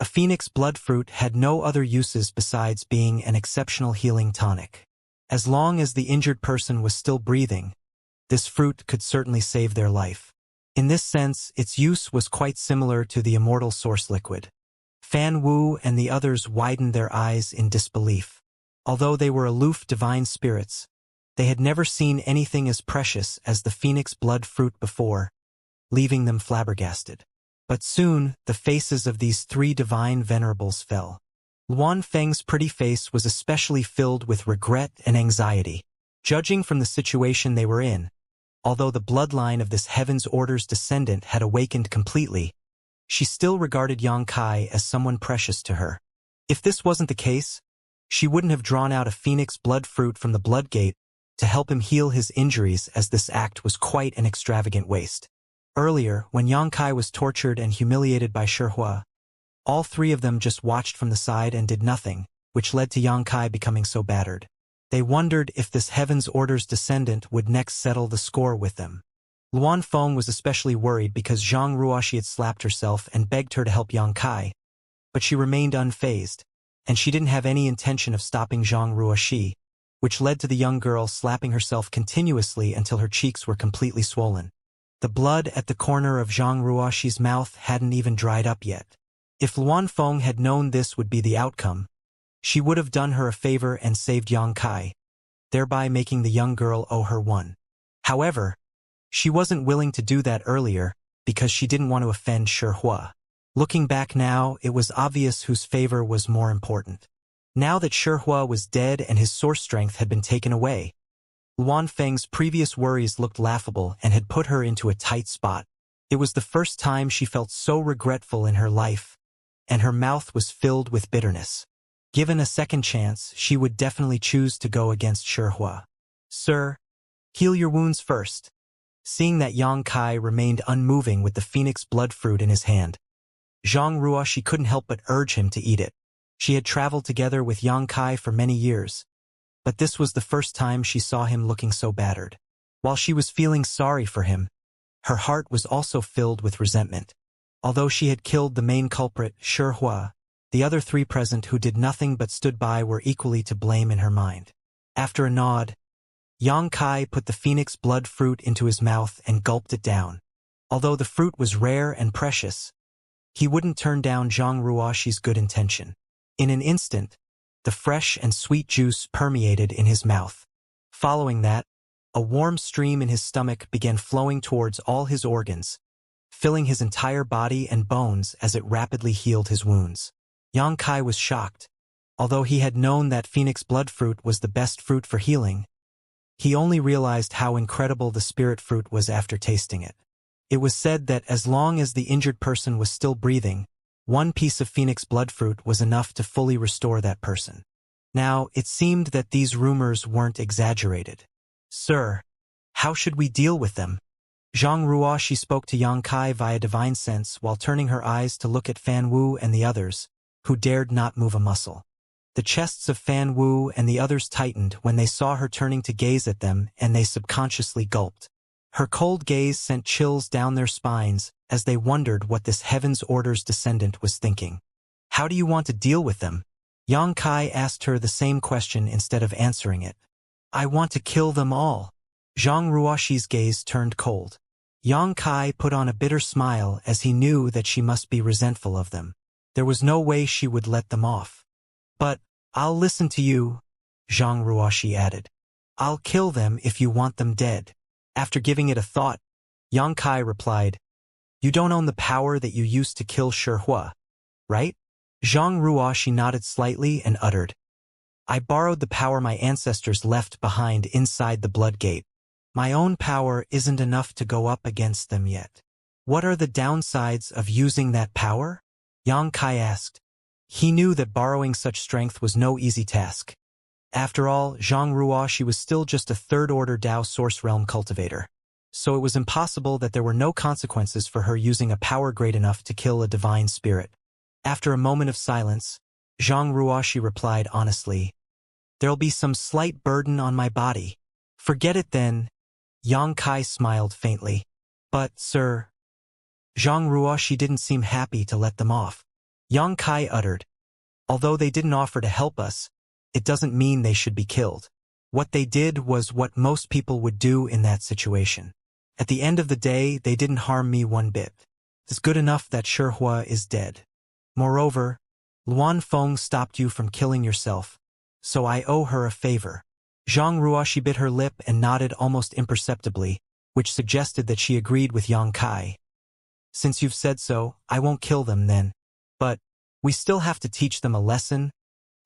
A phoenix blood fruit had no other uses besides being an exceptional healing tonic. As long as the injured person was still breathing, this fruit could certainly save their life. In this sense, its use was quite similar to the immortal source liquid. Fan Wu and the others widened their eyes in disbelief. Although they were aloof divine spirits, they had never seen anything as precious as the phoenix blood fruit before, leaving them flabbergasted. But soon, the faces of these three divine venerables fell. Luan Feng's pretty face was especially filled with regret and anxiety. Judging from the situation they were in, although the bloodline of this Heaven's Order's descendant had awakened completely, she still regarded Yang Kai as someone precious to her. If this wasn't the case, she wouldn't have drawn out a phoenix blood fruit from the blood gate to help him heal his injuries, as this act was quite an extravagant waste. Earlier, when Yang Kai was tortured and humiliated by Shihua, all three of them just watched from the side and did nothing, which led to Yang Kai becoming so battered. They wondered if this Heaven's Order's descendant would next settle the score with them. Luan Feng was especially worried because Zhang Ruoxi had slapped herself and begged her to help Yang Kai, but she remained unfazed, and she didn't have any intention of stopping Zhang Ruoxi, which led to the young girl slapping herself continuously until her cheeks were completely swollen. The blood at the corner of Zhang Ruoxi's mouth hadn't even dried up yet. If Luan Feng had known this would be the outcome, she would have done her a favor and saved Yang Kai, thereby making the young girl owe her one. However, she wasn't willing to do that earlier because she didn't want to offend Shihua. Looking back now, it was obvious whose favor was more important. Now that Shihua was dead and his source strength had been taken away, Luan Feng's previous worries looked laughable and had put her into a tight spot. It was the first time she felt so regretful in her life, and her mouth was filled with bitterness. Given a second chance, she would definitely choose to go against Shihua. "Sir, heal your wounds first." Seeing that Yang Kai remained unmoving with the phoenix blood fruit in his hand, Zhang Ruoxi couldn't help but urge him to eat it. She had traveled together with Yang Kai for many years, but this was the first time she saw him looking so battered. While she was feeling sorry for him, her heart was also filled with resentment. Although she had killed the main culprit, Shihua, the other three present who did nothing but stood by were equally to blame in her mind. After a nod, Yang Kai put the phoenix blood fruit into his mouth and gulped it down. Although the fruit was rare and precious, he wouldn't turn down Zhang Ruoxi's good intention. In an instant, the fresh and sweet juice permeated in his mouth. Following that, a warm stream in his stomach began flowing towards all his organs, filling his entire body and bones as it rapidly healed his wounds. Yang Kai was shocked. Although he had known that phoenix blood fruit was the best fruit for healing, he only realized how incredible the spirit fruit was after tasting it. It was said that as long as the injured person was still breathing, one piece of phoenix blood fruit was enough to fully restore that person. Now, it seemed that these rumors weren't exaggerated. "Sir, how should we deal with them?" Zhang Ruoxi spoke to Yang Kai via divine sense while turning her eyes to look at Fan Wu and the others, who dared not move a muscle. The chests of Fan Wu and the others tightened when they saw her turning to gaze at them, and they subconsciously gulped. Her cold gaze sent chills down their spines as they wondered what this Heaven's Order's descendant was thinking. "How do you want to deal with them?" Yang Kai asked her the same question instead of answering it. "I want to kill them all." Zhang Ruoxi's gaze turned cold. Yang Kai put on a bitter smile as he knew that she must be resentful of them. There was no way she would let them off. "But, I'll listen to you," Zhang Ruoxi added. "I'll kill them if you want them dead." After giving it a thought, Yang Kai replied, "You don't own the power that you used to kill Shihua, right?" Zhang Ruoxi nodded slightly and uttered, "I borrowed the power my ancestors left behind inside the blood gate. My own power isn't enough to go up against them yet." "What are the downsides of using that power?" Yang Kai asked. He knew that borrowing such strength was no easy task. After all, Zhang Ruoxi was still just a third-order Dao Source Realm cultivator, so it was impossible that there were no consequences for her using a power great enough to kill a divine spirit. After a moment of silence, Zhang Ruoxi replied honestly, "There'll be some slight burden on my body." "Forget it then." Yang Kai smiled faintly. "But, sir..." Zhang Ruoxi didn't seem happy to let them off. Yang Kai uttered. Although they didn't offer to help us, it doesn't mean they should be killed. What they did was what most people would do in that situation. At the end of the day, they didn't harm me one bit. It's good enough that Shihua is dead. Moreover, Luan Feng stopped you from killing yourself, so I owe her a favor. Zhang Ruoxi bit her lip and nodded almost imperceptibly, which suggested that she agreed with Yang Kai. Since you've said so, I won't kill them then. But we still have to teach them a lesson,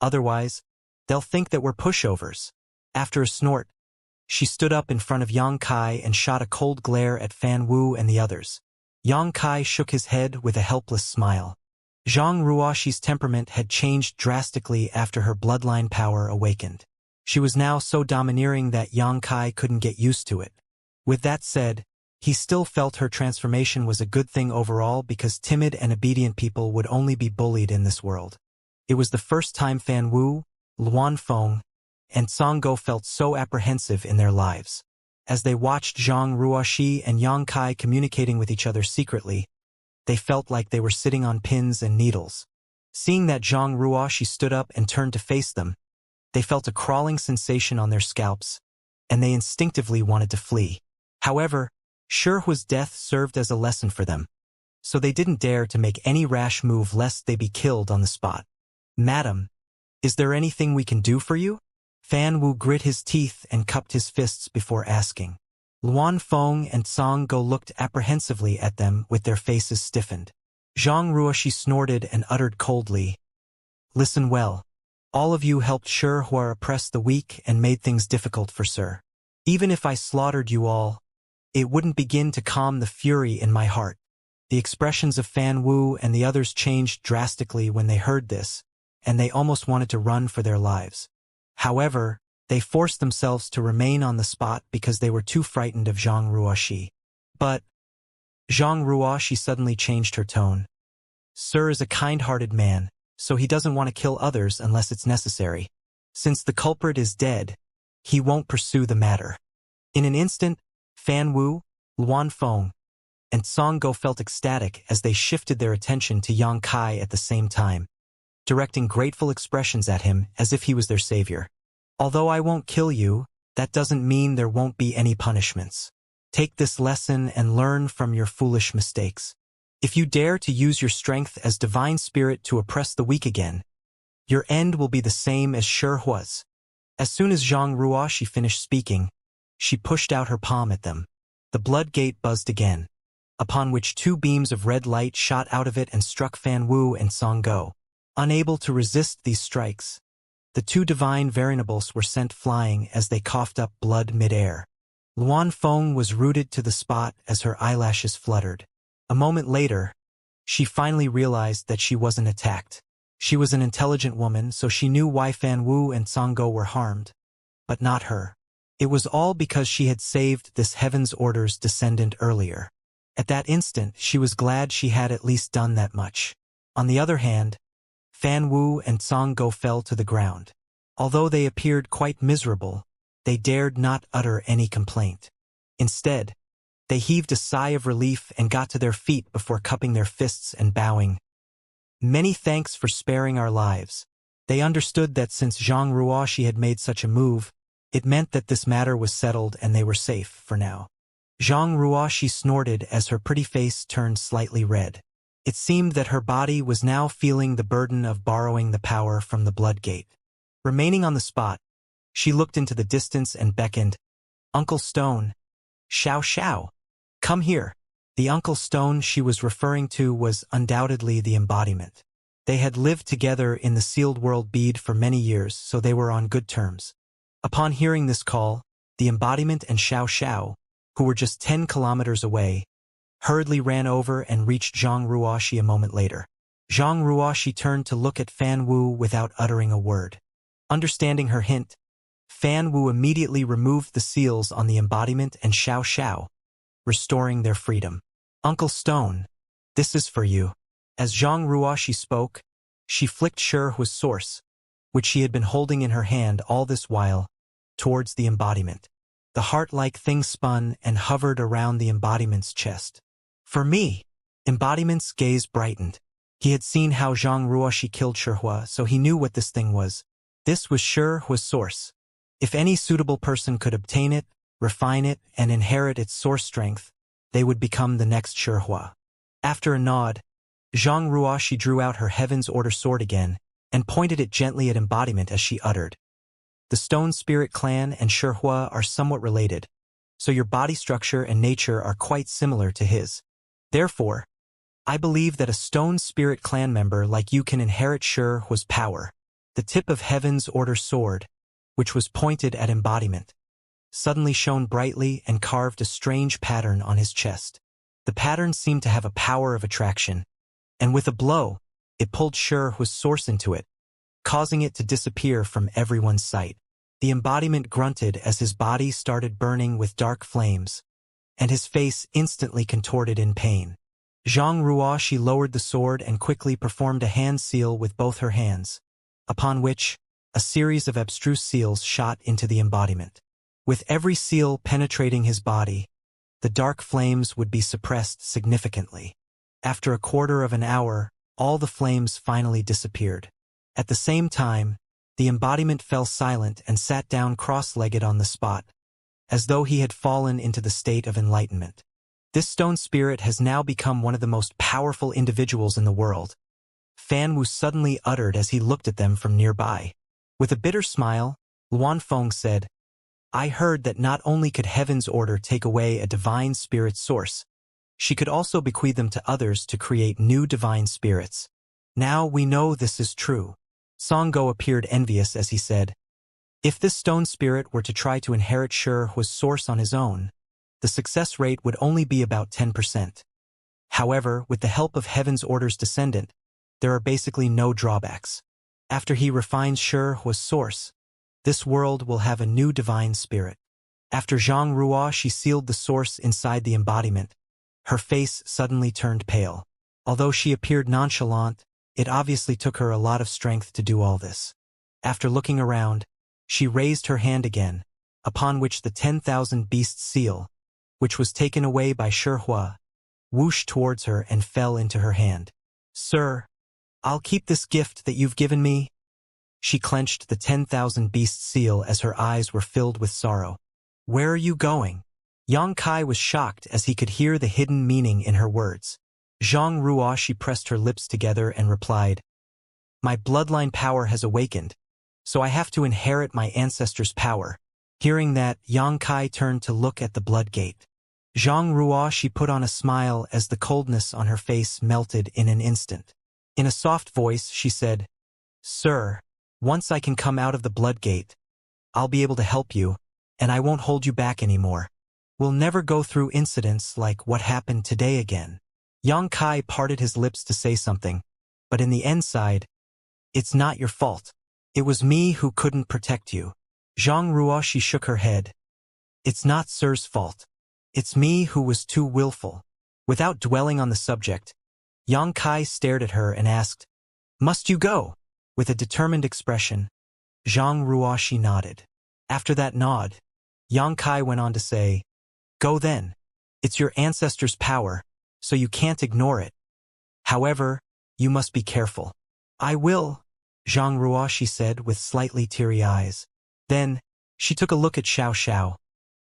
otherwise, they'll think that we're pushovers. After a snort, she stood up in front of Yang Kai and shot a cold glare at Fan Wu and the others. Yang Kai shook his head with a helpless smile. Zhang Ruoxi's temperament had changed drastically after her bloodline power awakened. She was now so domineering that Yang Kai couldn't get used to it. With that said, he still felt her transformation was a good thing overall because timid and obedient people would only be bullied in this world. It was the first time Fan Wu, Luan Feng, and Song Go felt so apprehensive in their lives. As they watched Zhang Ruoxi and Yang Kai communicating with each other secretly, they felt like they were sitting on pins and needles. Seeing that Zhang Ruoxi stood up and turned to face them, they felt a crawling sensation on their scalps, and they instinctively wanted to flee. However, Shihua's death served as a lesson for them, so they didn't dare to make any rash move lest they be killed on the spot. Madam, is there anything we can do for you? Fan Wu grit his teeth and cupped his fists before asking. Luan Feng and Song Go looked apprehensively at them with their faces stiffened. Zhang Ruoxi snorted and uttered coldly, "Listen well. All of you helped Shihua oppress the weak and made things difficult for Sir. Even if I slaughtered you all, it wouldn't begin to calm the fury in my heart." The expressions of Fan Wu and the others changed drastically when they heard this, and they almost wanted to run for their lives. However, they forced themselves to remain on the spot because they were too frightened of Zhang Ruoxi. But Zhang Ruoxi suddenly changed her tone. Sir is a kind-hearted man, so he doesn't want to kill others unless it's necessary. Since the culprit is dead, he won't pursue the matter. In an instant, Fan Wu, Luan Feng, and Song Go felt ecstatic as they shifted their attention to Yang Kai at the same time, directing grateful expressions at him as if he was their savior. Although I won't kill you, that doesn't mean there won't be any punishments. Take this lesson and learn from your foolish mistakes. If you dare to use your strength as divine spirit to oppress the weak again, your end will be the same as Shihua's. As soon as Zhang Ruoxi finished speaking, she pushed out her palm at them. The blood gate buzzed again, upon which two beams of red light shot out of it and struck Fan Wu and Song Go. Unable to resist these strikes, the two divine variables were sent flying as they coughed up blood mid-air. Luan Feng was rooted to the spot as her eyelashes fluttered. A moment later, she finally realized that she wasn't attacked. She was an intelligent woman, so she knew why Fan Wu and Song Go were harmed, but not her. It was all because she had saved this Heaven's Order's descendant earlier. At that instant, she was glad she had at least done that much. On the other hand, Fan Wu and Song Go fell to the ground. Although they appeared quite miserable, they dared not utter any complaint. Instead, they heaved a sigh of relief and got to their feet before cupping their fists and bowing. Many thanks for sparing our lives. They understood that since Zhang Ruoxi had made such a move, it meant that this matter was settled and they were safe for now. Zhang Ruoxi snorted as her pretty face turned slightly red. It seemed that her body was now feeling the burden of borrowing the power from the blood gate. Remaining on the spot, she looked into the distance and beckoned, "Uncle Stone, Xiao, come here." The Uncle Stone she was referring to was undoubtedly the embodiment. They had lived together in the sealed world bead for many years, so they were on good terms. Upon hearing this call, the embodiment and Xiao, who were just 10 kilometers away, hurriedly ran over and reached Zhang Ruoxi a moment later. Zhang Ruoxi turned to look at Fan Wu without uttering a word. Understanding her hint, Fan Wu immediately removed the seals on the embodiment and Xiao, restoring their freedom. "Uncle Stone, this is for you." As Zhang Ruoxi spoke, she flicked Shihua's source, which she had been holding in her hand all this while, towards the embodiment. The heart-like thing spun and hovered around the embodiment's chest. "For me!" Embodiment's gaze brightened. He had seen how Zhang Ruoxi killed Shihua, so he knew what this thing was. This was Shihua's source. If any suitable person could obtain it, refine it, and inherit its source strength, they would become the next Shihua. After a nod, Zhang Ruoxi drew out her Heaven's Order sword again, and pointed it gently at embodiment as she uttered. The Stone Spirit clan and Shihua are somewhat related, so your body structure and nature are quite similar to his. Therefore, I believe that a Stone Spirit clan member like you can inherit Shihua's power. The tip of Heaven's Order sword, which was pointed at embodiment, suddenly shone brightly and carved a strange pattern on his chest. The pattern seemed to have a power of attraction, and with a blow, it pulled Shihua's source into it, causing it to disappear from everyone's sight. The embodiment grunted as his body started burning with dark flames, and his face instantly contorted in pain. Zhang Ruoxi lowered the sword and quickly performed a hand seal with both her hands, upon which a series of abstruse seals shot into the embodiment. With every seal penetrating his body, the dark flames would be suppressed significantly. After a quarter of an hour, all the flames finally disappeared. At the same time, the embodiment fell silent and sat down cross-legged on the spot, as though he had fallen into the state of enlightenment. This stone spirit has now become one of the most powerful individuals in the world, Fan Wu suddenly uttered as he looked at them from nearby. With a bitter smile, Luan Feng said, I heard that not only could Heaven's Order take away a divine spirit source, she could also bequeath them to others to create new divine spirits. Now we know this is true. Song Go appeared envious as he said, if this stone spirit were to try to inherit Shihua's source on his own, the success rate would only be about 10%. However, with the help of Heaven's Order's descendant, there are basically no drawbacks. After he refines Shihua's source, this world will have a new divine spirit. After Zhang Ruoxi sealed the source inside the embodiment, her face suddenly turned pale. Although she appeared nonchalant, it obviously took her a lot of strength to do all this. After looking around, she raised her hand again, upon which the 10,000 beast seal, which was taken away by Shihua, whooshed towards her and fell into her hand. Sir, I'll keep this gift that you've given me. She clenched the 10,000 beast seal as her eyes were filled with sorrow. Where are you going? Yang Kai was shocked as he could hear the hidden meaning in her words. Zhang Ruoxi pressed her lips together and replied, my bloodline power has awakened, so I have to inherit my ancestors' power. Hearing that, Yang Kai turned to look at the blood gate. Zhang Ruoxi put on a smile as the coldness on her face melted in an instant. In a soft voice, she said, Sir, once I can come out of the blood gate, I'll be able to help you, and I won't hold you back anymore. We'll never go through incidents like what happened today again. Yang Kai parted his lips to say something, but in the end sighed, it's not your fault. It was me who couldn't protect you. Zhang Ruoxi shook her head. It's not Sir's fault. It's me who was too willful. Without dwelling on the subject, Yang Kai stared at her and asked, must you go? With a determined expression, Zhang Ruoxi nodded. After that nod, Yang Kai went on to say, go then. It's your ancestors' power, so you can't ignore it. However, you must be careful. I will, Zhang Ruoxi said with slightly teary eyes. Then, she took a look at Xiao Xiao.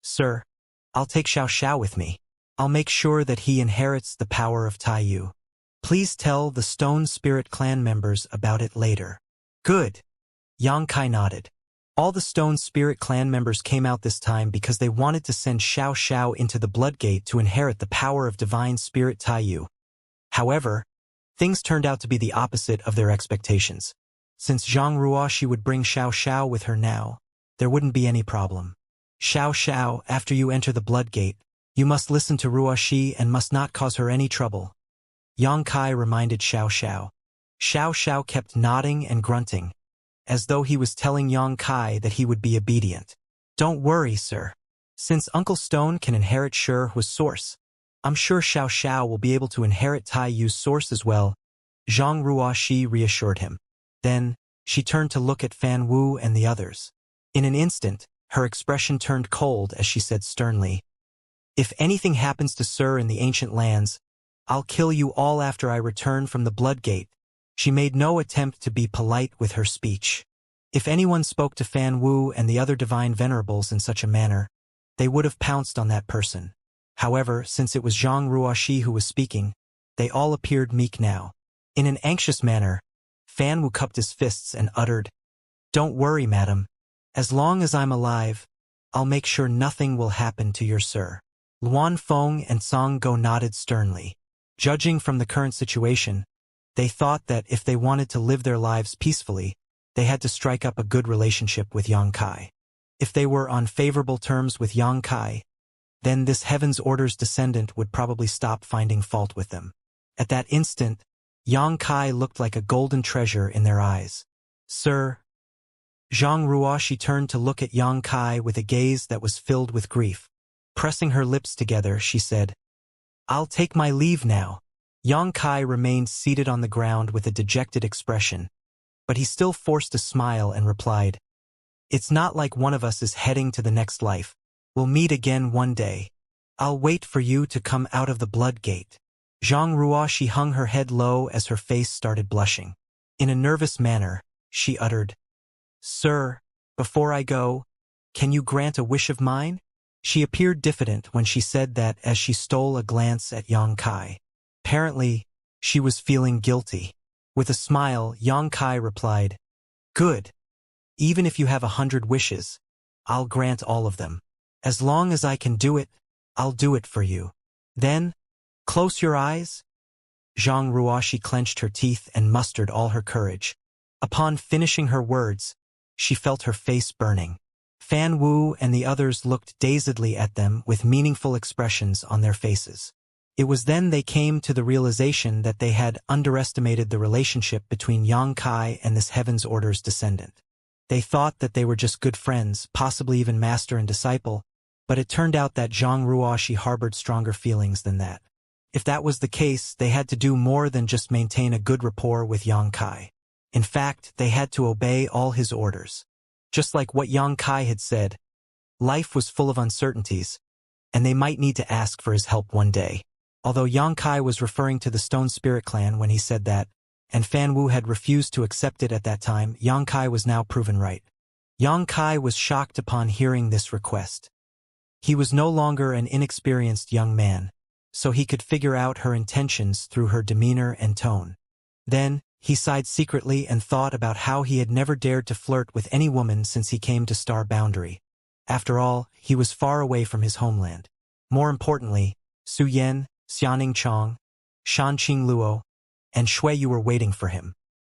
Sir, I'll take Xiao Xiao with me. I'll make sure that he inherits the power of Taiyu. Please tell the Stone Spirit clan members about it later. Good. Yang Kai nodded. All the Stone Spirit clan members came out this time because they wanted to send Xiao Xiao into the Blood Gate to inherit the power of Divine Spirit Taiyu. However, things turned out to be the opposite of their expectations. Since Zhang Ruoxi would bring Xiao Xiao with her now, there wouldn't be any problem. Xiao Xiao, after you enter the Blood Gate, you must listen to Ruoxi and must not cause her any trouble. Yang Kai reminded Xiao Xiao. Xiao Xiao kept nodding and grunting, as though he was telling Yang Kai that he would be obedient. Don't worry, sir. Since Uncle Stone can inherit Shihua's source, I'm sure Xiao Xiao will be able to inherit Taiyu's source as well, Zhang Ruoxi reassured him. Then, she turned to look at Fan Wu and the others. In an instant, her expression turned cold as she said sternly, if anything happens to Sir in the ancient lands, I'll kill you all after I return from the Blood Gate." She made no attempt to be polite with her speech. If anyone spoke to Fan Wu and the other divine venerables in such a manner, they would have pounced on that person. However, since it was Zhang Ruoxi who was speaking, they all appeared meek now. In an anxious manner, Fan Wu cupped his fists and uttered, "Don't worry, madam. As long as I'm alive, I'll make sure nothing will happen to your sir." Luan Feng and Song Go nodded sternly. Judging from the current situation, they thought that if they wanted to live their lives peacefully, they had to strike up a good relationship with Yang Kai. If they were on favorable terms with Yang Kai, then this Heaven's Order's descendant would probably stop finding fault with them. At that instant, Yang Kai looked like a golden treasure in their eyes. "Sir." Zhang Ruoxi turned to look at Yang Kai with a gaze that was filled with grief. Pressing her lips together, she said, "I'll take my leave now." Yang Kai remained seated on the ground with a dejected expression, but he still forced a smile and replied, "It's not like one of us is heading to the next life. We'll meet again one day. I'll wait for you to come out of the Blood Gate." Zhang Ruoxi hung her head low as her face started blushing. In a nervous manner, she uttered, "Sir, before I go, can you grant a wish of mine?" She appeared diffident when she said that as she stole a glance at Yang Kai. Apparently, she was feeling guilty. With a smile, Yang Kai replied, "Good. Even if you have 100 wishes, I'll grant all of them. As long as I can do it, I'll do it for you. Then, close your eyes." Zhang Ruoxi clenched her teeth and mustered all her courage. Upon finishing her words, she felt her face burning. Fan Wu and the others looked dazedly at them with meaningful expressions on their faces. It was then they came to the realization that they had underestimated the relationship between Yang Kai and this Heaven's Order's descendant. They thought that they were just good friends, possibly even master and disciple, but it turned out that Zhang Ruoxi harbored stronger feelings than that. If that was the case, they had to do more than just maintain a good rapport with Yang Kai. In fact, they had to obey all his orders. Just like what Yang Kai had said, life was full of uncertainties, and they might need to ask for his help one day. Although Yang Kai was referring to the Stone Spirit Clan when he said that, and Fan Wu had refused to accept it at that time, Yang Kai was now proven right. Yang Kai was shocked upon hearing this request. He was no longer an inexperienced young man, so he could figure out her intentions through her demeanor and tone. Then, he sighed secretly and thought about how he had never dared to flirt with any woman since he came to Star Boundary. After all, he was far away from his homeland. More importantly, Su Yan, Xianing Chong, Shanqing Luo, and Shui Yu were waiting for him.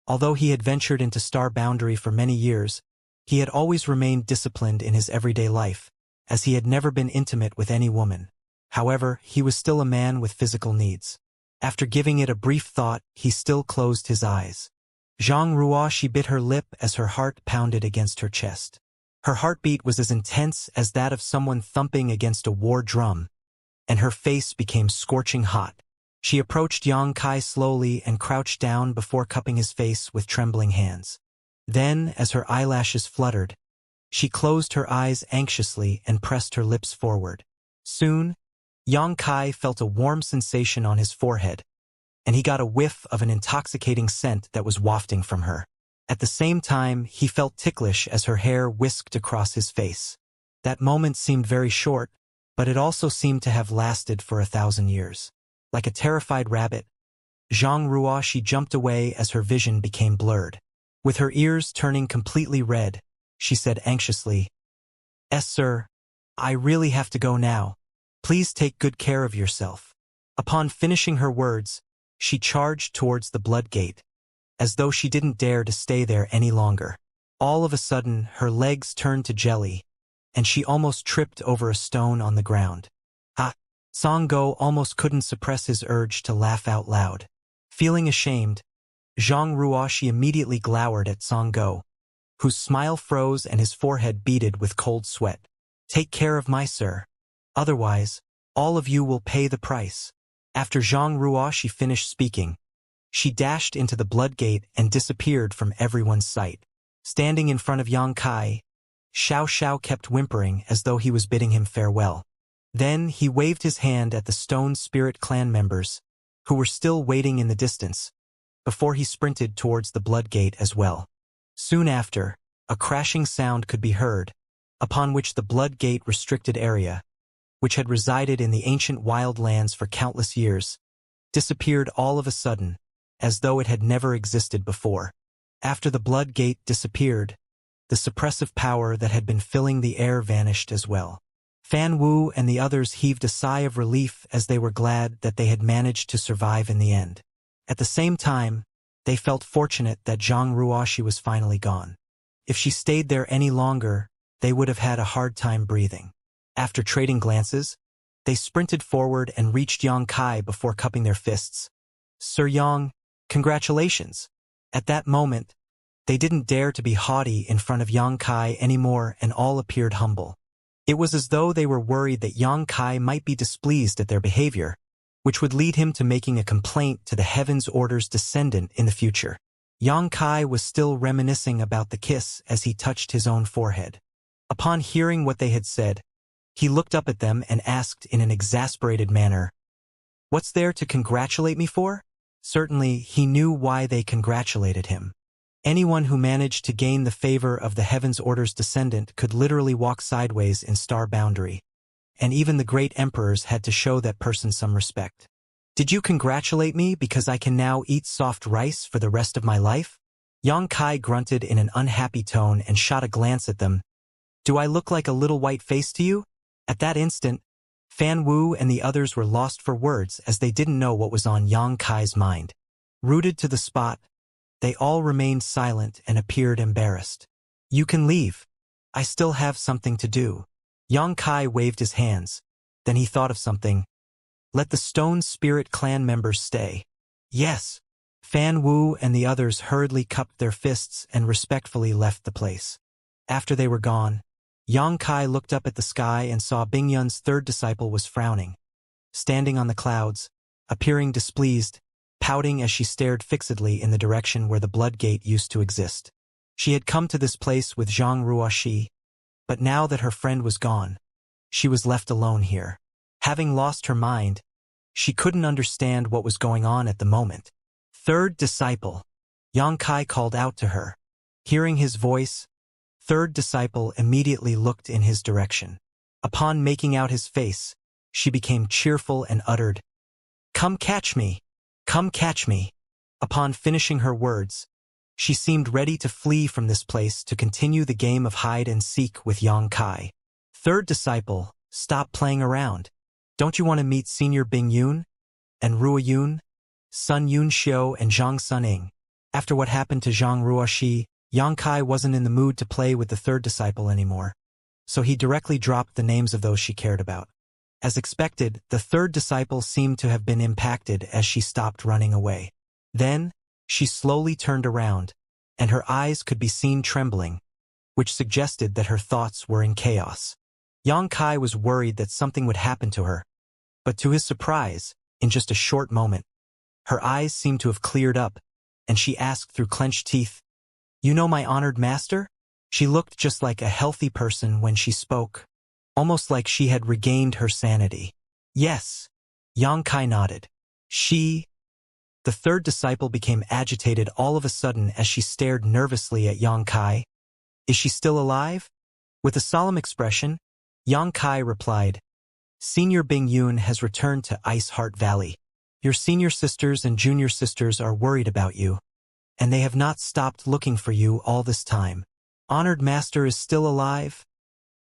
Although he had ventured into Star Boundary for many years, he had always remained disciplined in his everyday life, as he had never been intimate with any woman. However, he was still a man with physical needs. After giving it a brief thought, he still closed his eyes. Zhang Ruoxi bit her lip as her heart pounded against her chest. Her heartbeat was as intense as that of someone thumping against a war drum, and her face became scorching hot. She approached Yang Kai slowly and crouched down before cupping his face with trembling hands. Then, as her eyelashes fluttered, she closed her eyes anxiously and pressed her lips forward. Soon, Yang Kai felt a warm sensation on his forehead, and he got a whiff of an intoxicating scent that was wafting from her. At the same time, he felt ticklish as her hair whisked across his face. That moment seemed very short, but it also seemed to have lasted for 1,000 years. Like a terrified rabbit, Zhang Ruoxi jumped away as her vision became blurred. With her ears turning completely red, she said anxiously, "Yes, sir. I really have to go now. Please take good care of yourself." Upon finishing her words, she charged towards the Blood Gate, as though she didn't dare to stay there any longer. All of a sudden, her legs turned to jelly, and she almost tripped over a stone on the ground. Song Go almost couldn't suppress his urge to laugh out loud. Feeling ashamed, Zhang Ruoxi immediately glowered at Song Go, whose smile froze and his forehead beaded with cold sweat. "Take care of my sir. Otherwise, all of you will pay the price." After Zhang Ruoxi finished speaking, she dashed into the Blood Gate and disappeared from everyone's sight. Standing in front of Yang Kai, Xiao Xiao kept whimpering as though he was bidding him farewell. Then he waved his hand at the Stone Spirit Clan members, who were still waiting in the distance, before he sprinted towards the blood gate as well. Soon after, a crashing sound could be heard, upon which the blood gate restricted area, which had resided in the ancient wild lands for countless years, disappeared all of a sudden, as though it had never existed before. After the blood gate disappeared, the suppressive power that had been filling the air vanished as well. Fan Wu and the others heaved a sigh of relief as they were glad that they had managed to survive in the end. At the same time, they felt fortunate that Zhang Ruoxi was finally gone. If she stayed there any longer, they would have had a hard time breathing. After trading glances, they sprinted forward and reached Yang Kai before cupping their fists. "Sir Yang, congratulations." At that moment, they didn't dare to be haughty in front of Yang Kai anymore, and all appeared humble. It was as though they were worried that Yang Kai might be displeased at their behavior, which would lead him to making a complaint to the Heaven's Order's descendant in the future. Yang Kai was still reminiscing about the kiss as he touched his own forehead. Upon hearing what they had said, he looked up at them and asked in an exasperated manner, "What's there to congratulate me for?" Certainly, he knew why they congratulated him. Anyone who managed to gain the favor of the Heaven's Order's descendant could literally walk sideways in star boundary, and even the great emperors had to show that person some respect. "Did you congratulate me because I can now eat soft rice for the rest of my life?" Yang Kai grunted in an unhappy tone and shot a glance at them. "Do I look like a little white face to you?" At that instant, Fan Wu and the others were lost for words as they didn't know what was on Yang Kai's mind. Rooted to the spot, they all remained silent and appeared embarrassed. "You can leave. I still have something to do." Yang Kai waved his hands. Then he thought of something. "Let the Stone Spirit clan members stay." "Yes." Fan Wu and the others hurriedly cupped their fists and respectfully left the place. After they were gone, Yang Kai looked up at the sky and saw Bingyun's third disciple was frowning, standing on the clouds, appearing displeased, pouting as she stared fixedly in the direction where the blood gate used to exist. She had come to this place with Zhang Ruoxi, but now that her friend was gone, she was left alone here. Having lost her mind, she couldn't understand what was going on at the moment. "Third disciple," Yang Kai called out to her. Hearing his voice, third disciple immediately looked in his direction. Upon making out his face, she became cheerful and uttered, "Come catch me! Come catch me!" Upon finishing her words, she seemed ready to flee from this place to continue the game of hide and seek with Yang Kai. "Third disciple, stop playing around. Don't you want to meet Senior Bing Yun and Ruo Yun, Sun Yun Xiu and Zhang Suning?" After what happened to Zhang Ruoxi, Yang Kai wasn't in the mood to play with the third disciple anymore, so he directly dropped the names of those she cared about. As expected, the third disciple seemed to have been impacted as she stopped running away. Then, she slowly turned around, and her eyes could be seen trembling, which suggested that her thoughts were in chaos. Yang Kai was worried that something would happen to her, but to his surprise, in just a short moment, her eyes seemed to have cleared up, and she asked through clenched teeth, "You know my honored master?" She looked just like a healthy person when she spoke, almost like she had regained her sanity. "Yes." Yang Kai nodded. The third disciple became agitated all of a sudden as she stared nervously at Yang Kai. "Is she still alive?" With a solemn expression, Yang Kai replied, "Senior Bing Yun has returned to Ice Heart Valley. Your senior sisters and junior sisters are worried about you, and they have not stopped looking for you all this time." "Honored master is still alive?"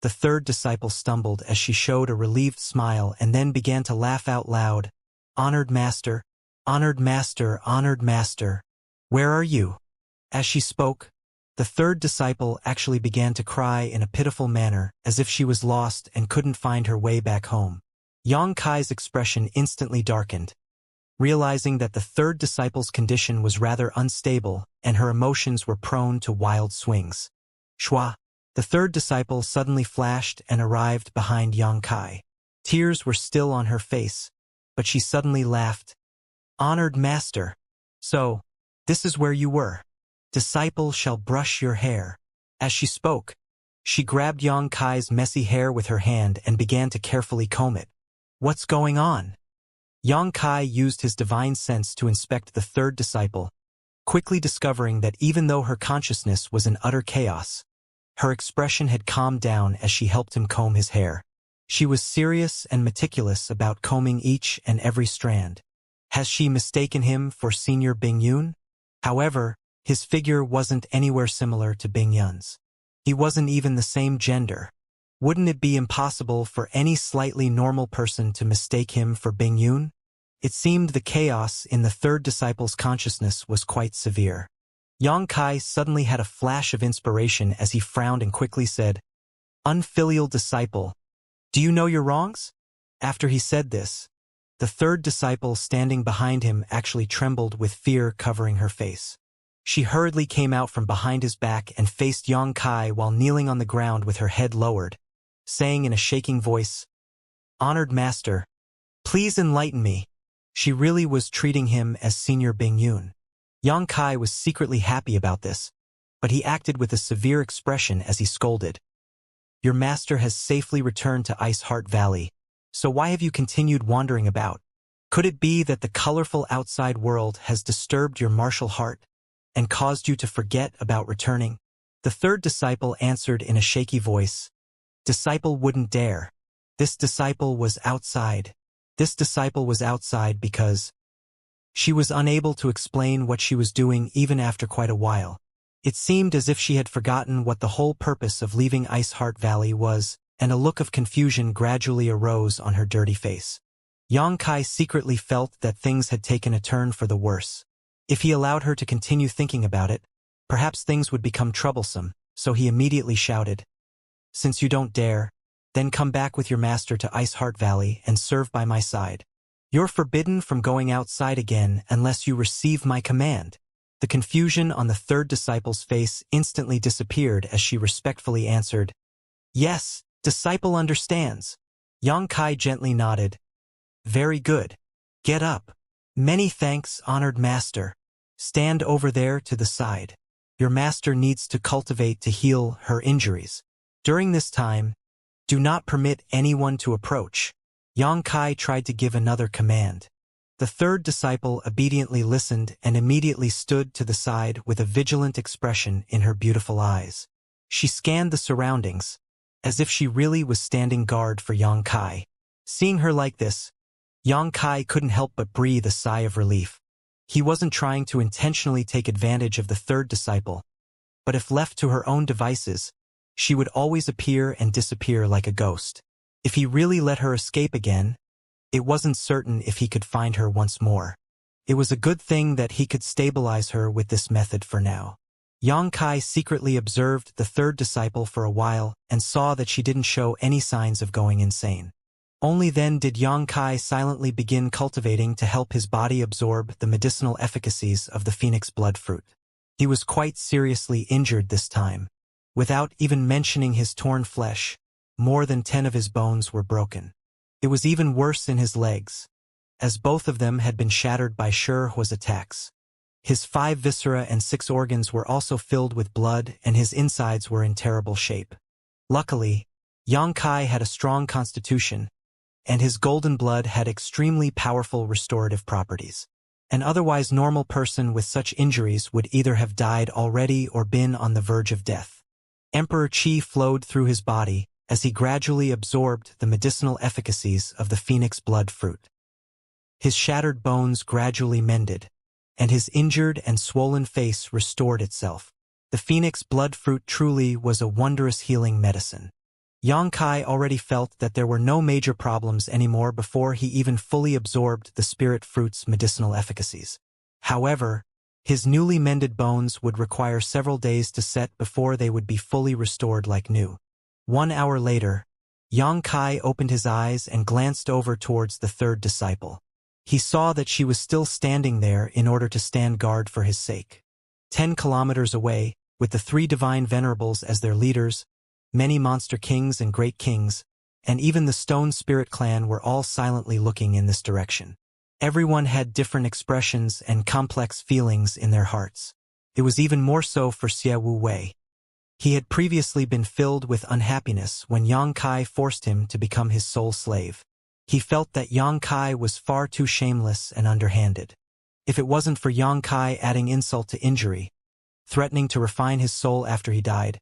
The third disciple stumbled as she showed a relieved smile and then began to laugh out loud. "Honored master, honored master, honored master, where are you?" As she spoke, the third disciple actually began to cry in a pitiful manner as if she was lost and couldn't find her way back home. Yang Kai's expression instantly darkened, realizing that the third disciple's condition was rather unstable and her emotions were prone to wild swings. Shua! The third disciple suddenly flashed and arrived behind Yang Kai. Tears were still on her face, but she suddenly laughed. "Honored master! So, this is where you were. Disciple shall brush your hair." As she spoke, she grabbed Yang Kai's messy hair with her hand and began to carefully comb it. "What's going on?" Yang Kai used his divine sense to inspect the third disciple, quickly discovering that even though her consciousness was in utter chaos, her expression had calmed down as she helped him comb his hair. She was serious and meticulous about combing each and every strand. Has she mistaken him for Senior Bingyun? However, his figure wasn't anywhere similar to Bingyun's. He wasn't even the same gender. Wouldn't it be impossible for any slightly normal person to mistake him for Bingyun? It seemed the chaos in the third disciple's consciousness was quite severe. Yang Kai suddenly had a flash of inspiration as he frowned and quickly said, "Unfilial disciple, do you know your wrongs?" After he said this, the third disciple standing behind him actually trembled with fear covering her face. She hurriedly came out from behind his back and faced Yang Kai while kneeling on the ground with her head lowered, saying in a shaking voice, "Honored master, please enlighten me." She really was treating him as Senior Bingyun. Yang Kai was secretly happy about this, but he acted with a severe expression as he scolded. "Your master has safely returned to Ice Heart Valley, so why have you continued wandering about? Could it be that the colorful outside world has disturbed your martial heart and caused you to forget about returning?" The third disciple answered in a shaky voice, "Disciple wouldn't dare. This disciple was outside. This disciple was outside because..." She was unable to explain what she was doing even after quite a while. It seemed as if she had forgotten what the whole purpose of leaving Ice Heart Valley was, and a look of confusion gradually arose on her dirty face. Yang Kai secretly felt that things had taken a turn for the worse. If he allowed her to continue thinking about it, perhaps things would become troublesome, so he immediately shouted, "Since you don't dare, then come back with your master to Ice Heart Valley and serve by my side. You're forbidden from going outside again unless you receive my command." The confusion on the third disciple's face instantly disappeared as she respectfully answered, "Yes, disciple understands." Yang Kai gently nodded. "Very good. Get up." "Many thanks, honored master. Stand over there to the side. Your master needs to cultivate to heal her injuries. During this time, do not permit anyone to approach." Yang Kai tried to give another command. The third disciple obediently listened and immediately stood to the side with a vigilant expression in her beautiful eyes. She scanned the surroundings, as if she really was standing guard for Yang Kai. Seeing her like this, Yang Kai couldn't help but breathe a sigh of relief. He wasn't trying to intentionally take advantage of the third disciple, but if left to her own devices, she would always appear and disappear like a ghost. If he really let her escape again, it wasn't certain if he could find her once more. It was a good thing that he could stabilize her with this method for now. Yang Kai secretly observed the third disciple for a while and saw that she didn't show any signs of going insane. Only then did Yang Kai silently begin cultivating to help his body absorb the medicinal efficacies of the phoenix blood fruit. He was quite seriously injured this time. Without even mentioning his torn flesh, more than 10 of his bones were broken. It was even worse in his legs, as both of them had been shattered by Hua's attacks. His 5 viscera and 6 organs were also filled with blood and his insides were in terrible shape. Luckily, Yang Kai had a strong constitution, and his golden blood had extremely powerful restorative properties. An otherwise normal person with such injuries would either have died already or been on the verge of death. Emperor Qi flowed through his body as he gradually absorbed the medicinal efficacies of the phoenix blood fruit. His shattered bones gradually mended, and his injured and swollen face restored itself. The phoenix blood fruit truly was a wondrous healing medicine. Yang Kai already felt that there were no major problems anymore before he even fully absorbed the spirit fruit's medicinal efficacies. However, his newly mended bones would require several days to set before they would be fully restored like new. 1 hour later, Yang Kai opened his eyes and glanced over towards the third disciple. He saw that she was still standing there in order to stand guard for his sake. 10 kilometers away, with the 3 divine venerables as their leaders, many monster kings and great kings, and even the Stone Spirit clan were all silently looking in this direction. Everyone had different expressions and complex feelings in their hearts. It was even more so for Xie Wu Wei. He had previously been filled with unhappiness when Yang Kai forced him to become his sole slave. He felt that Yang Kai was far too shameless and underhanded. If it wasn't for Yang Kai adding insult to injury, threatening to refine his soul after he died,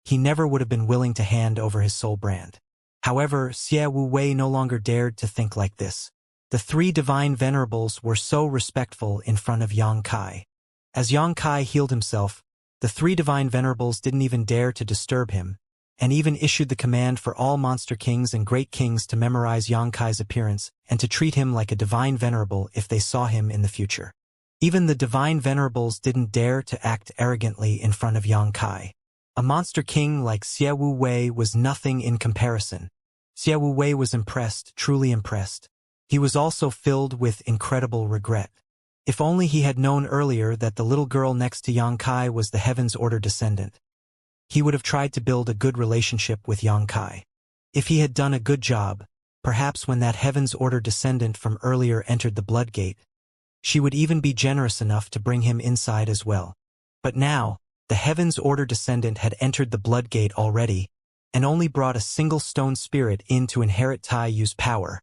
he never would have been willing to hand over his soul brand. However, Xie Wu Wei no longer dared to think like this. The three divine venerables were so respectful in front of Yang Kai. As Yang Kai healed himself, the three divine venerables didn't even dare to disturb him, and even issued the command for all monster kings and great kings to memorize Yang Kai's appearance and to treat him like a divine venerable if they saw him in the future. Even the divine venerables didn't dare to act arrogantly in front of Yang Kai. A monster king like Xie Wu Wei was nothing in comparison. Xie Wu Wei was impressed, truly impressed. He was also filled with incredible regret. If only he had known earlier that the little girl next to Yang Kai was the Heaven's Order descendant. He would have tried to build a good relationship with Yang Kai. If he had done a good job, perhaps when that Heaven's Order descendant from earlier entered the Blood Gate, she would even be generous enough to bring him inside as well. But now, the Heaven's Order descendant had entered the Blood Gate already, and only brought a single stone spirit in to inherit Tai Yu's power,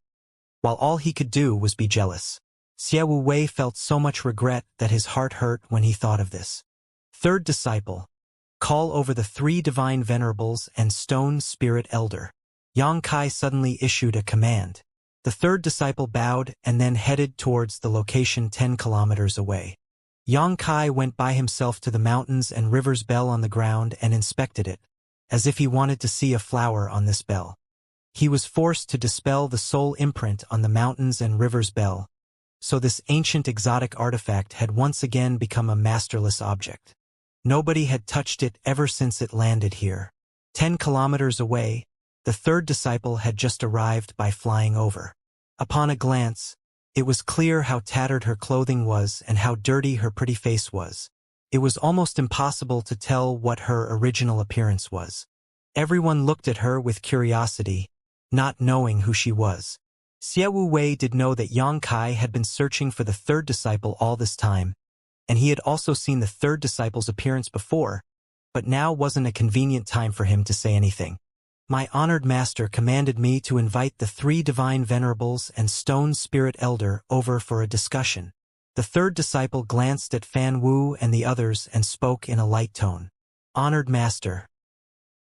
while all he could do was be jealous. Xie Wu Wei felt so much regret that his heart hurt when he thought of this. Third disciple. Call over the three divine venerables and stone spirit elder. Yang Kai suddenly issued a command. The third disciple bowed and then headed towards the location 10 kilometers away. Yang Kai went by himself to the mountains and rivers bell on the ground and inspected it, as if he wanted to see a flower on this bell. He was forced to dispel the soul imprint on the mountains and rivers bell, so this ancient exotic artifact had once again become a masterless object. Nobody had touched it ever since it landed here. 10 kilometers away, the third disciple had just arrived by flying over. Upon a glance, it was clear how tattered her clothing was and how dirty her pretty face was. It was almost impossible to tell what her original appearance was. Everyone looked at her with curiosity, not knowing who she was. Xie Wu Wei did know that Yang Kai had been searching for the third disciple all this time, and he had also seen the third disciple's appearance before, but now wasn't a convenient time for him to say anything. My honored master commanded me to invite the three divine venerables and stone spirit elder over for a discussion. The third disciple glanced at Fan Wu and the others and spoke in a light tone. Honored master.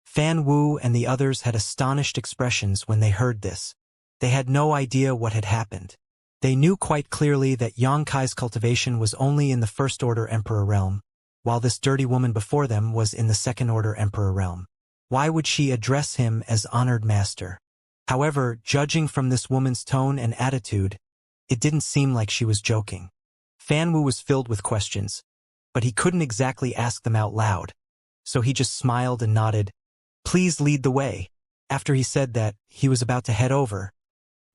Fan Wu and the others had astonished expressions when they heard this. They had no idea what had happened. They knew quite clearly that Yang Kai's cultivation was only in the First Order Emperor realm, while this dirty woman before them was in the Second Order Emperor realm. Why would she address him as honored master? However, judging from this woman's tone and attitude, it didn't seem like she was joking. Fan Wu was filled with questions, but he couldn't exactly ask them out loud, so he just smiled and nodded. Please lead the way. After he said that, he was about to head over,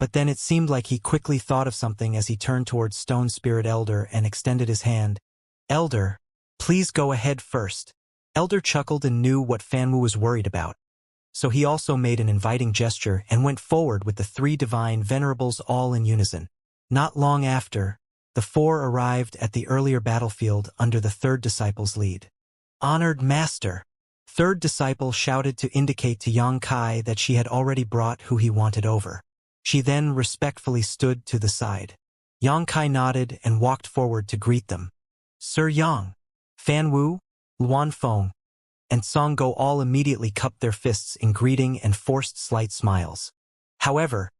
but then it seemed like he quickly thought of something as he turned towards Stone Spirit Elder and extended his hand. Elder, please go ahead first. Elder chuckled and knew what Fan Wu was worried about, so he also made an inviting gesture and went forward with the three divine venerables all in unison. Not long after, the four arrived at the earlier battlefield under the third disciple's lead. Honored master! Third disciple shouted to indicate to Yang Kai that she had already brought who he wanted over. She then respectfully stood to the side. Yang Kai nodded and walked forward to greet them. Sir Yang, Fan Wu, Luan Feng, and Song Go all immediately cupped their fists in greeting and forced slight smiles. However,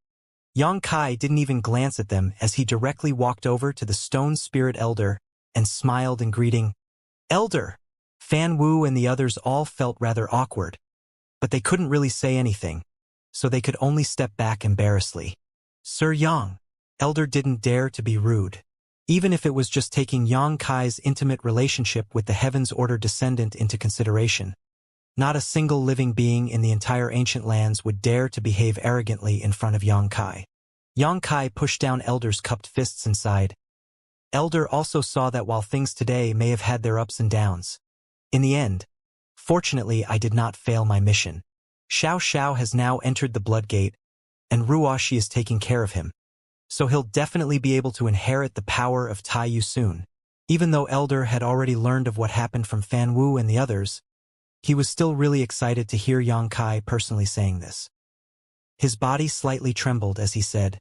Yang Kai didn't even glance at them as he directly walked over to the Stone Spirit Elder and smiled in greeting. Elder! Fan Wu and the others all felt rather awkward, but they couldn't really say anything, so they could only step back embarrassedly. Sir Yang! Elder didn't dare to be rude. Even if it was just taking Yang Kai's intimate relationship with the Heaven's Order descendant into consideration. Not a single living being in the entire ancient lands would dare to behave arrogantly in front of Yang Kai. Yang Kai pushed down Elder's cupped fists and sighed. Elder also saw that while things today may have had their ups and downs, in the end, fortunately I did not fail my mission. Xiao Xiao has now entered the Blood Gate, and Ruoshi is taking care of him. So he'll definitely be able to inherit the power of Tai Yu soon. Even though Elder had already learned of what happened from Fan Wu and the others, he was still really excited to hear Yang Kai personally saying this. His body slightly trembled as he said,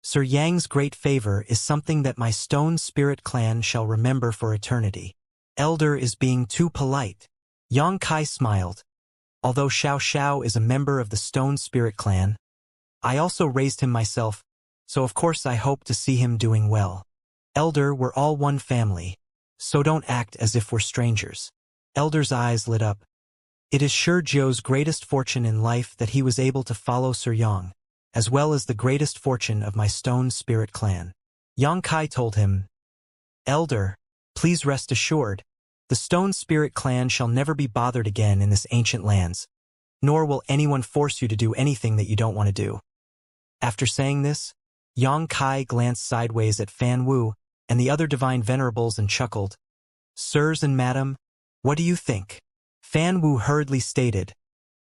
Sir Yang's great favor is something that my stone spirit clan shall remember for eternity. Elder is being too polite. Yang Kai smiled. Although Xiao is a member of the stone spirit clan, I also raised him myself, so of course I hope to see him doing well. Elder, we're all one family, so don't act as if we're strangers. Elder's eyes lit up. It is Shi Jiu's greatest fortune in life that he was able to follow Sir Yang, as well as the greatest fortune of my stone spirit clan. Yang Kai told him, Elder, please rest assured, the stone spirit clan shall never be bothered again in this ancient lands, nor will anyone force you to do anything that you don't want to do. After saying this, Yang Kai glanced sideways at Fan Wu and the other divine venerables and chuckled. Sirs and madam, what do you think? Fan Wu hurriedly stated,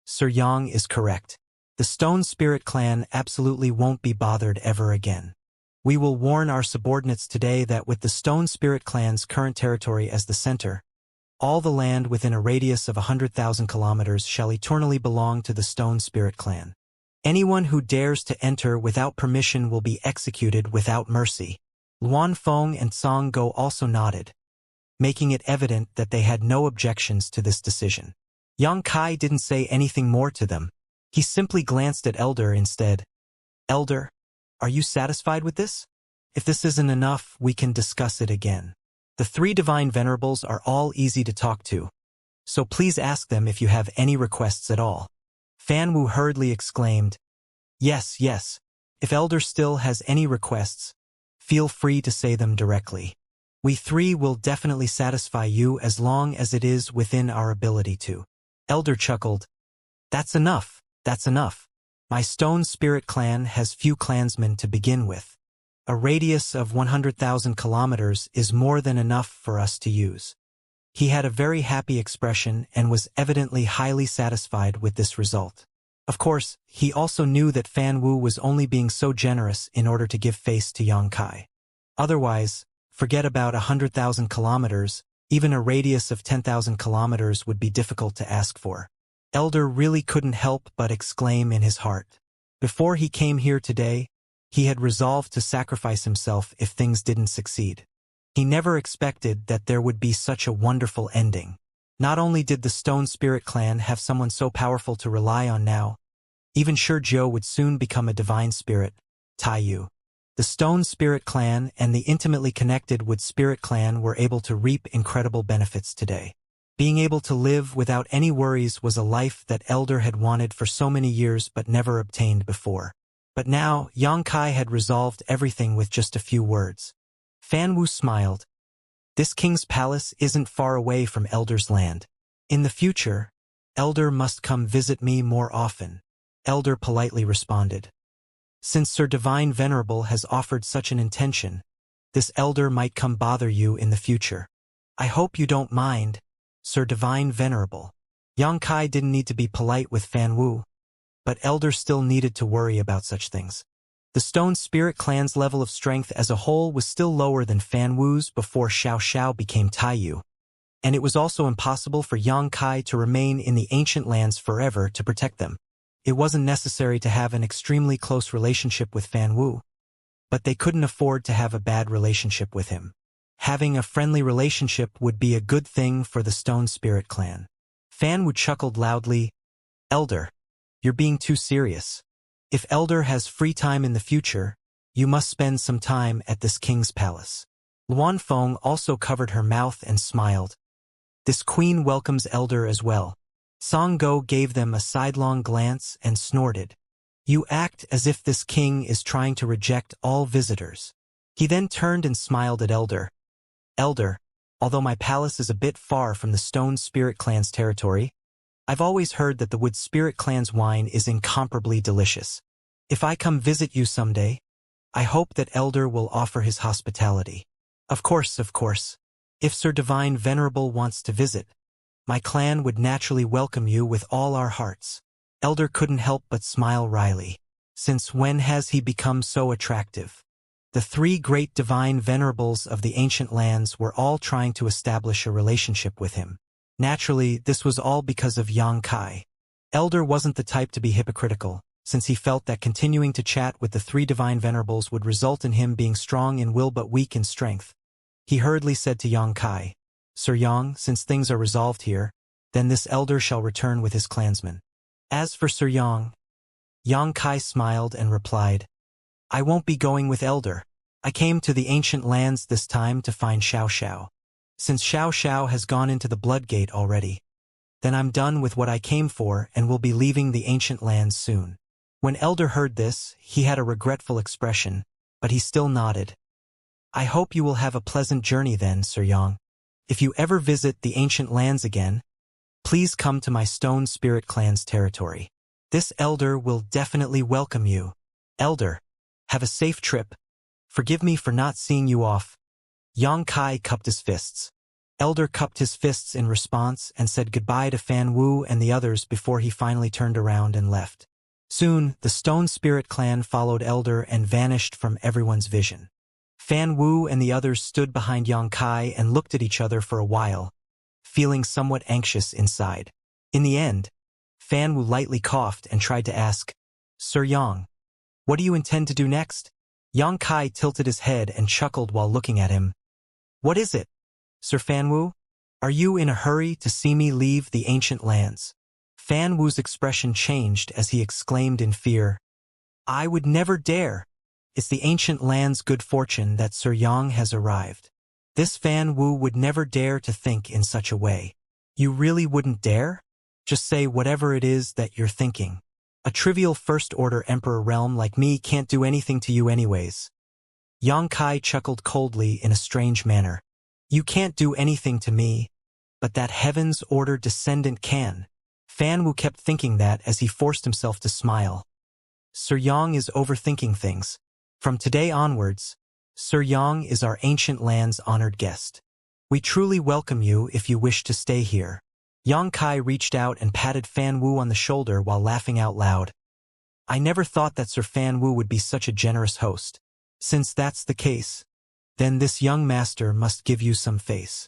Sir Yang is correct. The stone spirit clan absolutely won't be bothered ever again. We will warn our subordinates today that with the stone spirit clan's current territory as the center, all the land within a radius of 100,000 kilometers shall eternally belong to the stone spirit clan. Anyone who dares to enter without permission will be executed without mercy. Luan Feng and Song Go also nodded, making it evident that they had no objections to this decision. Yang Kai didn't say anything more to them. He simply glanced at Elder instead. Elder, are you satisfied with this? If this isn't enough, we can discuss it again. The three divine venerables are all easy to talk to, so please ask them if you have any requests at all. Fan Wu hurriedly exclaimed, Yes, yes. If Elder still has any requests, feel free to say them directly. We three will definitely satisfy you as long as it is within our ability to. Elder chuckled. That's enough, that's enough. My stone spirit clan has few clansmen to begin with. A radius of 100,000 kilometers is more than enough for us to use. He had a very happy expression and was evidently highly satisfied with this result. Of course, he also knew that Fan Wu was only being so generous in order to give face to Yang Kai. Otherwise, forget about 100,000 kilometers, even a radius of 10,000 kilometers would be difficult to ask for. Elder really couldn't help but exclaim in his heart. Before he came here today, he had resolved to sacrifice himself if things didn't succeed. He never expected that there would be such a wonderful ending. Not only did the Stone Spirit Clan have someone so powerful to rely on now, even Shi Jiu would soon become a divine spirit, Tai Yu. The Stone Spirit Clan and the intimately connected Wood Spirit Clan were able to reap incredible benefits today. Being able to live without any worries was a life that Elder had wanted for so many years but never obtained before. But now, Yang Kai had resolved everything with just a few words. Fan Wu smiled. This king's palace isn't far away from Elder's land. In the future, Elder must come visit me more often. Elder politely responded. Since Sir Divine Venerable has offered such an intention, this Elder might come bother you in the future. I hope you don't mind, Sir Divine Venerable. Yang Kai didn't need to be polite with Fan Wu, but Elder still needed to worry about such things. The Stone Spirit Clan's level of strength as a whole was still lower than Fan Wu's before Xiao became Tai Yu, and it was also impossible for Yang Kai to remain in the ancient lands forever to protect them. It wasn't necessary to have an extremely close relationship with Fan Wu, but they couldn't afford to have a bad relationship with him. Having a friendly relationship would be a good thing for the Stone Spirit Clan. Fan Wu chuckled loudly. Elder, you're being too serious. If Elder has free time in the future, you must spend some time at this king's palace. Luan Feng also covered her mouth and smiled. This queen welcomes Elder as well. Song Go gave them a sidelong glance and snorted. You act as if this king is trying to reject all visitors. He then turned and smiled at Elder. Elder, although my palace is a bit far from the Stone Spirit Clan's territory, I've always heard that the Wood Spirit Clan's wine is incomparably delicious. If I come visit you someday, I hope that Elder will offer his hospitality. Of course. If Sir Divine Venerable wants to visit, my clan would naturally welcome you with all our hearts. Elder couldn't help but smile wryly. Since when has he become so attractive? The three great divine venerables of the ancient lands were all trying to establish a relationship with him. Naturally, this was all because of Yang Kai. Elder wasn't the type to be hypocritical, since he felt that continuing to chat with the three divine venerables would result in him being strong in will but weak in strength. He hurriedly said to Yang Kai, "Sir Yang, since things are resolved here, then this elder shall return with his clansmen." As for Sir Yang, Yang Kai smiled and replied, "I won't be going with elder. I came to the ancient lands this time to find Xiao Xiao. Since Xiao Xiao has gone into the Blood Gate already, then I'm done with what I came for and will be leaving the ancient lands soon." When Elder heard this, he had a regretful expression, but he still nodded. "I hope you will have a pleasant journey then, Sir Yang. If you ever visit the ancient lands again, please come to my Stone Spirit Clan's territory. This elder will definitely welcome you. Elder, have a safe trip. Forgive me for not seeing you off." Yang Kai cupped his fists. Elder cupped his fists in response and said goodbye to Fan Wu and the others before he finally turned around and left. Soon, the Stone Spirit Clan followed Elder and vanished from everyone's vision. Fan Wu and the others stood behind Yang Kai and looked at each other for a while, feeling somewhat anxious inside. In the end, Fan Wu lightly coughed and tried to ask, "Sir Yang, what do you intend to do next?" Yang Kai tilted his head and chuckled while looking at him. "What is it, Sir Fan Wu? Are you in a hurry to see me leave the ancient lands?" Fan Wu's expression changed as he exclaimed in fear, "I would never dare. It's the ancient land's good fortune that Sir Yang has arrived." This Fan Wu would never dare to think in such a way. "You really wouldn't dare? Just say whatever it is that you're thinking. A trivial first-order emperor realm like me can't do anything to you anyways." Yang Kai chuckled coldly in a strange manner. "You can't do anything to me, but that Heaven's Order descendant can." Fan Wu kept thinking that as he forced himself to smile. Sir Yang is overthinking things. From today onwards, Sir Yang is our ancient land's honored guest. We truly welcome you if you wish to stay here. Yang Kai reached out and patted Fan Wu on the shoulder while laughing out loud. "I never thought that Sir Fan Wu would be such a generous host. Since that's the case, then this young master must give you some face.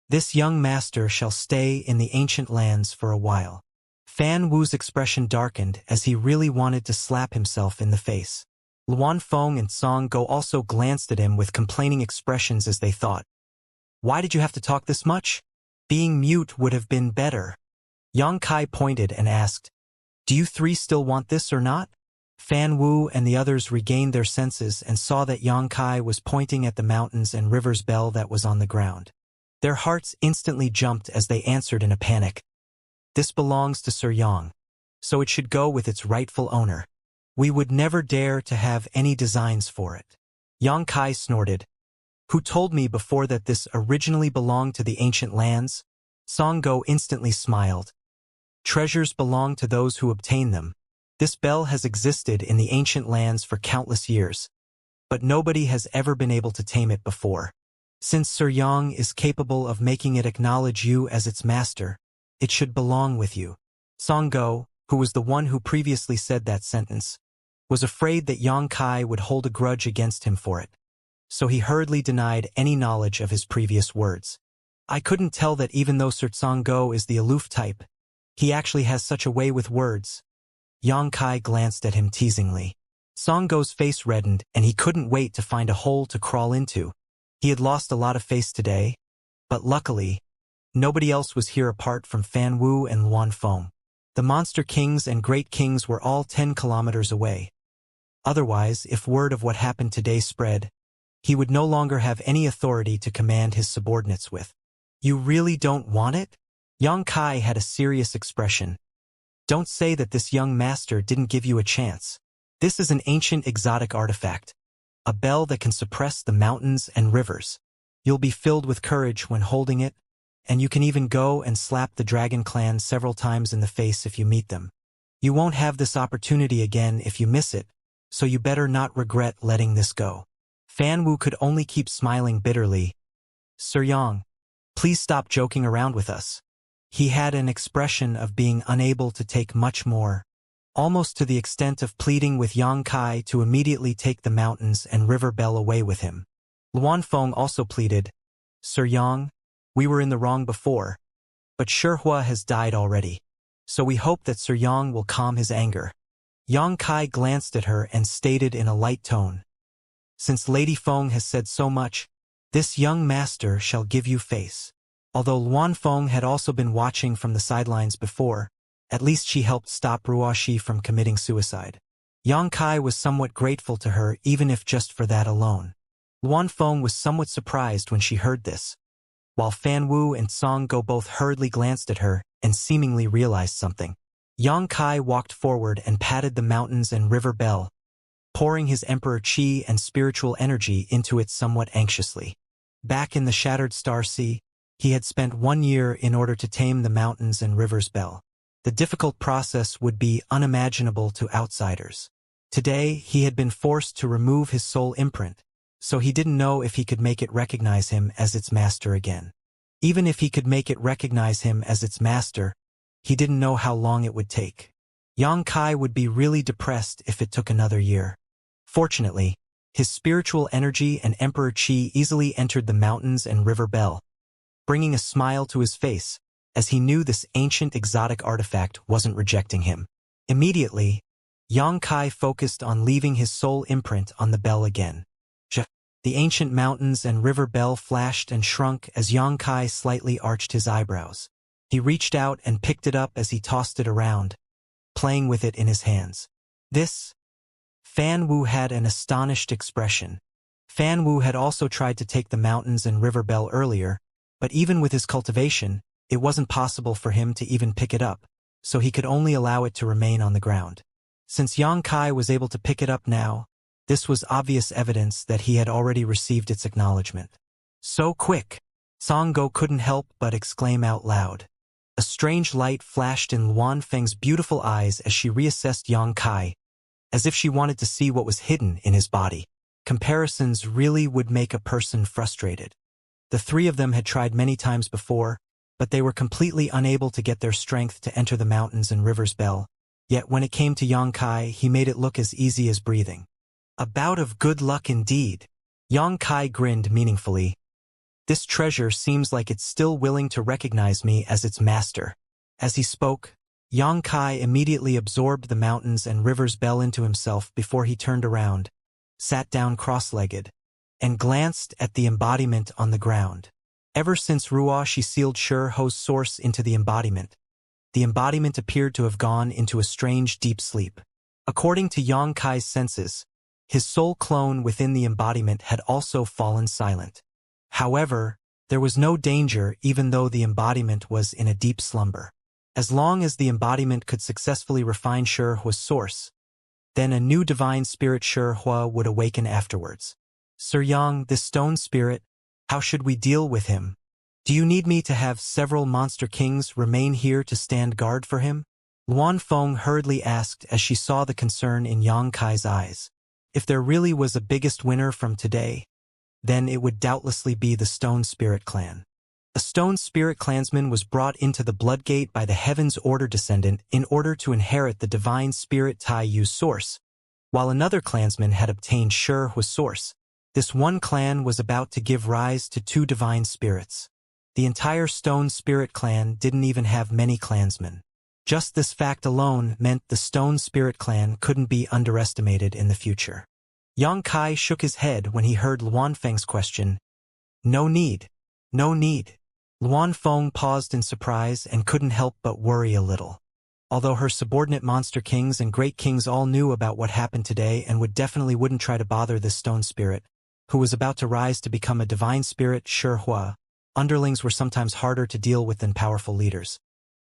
This young master shall stay in the ancient lands for a while." Fan Wu's expression darkened as he really wanted to slap himself in the face. Luan Feng and Song Go also glanced at him with complaining expressions as they thought, "Why did you have to talk this much? Being mute would have been better." Yang Kai pointed and asked, "Do you three still want this or not?" Fan Wu and the others regained their senses and saw that Yang Kai was pointing at the mountains and river's bell that was on the ground. Their hearts instantly jumped as they answered in a panic. "This belongs to Sir Yang, so it should go with its rightful owner. We would never dare to have any designs for it." Yang Kai snorted. "Who told me before that this originally belonged to the ancient lands?" Song Go instantly smiled. "Treasures belong to those who obtain them. This bell has existed in the ancient lands for countless years, but nobody has ever been able to tame it before. Since Sir Yang is capable of making it acknowledge you as its master, it should belong with you." Song Go, who was the one who previously said that sentence, was afraid that Yang Kai would hold a grudge against him for it, so he hurriedly denied any knowledge of his previous words. "I couldn't tell that even though Sir Song Go is the aloof type, he actually has such a way with words." Yang Kai glanced at him teasingly. Song Go's face reddened and he couldn't wait to find a hole to crawl into. He had lost a lot of face today, but luckily, nobody else was here apart from Fan Wu and Luan Feng. The Monster Kings and Great Kings were all 10 kilometers away. Otherwise, if word of what happened today spread, he would no longer have any authority to command his subordinates with. "You really don't want it?" Yang Kai had a serious expression. "Don't say that this young master didn't give you a chance. This is an ancient exotic artifact, a bell that can suppress the mountains and rivers. You'll be filled with courage when holding it, and you can even go and slap the Dragon Clan several times in the face if you meet them. You won't have this opportunity again if you miss it, so you better not regret letting this go." Fan Wu could only keep smiling bitterly. "Sir Yang, please stop joking around with us." He had an expression of being unable to take much more, almost to the extent of pleading with Yang Kai to immediately take the mountains and river bell away with him. Luan Feng also pleaded, "Sir Yang, we were in the wrong before, but Shihua has died already, so we hope that Sir Yang will calm his anger." Yang Kai glanced at her and stated in a light tone, "Since Lady Feng has said so much, this young master shall give you face." Although Luan Feng had also been watching from the sidelines before, at least she helped stop Ruoxi from committing suicide. Yang Kai was somewhat grateful to her, even if just for that alone. Luan Feng was somewhat surprised when she heard this, while Fan Wu and Song Go both hurriedly glanced at her and seemingly realized something. Yang Kai walked forward and patted the mountains and river bell, pouring his emperor qi and spiritual energy into it somewhat anxiously. Back in the Shattered Star Sea, he had spent 1 year in order to tame the mountains and rivers bell. The difficult process would be unimaginable to outsiders. Today, he had been forced to remove his soul imprint, so he didn't know if he could make it recognize him as its master again. Even if he could make it recognize him as its master, he didn't know how long it would take. Yang Kai would be really depressed if it took another year. Fortunately, his spiritual energy and emperor qi easily entered the mountains and river bell, bringing a smile to his face, as he knew this ancient exotic artifact wasn't rejecting him. Immediately, Yang Kai focused on leaving his soul imprint on the bell again. The ancient mountains and river bell flashed and shrunk as Yang Kai slightly arched his eyebrows. He reached out and picked it up as he tossed it around, playing with it in his hands. Fan Wu had an astonished expression. Fan Wu had also tried to take the mountains and river bell earlier, but even with his cultivation, it wasn't possible for him to even pick it up, so he could only allow it to remain on the ground. Since Yang Kai was able to pick it up now, this was obvious evidence that he had already received its acknowledgement. So quick! Song Go couldn't help but exclaim out loud. A strange light flashed in Luan Feng's beautiful eyes as she reassessed Yang Kai, as if she wanted to see what was hidden in his body. Comparisons really would make a person frustrated. The three of them had tried many times before, but they were completely unable to get their strength to enter the mountains and rivers bell. Yet when it came to Yang Kai, he made it look as easy as breathing. A bout of good luck indeed. Yang Kai grinned meaningfully. This treasure seems like it's still willing to recognize me as its master. As he spoke, Yang Kai immediately absorbed the mountains and rivers bell into himself before he turned around, sat down cross-legged, and glanced at the embodiment on the ground. Ever since Ruoxi sealed Shi Ho's source into the embodiment appeared to have gone into a strange deep sleep. According to Yang Kai's senses, his soul clone within the embodiment had also fallen silent. However, there was no danger even though the embodiment was in a deep slumber. As long as the embodiment could successfully refine Shi Ho's source, then a new divine spirit Shi Ho would awaken afterwards. Sir Yang, this stone spirit, how should we deal with him? Do you need me to have several monster kings remain here to stand guard for him? Luan Feng hurriedly asked as she saw the concern in Yang Kai's eyes. If there really was a biggest winner from today, then it would doubtlessly be the Stone Spirit clan. A Stone Spirit clansman was brought into the Bloodgate by the Heaven's Order descendant in order to inherit the Divine Spirit Tai Yu's source, while another clansman had obtained Shi Ho's source. This one clan was about to give rise to 2 divine spirits. The entire Stone Spirit clan didn't even have many clansmen. Just this fact alone meant the Stone Spirit clan couldn't be underestimated in the future. Yang Kai shook his head when he heard Luan Feng's question. No need. No need. Luan Feng paused in surprise and couldn't help but worry a little. Although her subordinate monster kings and great kings all knew about what happened today and wouldn't try to bother this stone spirit, who was about to rise to become a divine spirit Shi Ho, underlings were sometimes harder to deal with than powerful leaders.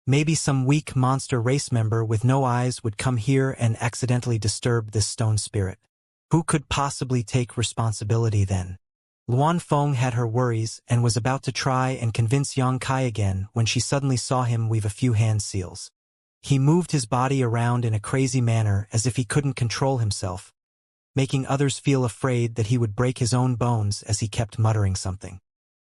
Maybe some weak monster race member with no eyes would come here and accidentally disturb this stone spirit. Who could possibly take responsibility then? Luan Feng had her worries and was about to try and convince Yang Kai again when she suddenly saw him weave a few hand seals. He moved his body around in a crazy manner as if he couldn't control himself, making others feel afraid that he would break his own bones as he kept muttering something.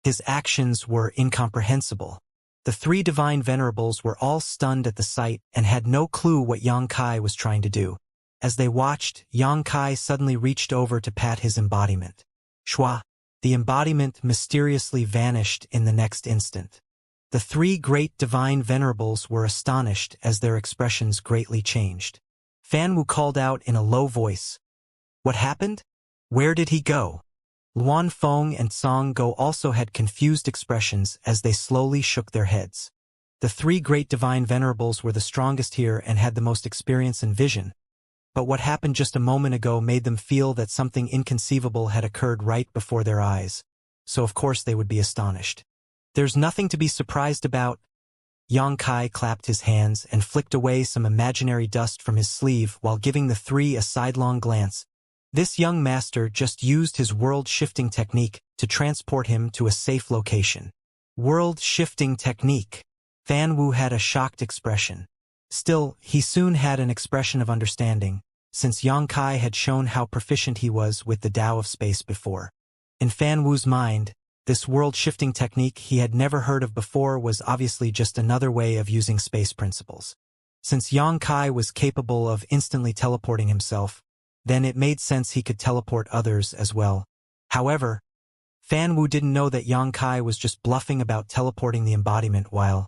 His actions were incomprehensible. The 3 divine venerables were all stunned at the sight and had no clue what Yang Kai was trying to do. As they watched, Yang Kai suddenly reached over to pat his embodiment. Shua! The embodiment mysteriously vanished in the next instant. The 3 great divine venerables were astonished as their expressions greatly changed. Fan Wu called out in a low voice. What happened? Where did he go? Luan Feng and Song Go also had confused expressions as they slowly shook their heads. The three great divine venerables were the strongest here and had the most experience and vision, but what happened just a moment ago made them feel that something inconceivable had occurred right before their eyes, so of course they would be astonished. There's nothing to be surprised about. Yang Kai clapped his hands and flicked away some imaginary dust from his sleeve while giving the three a sidelong glance. This young master just used his world-shifting technique to transport him to a safe location. World-shifting technique. Fan Wu had a shocked expression. Still, he soon had an expression of understanding, since Yang Kai had shown how proficient he was with the Tao of space before. In Fan Wu's mind, this world-shifting technique he had never heard of before was obviously just another way of using space principles. Since Yang Kai was capable of instantly teleporting himself, then it made sense he could teleport others as well. However, Fan Wu didn't know that Yang Kai was just bluffing about teleporting the embodiment while,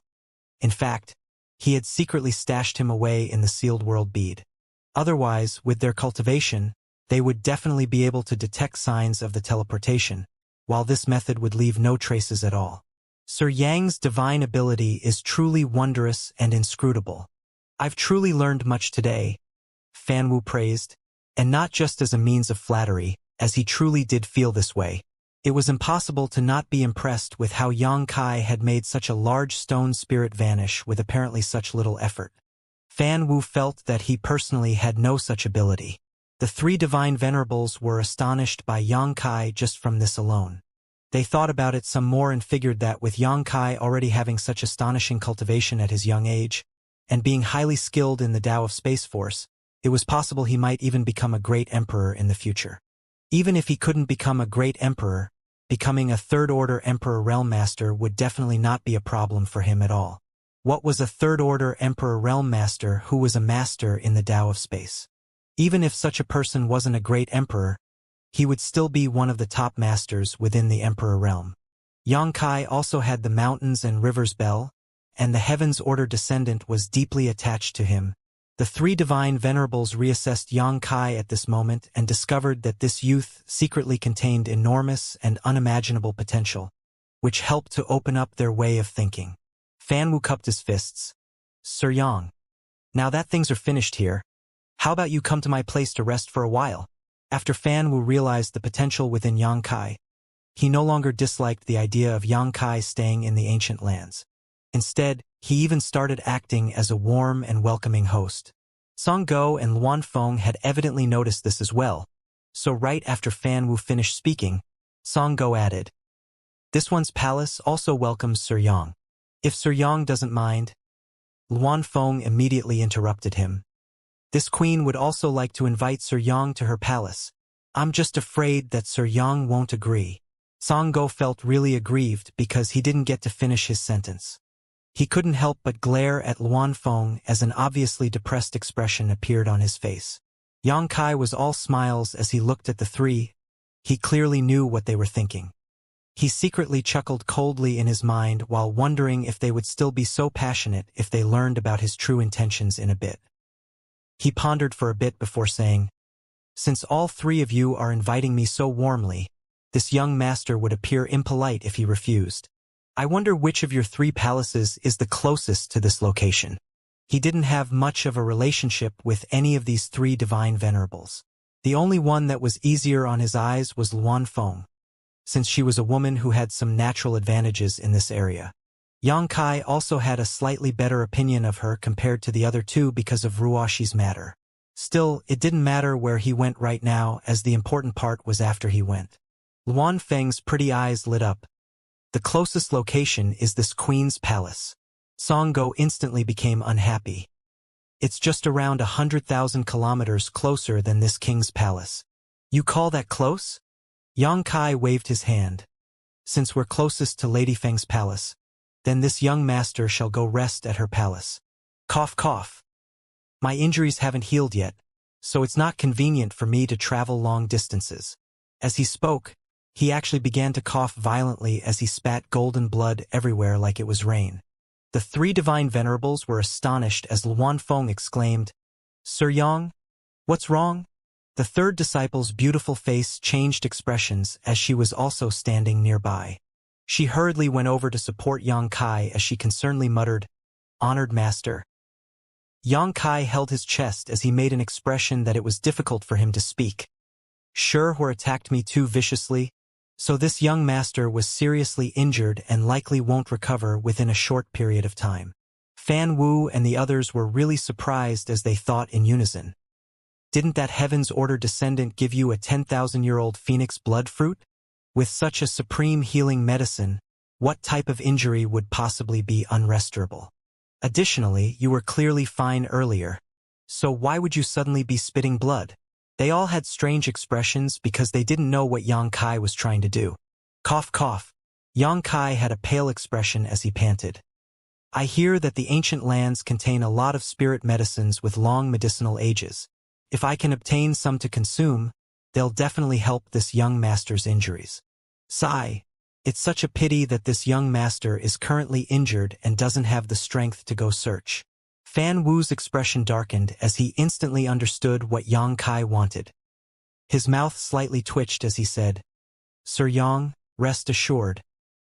in fact, he had secretly stashed him away in the sealed world bead. Otherwise, with their cultivation, they would definitely be able to detect signs of the teleportation, while this method would leave no traces at all. Sir Yang's divine ability is truly wondrous and inscrutable. I've truly learned much today, Fan Wu praised, and not just as a means of flattery, as he truly did feel this way. It was impossible to not be impressed with how Yang Kai had made such a large stone spirit vanish with apparently such little effort. Fan Wu felt that he personally had no such ability. The three divine venerables were astonished by Yang Kai just from this alone. They thought about it some more and figured that with Yang Kai already having such astonishing cultivation at his young age, and being highly skilled in the Tao of Space Force, it was possible he might even become a great emperor in the future. Even if he couldn't become a great emperor, becoming a third-order emperor realm master would definitely not be a problem for him at all. What was a third-order emperor realm master who was a master in the Tao of space? Even if such a person wasn't a great emperor, he would still be one of the top masters within the emperor realm. Yang Kai also had the mountains and rivers bell, and the heavens order descendant was deeply attached to him. The three divine venerables reassessed Yang Kai at this moment and discovered that this youth secretly contained enormous and unimaginable potential, which helped to open up their way of thinking. Fan Wu cupped his fists. Sir Yang, now that things are finished here, how about you come to my place to rest for a while? After Fan Wu realized the potential within Yang Kai, he no longer disliked the idea of Yang Kai staying in the ancient lands. Instead, he even started acting as a warm and welcoming host. Song Go and Luan Feng had evidently noticed this as well, so right after Fan Wu finished speaking, Song Go added, "This one's palace also welcomes Sir Yang. If Sir Yang doesn't mind." Luan Feng immediately interrupted him. "This queen would also like to invite Sir Yang to her palace. I'm just afraid that Sir Yang won't agree." Song Go felt really aggrieved because he didn't get to finish his sentence. He couldn't help but glare at Luan Feng as an obviously depressed expression appeared on his face. Yang Kai was all smiles as he looked at the three. He clearly knew what they were thinking. He secretly chuckled coldly in his mind while wondering if they would still be so passionate if they learned about his true intentions in a bit. He pondered for a bit before saying, "Since all three of you are inviting me so warmly, this young master would appear impolite if he refused. I wonder which of your three palaces is the closest to this location." He didn't have much of a relationship with any of these three divine venerables. The only one that was easier on his eyes was Luan Feng, since she was a woman who had some natural advantages in this area. Yang Kai also had a slightly better opinion of her compared to the other two because of Ruoshi's matter. Still, it didn't matter where he went right now, as the important part was after he went. Luan Feng's pretty eyes lit up. "The closest location is this queen's palace." Song Go instantly became unhappy. "It's just around 100,000 kilometers closer than this king's palace. You call that close?" Yang Kai waved his hand. "Since we're closest to Lady Feng's palace, then this young master shall go rest at her palace." Cough cough. "My injuries haven't healed yet, so it's not convenient for me to travel long distances." As he spoke, he actually began to cough violently as he spat golden blood everywhere like it was rain. The three divine venerables were astonished as Luan Feng exclaimed, "Sir Yang, What's wrong? The third disciple's beautiful face changed expressions as she was also standing nearby. She hurriedly went over to support Yang Kai as she concernedly muttered, "Honored master." Yang Kai held his chest as he made an expression that it was difficult for him to speak. Sure, who attacked me too viciously? So this young master was seriously injured and likely won't recover within a short period of time. Fan Wu and the others were really surprised as they thought in unison. Didn't that Heaven's Order descendant give you a 10,000-year-old phoenix blood fruit? With such a supreme healing medicine, what type of injury would possibly be unrestorable? Additionally, you were clearly fine earlier, so why would you suddenly be spitting blood? They all had strange expressions because they didn't know what Yang Kai was trying to do. Cough, cough. Yang Kai had a pale expression as he panted. I hear that the ancient lands contain a lot of spirit medicines with long medicinal ages. If I can obtain some to consume, they'll definitely help this young master's injuries. Sigh. It's such a pity that this young master is currently injured and doesn't have the strength to go search. Fan Wu's expression darkened as he instantly understood what Yang Kai wanted. His mouth slightly twitched as he said, Sir Yang, rest assured.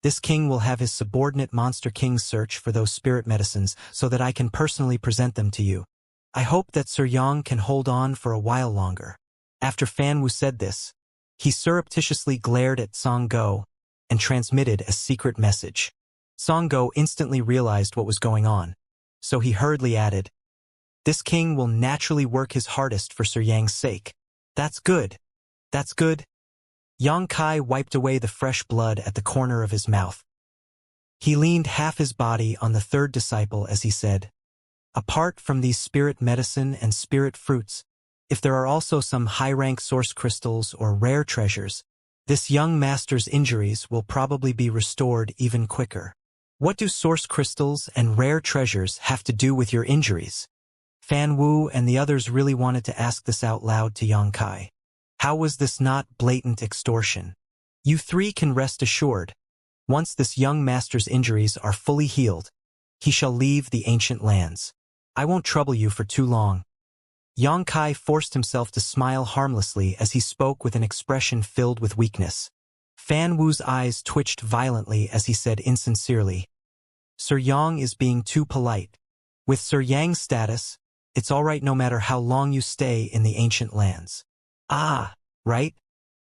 This king will have his subordinate monster kings search for those spirit medicines so that I can personally present them to you. I hope that Sir Yang can hold on for a while longer. After Fan Wu said this, he surreptitiously glared at Song Go and transmitted a secret message. Song Go instantly realized what was going on, so he hurriedly added, This king will naturally work his hardest for Sir Yang's sake. That's good. That's good. Yang Kai wiped away the fresh blood at the corner of his mouth. He leaned half his body on the third disciple as he said, Apart from these spirit medicine and spirit fruits, if there are also some high-rank source crystals or rare treasures, this young master's injuries will probably be restored even quicker. What do source crystals and rare treasures have to do with your injuries? Fan Wu and the others really wanted to ask this out loud to Yang Kai. How was this not blatant extortion? You three can rest assured. Once this young master's injuries are fully healed, he shall leave the ancient lands. I won't trouble you for too long. Yang Kai forced himself to smile harmlessly as he spoke with an expression filled with weakness. Fan Wu's eyes twitched violently as he said insincerely, Sir Yang is being too polite. With Sir Yang's status, it's all right no matter how long you stay in the ancient lands. Ah, right?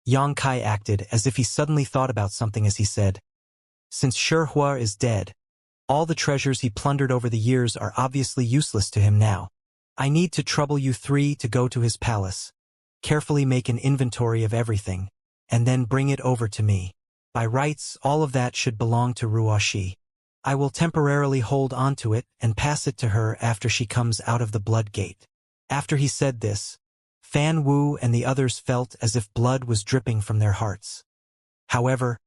Yang Kai acted as if he suddenly thought about something as he said, Since Shi Hua is dead, all the treasures he plundered over the years are obviously useless to him now. I need to trouble you three to go to his palace, carefully make an inventory of everything, and then bring it over to me. By rights, all of that should belong to Ruoxi. I will temporarily hold onto it and pass it to her after she comes out of the blood gate. After he said this, Fan Wu and the others felt as if blood was dripping from their hearts. However,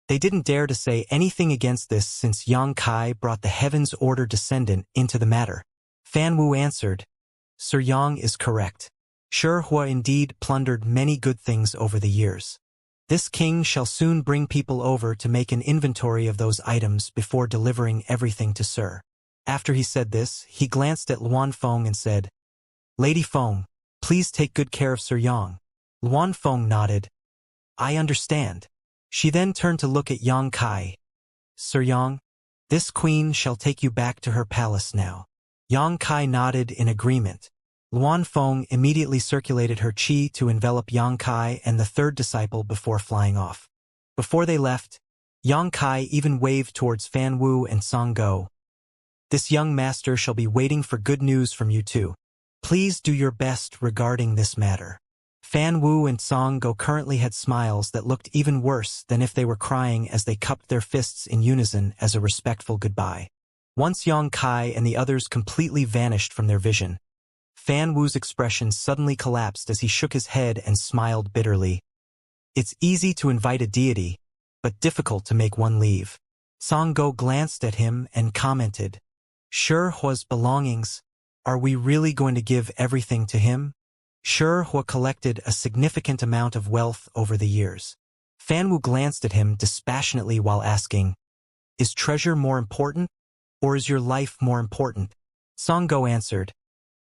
they didn't dare to say anything against this since Yang Kai brought the Heaven's Order descendant into the matter. Fan Wu answered, Sir Yang is correct. Shi Hua indeed plundered many good things over the years. This king shall soon bring people over to make an inventory of those items before delivering everything to Sir. After he said this, he glanced at Luan Feng and said, Lady Feng, please take good care of Sir Yang. Luan Feng nodded. I understand. She then turned to look at Yang Kai. Sir Yang, this queen shall take you back to her palace now. Yang Kai nodded in agreement. Luan Feng immediately circulated her qi to envelop Yang Kai and the third disciple before flying off. Before they left, Yang Kai even waved towards Fan Wu and Song Go. This young master shall be waiting for good news from you two. Please do your best regarding this matter. Fan Wu and Song Go currently had smiles that looked even worse than if they were crying as they cupped their fists in unison as a respectful goodbye. Once Yang Kai and the others completely vanished from their vision, Fan Wu's expression suddenly collapsed as he shook his head and smiled bitterly. It's easy to invite a deity, but difficult to make one leave. Song Go glanced at him and commented, Shi Hua's belongings, are we really going to give everything to him? Shi Hua collected a significant amount of wealth over the years. Fan Wu glanced at him dispassionately while asking, Is treasure more important, or is your life more important? Song Go answered,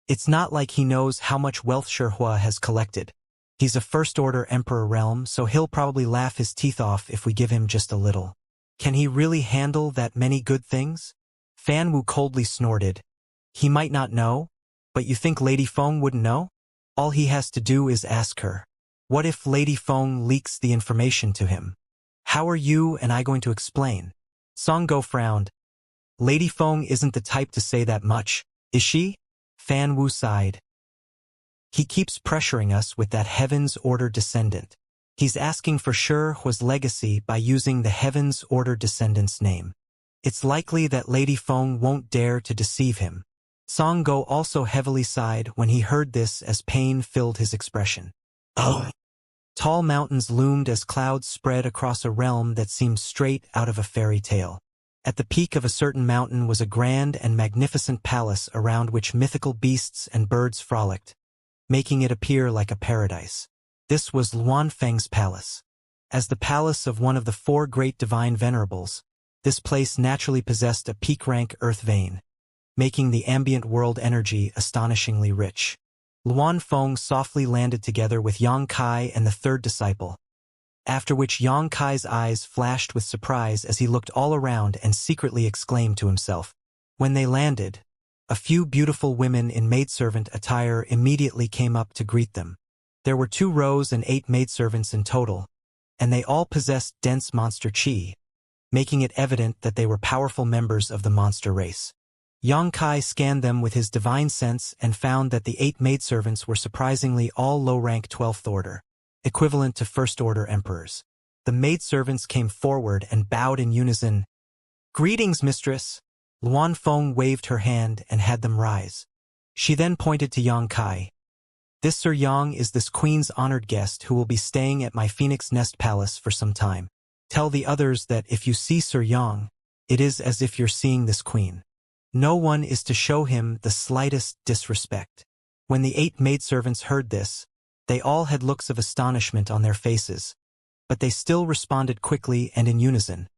It's not like he knows how much wealth Shihua has collected. He's a first-order emperor realm, so he'll probably laugh his teeth off if we give him just a little. Can he really handle that many good things? Fan Wu coldly snorted. He might not know, but you think Lady Feng wouldn't know? All he has to do is ask her. What if Lady Feng leaks the information to him? How are you and I going to explain? Song Go frowned. Lady Feng isn't the type to say that much, is she? Fan Wu sighed. He keeps pressuring us with that Heaven's Order descendant. He's asking for Shihua's legacy by using the Heaven's Order descendant's name. It's likely that Lady Feng won't dare to deceive him. Song Go also heavily sighed when he heard this as pain filled his expression. Oh. Tall mountains loomed as clouds spread across a realm that seemed straight out of a fairy tale. At the peak of a certain mountain was a grand and magnificent palace around which mythical beasts and birds frolicked, making it appear like a paradise. This was Luan Feng's palace. As the palace of one of the 4 great divine venerables, this place naturally possessed a peak-rank earth vein, making the ambient world energy astonishingly rich. Luan Feng softly landed together with Yang Kai and the 3rd disciple, after which Yang Kai's eyes flashed with surprise as he looked all around and secretly exclaimed to himself. When they landed, a few beautiful women in maidservant attire immediately came up to greet them. There were 2 rows and 8 maidservants in total, and they all possessed dense monster chi, making it evident that they were powerful members of the monster race. Yang Kai scanned them with his divine sense and found that the 8 maidservants were surprisingly all low-rank 12th order, equivalent to first-order emperors. The maidservants came forward and bowed in unison. "Greetings, mistress." Luan Feng waved her hand and had them rise. She then pointed to Yang Kai. "This Sir Yang is this queen's honored guest who will be staying at my Phoenix Nest Palace for some time. Tell the others that if you see Sir Yang, it is as if you're seeing this queen. No one is to show him the slightest disrespect." When the 8 maidservants heard this, they all had looks of astonishment on their faces, but they still responded quickly and in unison,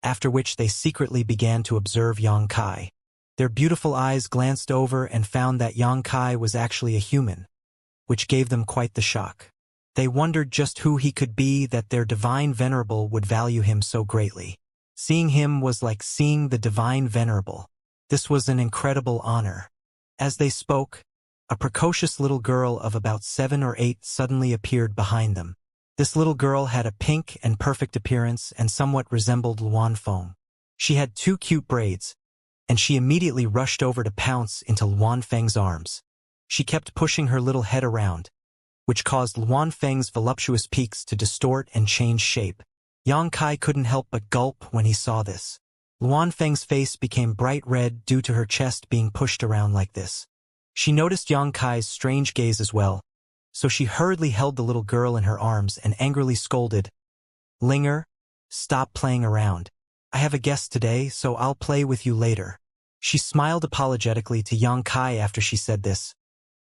after which they secretly began to observe Yang Kai. Their beautiful eyes glanced over and found that Yang Kai was actually a human, which gave them quite the shock. They wondered just who he could be that their divine venerable would value him so greatly. Seeing him was like seeing the divine venerable. This was an incredible honor. As they spoke, a precocious little girl of about 7 or 8 suddenly appeared behind them. This little girl had a pink and perfect appearance and somewhat resembled Luan Feng. She had 2 cute braids, and she immediately rushed over to pounce into Luan Feng's arms. She kept pushing her little head around, which caused Luan Feng's voluptuous peaks to distort and change shape. Yang Kai couldn't help but gulp when he saw this. Luan Feng's face became bright red due to her chest being pushed around like this. She noticed Yang Kai's strange gaze as well, so she hurriedly held the little girl in her arms and angrily scolded, "Linger, stop playing around. I have a guest today, so I'll play with you later." She smiled apologetically to Yang Kai after she said this.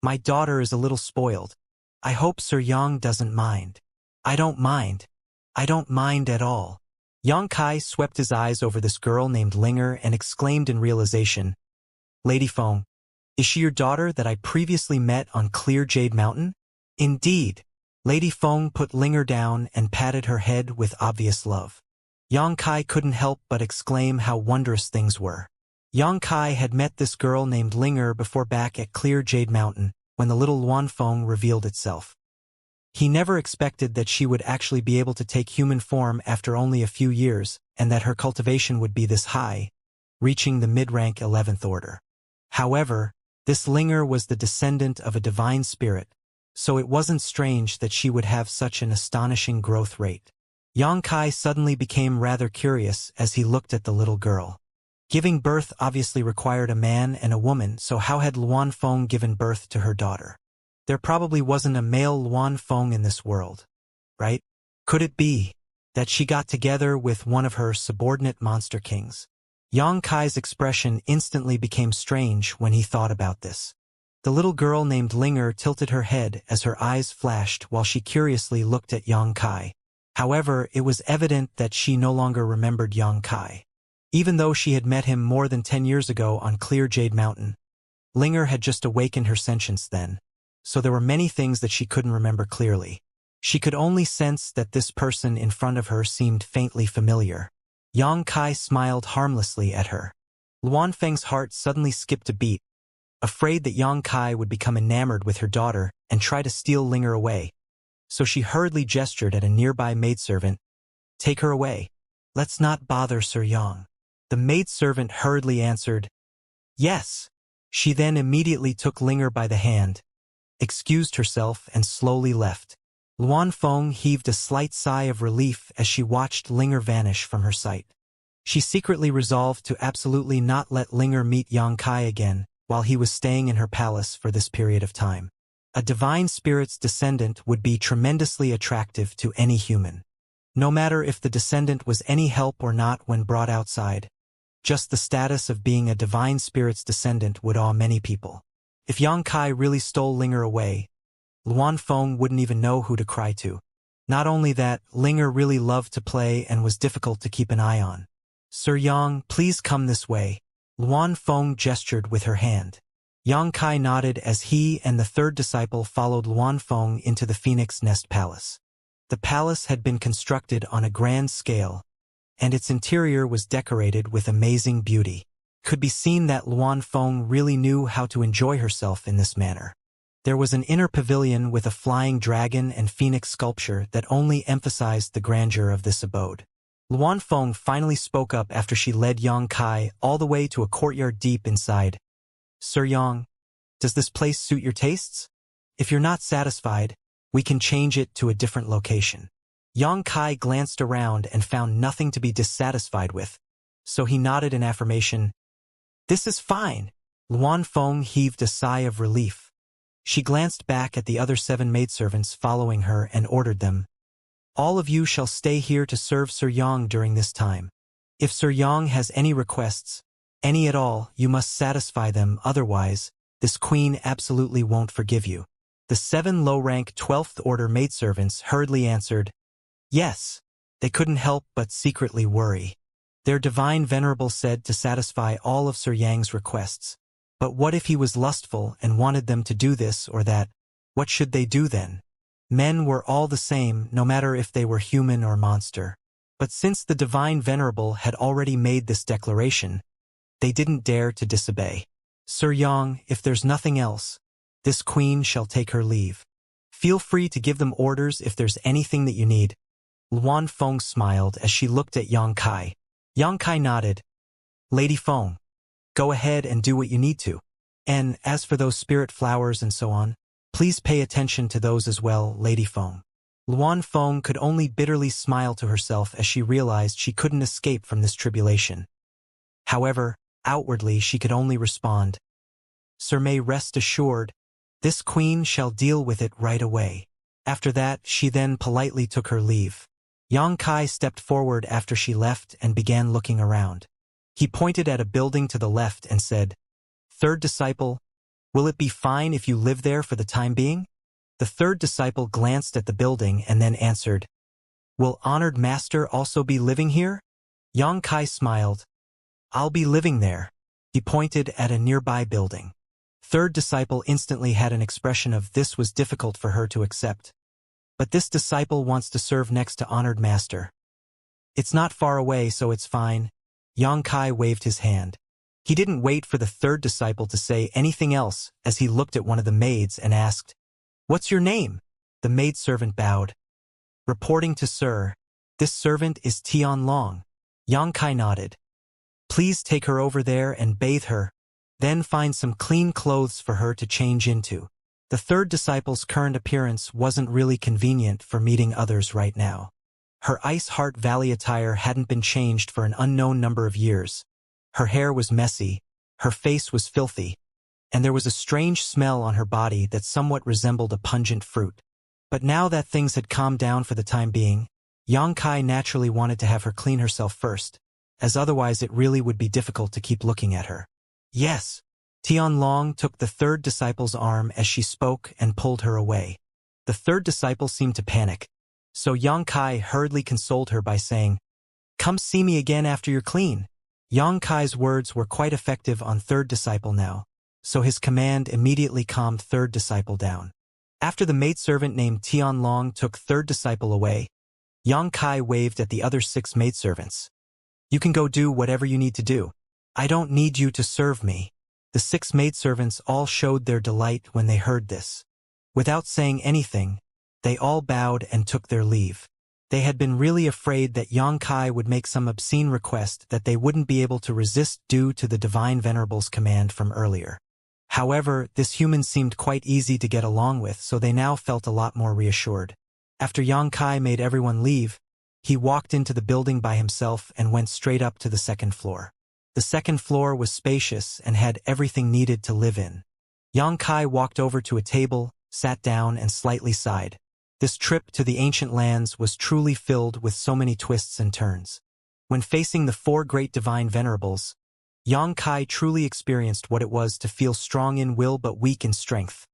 "My daughter is a little spoiled. I hope Sir Yang doesn't mind." "I don't mind. I don't mind at all." Yang Kai swept his eyes over this girl named Linger and exclaimed in realization, "Lady Feng, is she your daughter that I previously met on Clear Jade Mountain?" "Indeed." Lady Feng put Linger down and patted her head with obvious love. Yang Kai couldn't help but exclaim how wondrous things were. Yang Kai had met this girl named Linger before back at Clear Jade Mountain when the little Luan Feng revealed itself. He never expected that she would actually be able to take human form after only a few years, and that her cultivation would be this high, reaching the mid-rank 11th order. However, this Linger was the descendant of a divine spirit, so it wasn't strange that she would have such an astonishing growth rate. Yang Kai suddenly became rather curious as he looked at the little girl. Giving birth obviously required a man and a woman, so how had Luan Feng given birth to her daughter? There probably wasn't a male Luan Feng in this world, right? Could it be that she got together with one of her subordinate monster kings? Yang Kai's expression instantly became strange when he thought about this. The little girl named Linger tilted her head as her eyes flashed while she curiously looked at Yang Kai. However, it was evident that she no longer remembered Yang Kai. Even though she had met him more than 10 years ago on Clear Jade Mountain, Linger had just awakened her sentience then, so there were many things that she couldn't remember clearly. She could only sense that this person in front of her seemed faintly familiar. Yang Kai smiled harmlessly at her. Luan Feng's heart suddenly skipped a beat, afraid that Yang Kai would become enamored with her daughter and try to steal Linger away. So she hurriedly gestured at a nearby maidservant. "Take her away. Let's not bother Sir Yang." The maidservant hurriedly answered, "Yes." She then immediately took Linger by the hand, excused herself, and slowly left. Luan Feng heaved a slight sigh of relief as she watched Linger vanish from her sight. She secretly resolved to absolutely not let Linger meet Yang Kai again while he was staying in her palace for this period of time. A divine spirit's descendant would be tremendously attractive to any human. No matter if the descendant was any help or not when brought outside, just the status of being a divine spirit's descendant would awe many people. If Yang Kai really stole Linger away, Luan Feng wouldn't even know who to cry to. Not only that, Linger really loved to play and was difficult to keep an eye on. "Sir Yang, please come this way." Luan Feng gestured with her hand. Yang Kai nodded as he and the third disciple followed Luan Feng into the Phoenix Nest Palace. The palace had been constructed on a grand scale, and its interior was decorated with amazing beauty. It could be seen that Luan Feng really knew how to enjoy herself in this manner. There was an inner pavilion with a flying dragon and phoenix sculpture that only emphasized the grandeur of this abode. Luan Feng finally spoke up after she led Yang Kai all the way to a courtyard deep inside. "Sir Yang, does this place suit your tastes? If you're not satisfied, we can change it to a different location." Yang Kai glanced around and found nothing to be dissatisfied with, so he nodded in affirmation. "This is fine." Luan Feng heaved a sigh of relief. She glanced back at the other 7 maidservants following her and ordered them, "All of you shall stay here to serve Sir Yang during this time. If Sir Yang has any requests, any at all, you must satisfy them, otherwise, this queen absolutely won't forgive you." The 7 low-rank 12th Order maidservants hurriedly answered, "Yes." They couldn't help but secretly worry. Their divine venerable said to satisfy all of Sir Yang's requests. But what if he was lustful and wanted them to do this or that? What should they do then? Men were all the same, no matter if they were human or monster. But since the divine venerable had already made this declaration, they didn't dare to disobey. "Sir Yang, if there's nothing else, this queen shall take her leave. Feel free to give them orders if there's anything that you need." Luan Feng smiled as she looked at Yang Kai. Yang Kai nodded. "Lady Feng, go ahead and do what you need to. And as for those spirit flowers and so on, please pay attention to those as well, Lady Feng." Luan Feng could only bitterly smile to herself as she realized she couldn't escape from this tribulation. However, outwardly she could only respond, "Sir, may rest assured, this queen shall deal with it right away." After that, she then politely took her leave. Yang Kai stepped forward after she left and began looking around. He pointed at a building to the left and said, "Third disciple, will it be fine if you live there for the time being?" The third disciple glanced at the building and then answered, "Will honored master also be living here?" Yang Kai smiled. "I'll be living there." He pointed at a nearby building. Third disciple instantly had an expression of this was difficult for her to accept. But this disciple wants to serve next to honored master. "It's not far away, so it's fine." Yang Kai waved his hand. He didn't wait for the third disciple to say anything else as he looked at one of the maids and asked, "What's your name?" The maidservant bowed. "Reporting to Sir, this servant is Tian Long." Yang Kai nodded. "Please take her over there and bathe her, then find some clean clothes for her to change into." The third disciple's current appearance wasn't really convenient for meeting others right now. Her Ice Heart Valley attire hadn't been changed for an unknown number of years. Her hair was messy, her face was filthy, and there was a strange smell on her body that somewhat resembled a pungent fruit. But now that things had calmed down for the time being, Yang Kai naturally wanted to have her clean herself first, as otherwise it really would be difficult to keep looking at her. "Yes." Tian Long took the third disciple's arm as she spoke and pulled her away. The third disciple seemed to panic, so Yang Kai hurriedly consoled her by saying, "Come see me again after you're clean." Yang Kai's words were quite effective on third disciple now. so his command immediately calmed third disciple down. After the maidservant named Tianlong took third disciple away, Yang Kai waved at the other 6 maidservants. You can go do whatever you need to do. I don't need you to serve me. The 6 maidservants all showed their delight when they heard this. Without saying anything, they all bowed and took their leave. They had been really afraid that Yang Kai would make some obscene request that they wouldn't be able to resist due to the Divine Venerable's command from earlier. However, this human seemed quite easy to get along with, so they now felt a lot more reassured. After Yang Kai made everyone leave, he walked into the building by himself and went straight up to the 2nd floor. The 2nd floor was spacious and had everything needed to live in. Yang Kai walked over to a table, sat down and slightly sighed. This trip to the ancient lands was truly filled with so many twists and turns. When facing the 4 great divine venerables, Yang Kai truly experienced what it was to feel strong in will but weak in strength,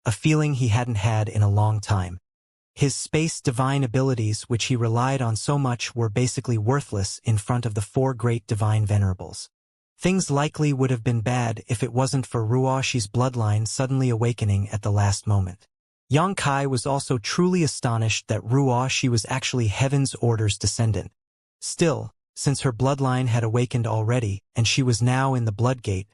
a feeling he hadn't had in a long time. His space divine abilities, which he relied on so much, were basically worthless in front of the 4 great divine venerables. Things likely would have been bad if it wasn't for Ruoxi's bloodline suddenly awakening at the last moment. Yang Kai was also truly astonished that Ruoxi was actually Heaven's Order's descendant. Still, since her bloodline had awakened already and she was now in the Blood Gate,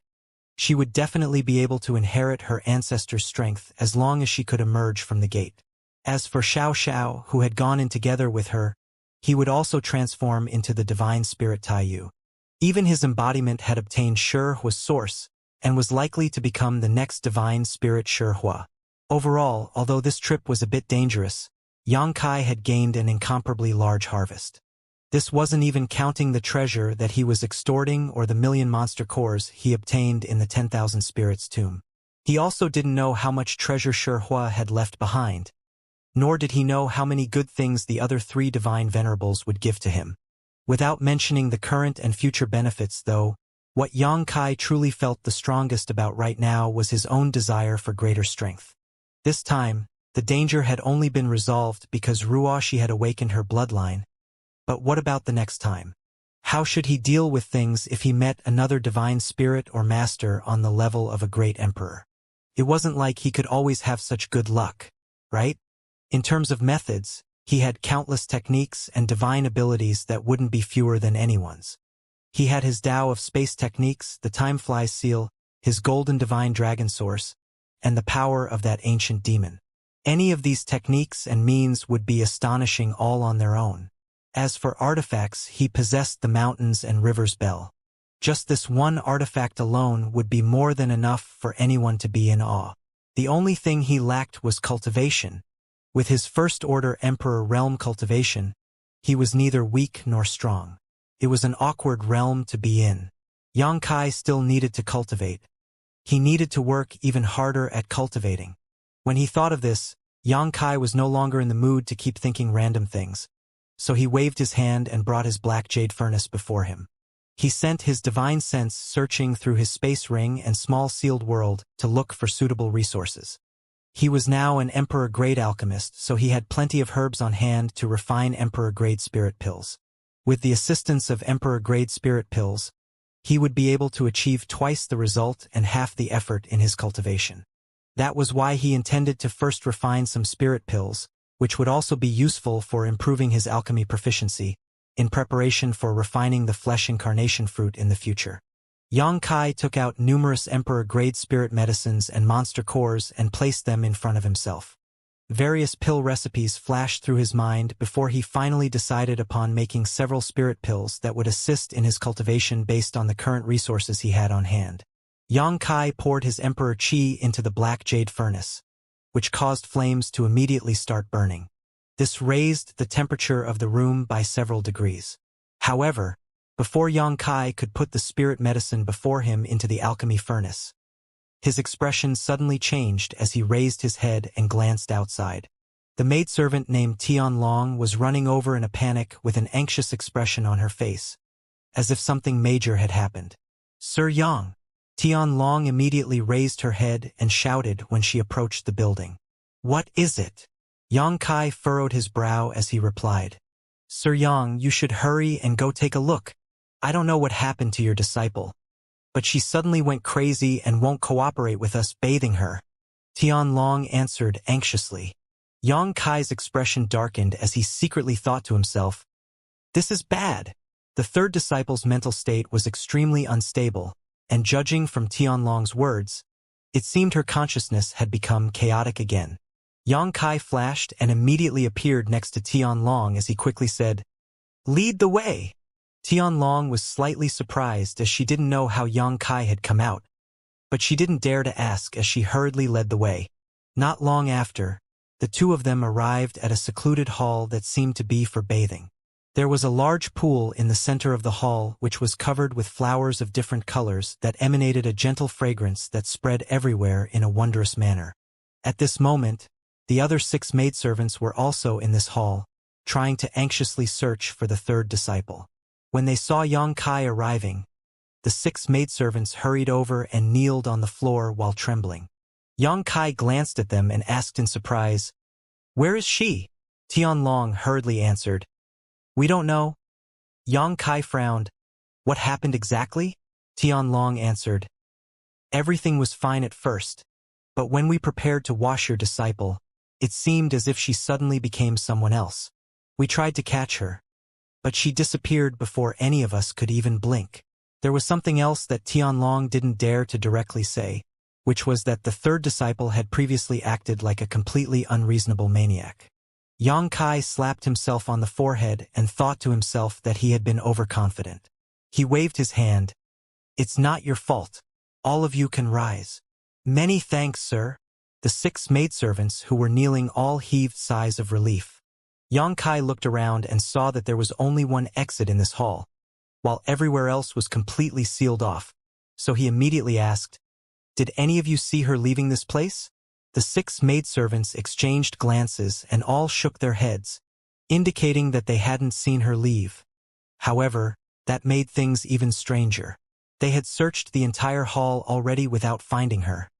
she would definitely be able to inherit her ancestors' strength as long as she could emerge from the gate. As for Xiao, who had gone in together with her, he would also transform into the divine spirit Taiyu. Even his embodiment had obtained Shihua's source and was likely to become the next divine spirit Shihua. Overall, although this trip was a bit dangerous, Yang Kai had gained an incomparably large harvest. This wasn't even counting the treasure that he was extorting or the 1,000,000 monster cores he obtained in the 10,000 spirits tomb. He also didn't know how much treasure Shihua had left behind, nor did he know how many good things the other 3 divine venerables would give to him. Without mentioning the current and future benefits, though, what Yang Kai truly felt the strongest about right now was his own desire for greater strength. This time, the danger had only been resolved because Ruoxi had awakened her bloodline. But what about the next time? How should he deal with things if he met another divine spirit or master on the level of a great emperor? It wasn't like he could always have such good luck, right? In terms of methods, he had countless techniques and divine abilities that wouldn't be fewer than anyone's. He had his Tao of space techniques, the Timefly seal, his golden divine dragon source, and the power of that ancient demon. Any of these techniques and means would be astonishing all on their own. As for artifacts, he possessed the mountains and rivers bell. Just this one artifact alone would be more than enough for anyone to be in awe. The only thing he lacked was cultivation. With his First Order Emperor realm cultivation, he was neither weak nor strong. It was an awkward realm to be in. Yang Kai still needed to cultivate. He needed to work even harder at cultivating. When he thought of this, Yang Kai was no longer in the mood to keep thinking random things, so he waved his hand and brought his black jade furnace before him. He sent his divine sense searching through his space ring and small sealed world to look for suitable resources. He was now an Emperor-grade alchemist, so he had plenty of herbs on hand to refine Emperor-grade spirit pills. With the assistance of Emperor-grade spirit pills, he would be able to achieve twice the result and half the effort in his cultivation. That was why he intended to first refine some spirit pills, which would also be useful for improving his alchemy proficiency, in preparation for refining the flesh incarnation fruit in the future. Yang Kai took out numerous Emperor-grade spirit medicines and monster cores and placed them in front of himself. Various pill recipes flashed through his mind before he finally decided upon making several spirit pills that would assist in his cultivation based on the current resources he had on hand. Yang Kai poured his Emperor Qi into the black jade furnace, which caused flames to immediately start burning. This raised the temperature of the room by several degrees. However, before Yang Kai could put the spirit medicine before him into the alchemy furnace, his expression suddenly changed as he raised his head and glanced outside. The maidservant named Tianlong was running over in a panic with an anxious expression on her face, as if something major had happened. "Sir Yang!" Tianlong immediately raised her head and shouted when she approached the building. "What is it?" Yang Kai furrowed his brow as he replied. "Sir Yang, you should hurry and go take a look. I don't know what happened to your disciple, but she suddenly went crazy and won't cooperate with us bathing her. Tianlong answered anxiously. Yang Kai's expression darkened as he secretly thought to himself, "This is bad." The third disciple's mental state was extremely unstable, and judging from Tianlong's words, it seemed her consciousness had become chaotic again. Yang Kai flashed and immediately appeared next to Tianlong as he quickly said, "Lead the way." Tianlong was slightly surprised as she didn't know how Yang Kai had come out, but she didn't dare to ask as she hurriedly led the way. Not long after, the two of them arrived at a secluded hall that seemed to be for bathing. There was a large pool in the center of the hall which was covered with flowers of different colors that emanated a gentle fragrance that spread everywhere in a wondrous manner. At this moment, the other 6 maidservants were also in this hall, trying to anxiously search for the third disciple. When they saw Yang Kai arriving, the 6 maidservants hurried over and kneeled on the floor while trembling. Yang Kai glanced at them and asked in surprise, "Where is she?" Tianlong hurriedly answered, "We don't know." Yang Kai frowned. "What happened exactly?" Tianlong answered, "Everything was fine at first, but when we prepared to wash your disciple, it seemed as if she suddenly became someone else. We tried to catch her, but she disappeared before any of us could even blink." There was something else that Tianlong didn't dare to directly say, which was that the third disciple had previously acted like a completely unreasonable maniac. Yang Kai slapped himself on the forehead and thought to himself that he had been overconfident. He waved his hand. "It's not your fault. All of you can rise." "Many thanks, sir." The 6 maidservants who were kneeling all heaved sighs of relief. Yang Kai looked around and saw that there was only one exit in this hall, while everywhere else was completely sealed off, so he immediately asked, "Did any of you see her leaving this place?" The 6 maidservants exchanged glances and all shook their heads, indicating that they hadn't seen her leave. However, that made things even stranger. They had searched the entire hall already without finding her.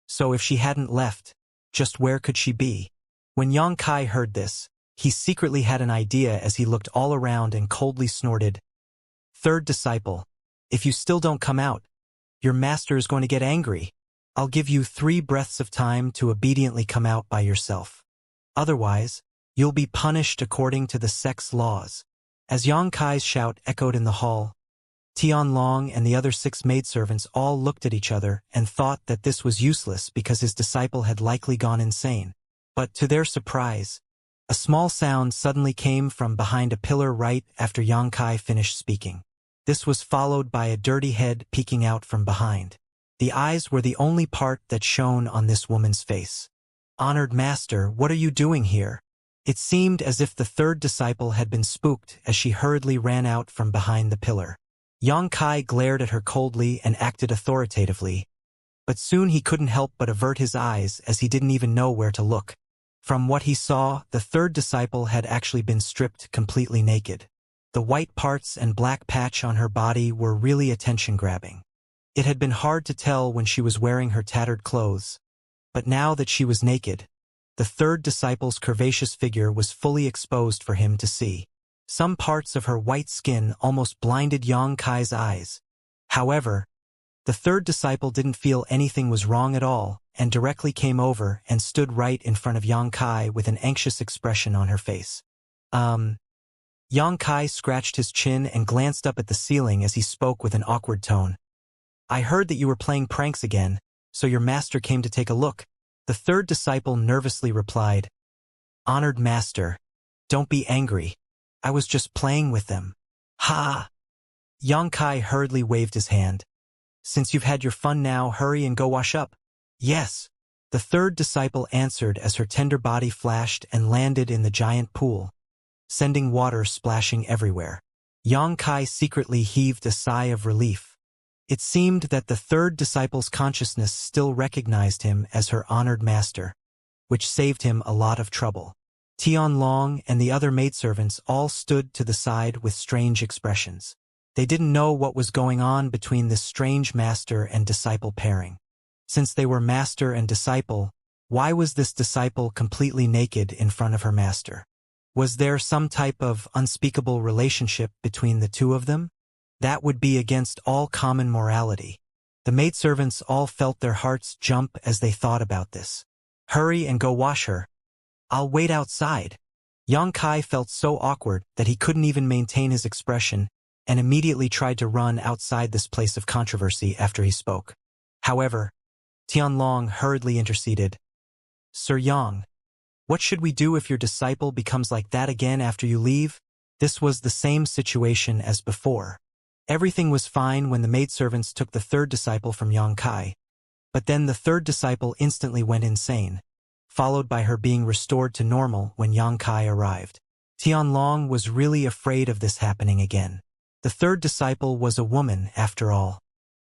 So if she hadn't left, just where could she be? When Yang Kai heard this, he secretly had an idea as he looked all around and coldly snorted, "Third disciple, if you still don't come out, your master is going to get angry. I'll give you 3 breaths of time to obediently come out by yourself. Otherwise, you'll be punished according to the sex laws." As Yang Kai's shout echoed in the hall, Tianlong and the other 6 maidservants all looked at each other and thought that this was useless because his disciple had likely gone insane. But to their surprise, a small sound suddenly came from behind a pillar right after Yang Kai finished speaking. This was followed by a dirty head peeking out from behind. The eyes were the only part that shone on this woman's face. "Honored master, what are you doing here?" It seemed as if the third disciple had been spooked as she hurriedly ran out from behind the pillar. Yang Kai glared at her coldly and acted authoritatively, but soon he couldn't help but avert his eyes as he didn't even know where to look. From what he saw, the third disciple had actually been stripped completely naked. The white parts and black patch on her body were really attention-grabbing. It had been hard to tell when she was wearing her tattered clothes, but now that she was naked, the third disciple's curvaceous figure was fully exposed for him to see. Some parts of her white skin almost blinded Yang Kai's eyes. However, the third disciple didn't feel anything was wrong at all and directly came over and stood right in front of Yang Kai with an anxious expression on her face. Yang Kai scratched his chin and glanced up at the ceiling as he spoke with an awkward tone. "I heard that you were playing pranks again, so your master came to take a look." The third disciple nervously replied, "Honored master, don't be angry. I was just playing with them." "Ha!" Yang Kai hurriedly waved his hand. "Since you've had your fun now, hurry and go wash up." "Yes." The third disciple answered as her tender body flashed and landed in the giant pool, sending water splashing everywhere. Yang Kai secretly heaved a sigh of relief. It seemed that the third disciple's consciousness still recognized him as her honored master, which saved him a lot of trouble. Tianlong and the other maidservants all stood to the side with strange expressions. They didn't know what was going on between this strange master and disciple pairing. Since they were master and disciple, why was this disciple completely naked in front of her master? Was there some type of unspeakable relationship between the two of them? That would be against all common morality. The maidservants all felt their hearts jump as they thought about this. "Hurry and go wash her. I'll wait outside." Xianxia felt so awkward that he couldn't even maintain his expression and immediately tried to run outside this place of controversy after he spoke. However, Tianlong hurriedly interceded. "Sir Yang, what should we do if your disciple becomes like that again after you leave?" This was the same situation as before. Everything was fine when the maidservants took the third disciple from Xianxia, but then the third disciple instantly went insane, followed by her being restored to normal when Xianxia arrived. Tianlong was really afraid of this happening again. The third disciple was a woman, after all.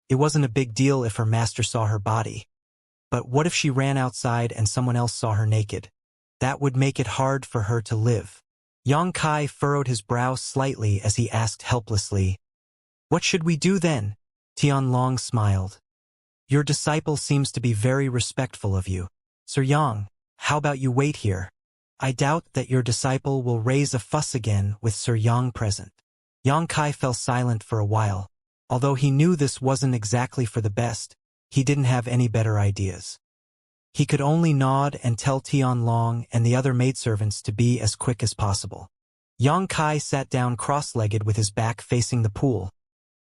It wasn't a big deal if her master saw her body. But what if she ran outside and someone else saw her naked? That would make it hard for her to live. Xianxia furrowed his brow slightly as he asked helplessly, "What should we do then?" Tianlong smiled. "Your disciple seems to be very respectful of you. Sir Yang, how about you wait here? I doubt that your disciple will raise a fuss again with Sir Yang present." Xianxia fell silent for a while. Although he knew this wasn't exactly for the best, he didn't have any better ideas. He could only nod and tell Tianlong and the other maidservants to be as quick as possible. Xianxia sat down cross-legged with his back facing the pool,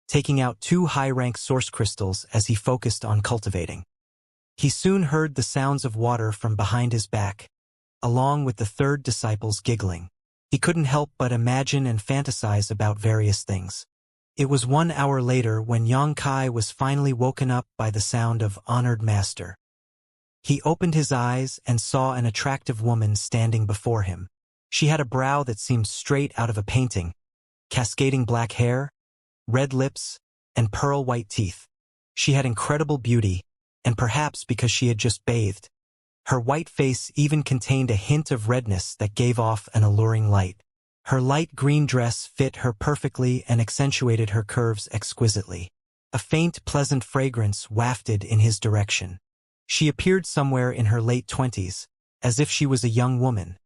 taking out 2 high-rank source crystals as he focused on cultivating. He soon heard the sounds of water from behind his back, along with the third disciple's giggling. He couldn't help but imagine and fantasize about various things. It was 1 hour later when Xianxia was finally woken up by the sound of "Honored Master." He opened his eyes and saw an attractive woman standing before him. She had a brow that seemed straight out of a painting, cascading black hair, red lips, and pearl-white teeth. She had incredible beauty, and perhaps because she had just bathed, her white face even contained a hint of redness that gave off an alluring light. Her light green dress fit her perfectly and accentuated her curves exquisitely. A faint, pleasant fragrance wafted in his direction. She appeared somewhere in her late 20s, as if she was a young woman.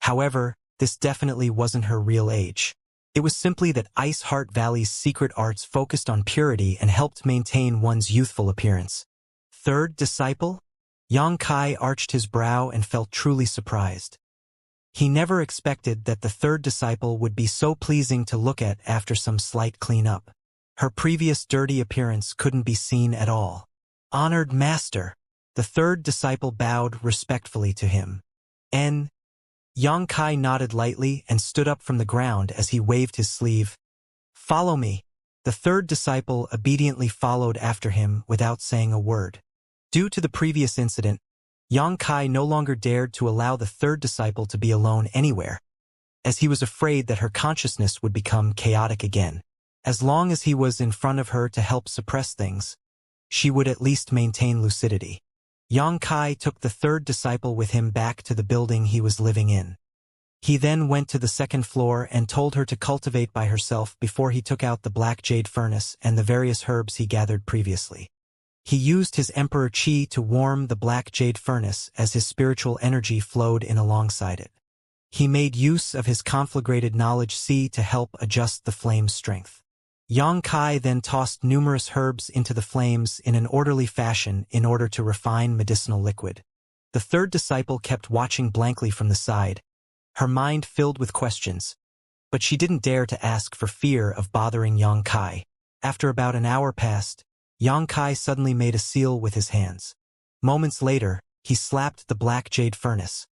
However, this definitely wasn't her real age. It was simply that Ice Heart Valley's secret arts focused on purity and helped maintain one's youthful appearance. Third disciple? Xianxia arched his brow and felt truly surprised. He never expected that the third disciple would be so pleasing to look at after some slight cleanup. Her previous dirty appearance couldn't be seen at all. "Honored Master." The third disciple bowed respectfully to him. Xianxia nodded lightly and stood up from the ground as he waved his sleeve. "Follow me." The third disciple obediently followed after him without saying a word. Due to the previous incident, Xianxia no longer dared to allow the third disciple to be alone anywhere, as he was afraid that her consciousness would become chaotic again. As long as he was in front of her to help suppress things, she would at least maintain lucidity. Xianxia took the third disciple with him back to the building he was living in. He then went to the second floor and told her to cultivate by herself before he took out the black jade furnace and the various herbs he gathered previously. He used his Emperor Qi to warm the black jade furnace as his spiritual energy flowed in alongside it. He made use of his conflagrated knowledge Ci to help adjust the flame's strength. Xianxia then tossed numerous herbs into the flames in an orderly fashion in order to refine medicinal liquid. The third disciple kept watching blankly from the side, her mind filled with questions, but she didn't dare to ask for fear of bothering Xianxia. After about an hour passed, Xianxia suddenly made a seal with his hands. Moments later, he slapped the black jade furnace,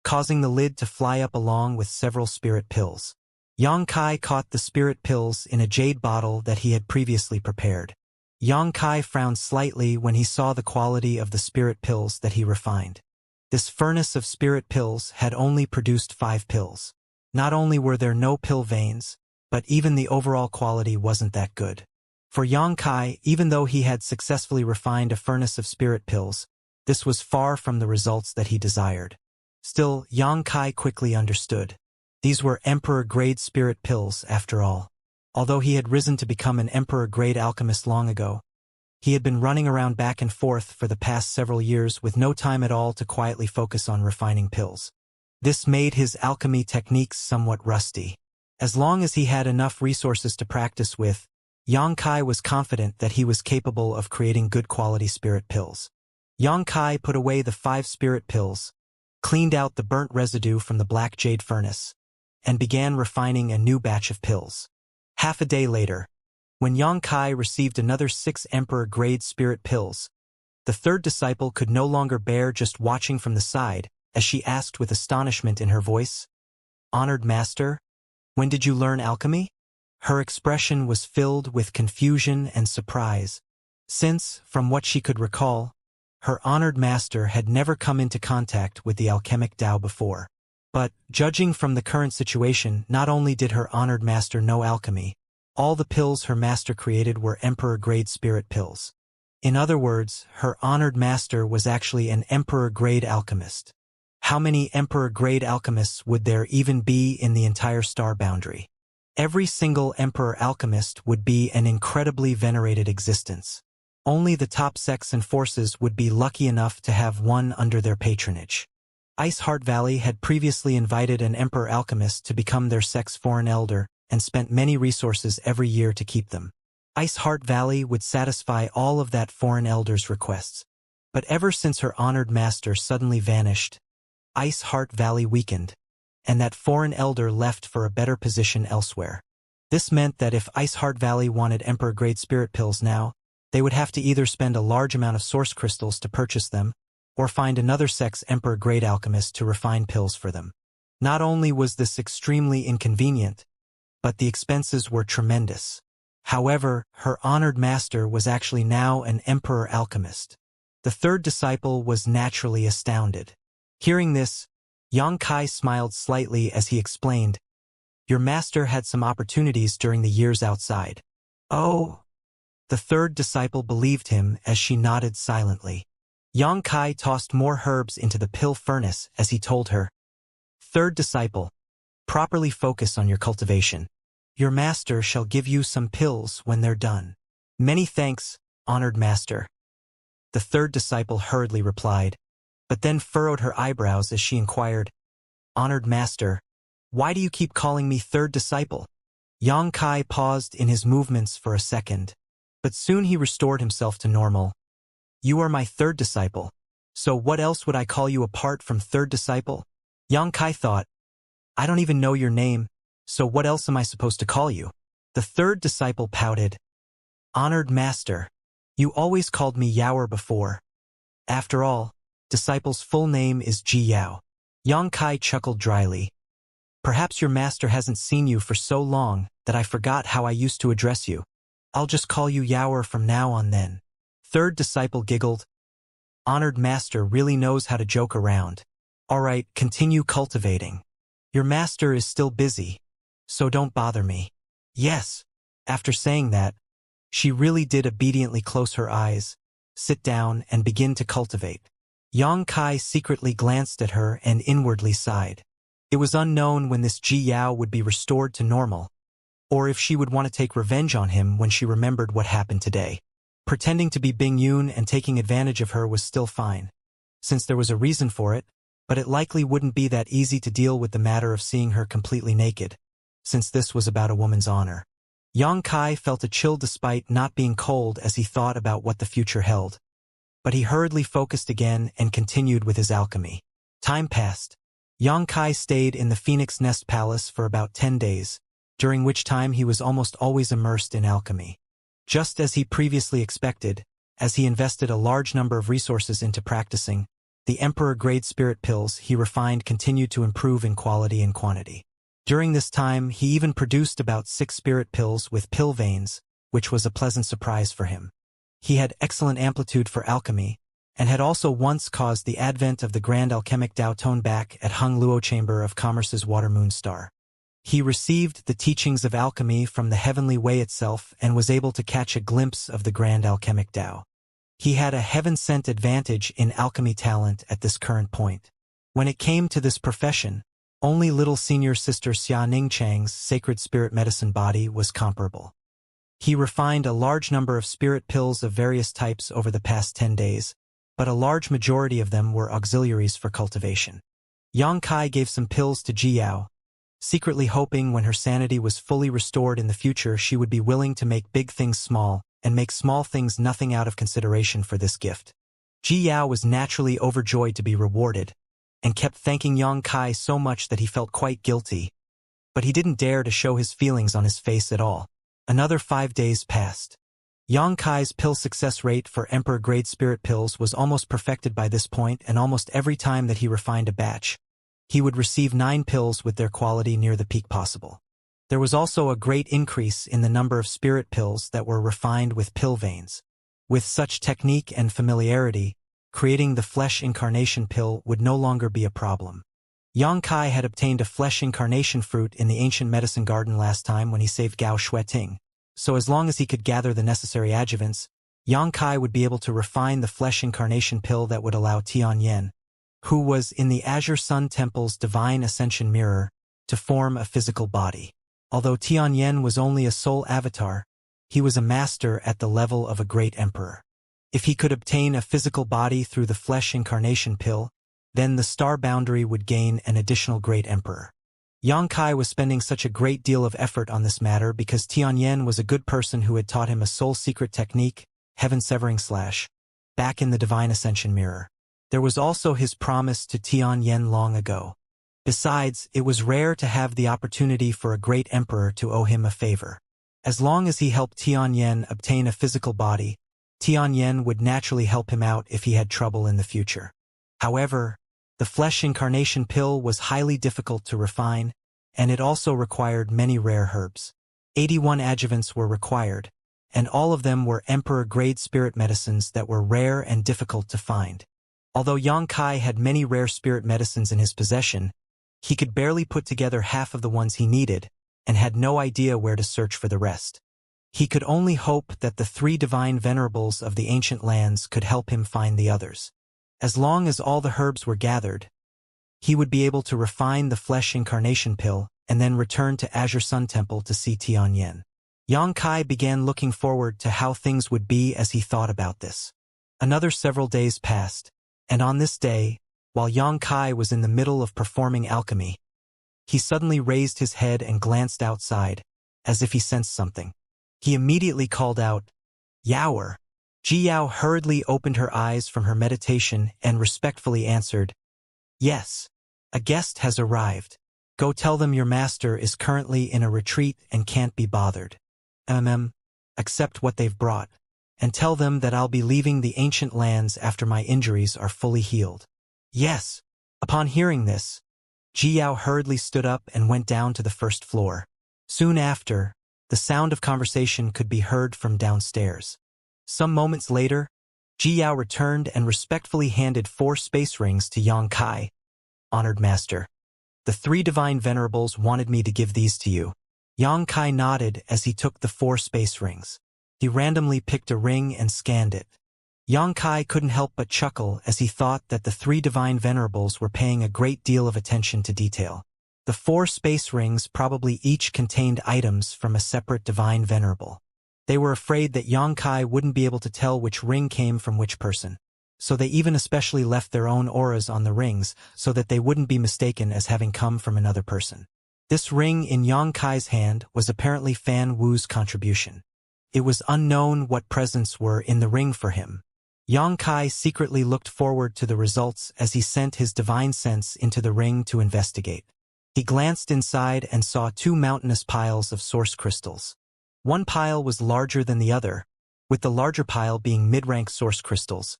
causing the lid to fly up along with several spirit pills. Xianxia caught the spirit pills in a jade bottle that he had previously prepared. Xianxia frowned slightly when he saw the quality of the spirit pills that he refined. This furnace of spirit pills had only produced 5 pills. Not only were there no pill veins, but even the overall quality wasn't that good. For Xianxia, even though he had successfully refined a furnace of spirit pills, this was far from the results that he desired. Still, Xianxia quickly understood. These were Emperor-grade spirit pills, after all. Although he had risen to become an Emperor-grade alchemist long ago, he had been running around back and forth for the past several years with no time at all to quietly focus on refining pills. This made his alchemy techniques somewhat rusty. As long as he had enough resources to practice with, Yang Kai was confident that he was capable of creating good quality spirit pills. Yang Kai put away the 5 spirit pills, cleaned out the burnt residue from the black jade furnace, and began refining a new batch of pills. Half a day later, when Yang Kai received another 6 emperor-grade spirit pills, the third disciple could no longer bear just watching from the side, as she asked with astonishment in her voice, "Honored Master, when did you learn alchemy?" Her expression was filled with confusion and surprise, since, from what she could recall, her honored master had never come into contact with the alchemic Tao before. But, judging from the current situation, not only did her honored master know alchemy, all the pills her master created were emperor-grade spirit pills. In other words, her honored master was actually an emperor-grade alchemist. How many emperor-grade alchemists would there even be in the entire star boundary? Every single emperor alchemist would be an incredibly venerated existence. Only the top sects and forces would be lucky enough to have one under their patronage. Ice Heart Valley had previously invited an emperor alchemist to become their sect's foreign elder and spent many resources every year to keep them. Ice Heart Valley would satisfy all of that foreign elder's requests. But ever since her honored master suddenly vanished, Ice Heart Valley weakened, and that foreign elder left for a better position elsewhere. This meant that if Ice Heart Valley wanted emperor-grade spirit pills now, they would have to either spend a large amount of source crystals to purchase them, or find another sect's emperor-grade alchemist to refine pills for them. Not only was this extremely inconvenient, but the expenses were tremendous. However, her honored master was actually now an emperor alchemist. The third disciple was naturally astounded. Hearing this, Yang Kai smiled slightly as he explained, "Your master had some opportunities during the years outside." "Oh." The third disciple believed him as she nodded silently. Yang Kai tossed more herbs into the pill furnace as he told her, "Third disciple, properly focus on your cultivation. Your master shall give you some pills when they're done." "Many thanks, honored master," the third disciple hurriedly replied, but then furrowed her eyebrows as she inquired, "Honored master, why do you keep calling me third disciple?" Yang Kai paused in his movements for a second, but soon he restored himself to normal. "You are my third disciple, so what else would I call you apart from third disciple?" Yang Kai thought, "I don't even know your name, so what else am I supposed to call you?" The third disciple pouted, "Honored master, you always called me Yaoer before. After all, disciple's full name is Ji Yao." Yang Kai chuckled dryly. "Perhaps your master hasn't seen you for so long that I forgot how I used to address you. I'll just call you Yaoer from now on then." Third disciple giggled. "Honored master really knows how to joke around. All right, continue cultivating. Your master is still busy, so don't bother me." "Yes." After saying that, she really did obediently close her eyes, sit down, and begin to cultivate. Yang Kai secretly glanced at her and inwardly sighed. It was unknown when this Ji Yao would be restored to normal, or if she would want to take revenge on him when she remembered what happened today. Pretending to be Bing Yun and taking advantage of her was still fine, since there was a reason for it, but it likely wouldn't be that easy to deal with the matter of seeing her completely naked, since this was about a woman's honor. Yang Kai felt a chill despite not being cold as he thought about what the future held. But he hurriedly focused again and continued with his alchemy. Time passed. Yang Kai stayed in the Phoenix Nest Palace for about 10 days, during which time he was almost always immersed in alchemy. Just as he previously expected, as he invested a large number of resources into practicing, the emperor-grade spirit pills he refined continued to improve in quality and quantity. During this time, he even produced about 6 spirit pills with pill veins, which was a pleasant surprise for him. He had excellent amplitude for alchemy, and had also once caused the advent of the Grand Alchemic Tao Tone back at Hung Luo Chamber of Commerce's Water Moon Star. He received the teachings of alchemy from the heavenly way itself and was able to catch a glimpse of the Grand Alchemic Tao. He had a heaven-sent advantage in alchemy talent at this current point. When it came to this profession, only little senior sister Xia Ningchang's sacred spirit medicine body was comparable. He refined a large number of spirit pills of various types over the past 10 days, but a large majority of them were auxiliaries for cultivation. Yang Kai gave some pills to Ji Yao, secretly hoping when her sanity was fully restored in the future she would be willing to make big things small and make small things nothing out of consideration for this gift. Ji Yao was naturally overjoyed to be rewarded, and kept thanking Yang Kai so much that he felt quite guilty, but he didn't dare to show his feelings on his face at all. Another 5 days passed. Yang Kai's pill success rate for Emperor-grade spirit pills was almost perfected by this point, and almost every time that he refined a batch, he would receive 9 pills with their quality near the peak possible. There was also a great increase in the number of spirit pills that were refined with pill veins. With such technique and familiarity, creating the flesh incarnation pill would no longer be a problem. Yang Kai had obtained a flesh incarnation fruit in the ancient medicine garden last time when he saved Gao Shueting, so as long as he could gather the necessary adjuvants, Yang Kai would be able to refine the flesh incarnation pill that would allow Tianyan, who was in the Azure Sun Temple's divine ascension mirror, to form a physical body. Although Tianyan was only a soul avatar, he was a master at the level of a great emperor. If he could obtain a physical body through the flesh incarnation pill, then the star boundary would gain an additional great emperor. Yang Kai was spending such a great deal of effort on this matter because Tianyan was a good person who had taught him a soul secret technique, heaven-severing slash, back in the divine ascension mirror. There was also his promise to Tianyan long ago. Besides, it was rare to have the opportunity for a great emperor to owe him a favor. As long as he helped Tianyan obtain a physical body, Tianyan would naturally help him out if he had trouble in the future. However, the flesh incarnation pill was highly difficult to refine, and it also required many rare herbs. 81 adjuvants were required, and all of them were emperor-grade spirit medicines that were rare and difficult to find. Although Yang Kai had many rare spirit medicines in his possession, he could barely put together half of the ones he needed, and had no idea where to search for the rest. He could only hope that the 3 divine venerables of the ancient lands could help him find the others. As long as all the herbs were gathered, he would be able to refine the flesh incarnation pill and then return to Azure Sun Temple to see Tianyan. Yang Kai began looking forward to how things would be as he thought about this. Another several days passed, and on this day, while Yang Kai was in the middle of performing alchemy, he suddenly raised his head and glanced outside, as if he sensed something. He immediately called out, "Yaoer." Ji Yao hurriedly opened her eyes from her meditation and respectfully answered, "Yes, a guest has arrived. Go tell them your master is currently in a retreat and can't be bothered. Accept what they've brought, and tell them that I'll be leaving the ancient lands after my injuries are fully healed." "Yes." Upon hearing this, Ji Yao hurriedly stood up and went down to the first floor. Soon after, the sound of conversation could be heard from downstairs. Some moments later, Ji Yao returned and respectfully handed 4 space rings to Yang Kai. "Honored master, the 3 divine venerables wanted me to give these to you." Yang Kai nodded as he took the 4 space rings. He randomly picked a ring and scanned it. Yang Kai couldn't help but chuckle as he thought that the 3 divine venerables were paying a great deal of attention to detail. The 4 space rings probably each contained items from a separate divine venerable. They were afraid that Yang Kai wouldn't be able to tell which ring came from which person, so they even especially left their own auras on the rings so that they wouldn't be mistaken as having come from another person. This ring in Yang Kai's hand was apparently Fan Wu's contribution. It was unknown what presents were in the ring for him. Yang Kai secretly looked forward to the results as he sent his divine sense into the ring to investigate. He glanced inside and saw 2 mountainous piles of source crystals. One pile was larger than the other, with the larger pile being mid-rank source crystals,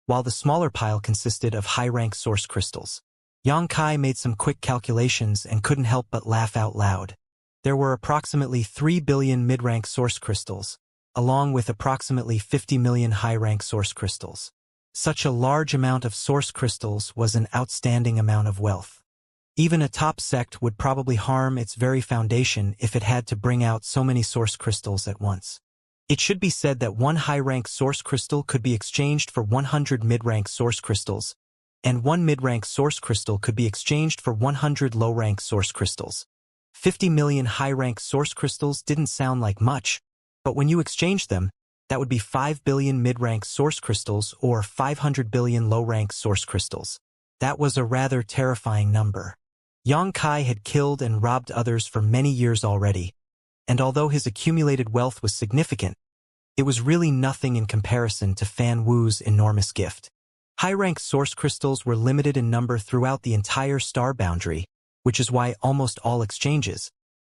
while the smaller pile consisted of high-rank source crystals. Yang Kai made some quick calculations and couldn't help but laugh out loud. There were approximately 3 billion mid-rank source crystals, along with approximately 50 million high-rank source crystals. Such a large amount of source crystals was an outstanding amount of wealth. Even a top sect would probably harm its very foundation if it had to bring out so many source crystals at once. It should be said that 1 high-rank source crystal could be exchanged for 100 mid-rank source crystals, and 1 mid-rank source crystal could be exchanged for 100 low-rank source crystals. 50 million high-rank source crystals didn't sound like much, but when you exchange them, that would be 5 billion mid-rank source crystals or 500 billion low-rank source crystals. That was a rather terrifying number. Yang Kai had killed and robbed others for many years already, and although his accumulated wealth was significant, it was really nothing in comparison to Fan Wu's enormous gift. High-rank source crystals were limited in number throughout the entire star boundary, which is why almost all exchanges,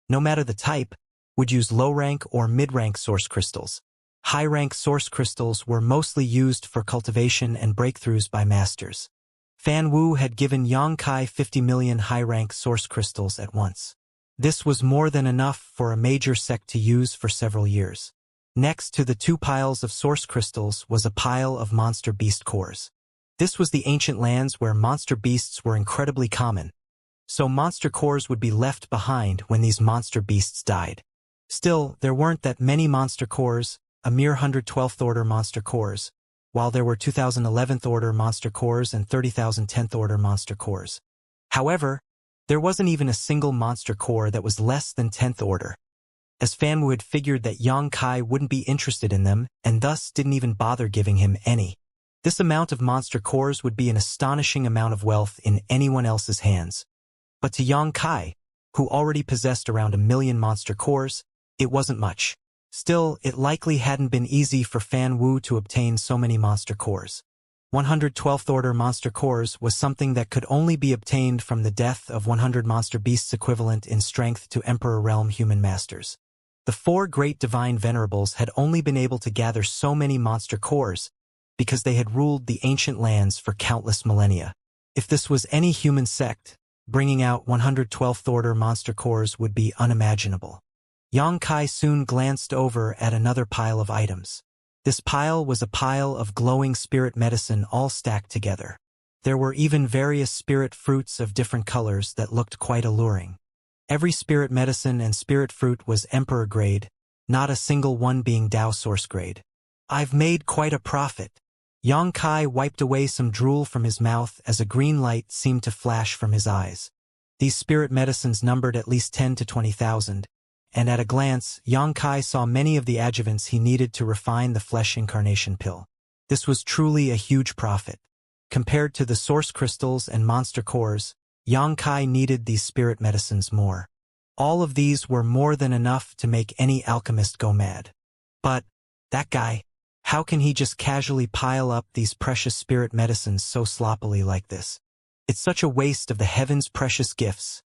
no matter the type, would use low-rank or mid-rank source crystals. High-rank source crystals were mostly used for cultivation and breakthroughs by masters. Fan Wu had given Yang Kai 50 million high-rank source crystals at once. This was more than enough for a major sect to use for several years. Next to the 2 piles of source crystals was a pile of monster beast cores. This was the ancient lands where monster beasts were incredibly common, so monster cores would be left behind when these monster beasts died. Still, there weren't that many monster cores, a mere 112th order monster cores, while there were 2011th order monster cores and 30,000 10th order monster cores. However, there wasn't even a single monster core that was less than 10th order, as Fan Wu had figured that Yang Kai wouldn't be interested in them and thus didn't even bother giving him any. This amount of monster cores would be an astonishing amount of wealth in anyone else's hands. But to Yang Kai, who already possessed around 1 million monster cores, it wasn't much. Still, it likely hadn't been easy for Fan Wu to obtain so many monster cores. 112th order monster cores was something that could only be obtained from the death of 100 monster beasts equivalent in strength to Emperor Realm human masters. The 4 great divine venerables had only been able to gather so many monster cores because they had ruled the ancient lands for countless millennia. If this was any human sect, bringing out 112th order monster cores would be unimaginable. Yang Kai soon glanced over at another pile of items. This pile was a pile of glowing spirit medicine all stacked together. There were even various spirit fruits of different colors that looked quite alluring. Every spirit medicine and spirit fruit was Emperor grade, not a single one being Dao Source grade. I've made quite a profit. Yang Kai wiped away some drool from his mouth as a green light seemed to flash from his eyes. These spirit medicines numbered at least 10 to 20,000. And at a glance, Yang Kai saw many of the adjuvants he needed to refine the flesh incarnation pill. This was truly a huge profit. Compared to the source crystals and monster cores, Yang Kai needed these spirit medicines more. All of these were more than enough to make any alchemist go mad. But, that guy, how can he just casually pile up these precious spirit medicines so sloppily like this? It's such a waste of the heavens' precious gifts.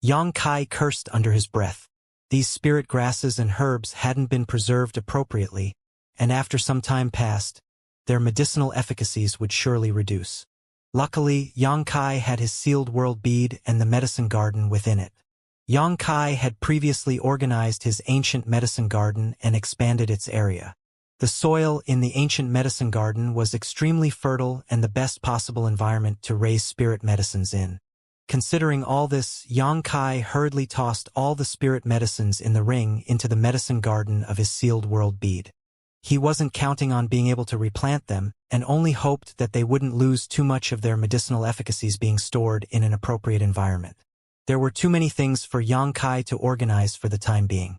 Yang Kai cursed under his breath. These spirit grasses and herbs hadn't been preserved appropriately, and after some time passed, their medicinal efficacies would surely reduce. Luckily, Yang Kai had his sealed world bead and the medicine garden within it. Yang Kai had previously organized his ancient medicine garden and expanded its area. The soil in the ancient medicine garden was extremely fertile and the best possible environment to raise spirit medicines in. Considering all this, Yang Kai hurriedly tossed all the spirit medicines in the ring into the medicine garden of his sealed world bead. He wasn't counting on being able to replant them, and only hoped that they wouldn't lose too much of their medicinal efficacies being stored in an appropriate environment. There were too many things for Yang Kai to organize for the time being.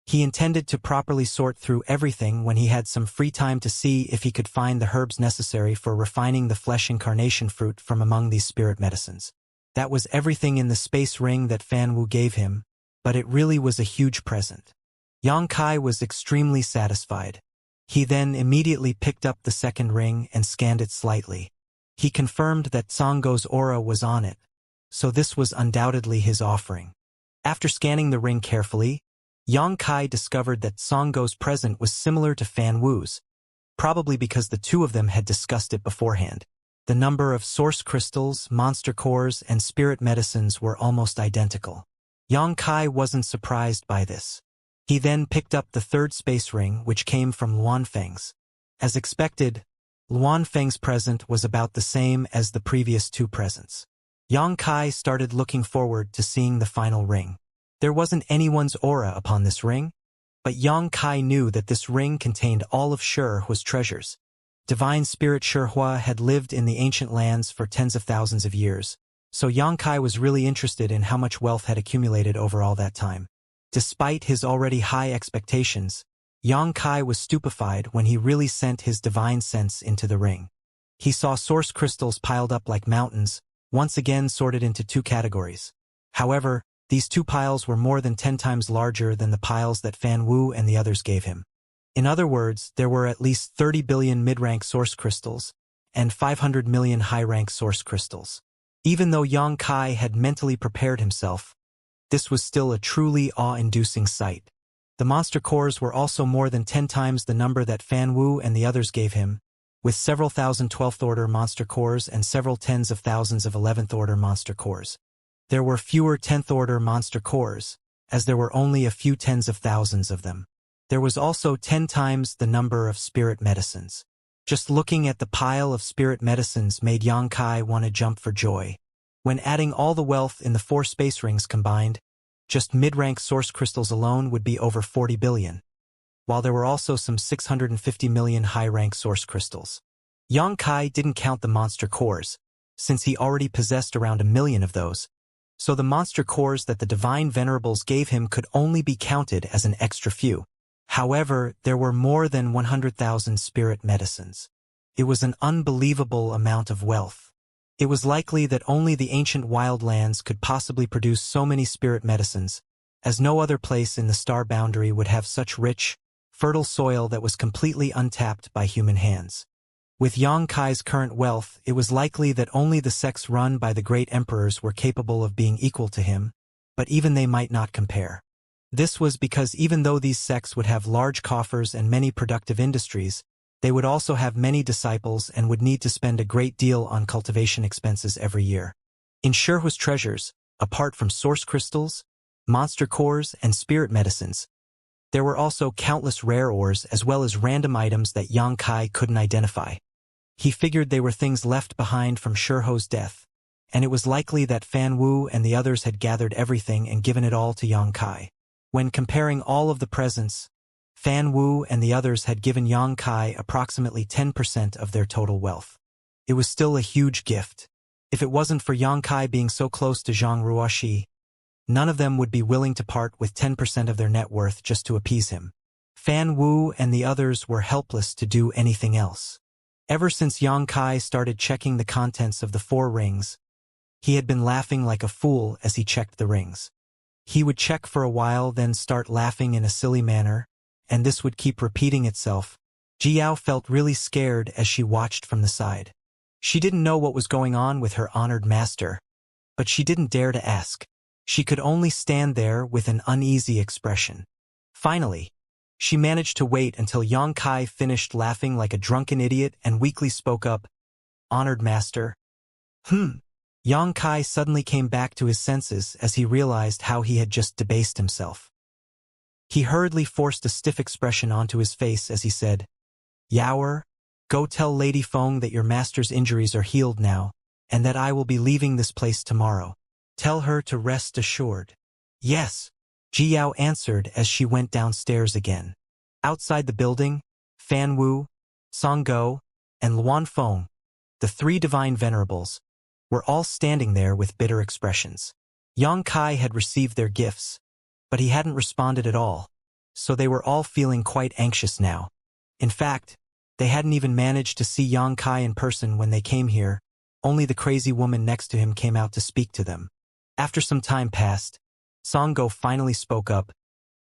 He intended to properly sort through everything when he had some free time to see if he could find the herbs necessary for refining the flesh incarnation fruit from among these spirit medicines. That was everything in the space ring that Fan Wu gave him, but it really was a huge present. Yang Kai was extremely satisfied. He then immediately picked up the second ring and scanned it slightly. He confirmed that Songgo's aura was on it, so this was undoubtedly his offering. After scanning the ring carefully, Yang Kai discovered that Songgo's present was similar to Fan Wu's, probably because the two of them had discussed it beforehand. The number of source crystals, monster cores, and spirit medicines were almost identical. Yang Kai wasn't surprised by this. He then picked up the third space ring, which came from Luanfeng's. As expected, Luanfeng's present was about the same as the previous 2 presents. Yang Kai started looking forward to seeing the final ring. There wasn't anyone's aura upon this ring, but Yang Kai knew that this ring contained all of Shihua's treasures. Divine Spirit Shihua had lived in the ancient lands for tens of thousands of years, so Yang Kai was really interested in how much wealth had accumulated over all that time. Despite his already high expectations, Yang Kai was stupefied when he really sent his divine sense into the ring. He saw source crystals piled up like mountains, once again sorted into 2 categories. However, these two piles were more than 10 times larger than the piles that Fan Wu and the others gave him. In other words, there were at least 30 billion mid-rank source crystals and 500 million high-rank source crystals. Even though Yang Kai had mentally prepared himself, this was still a truly awe-inducing sight. The monster cores were also more than 10 times the number that Fan Wu and the others gave him, with several thousand 12th-order monster cores and several tens of thousands of 11th-order monster cores. There were fewer 10th-order monster cores, as there were only a few tens of thousands of them. There was also 10 times the number of spirit medicines. Just looking at the pile of spirit medicines made Yang Kai want to jump for joy. When adding all the wealth in the 4 space rings combined, just mid-rank source crystals alone would be over 40 billion, while there were also some 650 million high-rank source crystals. Yang Kai didn't count the monster cores, since he already possessed around 1 million of those, so the monster cores that the divine venerables gave him could only be counted as an extra few. However, there were more than 100,000 spirit medicines. It was an unbelievable amount of wealth. It was likely that only the ancient wildlands could possibly produce so many spirit medicines, as no other place in the star boundary would have such rich, fertile soil that was completely untapped by human hands. With Yang Kai's current wealth, it was likely that only the sects run by the great emperors were capable of being equal to him, but even they might not compare. This was because even though these sects would have large coffers and many productive industries, they would also have many disciples and would need to spend a great deal on cultivation expenses every year. In Sherhu's treasures, apart from source crystals, monster cores, and spirit medicines, there were also countless rare ores as well as random items that Yang Kai couldn't identify. He figured they were things left behind from Sherhu's death, and it was likely that Fan Wu and the others had gathered everything and given it all to Yang Kai. When comparing all of the presents, Fan Wu and the others had given Yang Kai approximately 10% of their total wealth. It was still a huge gift. If it wasn't for Yang Kai being so close to Zhang Ruoxi, none of them would be willing to part with 10% of their net worth just to appease him. Fan Wu and the others were helpless to do anything else. Ever since Yang Kai started checking the contents of the 4 rings, he had been laughing like a fool as he checked the rings. He would check for a while, then start laughing in a silly manner, and this would keep repeating itself. Jiao felt really scared as she watched from the side. She didn't know what was going on with her honored master, but she didn't dare to ask. She could only stand there with an uneasy expression. Finally, she managed to wait until Yang Kai finished laughing like a drunken idiot and weakly spoke up, "Honored master." Yang Kai suddenly came back to his senses as he realized how he had just debased himself. He hurriedly forced a stiff expression onto his face as he said, "Yaoer, go tell Lady Feng that your master's injuries are healed now, and that I will be leaving this place tomorrow. Tell her to rest assured." "Yes," Jiao answered as she went downstairs again. Outside the building, Fan Wu, Song Go, and Luan Feng, the 3 divine venerables, were all standing there with bitter expressions. Yang Kai had received their gifts, but he hadn't responded at all, so they were all feeling quite anxious now. In fact, they hadn't even managed to see Yang Kai in person when they came here. Only the crazy woman next to him came out to speak to them. After some time passed, Songgo finally spoke up.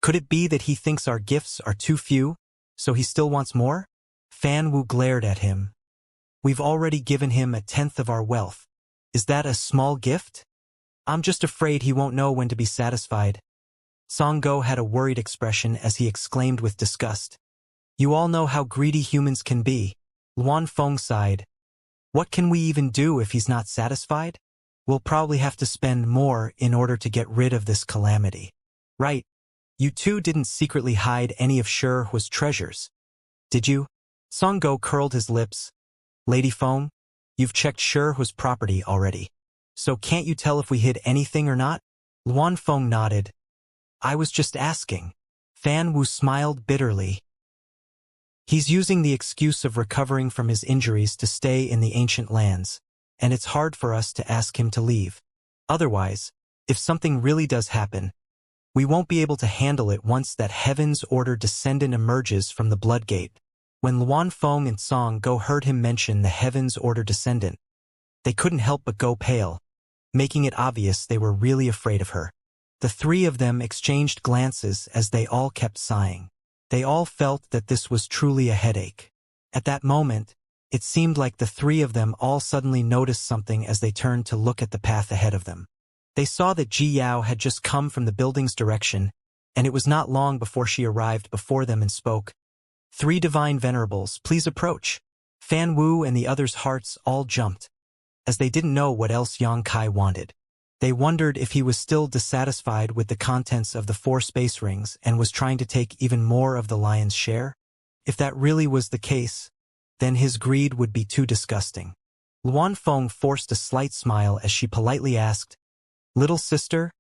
"Could it be that he thinks our gifts are too few, so he still wants more?" Fan Wu glared at him. "We've already given him 1/10 of our wealth. Is that a small gift? I'm just afraid he won't know when to be satisfied." Songgo had a worried expression as he exclaimed with disgust, "You all know how greedy humans can be." Luan Feng sighed. "What can we even do if he's not satisfied? We'll probably have to spend more in order to get rid of this calamity." "Right. You two didn't secretly hide any of Sherhu's treasures, did you?" Songgo curled his lips. "Lady Feng, you've checked Sherhu's property already. So can't you tell if we hid anything or not?" Luan Feng nodded. "I was just asking." Fan Wu smiled bitterly. "He's using the excuse of recovering from his injuries to stay in the ancient lands, and it's hard for us to ask him to leave. Otherwise, if something really does happen, we won't be able to handle it once that Heaven's Order descendant emerges from the Blood Gate." When Luan Feng and Song Go heard him mention the Heaven's Order descendant, they couldn't help but go pale. making it obvious they were really afraid of her. The three of them exchanged glances as they all kept sighing. They all felt that this was truly a headache. At that moment, it seemed like the three of them all suddenly noticed something as they turned to look at the path ahead of them. They saw that Ji Yao had just come from the building's direction, and it was not long before she arrived before them and spoke. "Three divine venerables, please approach." Fan Wu and the others' hearts all jumped, as they didn't know what else Yang Kai wanted. They wondered if he was still dissatisfied with the contents of the 4 space rings and was trying to take even more of the lion's share. If that really was the case, then his greed would be too disgusting. Luan Feng forced a slight smile as she politely asked, "Little sister,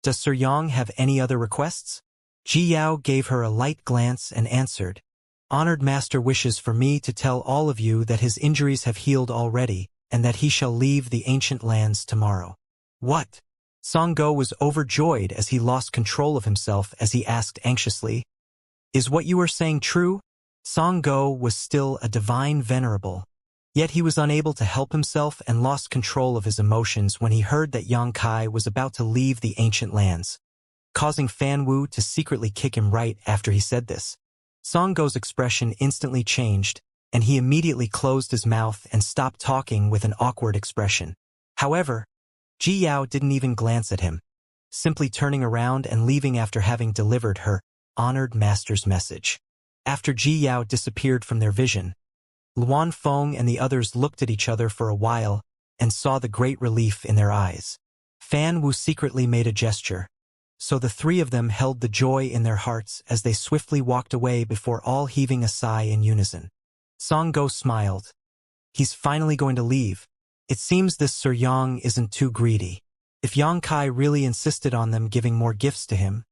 does Sir Yang have any other requests?" Ji Yao gave her a light glance and answered, "Honored master wishes for me to tell all of you that his injuries have healed already, and that he shall leave the ancient lands tomorrow." "What?" Song Go was overjoyed as he lost control of himself as he asked anxiously, "Is what you are saying true?" Song Go was still a divine venerable, yet he was unable to help himself and lost control of his emotions when he heard that Yang Kai was about to leave the ancient lands, causing Fan Wu to secretly kick him right after he said this. Song Go's expression instantly changed, and he immediately closed his mouth and stopped talking with an awkward expression. However, Ji Yao didn't even glance at him, simply turning around and leaving after having delivered her honored master's message. After Ji Yao disappeared from their vision, Luan Feng and the others looked at each other for a while and saw the great relief in their eyes. Fan Wu secretly made a gesture, so the three of them held the joy in their hearts as they swiftly walked away before all heaving a sigh in unison. Song Go smiled. He's finally going to leave. It seems this Sir Yang isn't too greedy. If Yang Kai really insisted on them giving more gifts to him,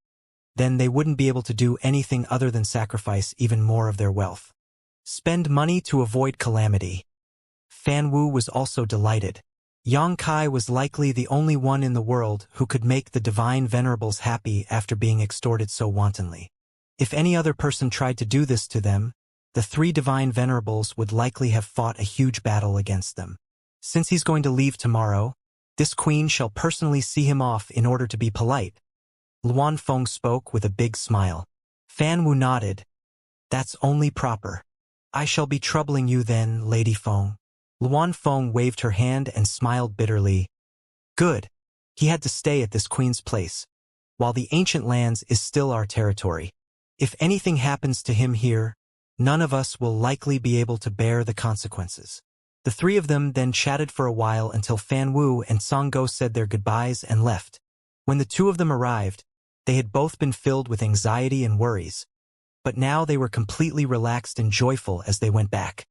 then they wouldn't be able to do anything other than sacrifice even more of their wealth. Spend money to avoid calamity. Fan Wu was also delighted. Yang Kai was likely the only one in the world who could make the divine venerables happy after being extorted so wantonly. If any other person tried to do this to them, the 3 divine venerables would likely have fought a huge battle against them. Since he's going to leave tomorrow, this queen shall personally see him off in order to be polite. Luan Feng spoke with a big smile. Fan Wu nodded. "That's only proper. I shall be troubling you then, Lady Feng." Luan Feng waved her hand and smiled bitterly. Good. He had to stay at this queen's place, while the ancient lands is still our territory. If anything happens to him here, none of us will likely be able to bear the consequences. The 3 of them then chatted for a while until Fan Wu and Song Go said their goodbyes and left. When the 2 of them arrived, they had both been filled with anxiety and worries, but now they were completely relaxed and joyful as they went back.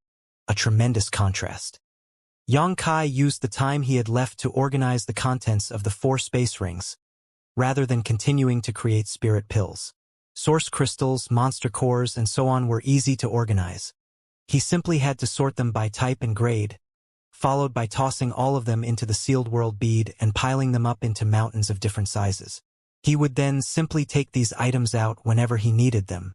A tremendous contrast. Yang Kai used the time he had left to organize the contents of the 4 space rings, rather than continuing to create spirit pills. Source crystals, monster cores, and so on were easy to organize. He simply had to sort them by type and grade, followed by tossing all of them into the sealed world bead and piling them up into mountains of different sizes. He would then simply take these items out whenever he needed them.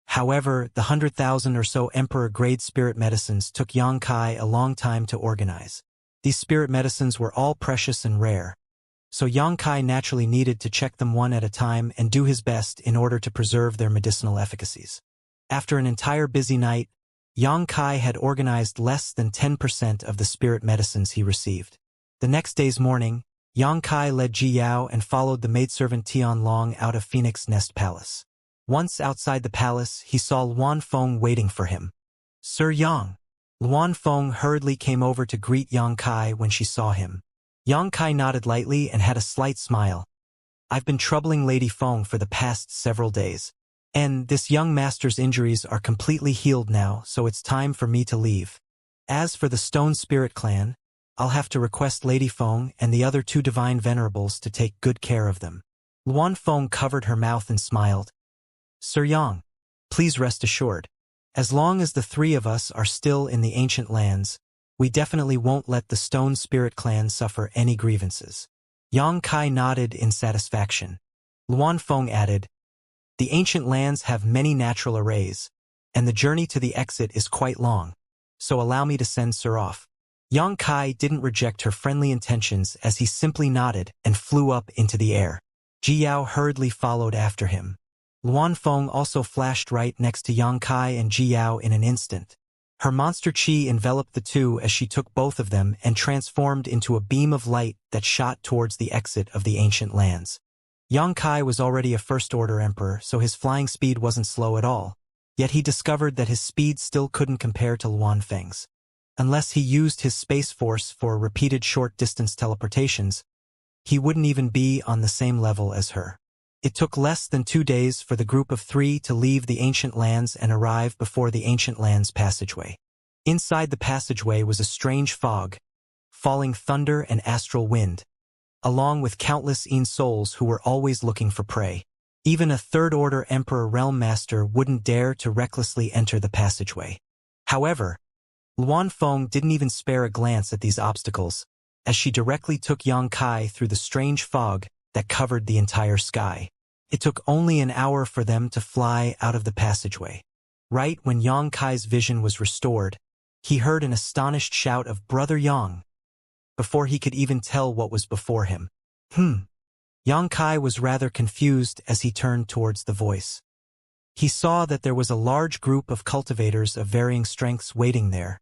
However, the 100,000 or so Emperor-grade spirit medicines took Yang Kai a long time to organize. These spirit medicines were all precious and rare, so Yang Kai naturally needed to check them one at a time and do his best in order to preserve their medicinal efficacies. After an entire busy night, Yang Kai had organized less than 10% of the spirit medicines he received. The next day's morning, Yang Kai led Ji Yao and followed the maidservant Tian Long out of Phoenix Nest Palace. Once outside the palace, he saw Luan Feng waiting for him. "Sir Yang." Luan Feng hurriedly came over to greet Yang Kai when she saw him. Yang Kai nodded lightly and had a slight smile. "I've been troubling Lady Feng for the past several days, and this young master's injuries are completely healed now, so it's time for me to leave. As for the Stone Spirit Clan, I'll have to request Lady Feng and the other 2 divine venerables to take good care of them." Luan Feng covered her mouth and smiled. "Sir Yang, please rest assured. As long as the 3 of us are still in the ancient lands, we definitely won't let the Stone Spirit Clan suffer any grievances." Yang Kai nodded in satisfaction. Luan Feng added, "The ancient lands have many natural arrays, and the journey to the exit is quite long, so allow me to send Sir off." Yang Kai didn't reject her friendly intentions as he simply nodded and flew up into the air. Ji Yao hurriedly followed after him. Luan Feng also flashed right next to Yang Kai and Ji Yao in an instant. Her monster qi enveloped the two as she took both of them and transformed into a beam of light that shot towards the exit of the ancient lands. Yang Kai was already a first-order emperor, so his flying speed wasn't slow at all. Yet he discovered that his speed still couldn't compare to Luan Feng's. Unless he used his space force for repeated short-distance teleportations, he wouldn't even be on the same level as her. It took less than 2 days for the group of 3 to leave the ancient lands and arrive before the ancient lands passageway. Inside the passageway was a strange fog, falling thunder and astral wind, along with countless Yin souls who were always looking for prey. Even a third-order Emperor Realm Master wouldn't dare to recklessly enter the passageway. However, Luan Feng didn't even spare a glance at these obstacles, as she directly took Yang Kai through the strange fog that covered the entire sky. It took only an hour for them to fly out of the passageway. Right when Yang Kai's vision was restored, he heard an astonished shout of "Brother Yang!" before he could even tell what was before him. Yang Kai was rather confused as he turned towards the voice. He saw that there was a large group of cultivators of varying strengths waiting there,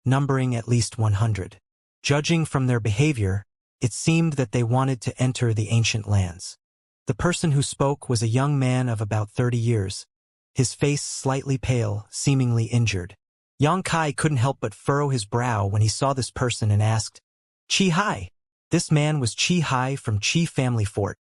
numbering at least 100. Judging from their behavior, it seemed that they wanted to enter the ancient lands. The person who spoke was a young man of about 30 years, his face slightly pale, seemingly injured. Yang Kai couldn't help but furrow his brow when he saw this person and asked, "Qi Hai?" This man was Qi Hai from Qi Family Fort,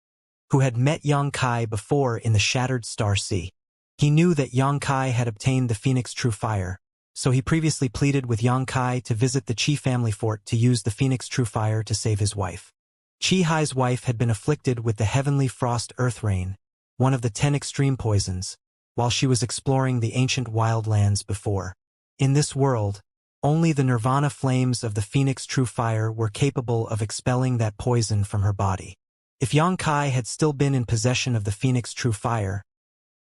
who had met Yang Kai before in the Shattered Star Sea. He knew that Yang Kai had obtained the Phoenix True Fire, so he previously pleaded with Yang Kai to visit the Qi family fort to use the Phoenix True Fire to save his wife. Qi Hai's wife had been afflicted with the Heavenly Frost Earth Rain, one of the 10 extreme poisons, while she was exploring the ancient wildlands before. In this world, only the Nirvana flames of the Phoenix True Fire were capable of expelling that poison from her body. If Yang Kai had still been in possession of the Phoenix True Fire,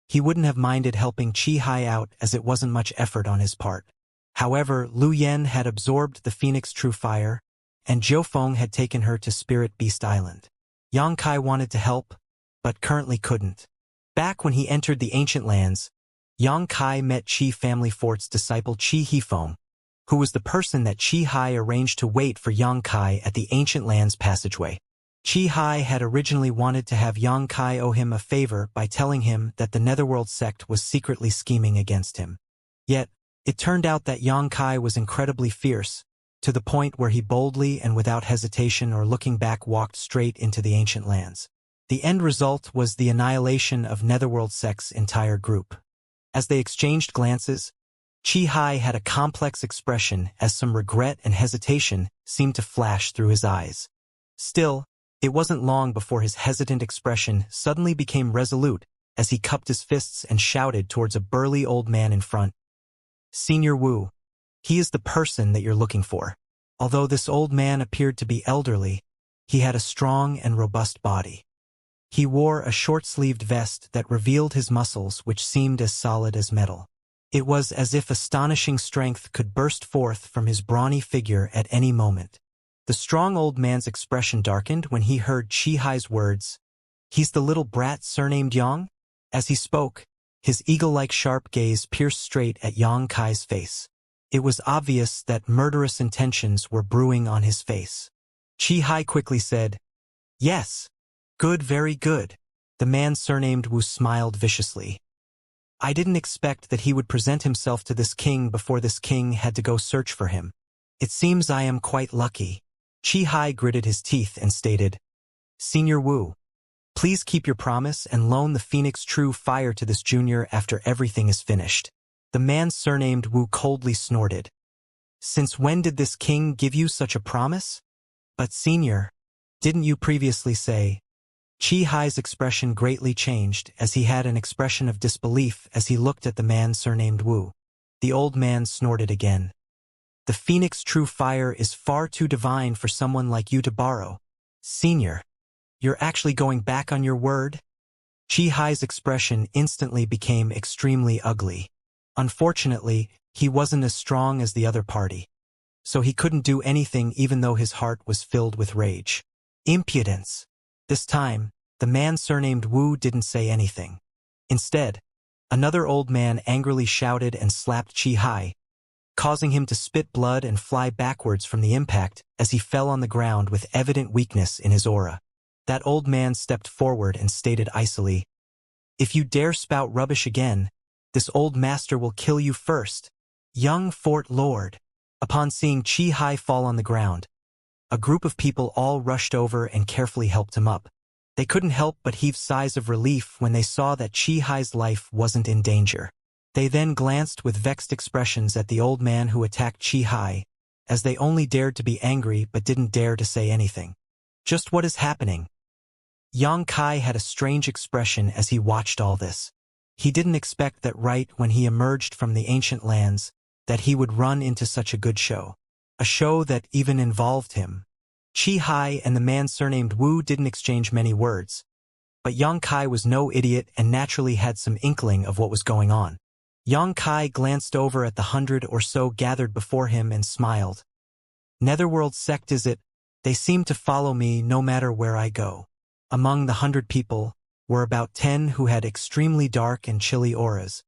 he wouldn't have minded helping Qi Hai out as it wasn't much effort on his part. However, Lu Yen had absorbed the Phoenix True Fire, and Jiu Feng had taken her to Spirit Beast Island. Yang Kai wanted to help, but currently couldn't. Back when he entered the ancient lands, Yang Kai met Qi Family Fort's disciple Qi Hifeng, who was the person that Qi Hai arranged to wait for Yang Kai at the ancient lands passageway. Qi Hai had originally wanted to have Yang Kai owe him a favor by telling him that the Netherworld sect was secretly scheming against him. Yet, it turned out that Yang Kai was incredibly fierce, to the point where he boldly and without hesitation or looking back walked straight into the ancient lands. The end result was the annihilation of Netherworld sect's entire group. As they exchanged glances, Qi Hai had a complex expression as some regret and hesitation seemed to flash through his eyes. Still, it wasn't long before his hesitant expression suddenly became resolute as he cupped his fists and shouted towards a burly old man in front. "Senior Wu, he is the person that you're looking for." Although this old man appeared to be elderly, he had a strong and robust body. He wore a short-sleeved vest that revealed his muscles, which seemed as solid as metal. It was as if astonishing strength could burst forth from his brawny figure at any moment. The strong old man's expression darkened when he heard Qi Hai's words, "He's the little brat surnamed Yang?" As he spoke, his eagle-like sharp gaze pierced straight at Yang Kai's face. It was obvious that murderous intentions were brewing on his face. Qi Hai quickly said, "Yes. Good, very good." The man surnamed Wu smiled viciously. "I didn't expect that he would present himself to this king before this king had to go search for him. It seems I am quite lucky." Qi Hai gritted his teeth and stated, "Senior Wu, please keep your promise and loan the Phoenix True Fire to this junior after everything is finished." The man surnamed Wu coldly snorted. "Since when did this king give you such a promise?" "But senior, didn't you previously say?" Qi Hai's expression greatly changed as he had an expression of disbelief as he looked at the man surnamed Wu. The old man snorted again. "The Phoenix True Fire is far too divine for someone like you to borrow. Senior, you're actually going back on your word?" Qi Hai's expression instantly became extremely ugly. Unfortunately, he wasn't as strong as the other party. so he couldn't do anything even though his heart was filled with rage. Impudence. This time, the man surnamed Wu didn't say anything. Instead, another old man angrily shouted and slapped Chi Hai, causing him to spit blood and fly backwards from the impact as he fell on the ground with evident weakness in his aura. That old man stepped forward and stated icily, "If you dare spout rubbish again, this old master will kill you first, young Fort Lord." Upon seeing Chi Hai fall on the ground, a group of people all rushed over and carefully helped him up. They couldn't help but heave sighs of relief when they saw that Chi Hai's life wasn't in danger. They then glanced with vexed expressions at the old man who attacked Chi Hai, as they only dared to be angry but didn't dare to say anything. Just what is happening? Yang Kai had a strange expression as he watched all this. He didn't expect that right when he emerged from the ancient lands, that he would run into such a good show. A show that even involved him. Chi Hai and the man surnamed Wu didn't exchange many words, but Yang Kai was no idiot and naturally had some inkling of what was going on. Yang Kai glanced over at the 100 or so gathered before him and smiled. "Netherworld sect is it? They seem to follow me no matter where I go." Among the 100 people were about 10 who had extremely dark and chilly auras,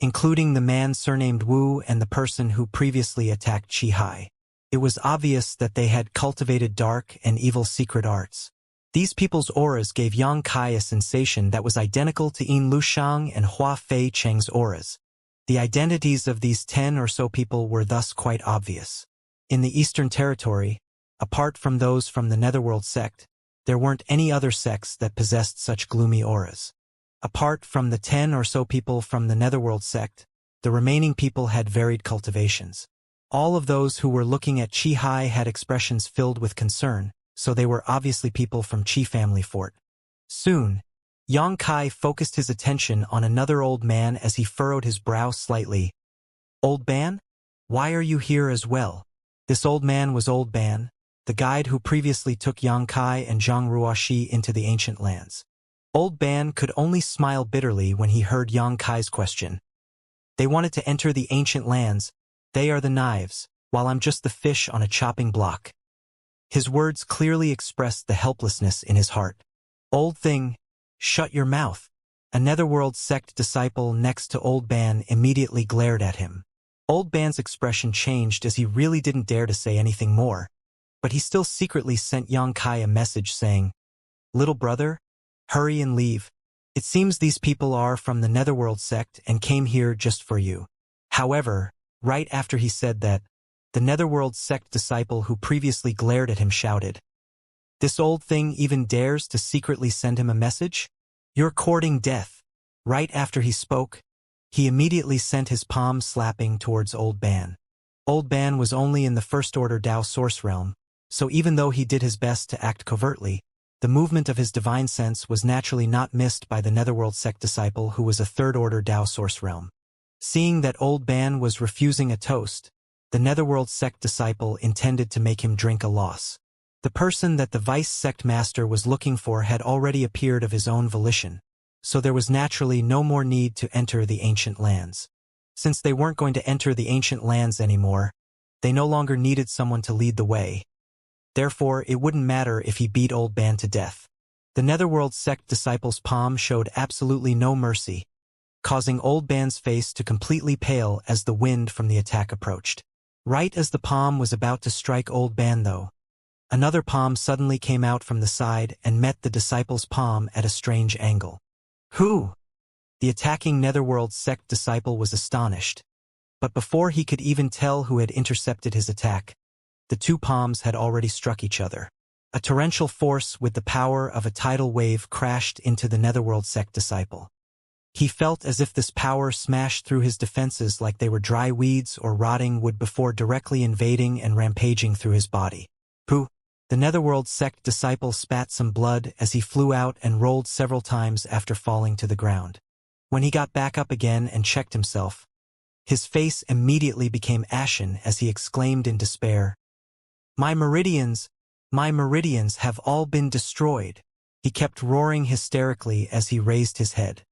including the man surnamed Wu and the person who previously attacked Chi Hai. It was obvious that they had cultivated dark and evil secret arts. These people's auras gave Yang Kai a sensation that was identical to Yin Lushang and Hua Fei Cheng's auras. The identities of these 10 or so people were thus quite obvious. In the Eastern Territory, apart from those from the Netherworld sect, there weren't any other sects that possessed such gloomy auras. Apart from the 10 or so people from the Netherworld sect, the remaining people had varied cultivations. All of those who were looking at Chi Hai had expressions filled with concern, so they were obviously people from Chi family fort. Soon, Yang Kai focused his attention on another old man as he furrowed his brow slightly. "Old Ban? Why are you here as well?" This old man was Old Ban, the guide who previously took Yang Kai and Zhang Ruoxi into the ancient lands. Old Ban could only smile bitterly when he heard Yang Kai's question. "They wanted to enter the ancient lands. They are the knives, while I'm just the fish on a chopping block." His words clearly expressed the helplessness in his heart. "Old thing, shut your mouth." A Netherworld sect disciple next to Old Ban immediately glared at him. Old Ban's expression changed as he really didn't dare to say anything more, but he still secretly sent Yang Kai a message saying, "Little brother, hurry and leave. It seems these people are from the Netherworld sect and came here just for you." However, right after he said that, the Netherworld sect disciple who previously glared at him shouted, "This old thing even dares to secretly send him a message? You're courting death." Right after he spoke, he immediately sent his palm slapping towards Old Ban. Old Ban was only in the First Order Dao Source realm, so even though he did his best to act covertly, the movement of his divine sense was naturally not missed by the Netherworld sect disciple who was a Third Order Dao Source realm. Seeing that Old Ban was refusing a toast, the Netherworld sect disciple intended to make him drink a loss. The person that the vice sect master was looking for had already appeared of his own volition, so there was naturally no more need to enter the ancient lands. Since they weren't going to enter the ancient lands anymore, they no longer needed someone to lead the way. Therefore, it wouldn't matter if he beat Old Ban to death. The Netherworld sect disciple's palm showed absolutely no mercy, causing Old Ban's face to completely pale as the wind from the attack approached. Right as the palm was about to strike Old Ban though, another palm suddenly came out from the side and met the disciple's palm at a strange angle. "Who?" The attacking Netherworld sect disciple was astonished, but before he could even tell who had intercepted his attack, the two palms had already struck each other. A torrential force with the power of a tidal wave crashed into the Netherworld sect disciple. He felt as if this power smashed through his defenses like they were dry weeds or rotting wood before directly invading and rampaging through his body. "Pooh!" The Netherworld sect disciple spat some blood as he flew out and rolled several times after falling to the ground. When he got back up again and checked himself, his face immediately became ashen as he exclaimed in despair, my meridians have all been destroyed." He kept roaring hysterically as he raised his head.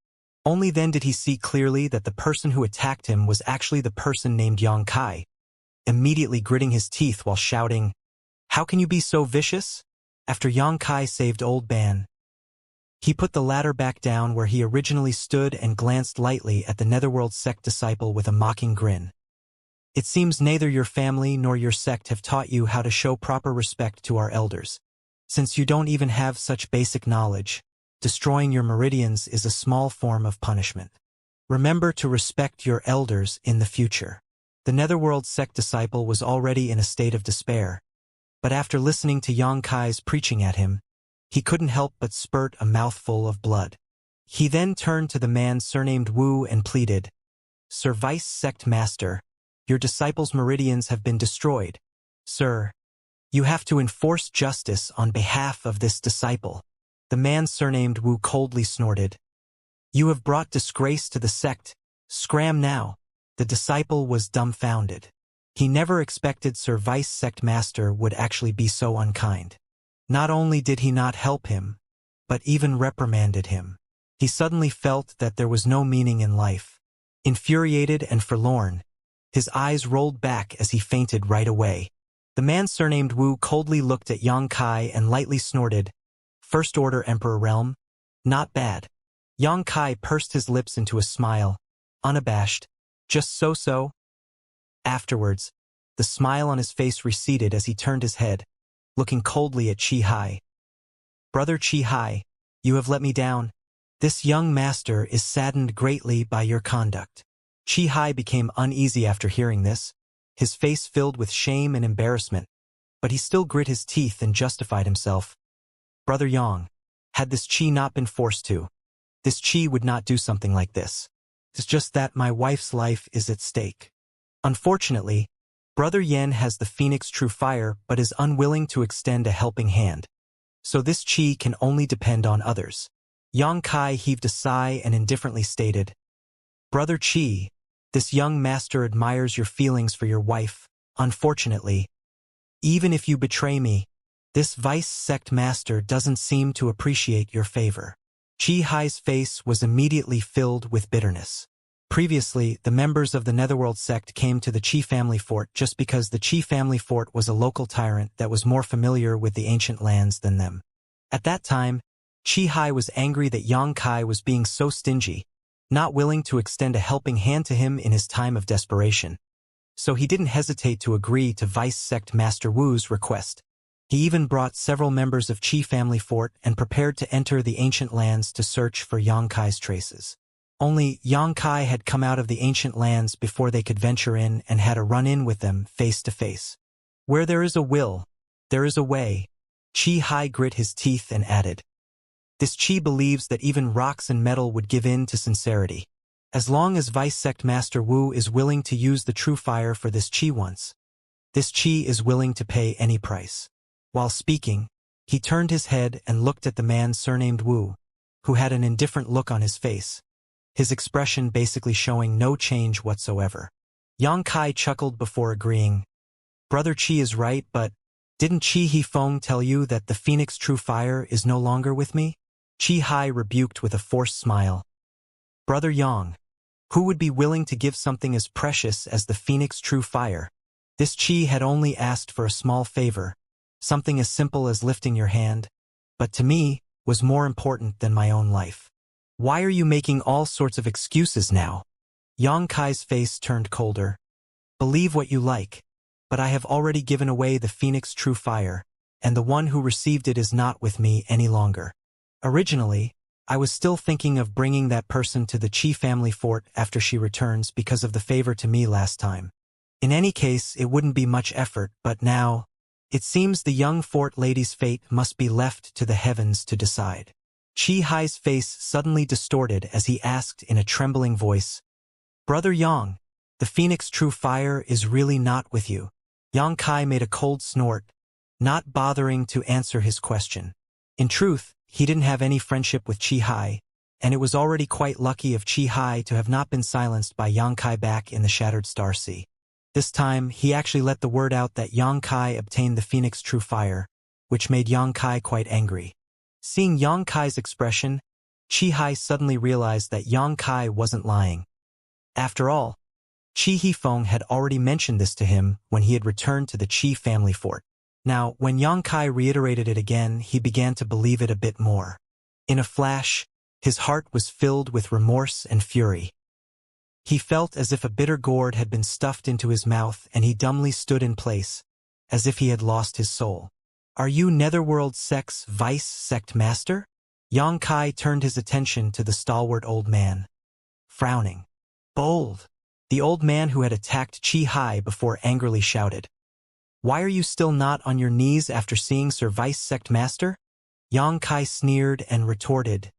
Only then did he see clearly that the person who attacked him was actually the person named Yang Kai, immediately gritting his teeth while shouting, "How can you be so vicious?" After Xianxia saved Old Ban, he put the ladder back down where he originally stood and glanced lightly at the Netherworld sect disciple with a mocking grin. "It seems neither your family nor your sect have taught you how to show proper respect to our elders. Since you don't even have such basic knowledge, destroying your meridians is a small form of punishment. Remember to respect your elders in the future." The Netherworld sect disciple was already in a state of despair, but after listening to Xianxia's preaching at him, he couldn't help but spurt a mouthful of blood. He then turned to the man surnamed Wu and pleaded, "Sir Vice Sect Master, your disciple's meridians have been destroyed. Sir, you have to enforce justice on behalf of this disciple." The man surnamed Wu coldly snorted, "You have brought disgrace to the sect. Scram now." The disciple was dumbfounded. He never expected Sir Vice Sect Master would actually be so unkind. Not only did he not help him, but even reprimanded him. He suddenly felt that there was no meaning in life. Infuriated and forlorn, his eyes rolled back as he fainted right away. The man surnamed Wu coldly looked at Xianxia and lightly snorted, "First Order Emperor Realm? Not bad." Xianxia pursed his lips into a smile, unabashed. "Just so-so." Afterwards, the smile on his face receded as he turned his head, looking coldly at Qi. "Brother Qi, you have let me down. This young master is saddened greatly by your conduct." Qi became uneasy after hearing this, his face filled with shame and embarrassment, but he still grit his teeth and justified himself. "Brother Yang, had this Qi not been forced to, this Qi would not do something like this. It's just that my wife's life is at stake. Unfortunately, Brother Yen has the Phoenix True Fire but is unwilling to extend a helping hand. So this Qi can only depend on others." Xianxia heaved a sigh and indifferently stated, "Brother Qi, this young master admires your feelings for your wife. Unfortunately, even if you betray me, this Vice Sect Master doesn't seem to appreciate your favor." Qi's face was immediately filled with bitterness. Previously, the members of the Netherworld sect came to the Qi family fort just because the Qi family fort was a local tyrant that was more familiar with the ancient lands than them. At that time, Qi was angry that Xianxia was being so stingy, not willing to extend a helping hand to him in his time of desperation. So he didn't hesitate to agree to Vice Sect Master Wu's request. He even brought several members of Qi family fort and prepared to enter the ancient lands to search for Xianxia's traces. Only Xianxia had come out of the ancient lands before they could venture in and had a run-in with them face to face. "Where there is a will, there is a way." Qi grit his teeth and added, "This Qi believes that even rocks and metal would give in to sincerity. As long as Vice Sect Master Wu is willing to use the true fire for this Qi once, this Qi is willing to pay any price." While speaking, he turned his head and looked at the man surnamed Wu, who had an indifferent look on his face, his expression basically showing no change whatsoever. Xianxia chuckled before agreeing, "Brother Qi is right, but didn't Qi Hifeng tell you that the Phoenix True Fire is no longer with me?" Qi rebuked with a forced smile. "Brother Yang, who would be willing to give something as precious as the Phoenix True Fire?" This Qi had only asked for a small favor, something as simple as lifting your hand, but to me, was more important than my own life. "Why are you making all sorts of excuses now?" Xianxia's face turned colder. "Believe what you like, but I have already given away the Phoenix True Fire, and the one who received it is not with me any longer. Originally, I was still thinking of bringing that person to the Qi family fort after she returns because of the favor to me last time. In any case, it wouldn't be much effort, but now, it seems the young fort lady's fate must be left to the heavens to decide." Qi's face suddenly distorted as he asked in a trembling voice, "Brother Yang, the Phoenix True Fire is really not with you?" Xianxia made a cold snort, not bothering to answer his question. In truth, he didn't have any friendship with Qi, and it was already quite lucky of Qi to have not been silenced by Xianxia back in the Shattered Star Sea. This time, he actually let the word out that Xianxia obtained the Phoenix True Fire, which made Xianxia quite angry. Seeing Xianxia's expression, Qi suddenly realized that Xianxia wasn't lying. After all, Qi Hifeng had already mentioned this to him when he had returned to the Qi family fort. Now, when Yang Kai reiterated it again, he began to believe it a bit more. In a flash, his heart was filled with remorse and fury. He felt as if a bitter gourd had been stuffed into his mouth, and he dumbly stood in place, as if he had lost his soul. "Are you Netherworld Sect's vice sect master?" Yang Kai turned his attention to the stalwart old man. Frowning. "Bold." The old man who had attacked Qi Hai before angrily shouted. "Why are you still not on your knees after seeing Sir Vice Sect Master?" Yang Kai sneered and retorted,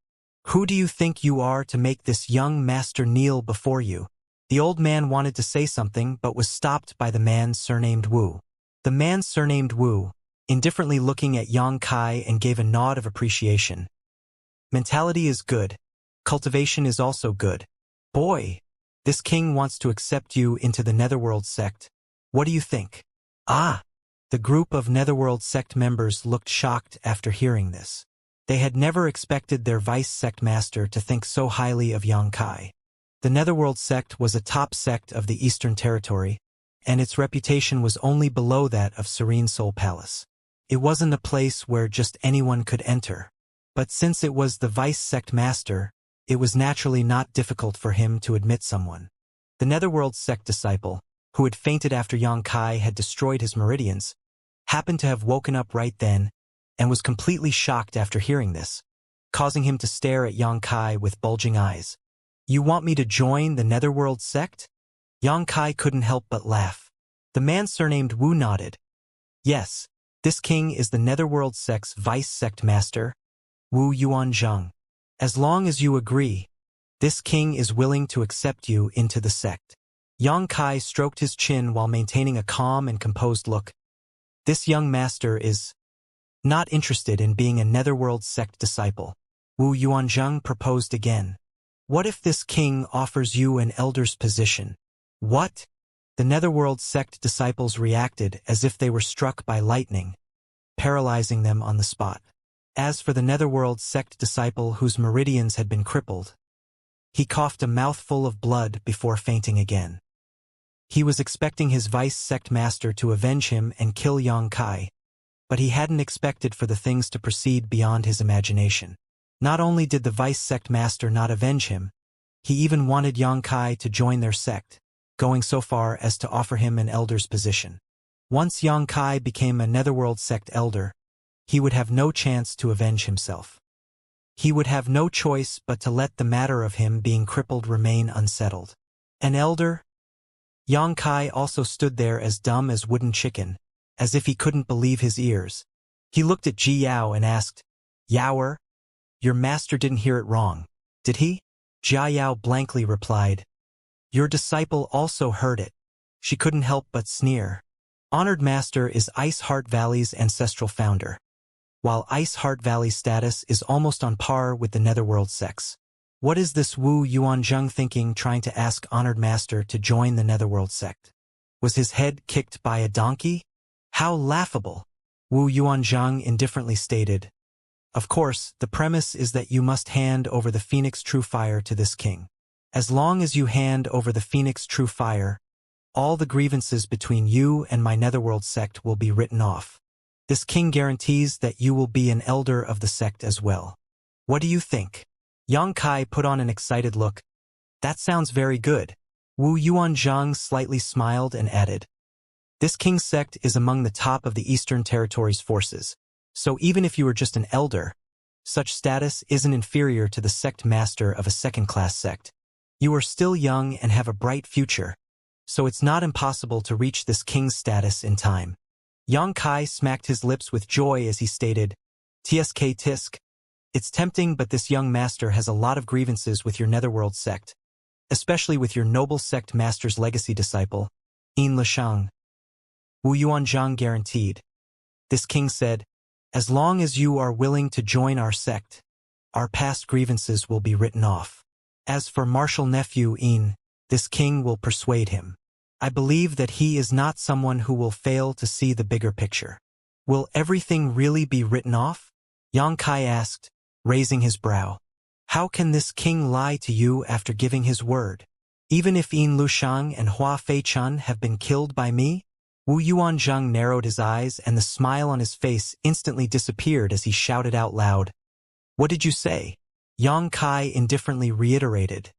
"Who do you think you are to make this young master kneel before you?" The old man wanted to say something but was stopped by the man surnamed Wu. The man surnamed Wu, indifferently looking at Yang Kai, and gave a nod of appreciation. "Mentality is good. Cultivation is also good. Boy, this king wants to accept you into the Netherworld sect. What do you think?" "Ah!" The group of Netherworld sect members looked shocked after hearing this. They had never expected their vice sect master to think so highly of Yang Kai. The Netherworld sect was a top sect of the Eastern Territory, and its reputation was only below that of Serene Soul Palace. It wasn't a place where just anyone could enter. But since it was the vice sect master, it was naturally not difficult for him to admit someone. The Netherworld sect disciple, who had fainted after Yang Kai had destroyed his meridians, happened to have woken up right then and was completely shocked after hearing this, causing him to stare at Yang Kai with bulging eyes. "You want me to join the Netherworld sect?" Yang Kai couldn't help but laugh. The man surnamed Wu nodded. "Yes, this king is the Netherworld sect's vice sect master, Wu Yuanzhang. As long as you agree, this king is willing to accept you into the sect." Yang Kai stroked his chin while maintaining a calm and composed look. "This young master is not interested in being a Netherworld sect disciple." Wu Yuanzhang proposed again. "What if this king offers you an elder's position?" "What?" The Netherworld sect disciples reacted as if they were struck by lightning, paralyzing them on the spot. As for the Netherworld sect disciple whose meridians had been crippled, he coughed a mouthful of blood before fainting again. He was expecting his vice sect master to avenge him and kill Yang Kai, but he hadn't expected for the things to proceed beyond his imagination. Not only did the vice sect master not avenge him, he even wanted Yang Kai to join their sect, going so far as to offer him an elder's position. Once Yang Kai became a Netherworld sect elder, he would have no chance to avenge himself. He would have no choice but to let the matter of him being crippled remain unsettled. An elder? Yang Kai also stood there as dumb as wooden chicken, as if he couldn't believe his ears. He looked at Ji Yao and asked, "Yaoer, your master didn't hear it wrong, did he?" Jia Yao blankly replied, "Your disciple also heard it." She couldn't help but sneer. Honored Master is Ice Heart Valley's ancestral founder, while Ice Heart Valley's status is almost on par with the Netherworld sects. What is this Wu Yuanzhang thinking trying to ask Honored Master to join the Netherworld sect? Was his head kicked by a donkey? How laughable! Wu Yuanzhang indifferently stated, "Of course, the premise is that you must hand over the Phoenix True Fire to this king. As long as you hand over the Phoenix True Fire, all the grievances between you and my Netherworld sect will be written off. This king guarantees that you will be an elder of the sect as well. What do you think?" Yang Kai put on an excited look. "That sounds very good." Wu Yuanzhang slightly smiled and added, "This king's sect is among the top of the Eastern Territory's forces, so even if you are just an elder, such status isn't inferior to the sect master of a second-class sect. You are still young and have a bright future, so it's not impossible to reach this king's status in time." Yang Kai smacked his lips with joy as he stated, "Tsk tisk. It's tempting, but this young master has a lot of grievances with your Netherworld sect, especially with your noble sect master's legacy disciple, Yin Lishang." Wu Yuanzhang guaranteed. This king said, "As long as you are willing to join our sect, our past grievances will be written off. As for martial nephew Yin, this king will persuade him. I believe that he is not someone who will fail to see the bigger picture." "Will everything really be written off?" Yang Kai asked, raising his brow. "How can this king lie to you after giving his word?" Even if Yin Lushang and Hua Fei-chun have been killed by me? Wu Yuanzhang narrowed his eyes and the smile on his face instantly disappeared as he shouted out loud. What did you say? Yang Kai indifferently reiterated.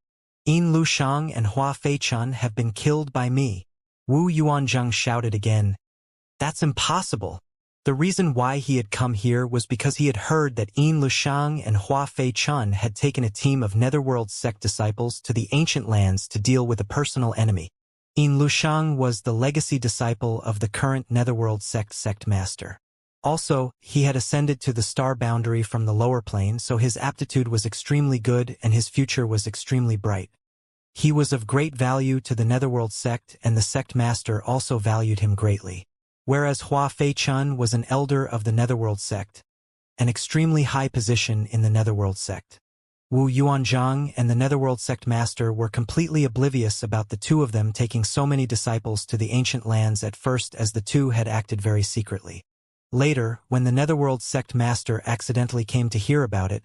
Yin Lushang and Hua Fei-chun have been killed by me. Wu Yuanzhang shouted again. That's impossible. The reason why he had come here was because he had heard that Yin Lushang and Hua Fei-chun had taken a team of Netherworld sect disciples to the ancient lands to deal with a personal enemy. Yin Lushang was the legacy disciple of the current Netherworld sect master. Also, he had ascended to the star boundary from the lower plane, so his aptitude was extremely good and his future was extremely bright. He was of great value to the Netherworld sect and the sect master also valued him greatly. Whereas Hua Fei-chun was an elder of the Netherworld sect, an extremely high position in the Netherworld sect. Wu Yuanzhang and the Netherworld sect master were completely oblivious about the two of them taking so many disciples to the ancient lands at first, as the two had acted very secretly. Later, when the Netherworld sect master accidentally came to hear about it,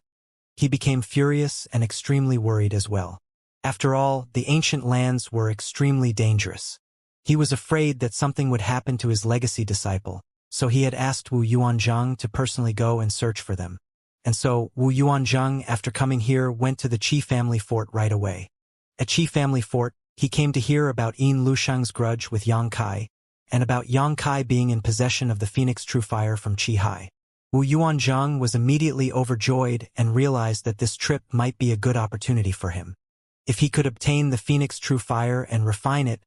he became furious and extremely worried as well. After all, the ancient lands were extremely dangerous. He was afraid that something would happen to his legacy disciple, so he had asked Wu Yuanzhang to personally go and search for them. And so, Wu Yuanzhang, after coming here, went to the Qi family fort right away. At Qi family fort, he came to hear about Yin Lushang's grudge with Yang Kai, and about Yang Kai being in possession of the Phoenix True Fire from Qi Hai. Wu Yuanzhang was immediately overjoyed and realized that this trip might be a good opportunity for him. If he could obtain the Phoenix True Fire and refine it,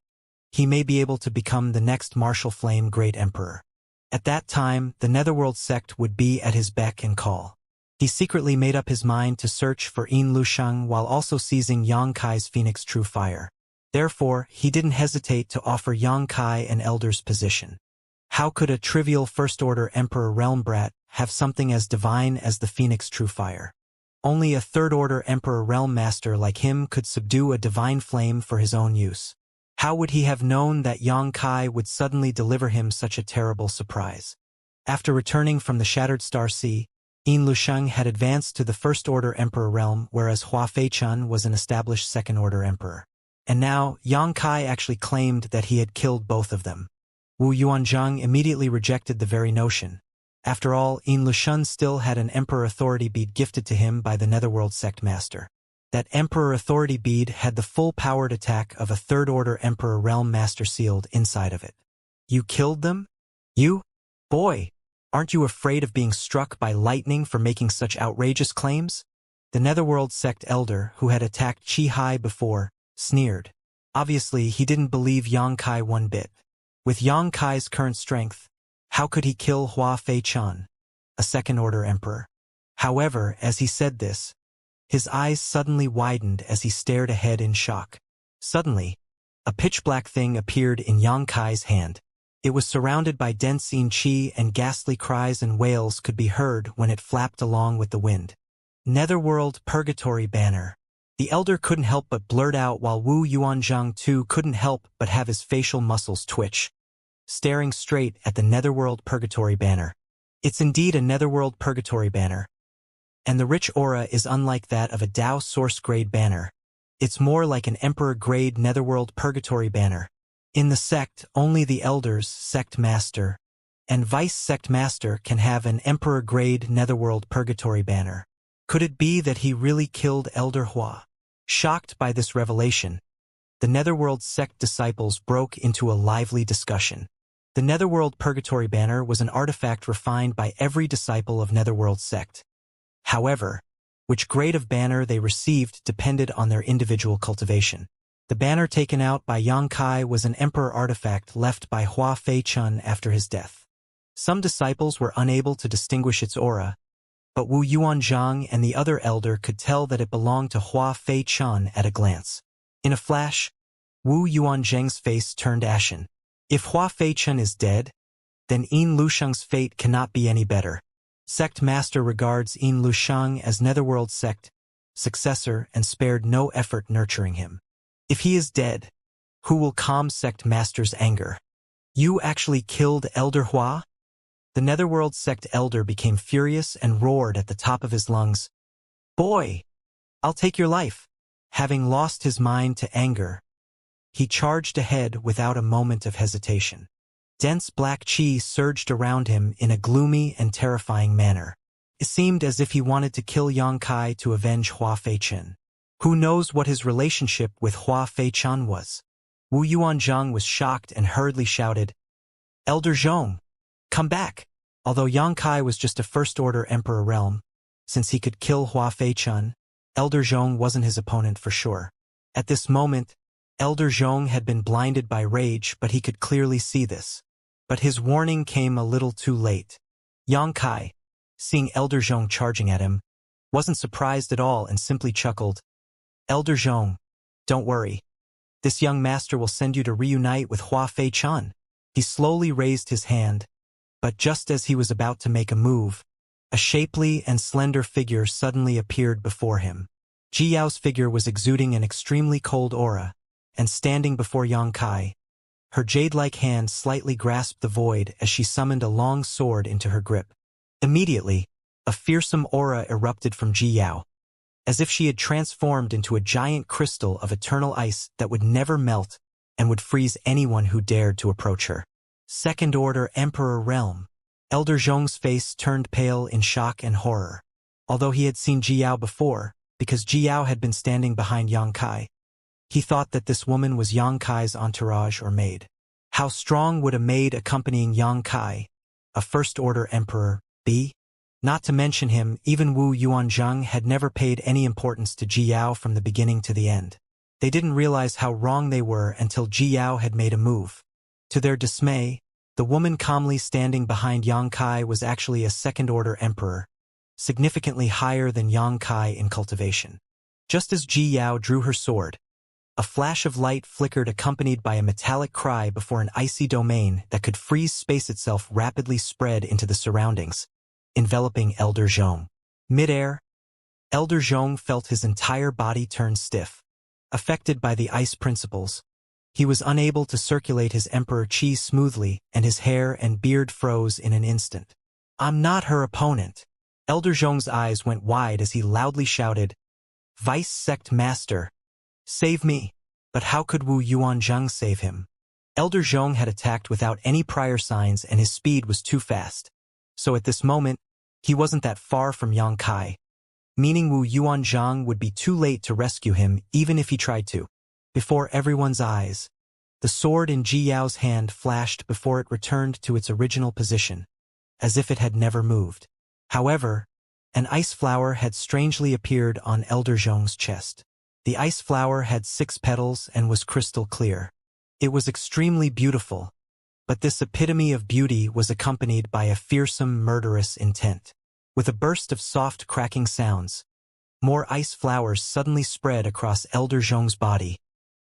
he may be able to become the next Martial Flame Great Emperor. At that time, the Netherworld sect would be at his beck and call. He secretly made up his mind to search for Yin Lushang while also seizing Yang Kai's Phoenix True Fire. Therefore, he didn't hesitate to offer Yang Kai an elder's position. How could a trivial First-Order Emperor Realm Brat have something as divine as the Phoenix True Fire? Only a Third-Order Emperor Realm Master like him could subdue a divine flame for his own use. How would he have known that Yang Kai would suddenly deliver him such a terrible surprise? After returning from the Shattered Star Sea, Yin Lushang had advanced to the First-Order Emperor realm, whereas Hua Fei-chun was an established Second-Order Emperor. And now, Yang Kai actually claimed that he had killed both of them. Wu Yuanzhang immediately rejected the very notion. After all, Yin Lushang still had an Emperor Authority bead gifted to him by the Netherworld Sect Master. That Emperor Authority bead had the full-powered attack of a Third-Order Emperor Realm Master sealed inside of it. You killed them? You? Boy, aren't you afraid of being struck by lightning for making such outrageous claims? The Netherworld Sect Elder, who had attacked Qi Hai before, sneered. Obviously, he didn't believe Yang Kai one bit. With Yang Kai's current strength, how could he kill Hua Fei-chun, a Second-Order Emperor? However, as he said this, his eyes suddenly widened as he stared ahead in shock. Suddenly, a pitch-black thing appeared in Yang Kai's hand. It was surrounded by dense yin qi and ghastly cries and wails could be heard when it flapped along with the wind. Netherworld Purgatory Banner. The elder couldn't help but blurt out while Wu Yuanzhang too couldn't help but have his facial muscles twitch, staring straight at the Netherworld Purgatory Banner. It's indeed a Netherworld Purgatory Banner. And the rich aura is unlike that of a Dao Source-grade banner. It's more like an Emperor-grade Netherworld Purgatory Banner. In the sect, only the Elders, Sect Master, and Vice Sect Master can have an Emperor-grade Netherworld Purgatory Banner. Could it be that he really killed Elder Hua? Shocked by this revelation, the Netherworld Sect disciples broke into a lively discussion. The Netherworld Purgatory Banner was an artifact refined by every disciple of Netherworld Sect. However, which grade of banner they received depended on their individual cultivation. The banner taken out by Yang Kai was an Emperor artifact left by Hua Fei-chun after his death. Some disciples were unable to distinguish its aura, but Wu Yuanzhang and the other elder could tell that it belonged to Hua Fei-chun at a glance. In a flash, Wu Yuanzhang's face turned ashen. If Hua Fei-chun is dead, then Yin Lushang's fate cannot be any better. Sect Master regards Yin Lushang as Netherworld Sect successor and spared no effort nurturing him. If he is dead, who will calm Sect Master's anger? You actually killed Elder Hua? The Netherworld Sect Elder became furious and roared at the top of his lungs. Boy, I'll take your life. Having lost his mind to anger, He charged ahead without a moment of hesitation. Dense black qi surged around him in a gloomy and terrifying manner. It seemed as if he wanted to kill Yang Kai to avenge Hua Feichen. Who knows what his relationship with Hua Feichen was? Wu Yuanzhang was shocked and hurriedly shouted, "Elder Zhong, come back!" Although Yang Kai was just a first-order Emperor realm, since he could kill Hua Feichen, Elder Zhong wasn't his opponent for sure. At this moment, Elder Zhong had been blinded by rage, but he could clearly see this. But his warning came a little too late. Yang Kai, seeing Elder Zhong charging at him, wasn't surprised at all and simply chuckled, "Elder Zhong, don't worry. This young master will send you to reunite with Hua Feichen." He slowly raised his hand, but just as he was about to make a move, a shapely and slender figure suddenly appeared before him. Ji Yao's figure was exuding an extremely cold aura, and standing before Yang Kai, her jade-like hand slightly grasped the void as she summoned a long sword into her grip. Immediately, a fearsome aura erupted from Ji Yao, as if she had transformed into a giant crystal of eternal ice that would never melt and would freeze anyone who dared to approach her. Second-order Emperor Realm. Elder Zhong's face turned pale in shock and horror. Although he had seen Ji Yao before, because Ji Yao had been standing behind Yang Kai, he thought that this woman was Yang Kai's entourage or maid. How strong would a maid accompanying Yang Kai, a first-order emperor, be? Not to mention him, even Wu Yuanzhang had never paid any importance to Ji Yao from the beginning to the end. They didn't realize how wrong they were until Ji Yao had made a move. To their dismay, the woman calmly standing behind Yang Kai was actually a second-order emperor, significantly higher than Yang Kai in cultivation. Just as Ji Yao drew her sword, a flash of light flickered accompanied by a metallic cry before an icy domain that could freeze space itself rapidly spread into the surroundings, enveloping Elder Zhong. Mid-air, Elder Zhong felt his entire body turn stiff. Affected by the ice principles, he was unable to circulate his Emperor Qi smoothly, and his hair and beard froze in an instant. "I'm not her opponent." Elder Zhong's eyes went wide as he loudly shouted, "Vice Sect Master, save me!" But how could Wu Yuanzhang save him? Elder Zhong had attacked without any prior signs and his speed was too fast. So at this moment, he wasn't that far from Yang Kai, meaning Wu Yuanzhang would be too late to rescue him even if he tried to. Before everyone's eyes, the sword in Ji Yao's hand flashed before it returned to its original position, as if it had never moved. However, an ice flower had strangely appeared on Elder Zhong's chest. The ice flower had 6 petals and was crystal clear. It was extremely beautiful, but this epitome of beauty was accompanied by a fearsome, murderous intent. With a burst of soft cracking sounds, more ice flowers suddenly spread across Elder Zhong's body,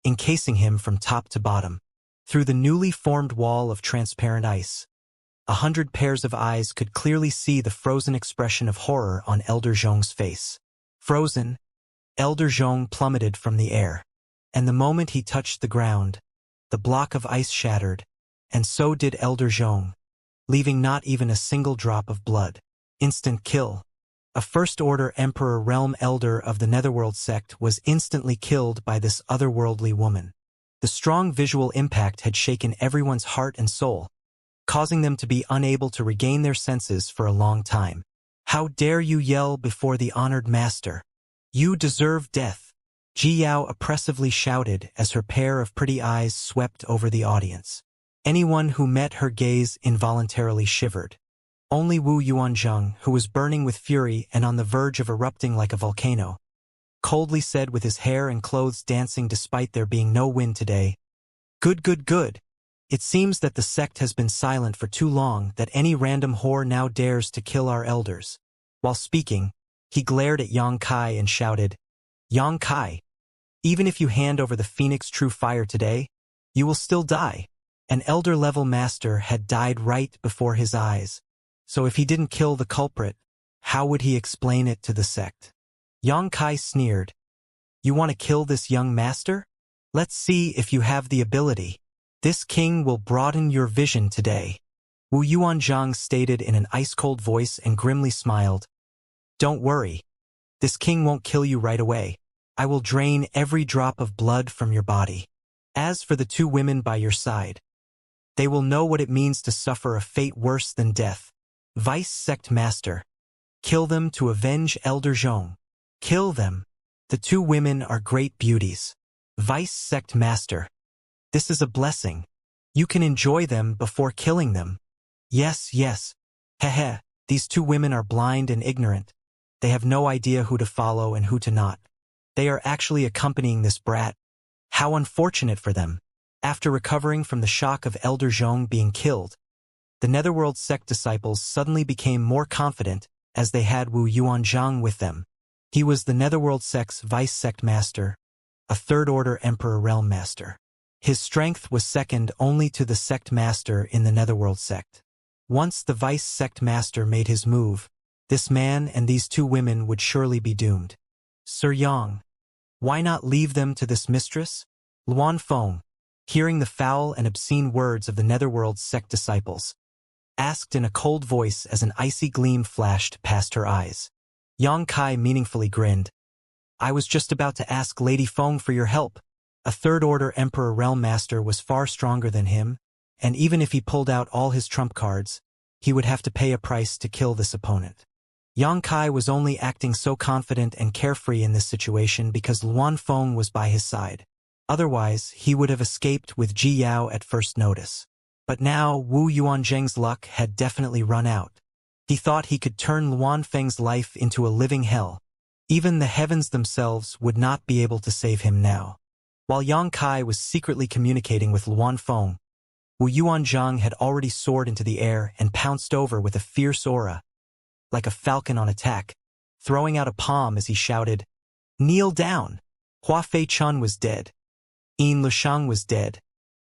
encasing him from top to bottom. Through the newly formed wall of transparent ice, 100 pairs of eyes could clearly see the frozen expression of horror on Elder Zhong's face. Frozen, Elder Zhong plummeted from the air, and the moment he touched the ground, the block of ice shattered, and so did Elder Zhong, leaving not even a single drop of blood. Instant kill. A first-order Emperor Realm Elder of the Netherworld sect was instantly killed by this otherworldly woman. The strong visual impact had shaken everyone's heart and soul, causing them to be unable to regain their senses for a long time. "How dare you yell before the honored master? You deserve death," Ji Yao oppressively shouted as her pair of pretty eyes swept over the audience. Anyone who met her gaze involuntarily shivered. Only Wu Yuanzhang, who was burning with fury and on the verge of erupting like a volcano, coldly said with his hair and clothes dancing despite there being no wind today, "Good, good, good. It seems that the sect has been silent for too long that any random whore now dares to kill our elders." While speaking, he glared at Yang Kai and shouted, "Yang Kai, even if you hand over the Phoenix True Fire today, you will still die." An elder-level master had died right before his eyes, so if he didn't kill the culprit, how would he explain it to the sect? Yang Kai sneered, "You want to kill this young master? Let's see if you have the ability. This king will broaden your vision today." Wu Yuanzhang stated in an ice-cold voice and grimly smiled, "Don't worry. This king won't kill you right away. I will drain every drop of blood from your body." As for the two women by your side, they will know what it means to suffer a fate worse than death. Vice Sect Master. Kill them to avenge Elder Zhong. Kill them. The two women are great beauties. Vice Sect Master. This is a blessing. You can enjoy them before killing them. Yes, yes. Heh. These two women are blind and ignorant. They have no idea who to follow and who to not. They are actually accompanying this brat. How unfortunate for them. After recovering from the shock of Elder Zhong being killed, the Netherworld sect disciples suddenly became more confident as they had Wu Yuanzhang with them. He was the Netherworld sect's vice sect master, a third-order Emperor Realm Master. His strength was second only to the sect master in the Netherworld sect. Once the vice sect master made his move, this man and these two women would surely be doomed. Sir Yang, why not leave them to this mistress? Luan Feng, hearing the foul and obscene words of the Netherworld sect disciples, asked in a cold voice as an icy gleam flashed past her eyes. Yang Kai meaningfully grinned. I was just about to ask Lady Feng for your help. A third-order Emperor Realm Master was far stronger than him, and even if he pulled out all his trump cards, he would have to pay a price to kill this opponent. Yang Kai was only acting so confident and carefree in this situation because Luan Feng was by his side. Otherwise, he would have escaped with Ji Yao at first notice. But now, Wu Yuanzheng's luck had definitely run out. He thought he could turn Luan Feng's life into a living hell. Even the heavens themselves would not be able to save him now. While Yang Kai was secretly communicating with Luan Feng, Wu Yuanzhang had already soared into the air and pounced over with a fierce aura, like a falcon on attack, throwing out a palm as he shouted, "Kneel down!" Hua Fei Chun was dead. Yin Lushang was dead.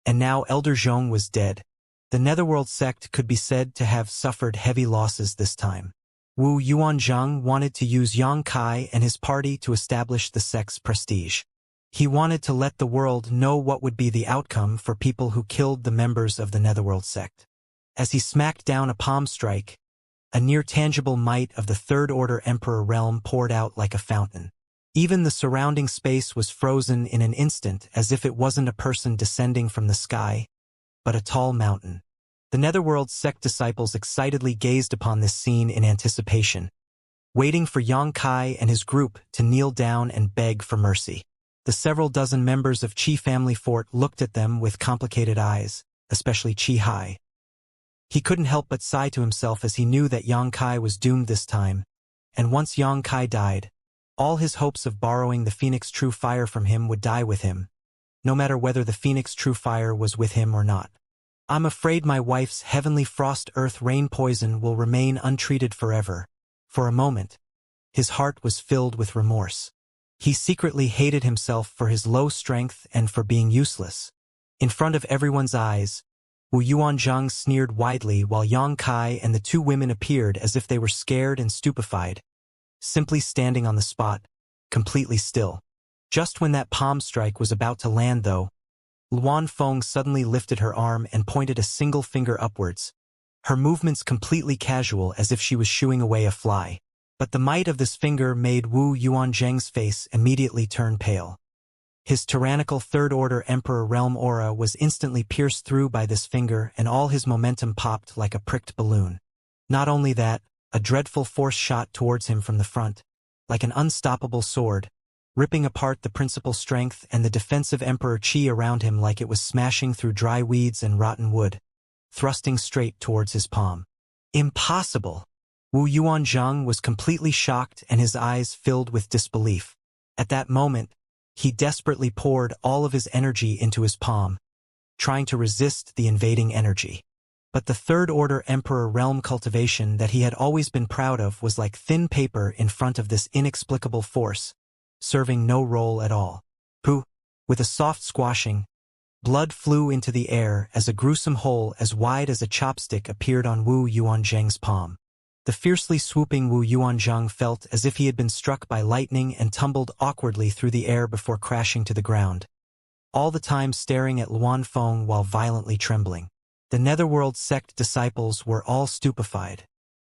And now Elder Zhong was dead. The Netherworld sect could be said to have suffered heavy losses this time. Wu Yuanzhang wanted to use Yang Kai and his party to establish the sect's prestige. He wanted to let the world know what would be the outcome for people who killed the members of the Netherworld sect. As he smacked down a palm strike, a near-tangible might of the Third-Order Emperor realm poured out like a fountain. Even the surrounding space was frozen in an instant as if it wasn't a person descending from the sky, but a tall mountain. The Netherworld sect disciples excitedly gazed upon this scene in anticipation, waiting for Yang Kai and his group to kneel down and beg for mercy. The several dozen members of Qi family fort looked at them with complicated eyes, especially Qi Hai. He couldn't help but sigh to himself as he knew that Yang Kai was doomed this time, and once Yang Kai died, all his hopes of borrowing the Phoenix True Fire from him would die with him, no matter whether the Phoenix True Fire was with him or not. I'm afraid my wife's heavenly frost earth rain poison will remain untreated forever. For a moment, his heart was filled with remorse. He secretly hated himself for his low strength and for being useless. In front of everyone's eyes, Wu Yuanzhang sneered widely while Yang Kai and the two women appeared as if they were scared and stupefied, simply standing on the spot, completely still. Just when that palm strike was about to land, though, Luan Feng suddenly lifted her arm and pointed a single finger upwards, her movements completely casual as if she was shooing away a fly. But the might of this finger made Wu Yuanzhang's face immediately turn pale. His tyrannical third-order Emperor realm aura was instantly pierced through by this finger and all his momentum popped like a pricked balloon. Not only that, a dreadful force shot towards him from the front, like an unstoppable sword, ripping apart the principal strength and the defensive Emperor Qi around him like it was smashing through dry weeds and rotten wood, thrusting straight towards his palm. Impossible! Wu Yuanzhang was completely shocked and his eyes filled with disbelief. At that moment, he desperately poured all of his energy into his palm, trying to resist the invading energy. But the third-order Emperor realm cultivation that he had always been proud of was like thin paper in front of this inexplicable force, serving no role at all. Pooh! With a soft squashing, blood flew into the air as a gruesome hole as wide as a chopstick appeared on Wu Yuanzhang's palm. The fiercely swooping Wu Yuanzhang felt as if he had been struck by lightning and tumbled awkwardly through the air before crashing to the ground, all the time staring at Luan Feng while violently trembling. The Netherworld sect disciples were all stupefied.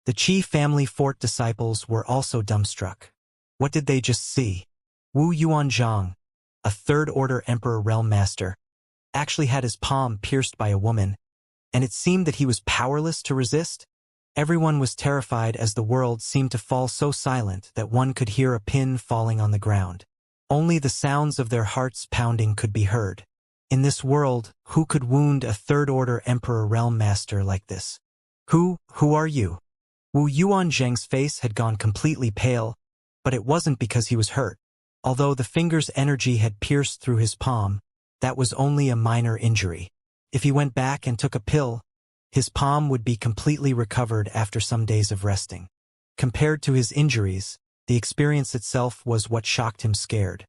The Qi family fort disciples were also dumbstruck. What did they just see? Wu Yuanzhang, a third-order Emperor realm master, actually had his palm pierced by a woman, and it seemed that he was powerless to resist? Everyone was terrified as the world seemed to fall so silent that one could hear a pin falling on the ground. Only the sounds of their hearts pounding could be heard. In this world, who could wound a third-order Emperor Realm Master like this? Who are you? Wu Yuanzhang's face had gone completely pale, but it wasn't because he was hurt. Although the finger's energy had pierced through his palm, that was only a minor injury. If he went back and took a pill, his palm would be completely recovered after some days of resting. Compared to his injuries, the experience itself was what shocked him scared.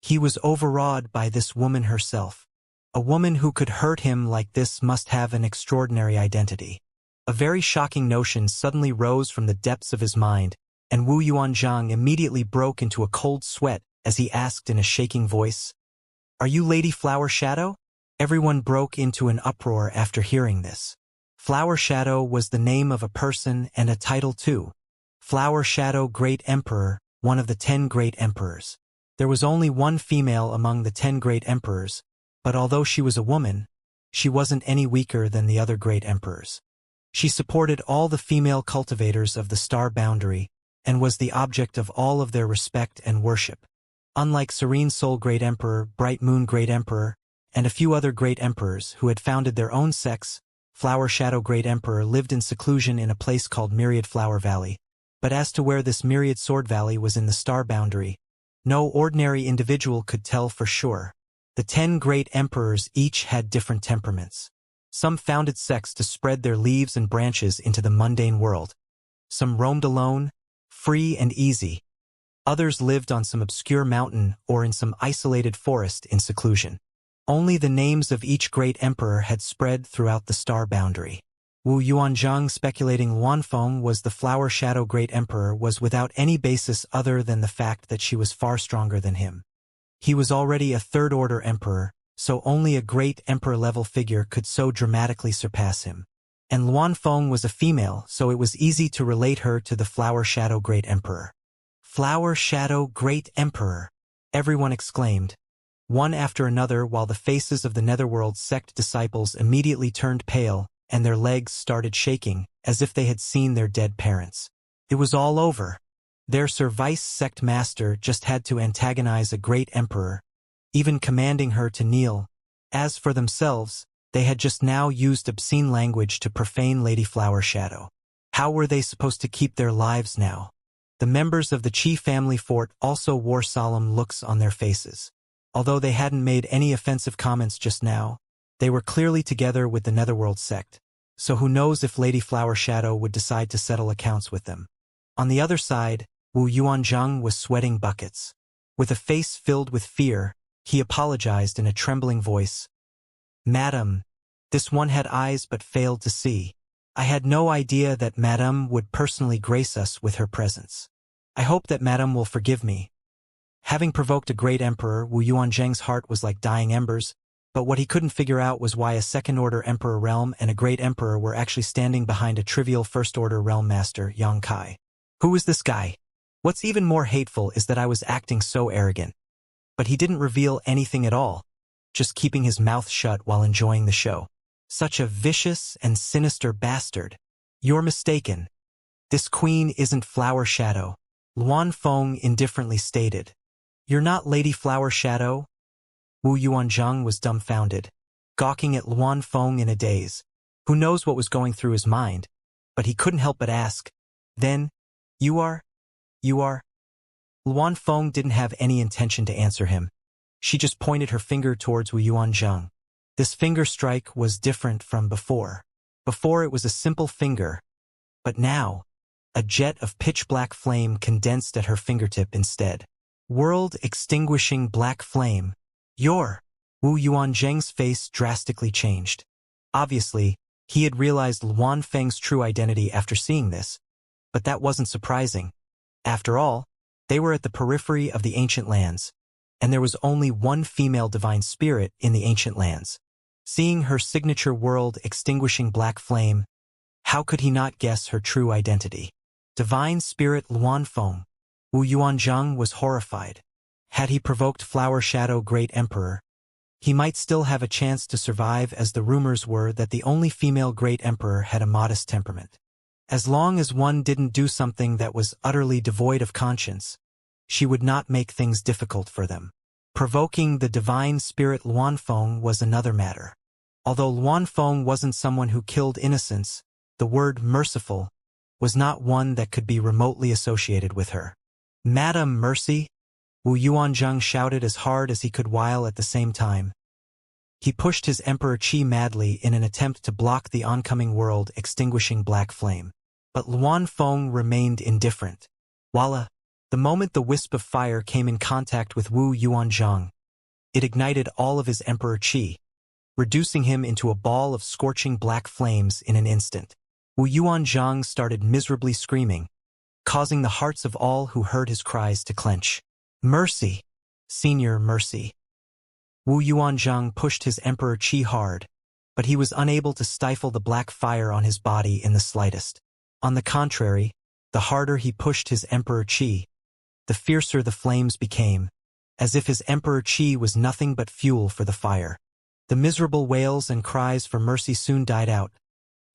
He was overawed by this woman herself. A woman who could hurt him like this must have an extraordinary identity. A very shocking notion suddenly rose from the depths of his mind, and Wu Yuanzhang immediately broke into a cold sweat as he asked in a shaking voice, "Are you Lady Flower Shadow?" Everyone broke into an uproar after hearing this. Flower Shadow was the name of a person and a title too. Flower Shadow Great Emperor, one of the 10 Great Emperors. There was only one female among the 10 Great Emperors, but although she was a woman, she wasn't any weaker than the other Great Emperors. She supported all the female cultivators of the star boundary and was the object of all of their respect and worship. Unlike Serene Soul Great Emperor, Bright Moon Great Emperor, and a few other Great Emperors who had founded their own sects, Flower Shadow Great Emperor lived in seclusion in a place called Myriad Flower Valley. But as to where this Myriad Sword Valley was in the star boundary, no ordinary individual could tell for sure. The 10 Great Emperors each had different temperaments. Some founded sects to spread their leaves and branches into the mundane world. Some roamed alone, free and easy. Others lived on some obscure mountain or in some isolated forest in seclusion. Only the names of each great emperor had spread throughout the star boundary. Wu Yuanzhang speculating Luanfeng was the Flower Shadow Great Emperor was without any basis other than the fact that she was far stronger than him. He was already a third-order emperor, so only a great emperor-level figure could so dramatically surpass him. And Luanfeng was a female, so it was easy to relate her to the Flower Shadow Great Emperor. Flower Shadow Great Emperor! Everyone exclaimed, one after another, while the faces of the Netherworld sect disciples immediately turned pale and their legs started shaking, as if they had seen their dead parents. It was all over. Their Service sect master just had to antagonize a great emperor, even commanding her to kneel. As for themselves, they had just now used obscene language to profane Lady Flower Shadow. How were they supposed to keep their lives now? The members of the Qi family fort also wore solemn looks on their faces. Although they hadn't made any offensive comments just now, they were clearly together with the Netherworld sect, so who knows if Lady Flower Shadow would decide to settle accounts with them. On the other side, Wu Yuanzhang was sweating buckets. With a face filled with fear, he apologized in a trembling voice. "Madam, this one had eyes but failed to see. I had no idea that Madam would personally grace us with her presence. I hope that Madam will forgive me." Having provoked a great emperor, Wu Yuanzhang's heart was like dying embers, but what he couldn't figure out was why a second-order emperor realm and a great emperor were actually standing behind a trivial first-order realm master, Xianxia. Who was this guy? What's even more hateful is that I was acting so arrogant. But he didn't reveal anything at all, just keeping his mouth shut while enjoying the show. Such a vicious and sinister bastard. You're mistaken. This queen isn't Flower Shadow, Luanfeng indifferently stated. You're not Lady Flower Shadow? Wu Yuanzhang was dumbfounded, gawking at Luanfeng in a daze. Who knows what was going through his mind? But he couldn't help but ask, "Then, you are? Luanfeng didn't have any intention to answer him. She just pointed her finger towards Wu Yuanzhang. This finger strike was different from before. Before it was a simple finger, but now, a jet of pitch-black flame condensed at her fingertip instead. World-extinguishing black flame. Wu Yuanzhang's face drastically changed. Obviously, he had realized Luanfeng's true identity after seeing this, but that wasn't surprising. After all, they were at the periphery of the ancient lands, and there was only one female divine spirit in the ancient lands. Seeing her signature world-extinguishing black flame, how could he not guess her true identity? Divine spirit Luanfeng. Wu Yuanzhang was horrified. Had he provoked Flower Shadow Great Emperor? he might still have a chance to survive, as the rumors were that the only female great emperor had a modest temperament. As long as one didn't do something that was utterly devoid of conscience, she would not make things difficult for them. Provoking the divine spirit Luanfeng was another matter. Although Luanfeng wasn't someone who killed innocents, the word merciful was not one that could be remotely associated with her. Madam Mercy? Wu Yuanzhang shouted as hard as he could, while at the same time he pushed his Emperor Qi madly in an attempt to block the oncoming world extinguishing black flame. But Luanfeng remained indifferent. Voila! The moment the wisp of fire came in contact with Wu Yuanzhang, it ignited all of his Emperor Qi, reducing him into a ball of scorching black flames in an instant. Wu Yuanzhang started miserably screaming, causing the hearts of all who heard his cries to clench. Mercy! Senior mercy! Wu Yuanzhang pushed his Emperor Qi hard, but he was unable to stifle the black fire on his body in the slightest. On the contrary, the harder he pushed his Emperor Qi, the fiercer the flames became, as if his Emperor Qi was nothing but fuel for the fire. The miserable wails and cries for mercy soon died out,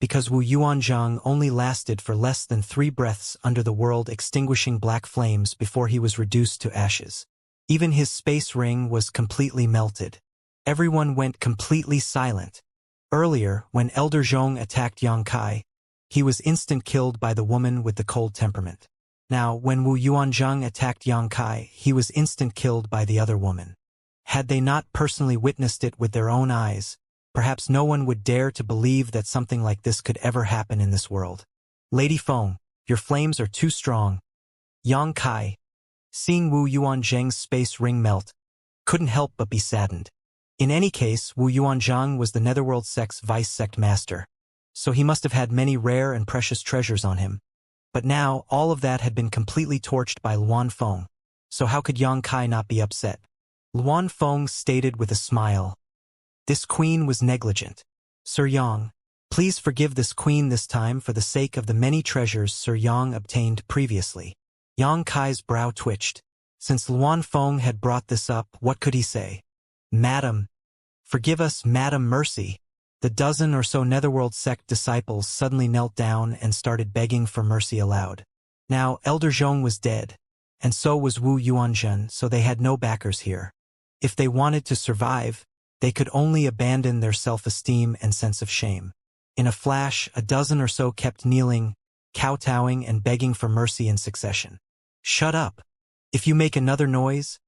because Wu Yuanzhang only lasted for less than 3 breaths under the world extinguishing black flames before he was reduced to ashes. Even his space ring was completely melted. Everyone went completely silent. Earlier, when Elder Zhong attacked Yang Kai, he was instant killed by the woman with the cold temperament. Now, when Wu Yuanzhang attacked Yang Kai, he was instant killed by the other woman. Had they not personally witnessed it with their own eyes, perhaps no one would dare to believe that something like this could ever happen in this world. Lady Feng, your flames are too strong. Yang Kai, seeing Wu Yuanzhang's space ring melt, couldn't help but be saddened. In any case, Wu Yuanzhang was the Netherworld sect's vice-sect master, so he must have had many rare and precious treasures on him. But now, all of that had been completely torched by Luanfeng, so how could Yang Kai not be upset? Luanfeng stated with a smile, "This queen was negligent. Sir Yang, please forgive this queen this time for the sake of the many treasures Sir Yang obtained previously." Yang Kai's brow twitched. Since Luanfeng had brought this up, what could he say? "Madam, forgive us, Madam Mercy." The dozen or so Netherworld sect disciples suddenly knelt down and started begging for mercy aloud. Now, Elder Zhong was dead, and so was Wu Yuanzhang, so they had no backers here. If they wanted to survive, they could only abandon their self-esteem and sense of shame. In a flash, a dozen or so kept kneeling, kowtowing, and begging for mercy in succession. "Shut up! If you make another noise,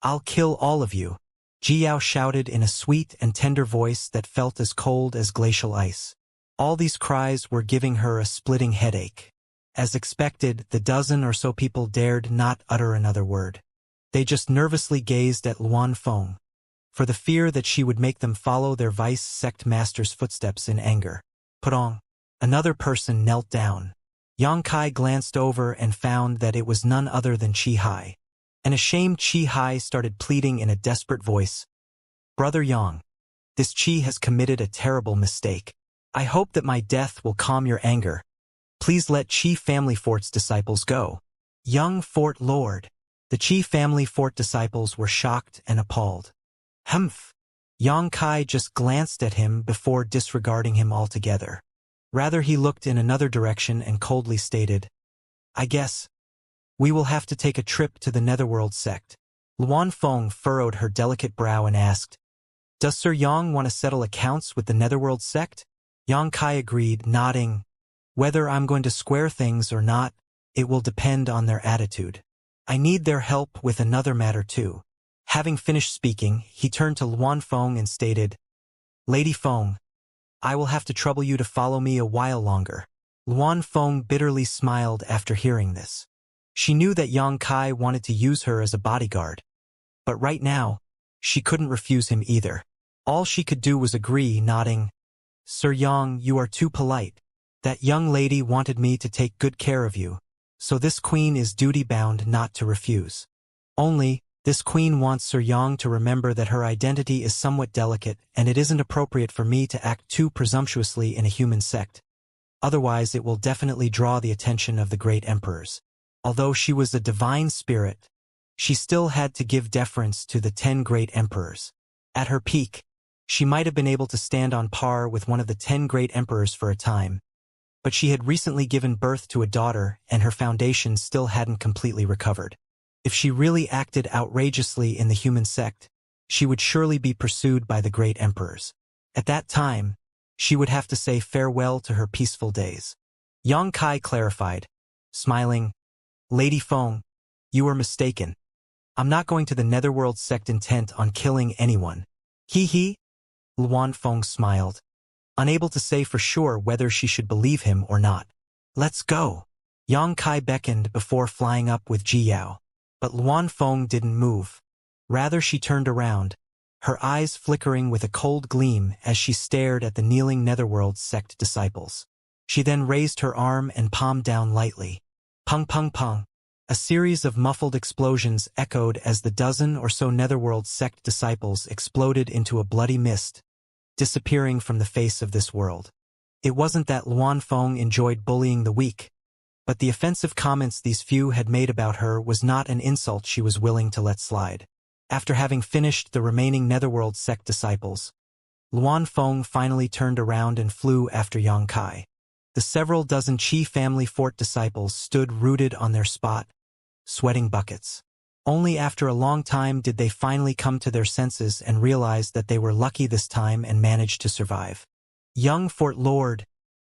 I'll kill all of you," Jiao shouted in a sweet and tender voice that felt as cold as glacial ice. All these cries were giving her a splitting headache. As expected, the dozen or so people dared not utter another word. They just nervously gazed at Luanfeng, for the fear that she would make them follow their vice-sect master's footsteps in anger. Pudong. Another person knelt down. Yang Kai glanced over and found that it was none other than Qi Hai. An ashamed Qi Hai started pleading in a desperate voice, "Brother Yang, this Qi has committed a terrible mistake. I hope that my death will calm your anger. Please let Qi Family Fort's disciples go." Young Fort Lord. The Qi Family Fort disciples were shocked and appalled. Humph! Yang Kai just glanced at him before disregarding him altogether. Rather, he looked in another direction and coldly stated, "I guess we will have to take a trip to the Netherworld sect." Luanfeng furrowed her delicate brow and asked, "Does Sir Yang want to settle accounts with the Netherworld sect?" Yang Kai agreed, nodding, "Whether I'm going to square things or not, it will depend on their attitude. I need their help with another matter too." Having finished speaking, he turned to Luanfeng and stated, "Lady Feng, I will have to trouble you to follow me a while longer." Luanfeng bitterly smiled after hearing this. She knew that Yang Kai wanted to use her as a bodyguard, but right now, she couldn't refuse him either. All she could do was agree, nodding, "Sir Yang, you are too polite. That young lady wanted me to take good care of you, so this queen is duty-bound not to refuse. Only, this queen wants Sir Yang to remember that her identity is somewhat delicate, and it isn't appropriate for me to act too presumptuously in a human sect. Otherwise, it will definitely draw the attention of the great emperors." Although she was a divine spirit, she still had to give deference to the 10 great emperors. At her peak, she might have been able to stand on par with one of the 10 great emperors for a time, but she had recently given birth to a daughter and her foundation still hadn't completely recovered. If she really acted outrageously in the human sect, she would surely be pursued by the great emperors. At that time, she would have to say farewell to her peaceful days. Yang Kai clarified, smiling, "Lady Feng, you are mistaken. I'm not going to the Netherworld sect intent on killing anyone." He he. Luan Feng smiled, unable to say for sure whether she should believe him or not. "Let's go." Yang Kai beckoned before flying up with Ji Yao. But Luan Feng didn't move. Rather, she turned around, her eyes flickering with a cold gleam as she stared at the kneeling Netherworld sect disciples. She then raised her arm and palm down lightly. Pung pung pung. A series of muffled explosions echoed as the dozen or so Netherworld sect disciples exploded into a bloody mist, disappearing from the face of this world. It wasn't that Luan Feng enjoyed bullying the weak, but the offensive comments these few had made about her was not an insult she was willing to let slide. After having finished the remaining Netherworld sect disciples, Luan Feng finally turned around and flew after Yang Kai. The several dozen Qi family fort disciples stood rooted on their spot, sweating buckets. Only after a long time did they finally come to their senses and realize that they were lucky this time and managed to survive. "Young Fort Lord,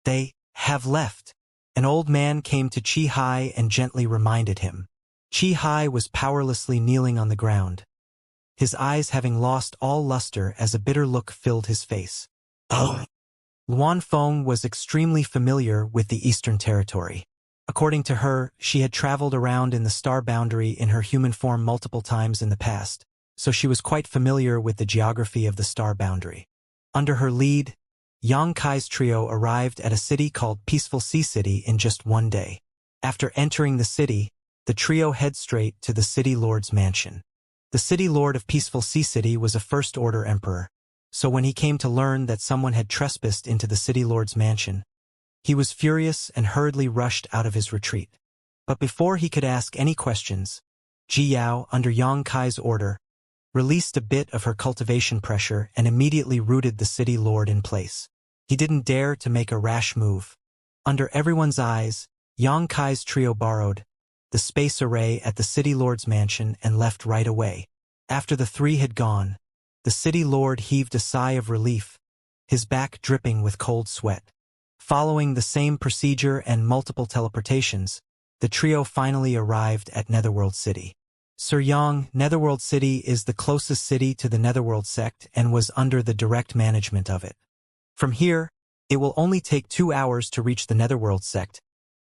they have left." An old man came to Qi Hai and gently reminded him. Qi Hai was powerlessly kneeling on the ground, his eyes having lost all luster as a bitter look filled his face. "Oh." Luan Feng was extremely familiar with the Eastern Territory. According to her, she had traveled around in the star boundary in her human form multiple times in the past, so she was quite familiar with the geography of the star boundary. Under her lead, Yang Kai's trio arrived at a city called Peaceful Sea City in just one day. After entering the city, the trio head straight to the City Lord's mansion. The City Lord of Peaceful Sea City was a First-Order emperor, so when he came to learn that someone had trespassed into the City Lord's mansion, he was furious and hurriedly rushed out of his retreat. But before he could ask any questions, Ji Yao, under Yang Kai's order, released a bit of her cultivation pressure and immediately rooted the City Lord in place. He didn't dare to make a rash move. Under everyone's eyes, Yang Kai's trio borrowed the space array at the City Lord's mansion and left right away. After the three had gone, the City Lord heaved a sigh of relief, his back dripping with cold sweat. Following the same procedure and multiple teleportations, the trio finally arrived at Netherworld City. Sir Yang, Netherworld City is the closest city to the Netherworld sect and was under the direct management of it. From here, it will only take 2 hours to reach the Netherworld sect,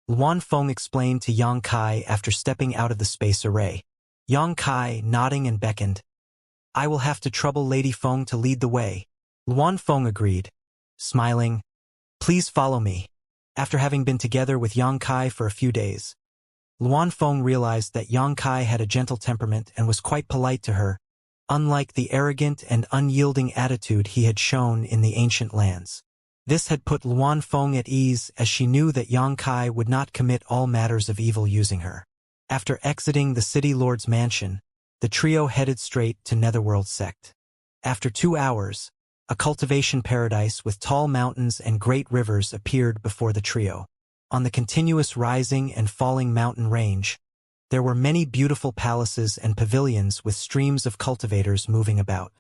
Luan Feng explained to Yang Kai after stepping out of the space array. Yang Kai, nodding and beckoned. "I will have to trouble Lady Feng to lead the way." Luan Feng agreed, smiling. "Please follow me." After having been together with Yang Kai for a few days, Luan Feng realized that Yang Kai had a gentle temperament and was quite polite to her, unlike the arrogant and unyielding attitude he had shown in the ancient lands. This had put Luan Feng at ease as she knew that Yang Kai would not commit all matters of evil using her. After exiting the City Lord's mansion, the trio headed straight to Netherworld sect. After 2 hours, a cultivation paradise with tall mountains and great rivers appeared before the trio. On the continuous rising and falling mountain range, there were many beautiful palaces and pavilions with streams of cultivators moving about.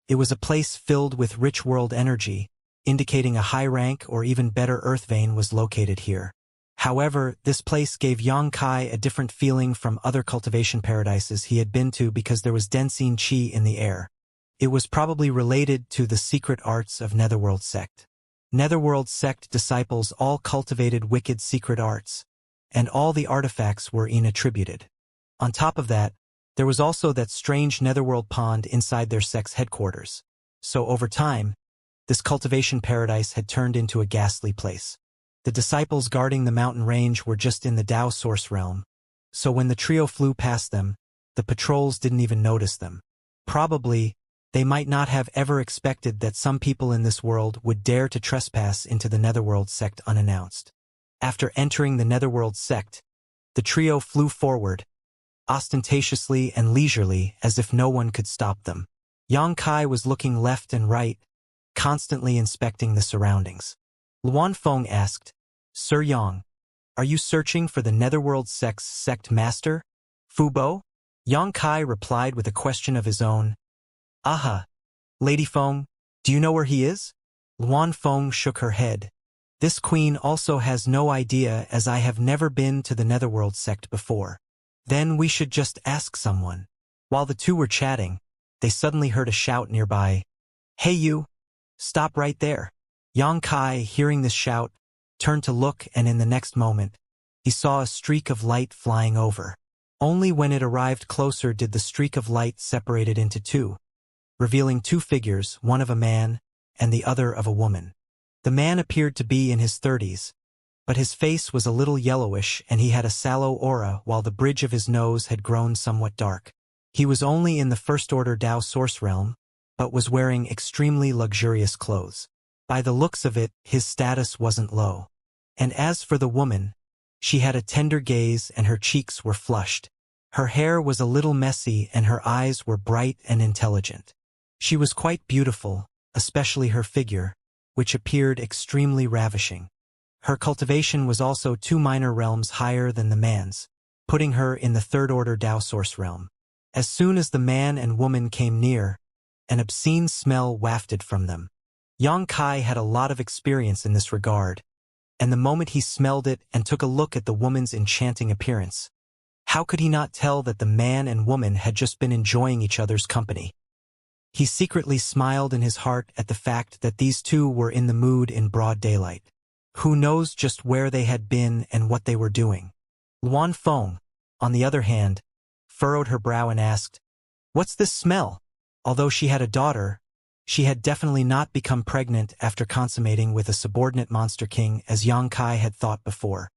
It was a place filled with rich world energy, indicating a high rank or even better earth vein was located here. However, this place gave Yang Kai a different feeling from other cultivation paradises he had been to because there was Densine Qi in the air. It was probably related to the secret arts of Netherworld sect. Netherworld sect disciples all cultivated wicked secret arts, and all the artifacts were attributed. On top of that, there was also that strange Netherworld pond inside their sect's headquarters. So over time, this cultivation paradise had turned into a ghastly place. The disciples guarding the mountain range were just in the Dao source realm, so when the trio flew past them, the patrols didn't even notice them. Probably, they might not have ever expected that some people in this world would dare to trespass into the Netherworld sect unannounced. After entering the Netherworld sect, the trio flew forward, ostentatiously and leisurely as if no one could stop them. Yang Kai was looking left and right, constantly inspecting the surroundings. Luan Feng asked, Sir Yang, are you searching for the Netherworld sect master, Fubo? Yang Kai replied with a question of his own. Aha, Lady Feng, do you know where he is? Luan Feng shook her head. This queen also has no idea, as I have never been to the Netherworld sect before. Then we should just ask someone. While the two were chatting, they suddenly heard a shout nearby. Hey you! Stop right there. Yang Kai, hearing this shout, turned to look, and in the next moment, he saw a streak of light flying over. Only when it arrived closer did the streak of light separate it into two, revealing two figures, one of a man and the other of a woman. The man appeared to be in his 30s, but his face was a little yellowish and he had a sallow aura, while the bridge of his nose had grown somewhat dark. He was only in the first-order Dao source realm, but was wearing extremely luxurious clothes. By the looks of it, his status wasn't low. And as for the woman, she had a tender gaze and her cheeks were flushed. Her hair was a little messy and her eyes were bright and intelligent. She was quite beautiful, especially her figure, which appeared extremely ravishing. Her cultivation was also 2 minor realms higher than the man's, putting her in the third-order Dao source realm. As soon as the man and woman came near, an obscene smell wafted from them. Yang Kai had a lot of experience in this regard, and the moment he smelled it and took a look at the woman's enchanting appearance, how could he not tell that the man and woman had just been enjoying each other's company? He secretly smiled in his heart at the fact that these two were in the mood in broad daylight. Who knows just where they had been and what they were doing? Luan Feng, on the other hand, furrowed her brow and asked, What's this smell? Although she had a daughter, she had definitely not become pregnant after consummating with a subordinate monster king as Yang Kai had thought before.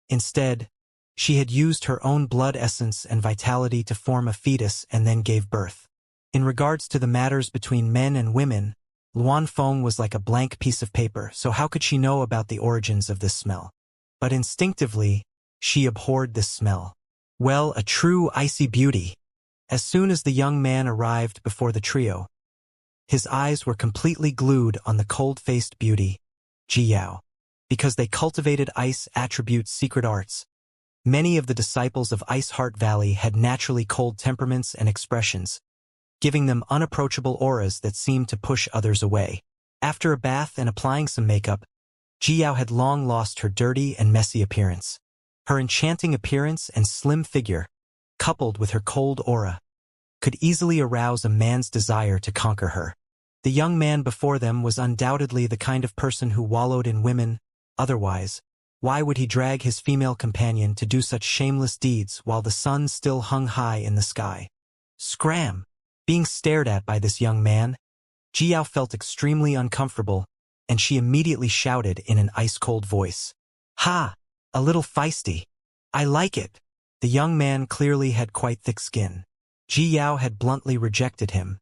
Instead, she had used her own blood essence and vitality to form a fetus and then gave birth. In regards to the matters between men and women, Luan Feng was like a blank piece of paper, so how could she know about the origins of this smell? But instinctively, she abhorred this smell. Well, a true icy beauty. As soon as the young man arrived before the trio, his eyes were completely glued on the cold-faced beauty, Jiyao. Because they cultivated ice attributes secret arts, many of the disciples of Ice Heart Valley had naturally cold temperaments and expressions, giving them unapproachable auras that seemed to push others away. After a bath and applying some makeup, Jiyao had long lost her dirty and messy appearance. Her enchanting appearance and slim figure, coupled with her cold aura, could easily arouse a man's desire to conquer her. The young man before them was undoubtedly the kind of person who wallowed in women. Otherwise, why would he drag his female companion to do such shameless deeds while the sun still hung high in the sky? Scram! Being stared at by this young man, Jiyao felt extremely uncomfortable, and she immediately shouted in an ice-cold voice, Ha! A little feisty. I like it. The young man clearly had quite thick skin. Jiyao had bluntly rejected him,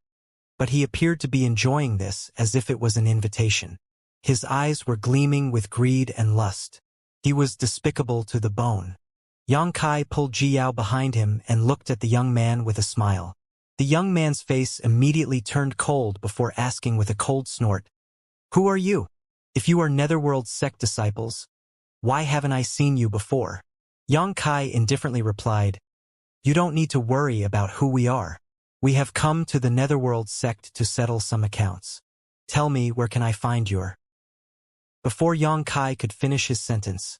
but he appeared to be enjoying this as if it was an invitation. His eyes were gleaming with greed and lust. He was despicable to the bone. Yang Kai pulled Jiyao behind him and looked at the young man with a smile. The young man's face immediately turned cold before asking with a cold snort, Who are you? If you are Netherworld sect disciples, why haven't I seen you before? Yang Kai indifferently replied, You don't need to worry about who we are. We have come to the Netherworld sect to settle some accounts. Tell me, where can I find your... Before Yang Kai could finish his sentence,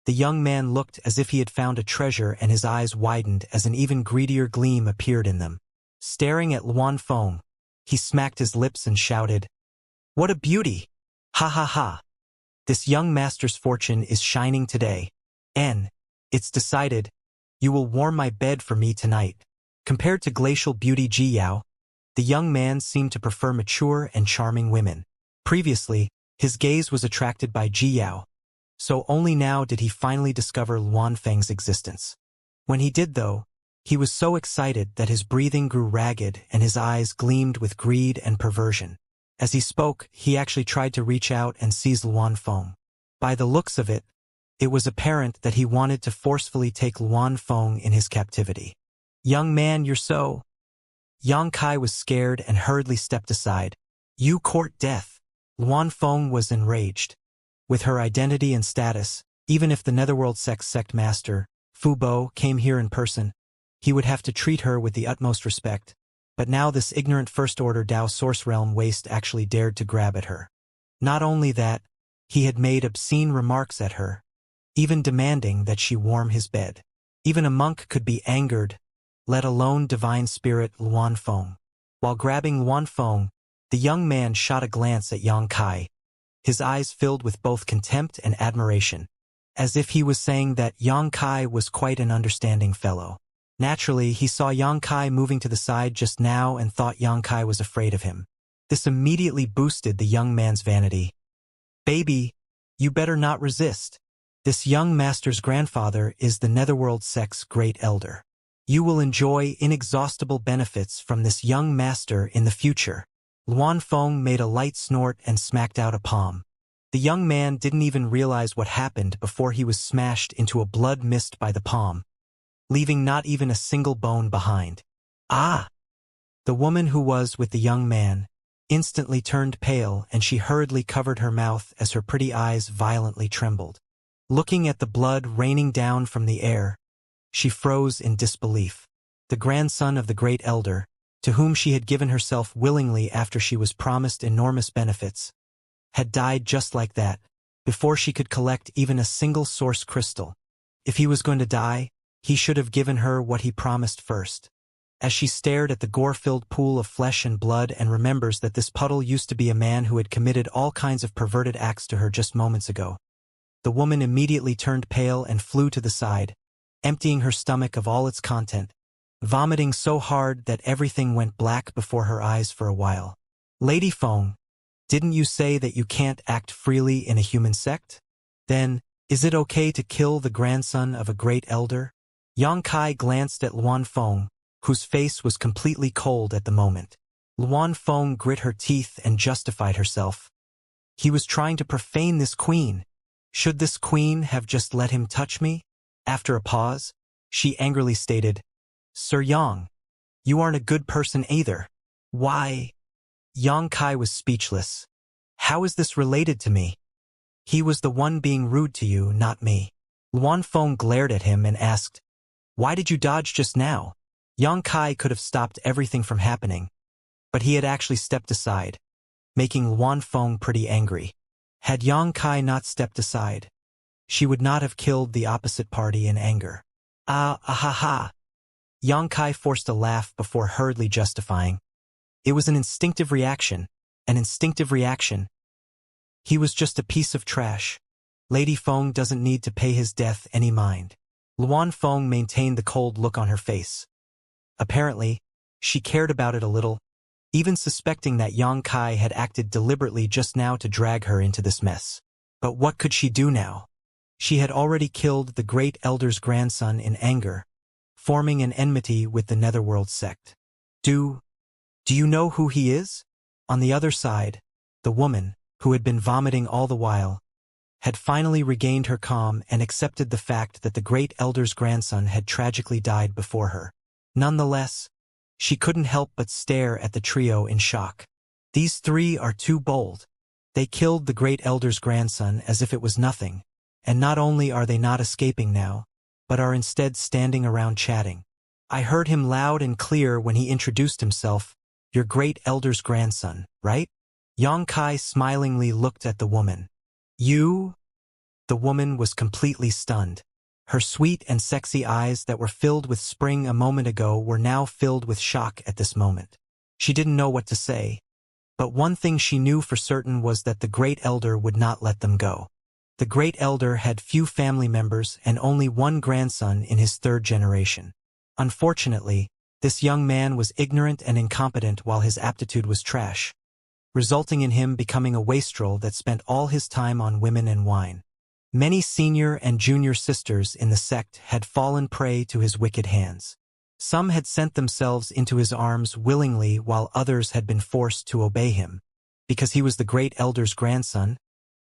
the young man looked as if he had found a treasure and his eyes widened as an even greedier gleam appeared in them. Staring at Luan Feng, he smacked his lips and shouted, What a beauty! Ha ha ha! This young master's fortune is shining today. It's decided, you will warm my bed for me tonight. Compared to glacial beauty Jiyao, the young man seemed to prefer mature and charming women. Previously, his gaze was attracted by Jiyao, so only now did he finally discover Luan Feng's existence. When he did though, he was so excited that his breathing grew ragged and his eyes gleamed with greed and perversion. As he spoke, he actually tried to reach out and seize Luan Feng. By the looks of it, it was apparent that he wanted to forcefully take Luan Feng in his captivity. Young man, you're so... Xianxia was scared and hurriedly stepped aside. You court death. Luan Feng was enraged. With her identity and status, even if the Netherworld sect master, Fu Bo, came here in person, he would have to treat her with the utmost respect. But now this ignorant First-Order Dao Source Realm waste actually dared to grab at her. Not only that, he had made obscene remarks at her, even demanding that she warm his bed. Even a monk could be angered, let alone divine spirit Luan Feng. While grabbing Luan Feng, the young man shot a glance at Xianxia, his eyes filled with both contempt and admiration, as if he was saying that Xianxia was quite an understanding fellow. Naturally, he saw Xianxia moving to the side just now and thought Xianxia was afraid of him. This immediately boosted the young man's vanity. Baby, you better not resist. This young master's grandfather is the Netherworld sect's great elder. You will enjoy inexhaustible benefits from this young master in the future. Luan Feng made a light snort and smacked out a palm. The young man didn't even realize what happened before he was smashed into a blood mist by the palm, leaving not even a single bone behind. Ah! The woman who was with the young man instantly turned pale, and she hurriedly covered her mouth as her pretty eyes violently trembled. Looking at the blood raining down from the air, she froze in disbelief. The grandson of the great elder, to whom she had given herself willingly after she was promised enormous benefits, had died just like that, before she could collect even a single source crystal. If he was going to die, he should have given her what he promised first. As she stared at the gore-filled pool of flesh and blood and remembers that this puddle used to be a man who had committed all kinds of perverted acts to her just moments ago, the woman immediately turned pale and flew to the side, emptying her stomach of all its content, vomiting so hard that everything went black before her eyes for a while. Lady Feng, didn't you say that you can't act freely in a human sect? Then, is it okay to kill the grandson of a great elder? Xianxia glanced at Luan Feng, whose face was completely cold at the moment. Luan Feng grit her teeth and justified herself. He was trying to profane this queen. Should this queen have just let him touch me? After a pause, she angrily stated, Sir Yang, you aren't a good person either. Why? Xianxia was speechless. How is this related to me? He was the one being rude to you, not me. Luan Feng glared at him and asked, Why did you dodge just now? Xianxia could have stopped everything from happening, but he had actually stepped aside, making Luan Feng pretty angry. Had Xianxia not stepped aside, she would not have killed the opposite party in anger. Ah ha ha. Xianxia forced a laugh before hurriedly justifying. It was an instinctive reaction, an instinctive reaction. He was just a piece of trash. Lady Feng doesn't need to pay his death any mind. Luan Feng maintained the cold look on her face. Apparently, she cared about it a little, even suspecting that Xianxia had acted deliberately just now to drag her into this mess. But what could she do now? She had already killed the great elder's grandson in anger, forming an enmity with the Netherworld sect. Do you know who he is? On the other side, the woman, who had been vomiting all the while, had finally regained her calm and accepted the fact that the great elder's grandson had tragically died before her. Nonetheless, she couldn't help but stare at the trio in shock. These three are too bold. They killed the great elder's grandson as if it was nothing, and not only are they not escaping now, but are instead standing around chatting. I heard him loud and clear when he introduced himself, your great elder's grandson, right? Xianxia smilingly looked at the woman. You? The woman was completely stunned. Her sweet and sexy eyes that were filled with spring a moment ago were now filled with shock at this moment. She didn't know what to say, but one thing she knew for certain was that the great elder would not let them go. The great elder had few family members and only one grandson in his third generation. Unfortunately, this young man was ignorant and incompetent while his aptitude was trash, resulting in him becoming a wastrel that spent all his time on women and wine. Many senior and junior sisters in the sect had fallen prey to his wicked hands. Some had sent themselves into his arms willingly while others had been forced to obey him. Because he was the great elder's grandson,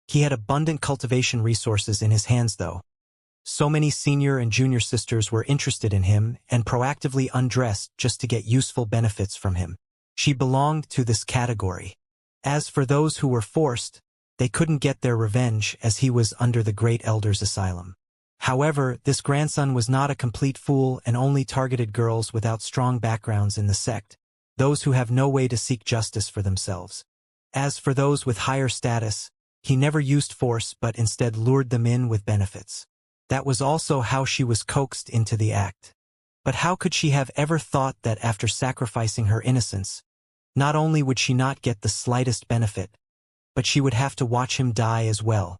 he had abundant cultivation resources in his hands though. So many senior and junior sisters were interested in him and proactively undressed just to get useful benefits from him. She belonged to this category. As for those who were forced, they couldn't get their revenge as he was under the Great Elder's asylum. However, this grandson was not a complete fool and only targeted girls without strong backgrounds in the sect, those who have no way to seek justice for themselves. As for those with higher status, he never used force but instead lured them in with benefits. That was also how she was coaxed into the act. But how could she have ever thought that after sacrificing her innocence, not only would she not get the slightest benefit, but she would have to watch him die as well.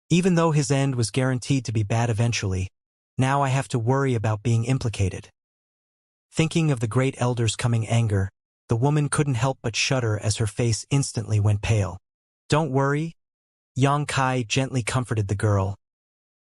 Even though his end was guaranteed to be bad eventually, now I have to worry about being implicated. Thinking of the Great Elder's coming anger, the woman couldn't help but shudder as her face instantly went pale. Don't worry, Xianxia gently comforted the girl.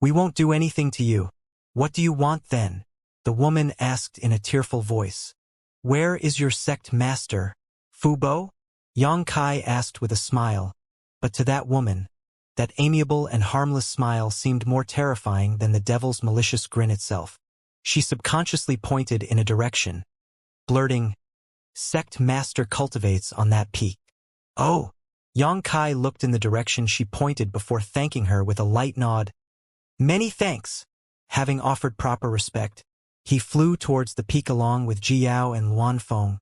We won't do anything to you. What do you want then? The woman asked in a tearful voice. Where is your sect master, Fubo? Xianxia asked with a smile, but to that woman, that amiable and harmless smile seemed more terrifying than the devil's malicious grin itself. She subconsciously pointed in a direction, blurting, Sect master cultivates on that peak. Oh! Xianxia looked in the direction she pointed before thanking her with a light nod. Many thanks. Having offered proper respect, he flew towards the peak along with Jiao and Luanfeng,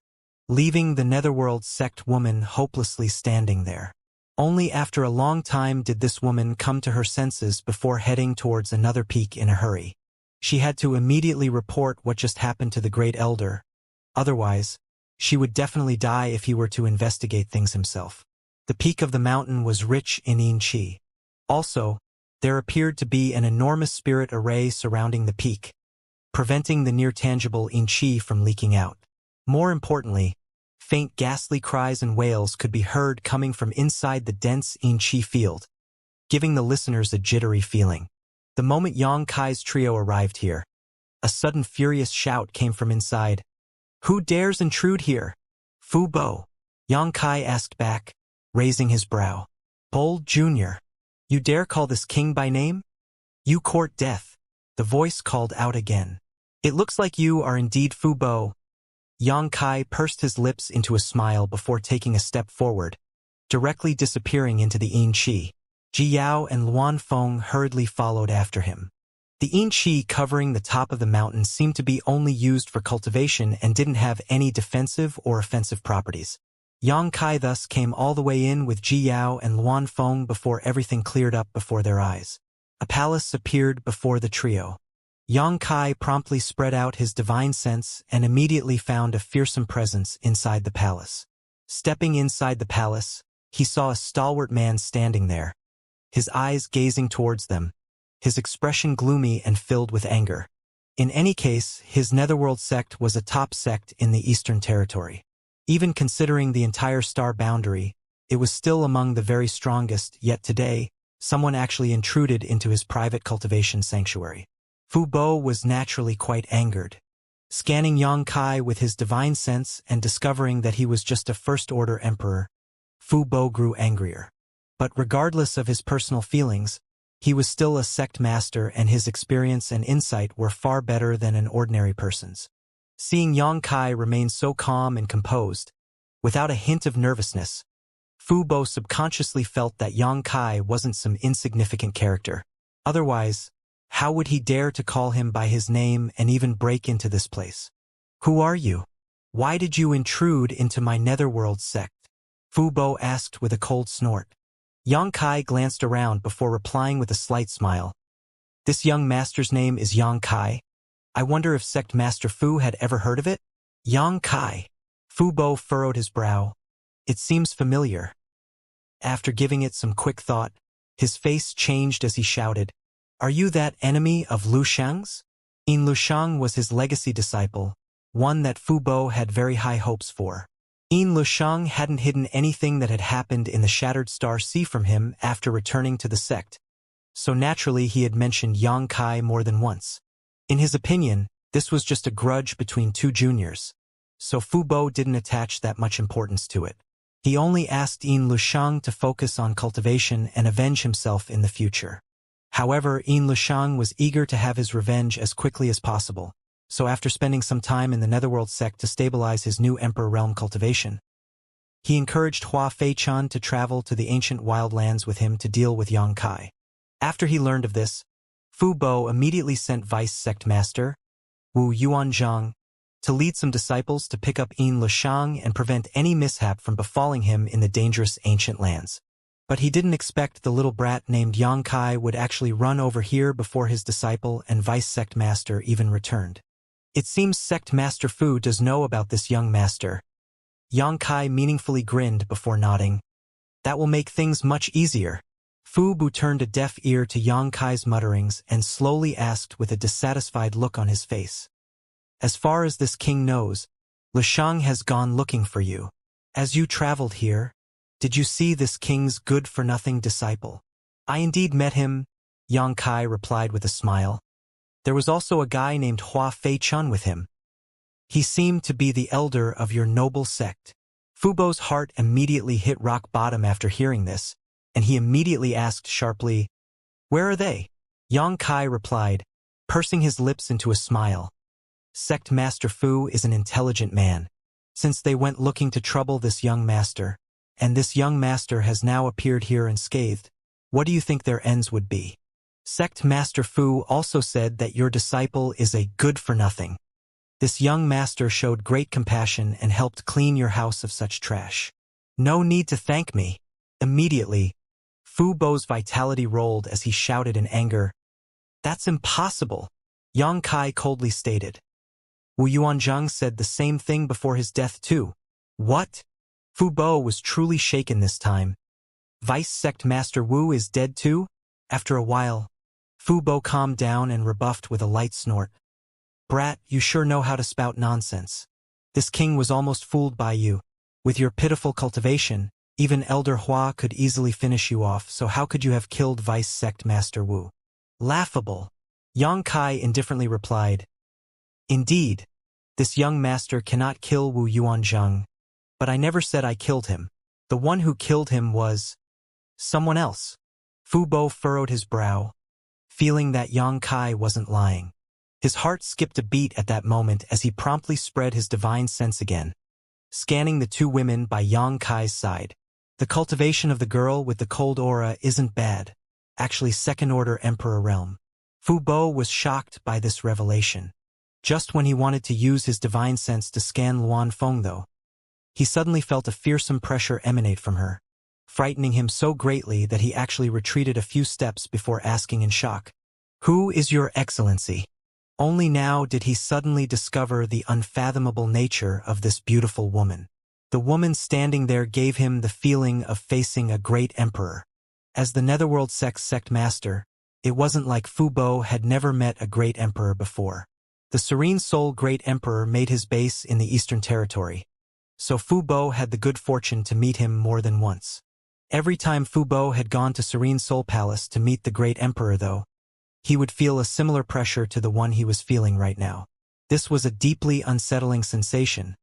leaving the netherworld sect woman hopelessly standing there. Only after a long time did this woman come to her senses before heading towards another peak in a hurry. She had to immediately report what just happened to the Great Elder. Otherwise, she would definitely die if he were to investigate things himself. The peak of the mountain was rich in yin qi. Also, there appeared to be an enormous spirit array surrounding the peak, preventing the near-tangible yin qi from leaking out. More importantly, faint ghastly cries and wails could be heard coming from inside the dense yin qi field, giving the listeners a jittery feeling. The moment Xianxia's trio arrived here, a sudden furious shout came from inside. Who dares intrude here? Fubo, Xianxia asked back, raising his brow. Bold Junior, you dare call this king by name? You court death, the voice called out again. It looks like you are indeed Fubo. Xianxia pursed his lips into a smile before taking a step forward, directly disappearing into the yin qi. Jiao and Luanfeng hurriedly followed after him. The yin qi covering the top of the mountain seemed to be only used for cultivation and didn't have any defensive or offensive properties. Xianxia thus came all the way in with Jiao and Luanfeng before everything cleared up before their eyes. A palace appeared before the trio. Xianxia promptly spread out his divine sense and immediately found a fearsome presence inside the palace. Stepping inside the palace, he saw a stalwart man standing there, his eyes gazing towards them, his expression gloomy and filled with anger. In any case, his netherworld sect was a top sect in the Eastern Territory. Even considering the entire star boundary, it was still among the very strongest, yet today, someone actually intruded into his private cultivation sanctuary. Fubo was naturally quite angered. Scanning Xianxia with his divine sense and discovering that he was just a first-order emperor, Fubo grew angrier. But regardless of his personal feelings, he was still a sect master and his experience and insight were far better than an ordinary person's. Seeing Xianxia remain so calm and composed, without a hint of nervousness, Fubo subconsciously felt that Xianxia wasn't some insignificant character. Otherwise, how would he dare to call him by his name and even break into this place? Who are you? Why did you intrude into my netherworld sect? Fubo asked with a cold snort. Xianxia glanced around before replying with a slight smile. This young master's name is Xianxia. I wonder if Sect Master Fu had ever heard of it? Xianxia. Fubo furrowed his brow. It seems familiar. After giving it some quick thought, his face changed as he shouted, Are you that enemy of Lu Shang's? Lu Shang was his legacy disciple, one that Fubo had very high hopes for. Lu Shang hadn't hidden anything that had happened in the Shattered Star Sea from him after returning to the sect, so naturally he had mentioned Xianxia more than once. In his opinion, this was just a grudge between two juniors, so Fubo didn't attach that much importance to it. He only asked Lu Shang to focus on cultivation and avenge himself in the future. However, Yin Lushang was eager to have his revenge as quickly as possible, so after spending some time in the Netherworld sect to stabilize his new Emperor realm Cultivation, he encouraged Hua Feichan to travel to the ancient wildlands with him to deal with Yang Kai. After he learned of this, Fu Bo immediately sent Vice Sect Master, Wu Yuanzhang, to lead some disciples to pick up Yin Lushang and prevent any mishap from befalling him in the dangerous ancient lands. But he didn't expect the little brat named Yang Kai would actually run over here before his disciple and Vice Sect Master even returned. It seems Sect Master Fu does know about this young master. Yang Kai meaningfully grinned before nodding. That will make things much easier. Fu Bu turned a deaf ear to Yang Kai's mutterings and slowly asked with a dissatisfied look on his face. As far as this king knows, Lushang has gone looking for you. As you traveled here, did you see this king's good-for-nothing disciple? I indeed met him, Yang Kai replied with a smile. There was also a guy named Hua Feichan with him. He seemed to be the elder of your noble sect. Fu Bo's heart immediately hit rock bottom after hearing this, and he immediately asked sharply, "Where are they?" Yang Kai replied, pursing his lips into a smile. Sect Master Fu is an intelligent man, since they went looking to trouble this young master, and this young master has now appeared here unscathed. What do you think their ends would be? Sect Master Fu also said that your disciple is a good-for-nothing. This young master showed great compassion and helped clean your house of such trash. No need to thank me. Immediately, Fu Bo's vitality rolled as he shouted in anger. That's impossible, Yang Kai coldly stated. Wu Yuanzhang said the same thing before his death too. What? Fu Bo was truly shaken this time. Vice Sect Master Wu is dead too? After a while, Fu Bo calmed down and rebuffed with a light snort. Brat, you sure know how to spout nonsense. This king was almost fooled by you. With your pitiful cultivation, even Elder Hua could easily finish you off, so how could you have killed Vice Sect Master Wu? Laughable. Yang Kai indifferently replied. Indeed, this young master cannot kill Wu Yuanzhang, but I never said I killed him. The one who killed him was someone else. Fu Bo furrowed his brow, feeling that Yang Kai wasn't lying. His heart skipped a beat at that moment as he promptly spread his divine sense again, scanning the two women by Yang Kai's side. The cultivation of the girl with the cold aura isn't bad, actually second-order Emperor realm. Fu Bo was shocked by this revelation. Just when he wanted to use his divine sense to scan Luan Feng though, he suddenly felt a fearsome pressure emanate from her, frightening him so greatly that he actually retreated a few steps before asking in shock, "Who is your excellency?" Only now did he suddenly discover the unfathomable nature of this beautiful woman. The woman standing there gave him the feeling of facing a great emperor. As the Netherworld sect master, it wasn't like Fu Bo had never met a great emperor before. The Serene Soul Great Emperor made his base in the Eastern Territory, so Fu Bo had the good fortune to meet him more than once. Every time Fu Bo had gone to Serene Soul Palace to meet the Great Emperor though, he would feel a similar pressure to the one he was feeling right now. This was a deeply unsettling sensation,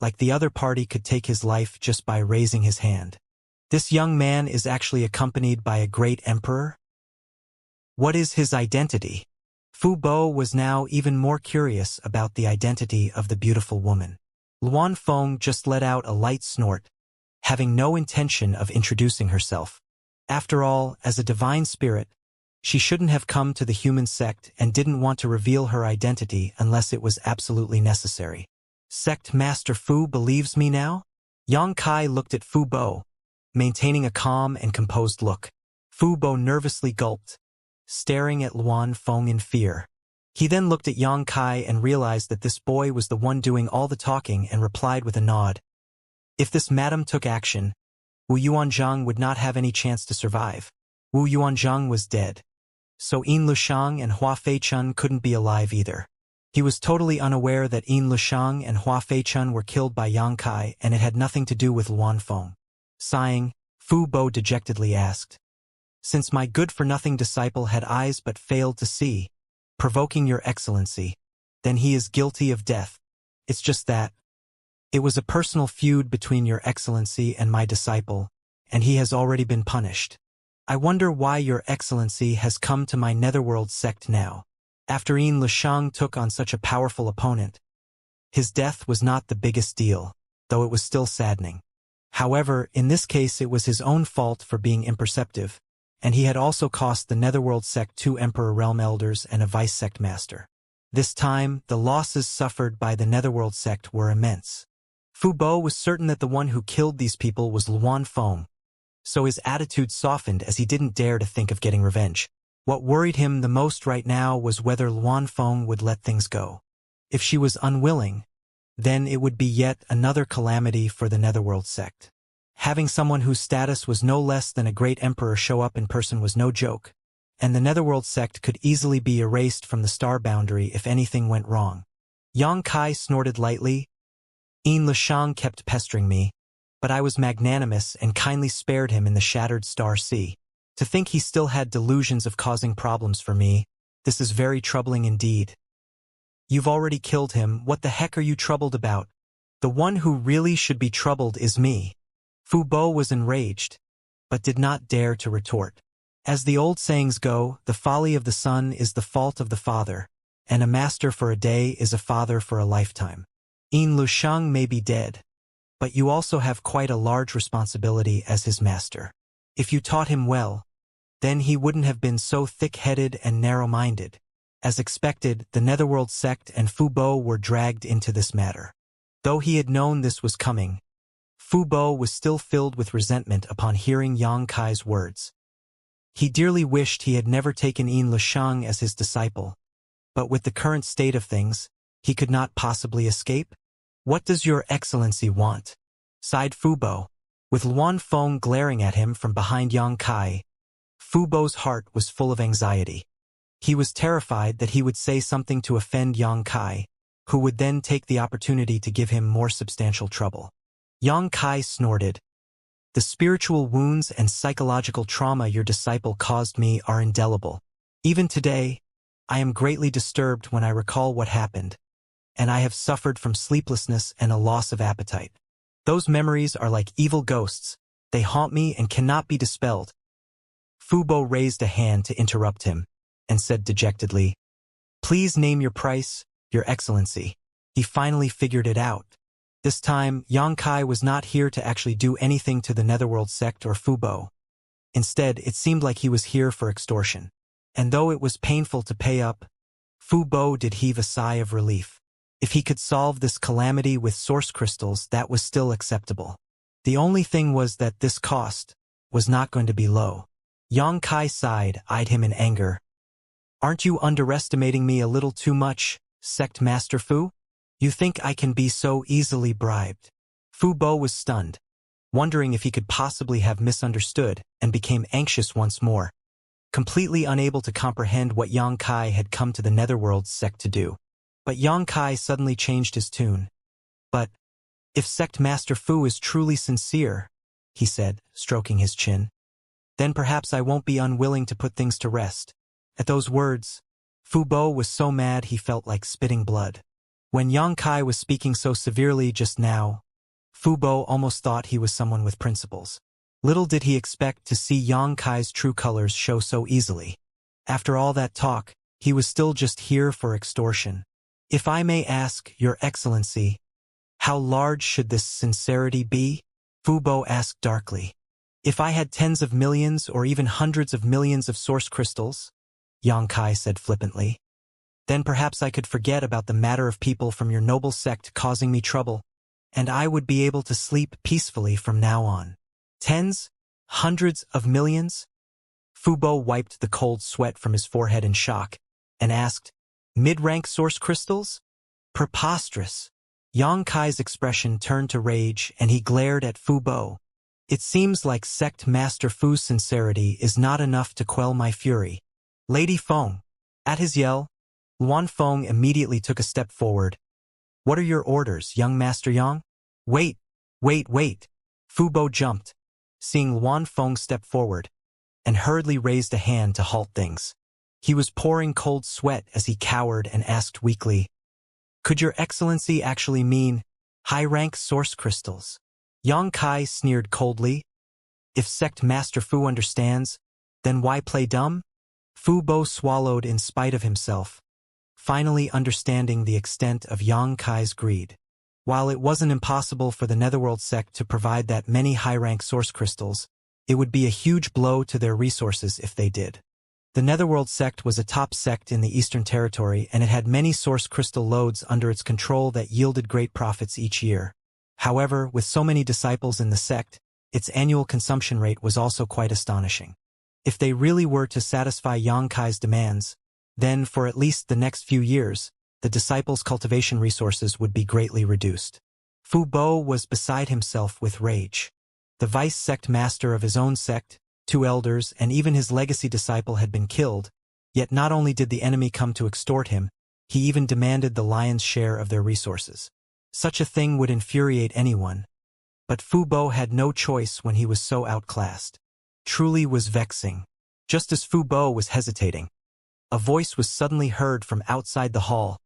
like the other party could take his life just by raising his hand. This young man is actually accompanied by a great emperor? What is his identity? Fu Bo was now even more curious about the identity of the beautiful woman. Luan Feng just let out a light snort, having no intention of introducing herself. After all, as a divine spirit, she shouldn't have come to the human sect and didn't want to reveal her identity unless it was absolutely necessary. Sect Master Fu believes me now? Yang Kai looked at Fu Bo, maintaining a calm and composed look. Fu Bo nervously gulped, staring at Luan Feng in fear. He then looked at Yang Kai and realized that this boy was the one doing all the talking and replied with a nod. If this madam took action, Wu Yuanzhang would not have any chance to survive. Wu Yuanzhang was dead, so Yin Lushang and Hua Feichan couldn't be alive either. He was totally unaware that Yin Lushang and Hua Feichan were killed by Yang Kai, and it had nothing to do with Luan Feng. Sighing, Fu Bo dejectedly asked, "Since my good-for-nothing disciple had eyes but failed to see, provoking your excellency, then he is guilty of death. It's just that it was a personal feud between your excellency and my disciple, and he has already been punished. I wonder why your excellency has come to my netherworld sect now. After Yin Lishang took on such a powerful opponent, his death was not the biggest deal, though it was still saddening. However, in this case it was his own fault for being imperceptive, and he had also cost the netherworld sect 2 Emperor Realm Elders and a Vice Sect Master. This time, the losses suffered by the netherworld sect were immense. Fu Bo was certain that the one who killed these people was Luan Feng, so his attitude softened as he didn't dare to think of getting revenge. What worried him the most right now was whether Luan Feng would let things go. If she was unwilling, then it would be yet another calamity for the netherworld sect. Having someone whose status was no less than a great emperor show up in person was no joke, and the netherworld sect could easily be erased from the star boundary if anything went wrong. Yang Kai snorted lightly. Yin Lishang kept pestering me, but I was magnanimous and kindly spared him in the shattered star sea. To think he still had delusions of causing problems for me, this is very troubling indeed. You've already killed him, what the heck are you troubled about? The one who really should be troubled is me. Fu Bo was enraged, but did not dare to retort. As the old sayings go, the folly of the son is the fault of the father, and a master for a day is a father for a lifetime. Yin Lishang may be dead, but you also have quite a large responsibility as his master. If you taught him well, then he wouldn't have been so thick-headed and narrow-minded. As expected, the netherworld sect and Fu Bo were dragged into this matter. Though he had known this was coming, Fu Bo was still filled with resentment upon hearing Yang Kai's words. He dearly wished he had never taken Yin Lishang as his disciple, but with the current state of things, he could not possibly escape. What does your excellency want? Sighed Fu Bo. With Luan Feng glaring at him from behind Yang Kai, Fu Bo's heart was full of anxiety. He was terrified that he would say something to offend Yang Kai, who would then take the opportunity to give him more substantial trouble. Yang Kai snorted. The spiritual wounds and psychological trauma your disciple caused me are indelible. Even today, I am greatly disturbed when I recall what happened, and I have suffered from sleeplessness and a loss of appetite. Those memories are like evil ghosts. They haunt me and cannot be dispelled. Fu Bo raised a hand to interrupt him, and said dejectedly, Please name your price, your excellency. He finally figured it out. This time, Yang Kai was not here to actually do anything to the netherworld sect or Fu Bo. Instead, it seemed like he was here for extortion. And though it was painful to pay up, Fu Bo did heave a sigh of relief. If he could solve this calamity with source crystals, that was still acceptable. The only thing was that this cost was not going to be low. Yang Kai sighed, eyed him in anger. Aren't you underestimating me a little too much, Sect Master Fu? You think I can be so easily bribed? Fu Bo was stunned, wondering if he could possibly have misunderstood, and became anxious once more, completely unable to comprehend what Yang Kai had come to the netherworld sect to do. But Yang Kai suddenly changed his tune. But if Sect Master Fu is truly sincere, he said, stroking his chin, then perhaps I won't be unwilling to put things to rest. At those words, Fu Bo was so mad he felt like spitting blood. When Yang Kai was speaking so severely just now, Fu Bo almost thought he was someone with principles. Little did he expect to see Yang Kai's true colors show so easily. After all that talk, he was still just here for extortion. If I may ask, Your Excellency, how large should this sincerity be? Fu Bo asked darkly. If I had tens of millions or even hundreds of millions of source crystals, Yang Kai said flippantly, then perhaps I could forget about the matter of people from your noble sect causing me trouble, and I would be able to sleep peacefully from now on. Tens? Hundreds of millions? Fu Bo wiped the cold sweat from his forehead in shock, and asked, Mid-rank source crystals? Preposterous. Yang Kai's expression turned to rage, and he glared at Fu Bo. It seems like Sect Master Fu's sincerity is not enough to quell my fury. Lady Feng. At his yell, Luan Feng immediately took a step forward. What are your orders, young Master Yang? Wait. Fu Bo jumped, seeing Luan Feng step forward, and hurriedly raised a hand to halt things. He was pouring cold sweat as he cowered and asked weakly, Could your excellency actually mean high-rank source crystals? Yang Kai sneered coldly. If Sect Master Fu understands, Then why play dumb? Fu Bo swallowed in spite of himself, finally understanding the extent of Yang Kai's greed. While it wasn't impossible for the Netherworld sect to provide that many high-rank source crystals, it would be a huge blow to their resources if they did. The Netherworld sect was a top sect in the Eastern Territory, and it had many source crystal lodes under its control that yielded great profits each year. However, with so many disciples in the sect, its annual consumption rate was also quite astonishing. If they really were to satisfy Yang Kai's demands, then for at least the next few years, the disciples' cultivation resources would be greatly reduced. Fu Bo was beside himself with rage. The vice sect master of his own sect, 2 elders, and even his legacy disciple had been killed, yet not only did the enemy come to extort him, he even demanded the lion's share of their resources. Such a thing would infuriate anyone. But Fu Bo had no choice when he was so outclassed. Truly was vexing. Just as Fu Bo was hesitating, a voice was suddenly heard from outside the hall.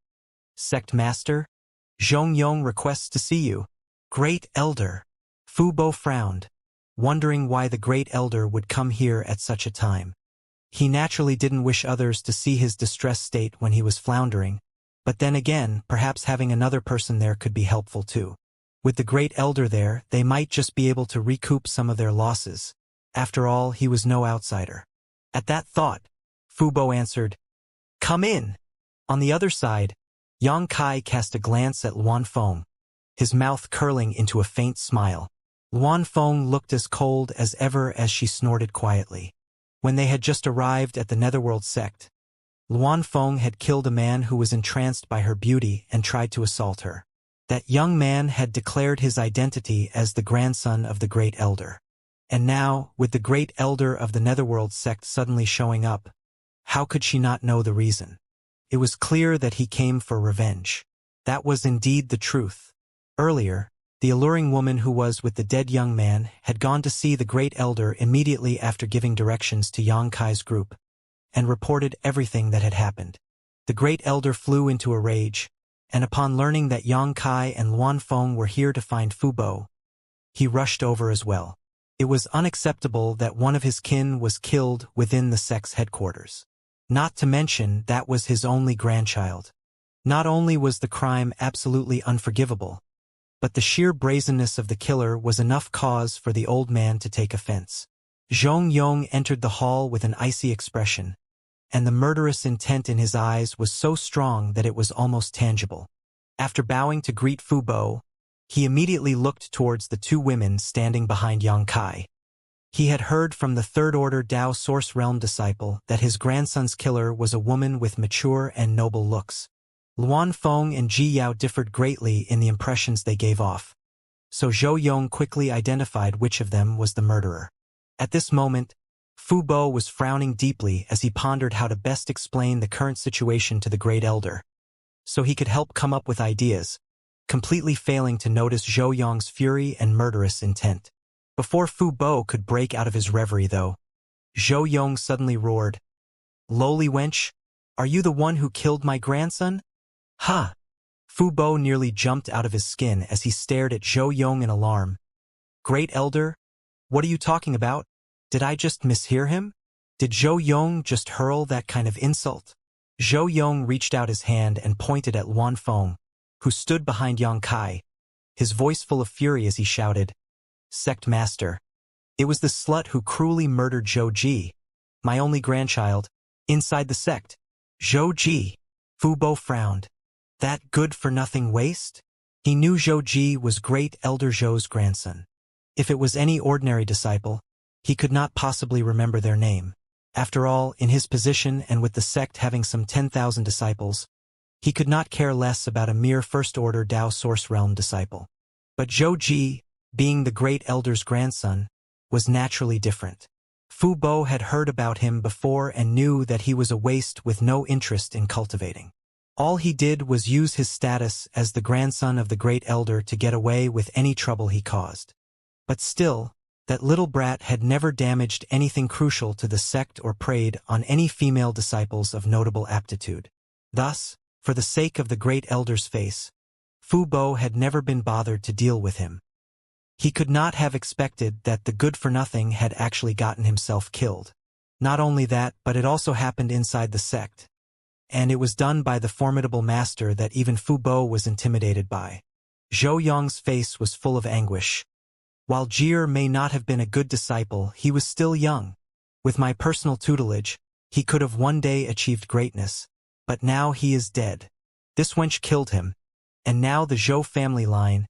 Sect Master? Zhongyong requests to see you. Great Elder. Fu Bo frowned, wondering why the Great Elder would come here at such a time. He naturally didn't wish others to see his distressed state when he was floundering, but then again, perhaps having another person there could be helpful too. With the Great Elder there, they might just be able to recoup some of their losses. After all, he was no outsider. At that thought, Fu Bo answered, "Come in." On the other side, Yang Kai cast a glance at Luan Feng, his mouth curling into a faint smile. Luan Feng looked as cold as ever as she snorted quietly. When they had just arrived at the Netherworld sect, Luan Feng had killed a man who was entranced by her beauty and tried to assault her. That young man had declared his identity as the grandson of the Great Elder. And now, with the Great Elder of the Netherworld sect suddenly showing up, how could she not know the reason? It was clear that he came for revenge. That was indeed the truth. Earlier, the alluring woman who was with the dead young man had gone to see the Great Elder immediately after giving directions to Yang Kai's group, and reported everything that had happened. The Great Elder flew into a rage, and upon learning that Yang Kai and Luan Feng were here to find Fu Bo, he rushed over as well. It was unacceptable that one of his kin was killed within the sect's headquarters. Not to mention that was his only grandchild. Not only was the crime absolutely unforgivable, but the sheer brazenness of the killer was enough cause for the old man to take offense. Zhong Yong entered the hall with an icy expression, and the murderous intent in his eyes was so strong that it was almost tangible. After bowing to greet Fu Bo, he immediately looked towards the 2 women standing behind Yang Kai. He had heard from the third-order Dao Source Realm disciple that his grandson's killer was a woman with mature and noble looks. Luan Feng and Ji Yao differed greatly in the impressions they gave off, so Zhou Yong quickly identified which of them was the murderer. At this moment, Fu Bo was frowning deeply as he pondered how to best explain the current situation to the Great Elder, so he could help come up with ideas, completely failing to notice Zhou Yong's fury and murderous intent. Before Fu Bo could break out of his reverie, though, Zhou Yong suddenly roared, "Lowly wench, are you the one who killed my grandson?" "Ha!" Fu Bo nearly jumped out of his skin as he stared at Zhou Yong in alarm. "Great Elder? What are you talking about? Did I just mishear him? Did Zhou Yong just hurl that kind of insult?" Zhou Yong reached out his hand and pointed at Luan Feng, who stood behind Yang Kai, his voice full of fury as he shouted, "Sect Master, it was the slut who cruelly murdered Zhou Ji, my only grandchild, inside the sect." "Zhou Ji?" Fu Bo frowned. That good-for-nothing waste? He knew Zhou Ji was Great Elder Zhou's grandson. If it was any ordinary disciple, he could not possibly remember their name. After all, in his position and with the sect having some 10,000 disciples, he could not care less about a mere first-order Dao Source Realm disciple. But Zhou Ji, being the Great Elder's grandson, was naturally different. Fu Bo had heard about him before and knew that he was a waste with no interest in cultivating. All he did was use his status as the grandson of the Great Elder to get away with any trouble he caused. But still, that little brat had never damaged anything crucial to the sect or preyed on any female disciples of notable aptitude. Thus, for the sake of the Great Elder's face, Fu Bo had never been bothered to deal with him. He could not have expected that the good-for-nothing had actually gotten himself killed. Not only that, but it also happened inside the sect. And it was done by the formidable master that even Fu Bo was intimidated by. Zhou Yong's face was full of anguish. While Jie may not have been a good disciple, he was still young. With my personal tutelage, he could have one day achieved greatness. But now he is dead. This wench killed him. And now the Zhou family line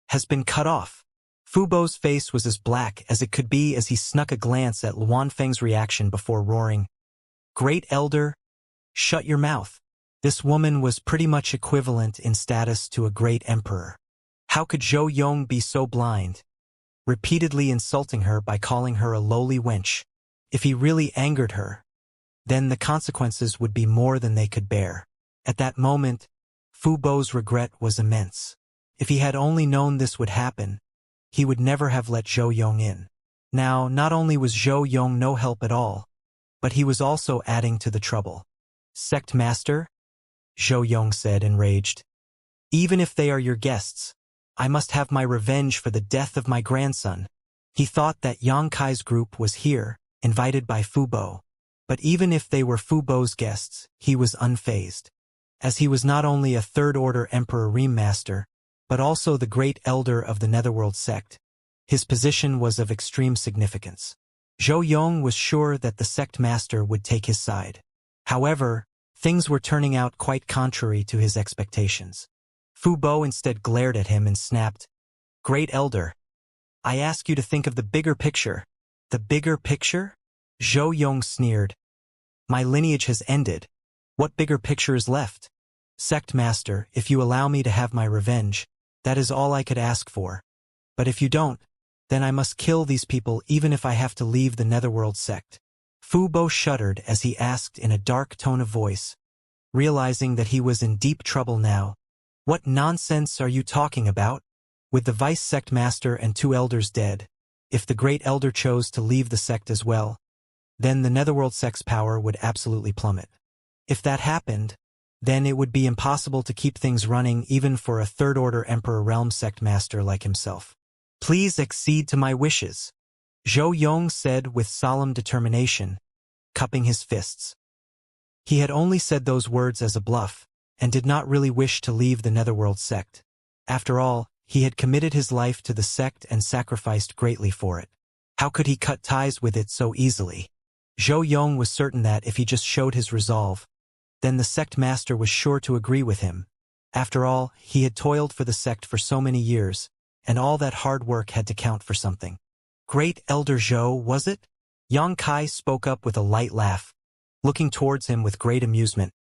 has been cut off. Fu Bo's face was as black as it could be as he snuck a glance at Luan Feng's reaction before roaring, "Great Elder, shut your mouth." This woman was pretty much equivalent in status to a great emperor. How could Zhou Yong be so blind? Repeatedly insulting her by calling her a lowly wench. If he really angered her, then the consequences would be more than they could bear. At that moment, Fu Bo's regret was immense. If he had only known this would happen, he would never have let Zhou Yong in. Now, not only was Zhou Yong no help at all, but he was also adding to the trouble. "Sect Master?" Zhou Yong said, enraged. "Even if they are your guests, I must have my revenge for the death of my grandson." He thought that Yang Kai's group was here, invited by Fu Bo. But even if they were Fu Bo's guests, he was unfazed. As he was not only a third-order Emperor Ream Master, but also the great elder of the Netherworld sect, his position was of extreme significance. Zhou Yong was sure that the sect master would take his side. However, things were turning out quite contrary to his expectations. Fu Bo instead glared at him and snapped, "Great Elder, I ask you to think of the bigger picture." "The bigger picture?" Zhou Yong sneered. "My lineage has ended. What bigger picture is left? Sect Master, if you allow me to have my revenge, that is all I could ask for. But if you don't, then I must kill these people even if I have to leave the Netherworld sect." Fu Bo shuddered as he asked in a dark tone of voice, realizing that he was in deep trouble now. "What nonsense are you talking about? With the vice sect master and 2 elders dead, if the great elder chose to leave the sect as well, then the Netherworld sect's power would absolutely plummet. If that happened, then it would be impossible to keep things running even for a third-order Emperor Realm sect master like himself. Please accede to my wishes," Zhou Yong said with solemn determination, cupping his fists. He had only said those words as a bluff, and did not really wish to leave the Netherworld sect. After all, he had committed his life to the sect and sacrificed greatly for it. How could he cut ties with it so easily? Zhou Yong was certain that if he just showed his resolve, then the sect master was sure to agree with him. After all, he had toiled for the sect for so many years, and all that hard work had to count for something. "Great Elder Zhou, was it?" Yang Kai spoke up with a light laugh, looking towards him with great amusement.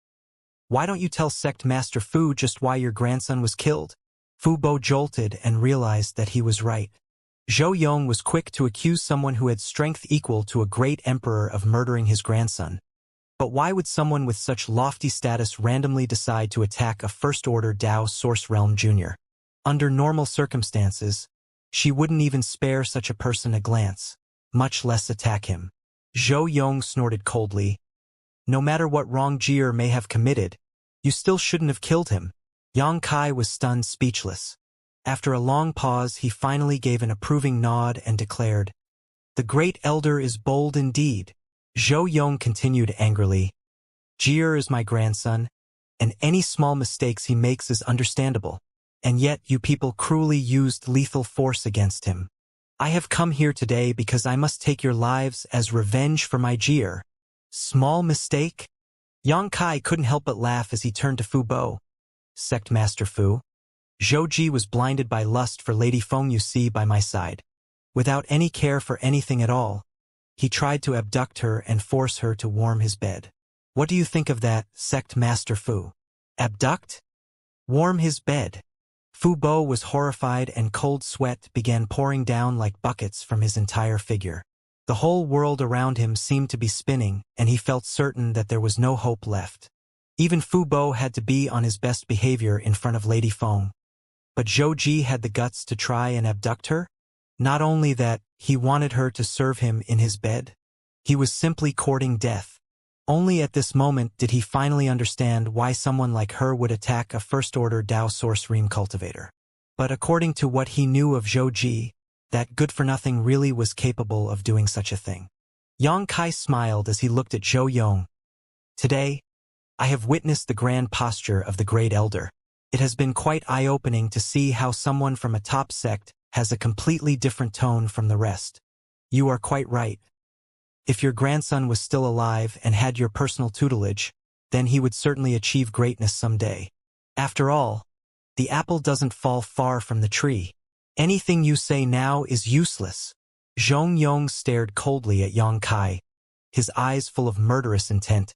"Why don't you tell Sect Master Fu just why your grandson was killed?" Fu Bo jolted and realized that he was right. Zhou Yong was quick to accuse someone who had strength equal to a great emperor of murdering his grandson. But why would someone with such lofty status randomly decide to attack a First-Order Dao Source Realm Junior? Under normal circumstances, she wouldn't even spare such a person a glance, much less attack him. Zhou Yong snorted coldly. "No matter what wrong Jie may have committed, you still shouldn't have killed him." Yang Kai was stunned speechless. After a long pause, he finally gave an approving nod and declared, "The great elder is bold indeed." Zhou Yong continued angrily, "Jie is my grandson, and any small mistakes he makes is understandable. And yet you people cruelly used lethal force against him. I have come here today because I must take your lives as revenge for my Jie." "Small mistake?" Yang Kai couldn't help but laugh as he turned to Fu Bo. "Sect Master Fu, Zhou Ji was blinded by lust for Lady Feng you see by my side. Without any care for anything at all, he tried to abduct her and force her to warm his bed. What do you think of that, Sect Master Fu?" "Abduct? Warm his bed?" Fu Bo was horrified and cold sweat began pouring down like buckets from his entire figure. The whole world around him seemed to be spinning, and he felt certain that there was no hope left. Even Fu Bo had to be on his best behavior in front of Lady Feng. But Zhou Ji had the guts to try and abduct her? Not only that, he wanted her to serve him in his bed. He was simply courting death. Only at this moment did he finally understand why someone like her would attack a first-order Dao Source Ream cultivator. But according to what he knew of Zhou Ji, that good-for-nothing really was capable of doing such a thing. Yang Kai smiled as he looked at Zhou Yong. Today, I have witnessed the grand posture of the Great Elder. It has been quite eye-opening to see how someone from a top sect has a completely different tone from the rest. You are quite right. If your grandson was still alive and had your personal tutelage, then he would certainly achieve greatness someday. After all, the apple doesn't fall far from the tree. Anything you say now is useless. Zhou Yong stared coldly at Yang Kai, his eyes full of murderous intent.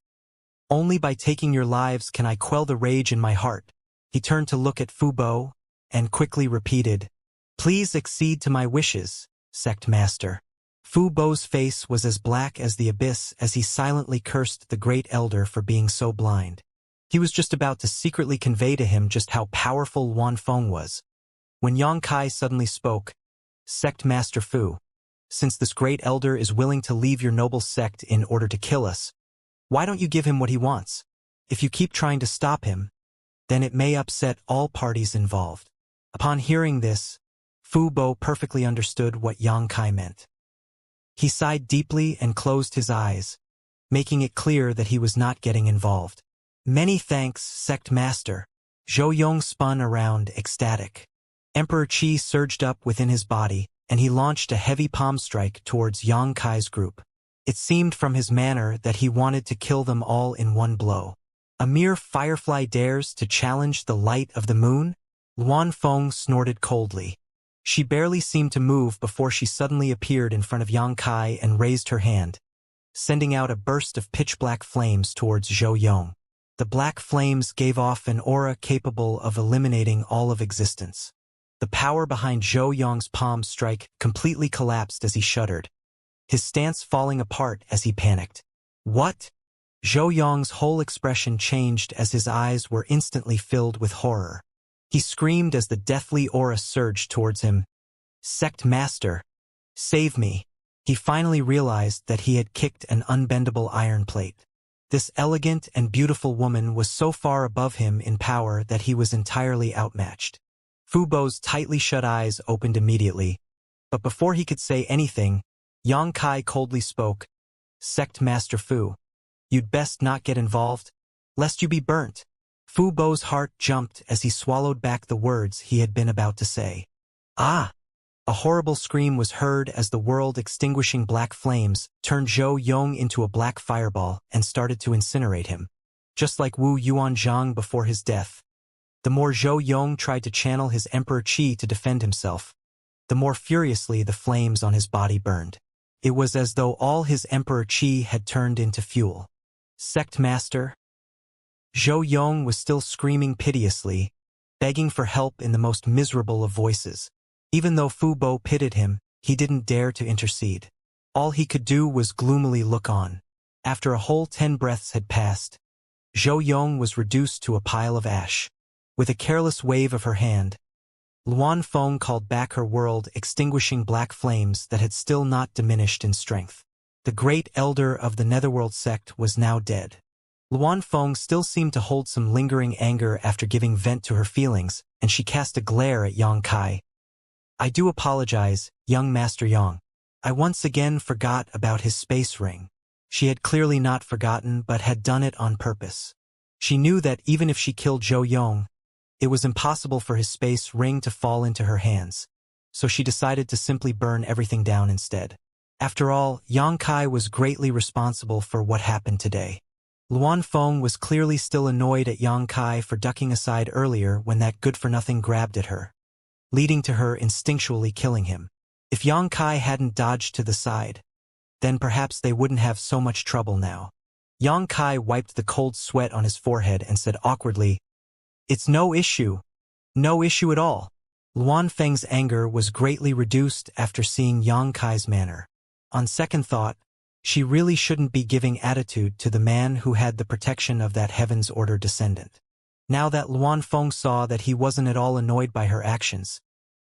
Only by taking your lives can I quell the rage in my heart. He turned to look at Fu Bo, and quickly repeated, "Please accede to my wishes, sect master." Fu Bo's face was as black as the abyss as he silently cursed the Great Elder for being so blind. He was just about to secretly convey to him just how powerful Wan Feng was. When Yang Kai suddenly spoke, "Sect Master Fu, since this Great Elder is willing to leave your noble sect in order to kill us, why don't you give him what he wants? If you keep trying to stop him, then it may upset all parties involved." Upon hearing this, Fu Bo perfectly understood what Yang Kai meant. He sighed deeply and closed his eyes, making it clear that he was not getting involved. "Many thanks, sect master." Zhou Yong spun around, ecstatic. Emperor Qi surged up within his body, and he launched a heavy palm strike towards Yang Kai's group. It seemed from his manner that he wanted to kill them all in one blow. A mere firefly dares to challenge the light of the moon? Luan Feng snorted coldly. She barely seemed to move before she suddenly appeared in front of Yang Kai and raised her hand, sending out a burst of pitch-black flames towards Zhou Yong. The black flames gave off an aura capable of eliminating all of existence. The power behind Zhou Yong's palm strike completely collapsed as he shuddered, his stance falling apart as he panicked. "What?" Zhou Yong's whole expression changed as his eyes were instantly filled with horror. He screamed as the deathly aura surged towards him. "Sect Master, save me." He finally realized that he had kicked an unbendable iron plate. This elegant and beautiful woman was so far above him in power that he was entirely outmatched. Fu Bo's tightly shut eyes opened immediately, but before he could say anything, Yang Kai coldly spoke, "Sect Master Fu, you'd best not get involved, lest you be burnt." Fu Bo's heart jumped as he swallowed back the words he had been about to say. "Ah!" A horrible scream was heard as the world-extinguishing black flames turned Zhou Yong into a black fireball and started to incinerate him. Just like Wu Yuanzhang before his death, the more Zhou Yong tried to channel his Emperor Qi to defend himself, the more furiously the flames on his body burned. It was as though all his Emperor Qi had turned into fuel. "Sect Master?" Zhou Yong was still screaming piteously, begging for help in the most miserable of voices. Even though Fu Bo pitied him, he didn't dare to intercede. All he could do was gloomily look on. After a whole 10 breaths had passed, Zhou Yong was reduced to a pile of ash. With a careless wave of her hand, Luan Feng called back her world-extinguishing black flames that had still not diminished in strength. The Great Elder of the Netherworld sect was now dead. Luan Feng still seemed to hold some lingering anger after giving vent to her feelings, and she cast a glare at Yang Kai. "I do apologize, young Master Yang. I once again forgot about his space ring." She had clearly not forgotten but had done it on purpose. She knew that even if she killed Zhou Yong, it was impossible for his space ring to fall into her hands, so she decided to simply burn everything down instead. After all, Yang Kai was greatly responsible for what happened today. Luan Feng was clearly still annoyed at Yang Kai for ducking aside earlier when that good-for-nothing grabbed at her, leading to her instinctually killing him. If Yang Kai hadn't dodged to the side, then perhaps they wouldn't have so much trouble now. Yang Kai wiped the cold sweat on his forehead and said awkwardly, "It's no issue. No issue at all." Luan Feng's anger was greatly reduced after seeing Yang Kai's manner. On second thought, she really shouldn't be giving attitude to the man who had the protection of that Heaven's Order descendant. Now that Luan Feng saw that he wasn't at all annoyed by her actions,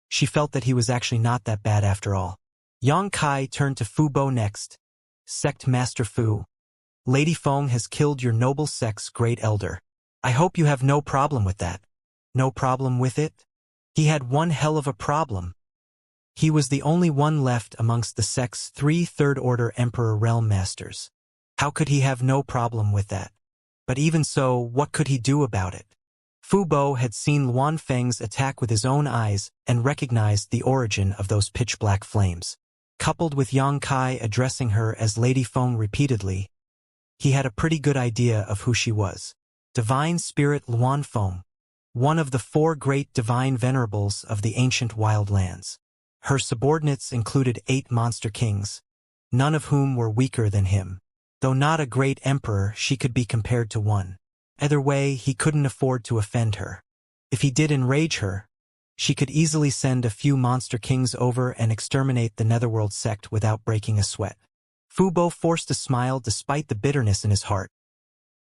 she felt that he was actually not that bad after all. Yang Kai turned to Fu Bo next. "Sect Master Fu, Lady Feng has killed your noble sect's Great Elder. I hope you have no problem with that." "No problem with it?" He had one hell of a problem. He was the only one left amongst the sect's 3 third-order Emperor Realm Masters. How could he have no problem with that? But even so, what could he do about it? Fu Bo had seen Luan Feng's attack with his own eyes and recognized the origin of those pitch-black flames. Coupled with Yang Kai addressing her as Lady Feng repeatedly, he had a pretty good idea of who she was. Divine Spirit Luan Feng, one of the 4 great divine venerables of the ancient wildlands. Her subordinates included 8 monster kings, none of whom were weaker than him. Though not a great emperor, she could be compared to one. Either way, he couldn't afford to offend her. If he did enrage her, she could easily send a few monster kings over and exterminate the Netherworld sect without breaking a sweat. Fu Bo forced a smile despite the bitterness in his heart.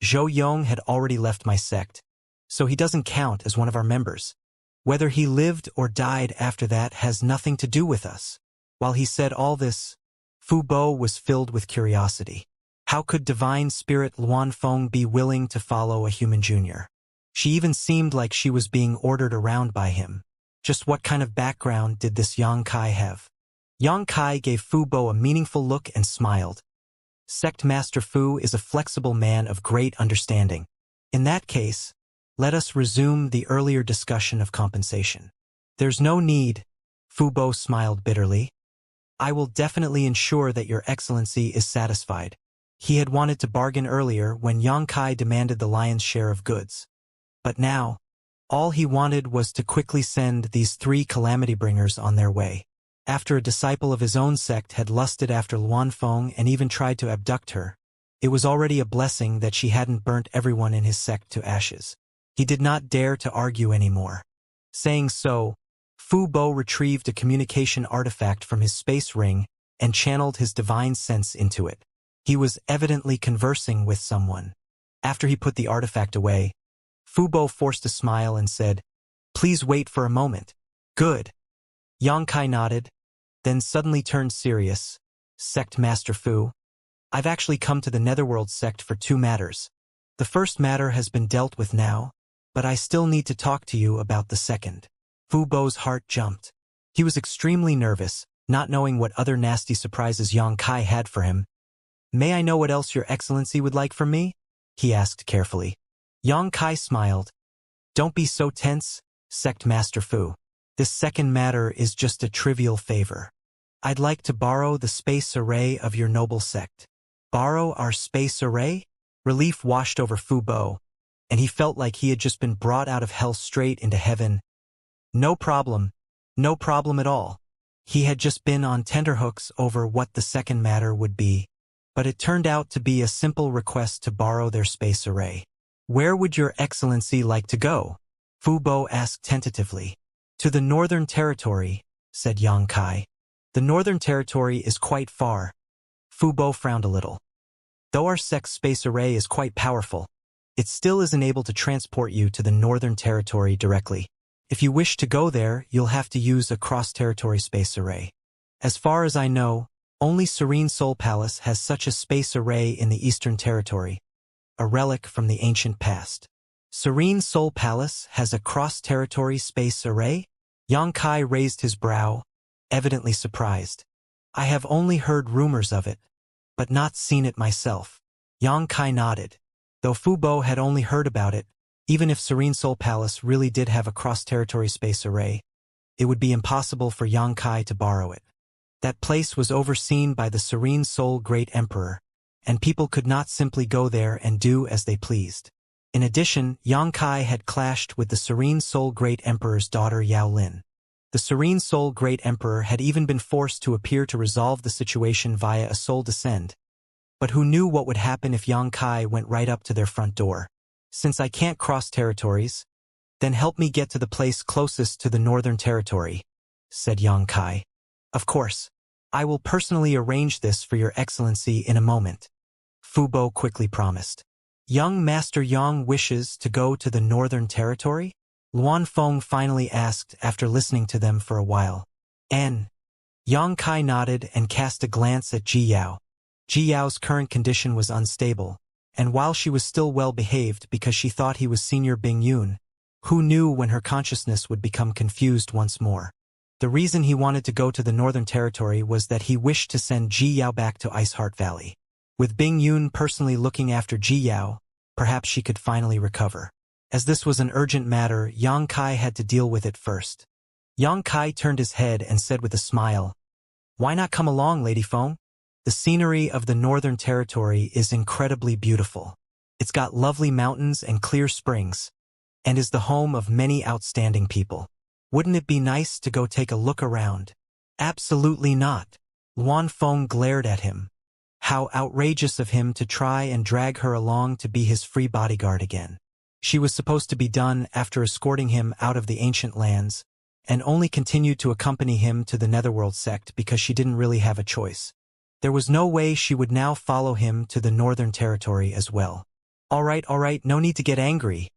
Zhou Yong had already left my sect, so he doesn't count as one of our members. Whether he lived or died after that has nothing to do with us. While he said all this, Fu Bo was filled with curiosity. How could Divine Spirit Luan Feng be willing to follow a human junior? She even seemed like she was being ordered around by him. Just what kind of background did this Yang Kai have? Yang Kai gave Fu Bo a meaningful look and smiled. Sect Master Fu is a flexible man of great understanding. In that case, let us resume the earlier discussion of compensation. There's no need, Fu Bo smiled bitterly. I will definitely ensure that Your Excellency is satisfied. He had wanted to bargain earlier when Yang Kai demanded the lion's share of goods. But now, all he wanted was to quickly send these 3 calamity bringers on their way. After a disciple of his own sect had lusted after Luan Feng and even tried to abduct her, it was already a blessing that she hadn't burnt everyone in his sect to ashes. He did not dare to argue anymore. Saying so, Fu Bo retrieved a communication artifact from his space ring and channeled his divine sense into it. He was evidently conversing with someone. After he put the artifact away, Fu Bo forced a smile and said, "Please wait for a moment." "Good." Yang Kai nodded, then suddenly turned serious. "Sect Master Fu, I've actually come to the Netherworld sect for 2 matters. The first matter has been dealt with now, but I still need to talk to you about the second." Fu Bo's heart jumped. He was extremely nervous, not knowing what other nasty surprises Yang Kai had for him. "May I know what else Your Excellency would like from me?" he asked carefully. Yang Kai smiled. "Don't be so tense, Sect Master Fu. This second matter is just a trivial favor. I'd like to borrow the space array of your noble sect." "Borrow our space array?" Relief washed over Fu Bo, and he felt like he had just been brought out of hell straight into heaven. No problem at all. He had just been on tenterhooks over what the second matter would be. But it turned out to be a simple request to borrow their space array. "Where would Your Excellency like to go?" Fu Bo asked tentatively. "To the Northern Territory," said Yang Kai. "The Northern Territory is quite far." Fu Bo frowned a little. "Though our sect's space array is quite powerful, it still isn't able to transport you to the Northern Territory directly. If you wish to go there, you'll have to use a cross-territory space array. As far as I know, only Serene Soul Palace has such a space array in the Eastern Territory, a relic from the ancient past." "Serene Soul Palace has a cross-territory space array?" Yang Kai raised his brow, evidently surprised. "I have only heard rumors of it, but not seen it myself." Yang Kai nodded. Though Fu Bo had only heard about it, even if Serene Soul Palace really did have a cross-territory space array, it would be impossible for Yang Kai to borrow it. That place was overseen by the Serene Soul Great Emperor, and people could not simply go there and do as they pleased. In addition, Yang Kai had clashed with the Serene Soul Great Emperor's daughter Yao Lin. The Serene Soul Great Emperor had even been forced to appear to resolve the situation via a soul descend. But who knew what would happen if Yang Kai went right up to their front door? "Since I can't cross territories, then help me get to the place closest to the Northern Territory," said Yang Kai. "Of course, I will personally arrange this for Your Excellency in a moment," Fu Bo quickly promised. "Young Master Yang wishes to go to the Northern Territory?" Luan Feng finally asked after listening to them for a while. Yang Kai nodded and cast a glance at Ji Yao. Ji Yao's current condition was unstable, and while she was still well-behaved because she thought he was Senior Bing Yun, who knew when her consciousness would become confused once more. The reason he wanted to go to the Northern Territory was that he wished to send Ji Yao back to Iceheart Valley. With Bing Yun personally looking after Ji Yao, perhaps she could finally recover. As this was an urgent matter, Yang Kai had to deal with it first. Yang Kai turned his head and said with a smile, "Why not come along, Lady Feng? The scenery of the Northern Territory is incredibly beautiful. It's got lovely mountains and clear springs, and is the home of many outstanding people. Wouldn't it be nice to go take a look around?" "Absolutely not." Luan Feng glared at him. How outrageous of him to try and drag her along to be his free bodyguard again. She was supposed to be done after escorting him out of the ancient lands, and only continued to accompany him to the Netherworld sect because she didn't really have a choice. There was no way she would now follow him to the Northern Territory as well. All right, no need to get angry,"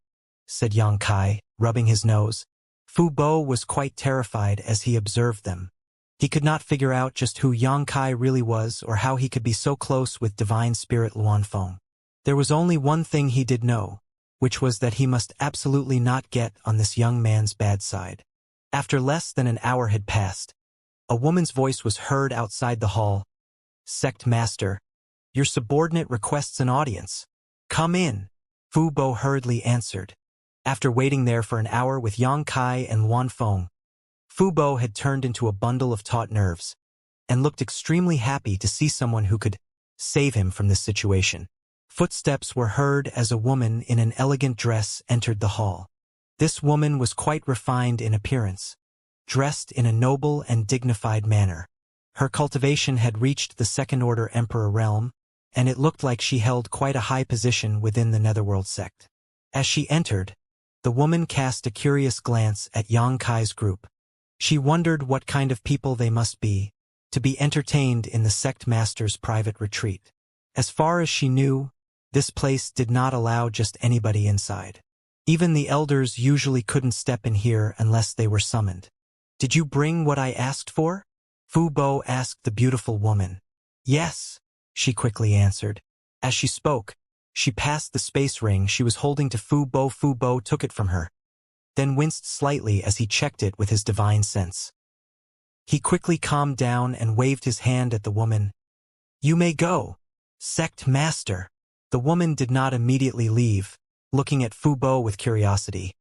said Yang Kai, rubbing his nose. Fu Bo was quite terrified as he observed them. He could not figure out just who Yang Kai really was or how he could be so close with Divine Spirit Luan Feng. There was only one thing he did know, which was that he must absolutely not get on this young man's bad side. After less than an hour had passed, a woman's voice was heard outside the hall. "Sect Master, your subordinate requests an audience. Come in," Fu Bo hurriedly answered. After waiting there for an hour with Yang Kai and Luan Feng, Fu Bo had turned into a bundle of taut nerves, and looked extremely happy to see someone who could save him from this situation. Footsteps were heard as a woman in an elegant dress entered the hall. This woman was quite refined in appearance, dressed in a noble and dignified manner. Her cultivation had reached the second-order Emperor realm, and it looked like she held quite a high position within the Netherworld sect. As she entered, the woman cast a curious glance at Yang Kai's group. She wondered what kind of people they must be, to be entertained in the sect master's private retreat. As far as she knew, this place did not allow just anybody inside. Even the elders usually couldn't step in here unless they were summoned. "Did you bring what I asked for?" Fu Bo asked the beautiful woman. "Yes," she quickly answered. As she spoke, she passed the space ring she was holding to Fu Bo. Fu Bo took it from her, then winced slightly as he checked it with his divine sense. He quickly calmed down and waved his hand at the woman. "You may go, Sect Master." The woman did not immediately leave, looking at Fu Bo with curiosity.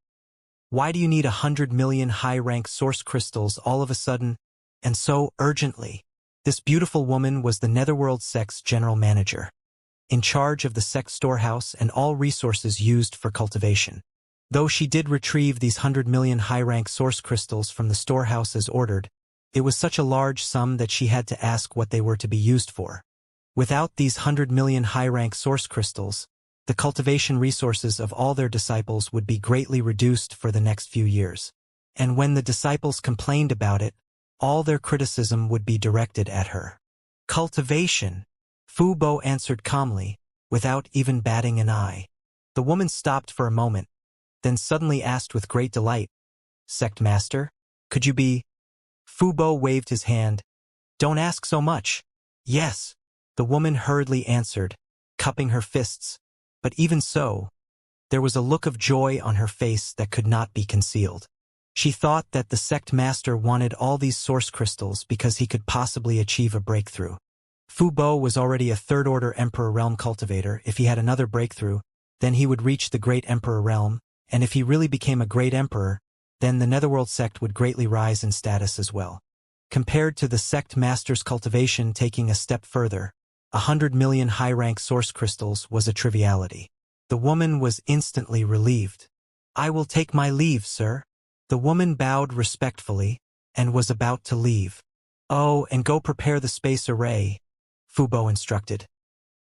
"Why do you need 100 million high-rank source crystals all of a sudden, and so urgently?" This beautiful woman was the Netherworld sect's general manager, in charge of the sect storehouse and all resources used for cultivation. Though she did retrieve these 100 million high-rank source crystals from the storehouse as ordered, it was such a large sum that she had to ask what they were to be used for. Without these 100 million high-rank source crystals, the cultivation resources of all their disciples would be greatly reduced for the next few years. And when the disciples complained about it, all their criticism would be directed at her. "Cultivation," Fu Bo answered calmly, without even batting an eye. The woman stopped for a moment, then suddenly asked with great delight, "Sect Master, could you be—" Fu Bo waved his hand. "Don't ask so much." "Yes," the woman hurriedly answered, cupping her fists, but even so, there was a look of joy on her face that could not be concealed. She thought that the sect master wanted all these source crystals because he could possibly achieve a breakthrough. Fu Bo was already a third-order Emperor Realm cultivator. If he had another breakthrough, then he would reach the Great Emperor Realm, and if he really became a Great Emperor, then the Netherworld sect would greatly rise in status as well. Compared to the sect master's cultivation taking a step further, 100 million high-rank source crystals was a triviality. The woman was instantly relieved. "I will take my leave, sir." The woman bowed respectfully, and was about to leave. "Oh, and go prepare the space array," Fu Bo instructed.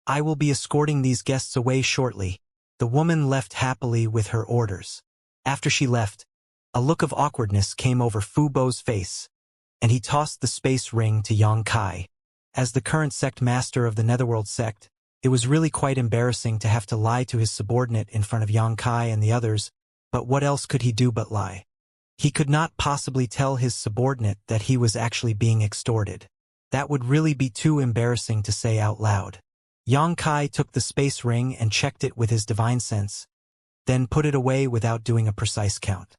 "I will be escorting these guests away shortly." The woman left happily with her orders. After she left, a look of awkwardness came over Fu Bo's face, and he tossed the space ring to Yang Kai. As the current sect master of the Netherworld sect, it was really quite embarrassing to have to lie to his subordinate in front of Yang Kai and the others, but what else could he do but lie? He could not possibly tell his subordinate that he was actually being extorted. That would really be too embarrassing to say out loud. Yang Kai took the space ring and checked it with his divine sense, then put it away without doing a precise count.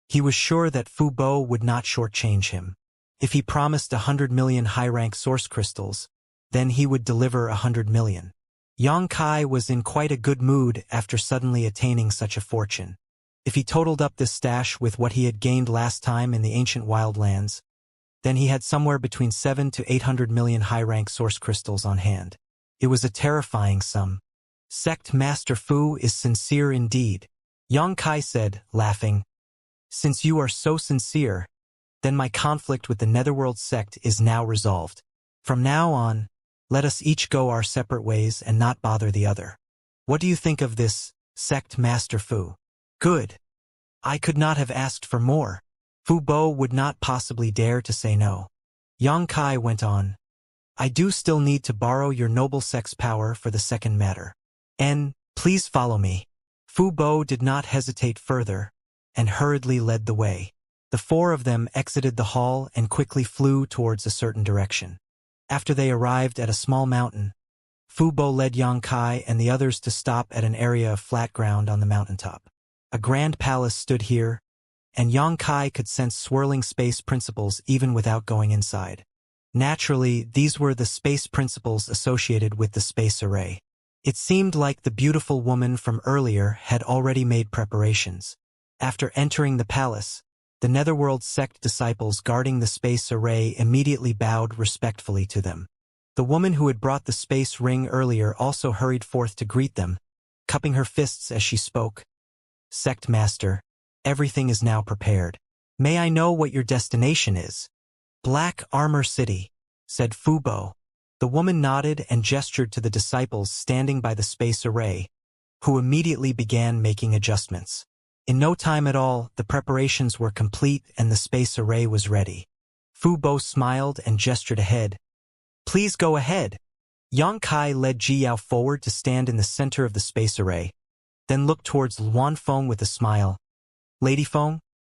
He was sure that Fu Bo would not shortchange him. If he promised 100 million high-rank source crystals, then he would deliver 100 million. Xianxia was in quite a good mood after suddenly attaining such a fortune. If he totaled up this stash with what he had gained last time in the ancient wildlands, then he had somewhere between 7 to 800 million high-rank source crystals on hand. It was a terrifying sum. Sect Master Fu is sincere indeed, Xianxia said, laughing. Since you are so sincere, then my conflict with the Netherworld sect is now resolved. From now on, let us each go our separate ways and not bother the other. What do you think of this, Sect Master Fu? Good. I could not have asked for more. Fu Bo would not possibly dare to say no. Xianxia went on. I do still need to borrow your noble sect's power for the second matter. Please follow me. Fu Bo did not hesitate further, and hurriedly led the way. The four of them exited the hall and quickly flew towards a certain direction. After they arrived at a small mountain, Fu Bo led Xianxia and the others to stop at an area of flat ground on the mountaintop. A grand palace stood here, and Xianxia could sense swirling space principles even without going inside. Naturally, these were the space principles associated with the space array. It seemed like the beautiful woman from earlier had already made preparations. After entering the palace, the Netherworld sect disciples guarding the space array immediately bowed respectfully to them. The woman who had brought the space ring earlier also hurried forth to greet them, cupping her fists as she spoke. Sect Master, everything is now prepared. May I know what your destination is? Black Armor City, said Fu Bo. The woman nodded and gestured to the disciples standing by the space array, who immediately began making adjustments. In no time at all, the preparations were complete and the space array was ready. Fu Bo smiled and gestured ahead. Please go ahead. Xianxia led Ji Yao forward to stand in the center of the space array, then looked towards Luan Feng with a smile. Lady Feng,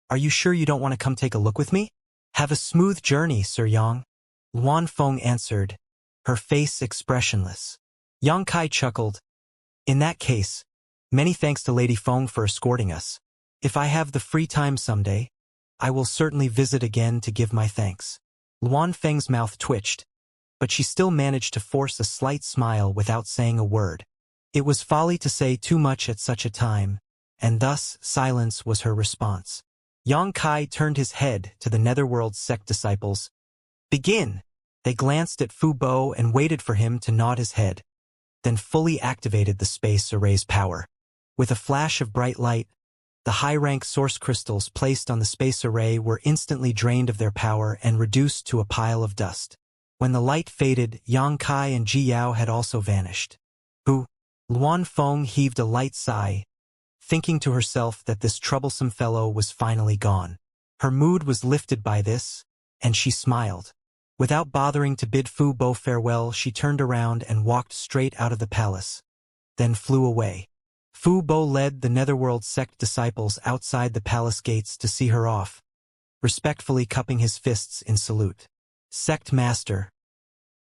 are you sure you don't want to come take a look with me? Have a smooth journey, Sir Yang. Luan Feng answered, her face expressionless. Xianxia chuckled. In that case, many thanks to Lady Feng for escorting us. If I have the free time someday, I will certainly visit again to give my thanks. Luan Feng's mouth twitched, but she still managed to force a slight smile without saying a word. It was folly to say too much at such a time, and thus silence was her response. Xianxia turned his head to the Netherworld sect disciples. Begin! They glanced at Fu Bo and waited for him to nod his head, then fully activated the space array's power. With a flash of bright light, the high-rank source crystals placed on the space array were instantly drained of their power and reduced to a pile of dust. When the light faded, Xianxia and Ji Yao had also vanished. Luan Feng heaved a light sigh, thinking to herself that this troublesome fellow was finally gone. Her mood was lifted by this, and she smiled. Without bothering to bid Fu Bo farewell, she turned around and walked straight out of the palace, then flew away. Fu Bo led the Netherworld sect disciples outside the palace gates to see her off, respectfully cupping his fists in salute. Sect Master.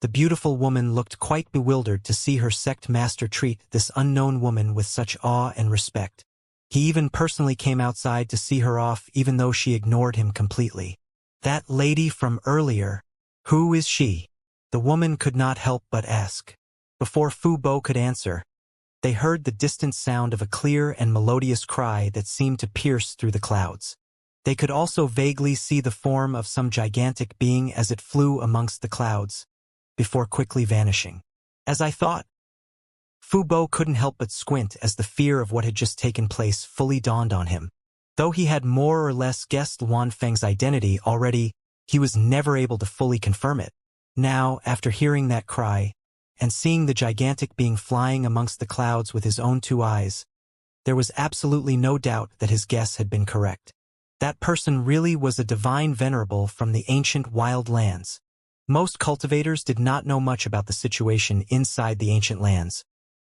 The beautiful woman looked quite bewildered to see her sect master treat this unknown woman with such awe and respect. He even personally came outside to see her off even though she ignored him completely. That lady from earlier. Who is she? The woman could not help but ask. Before Fu Bo could answer, they heard the distant sound of a clear and melodious cry that seemed to pierce through the clouds. They could also vaguely see the form of some gigantic being as it flew amongst the clouds, before quickly vanishing. As I thought. Fu Bo couldn't help but squint as the fear of what had just taken place fully dawned on him. Though he had more or less guessed Luan Feng's identity already, he was never able to fully confirm it. Now, after hearing that cry, and seeing the gigantic being flying amongst the clouds with his own two eyes, there was absolutely no doubt that his guess had been correct. That person really was a divine venerable from the ancient wild lands. Most cultivators did not know much about the situation inside the ancient lands,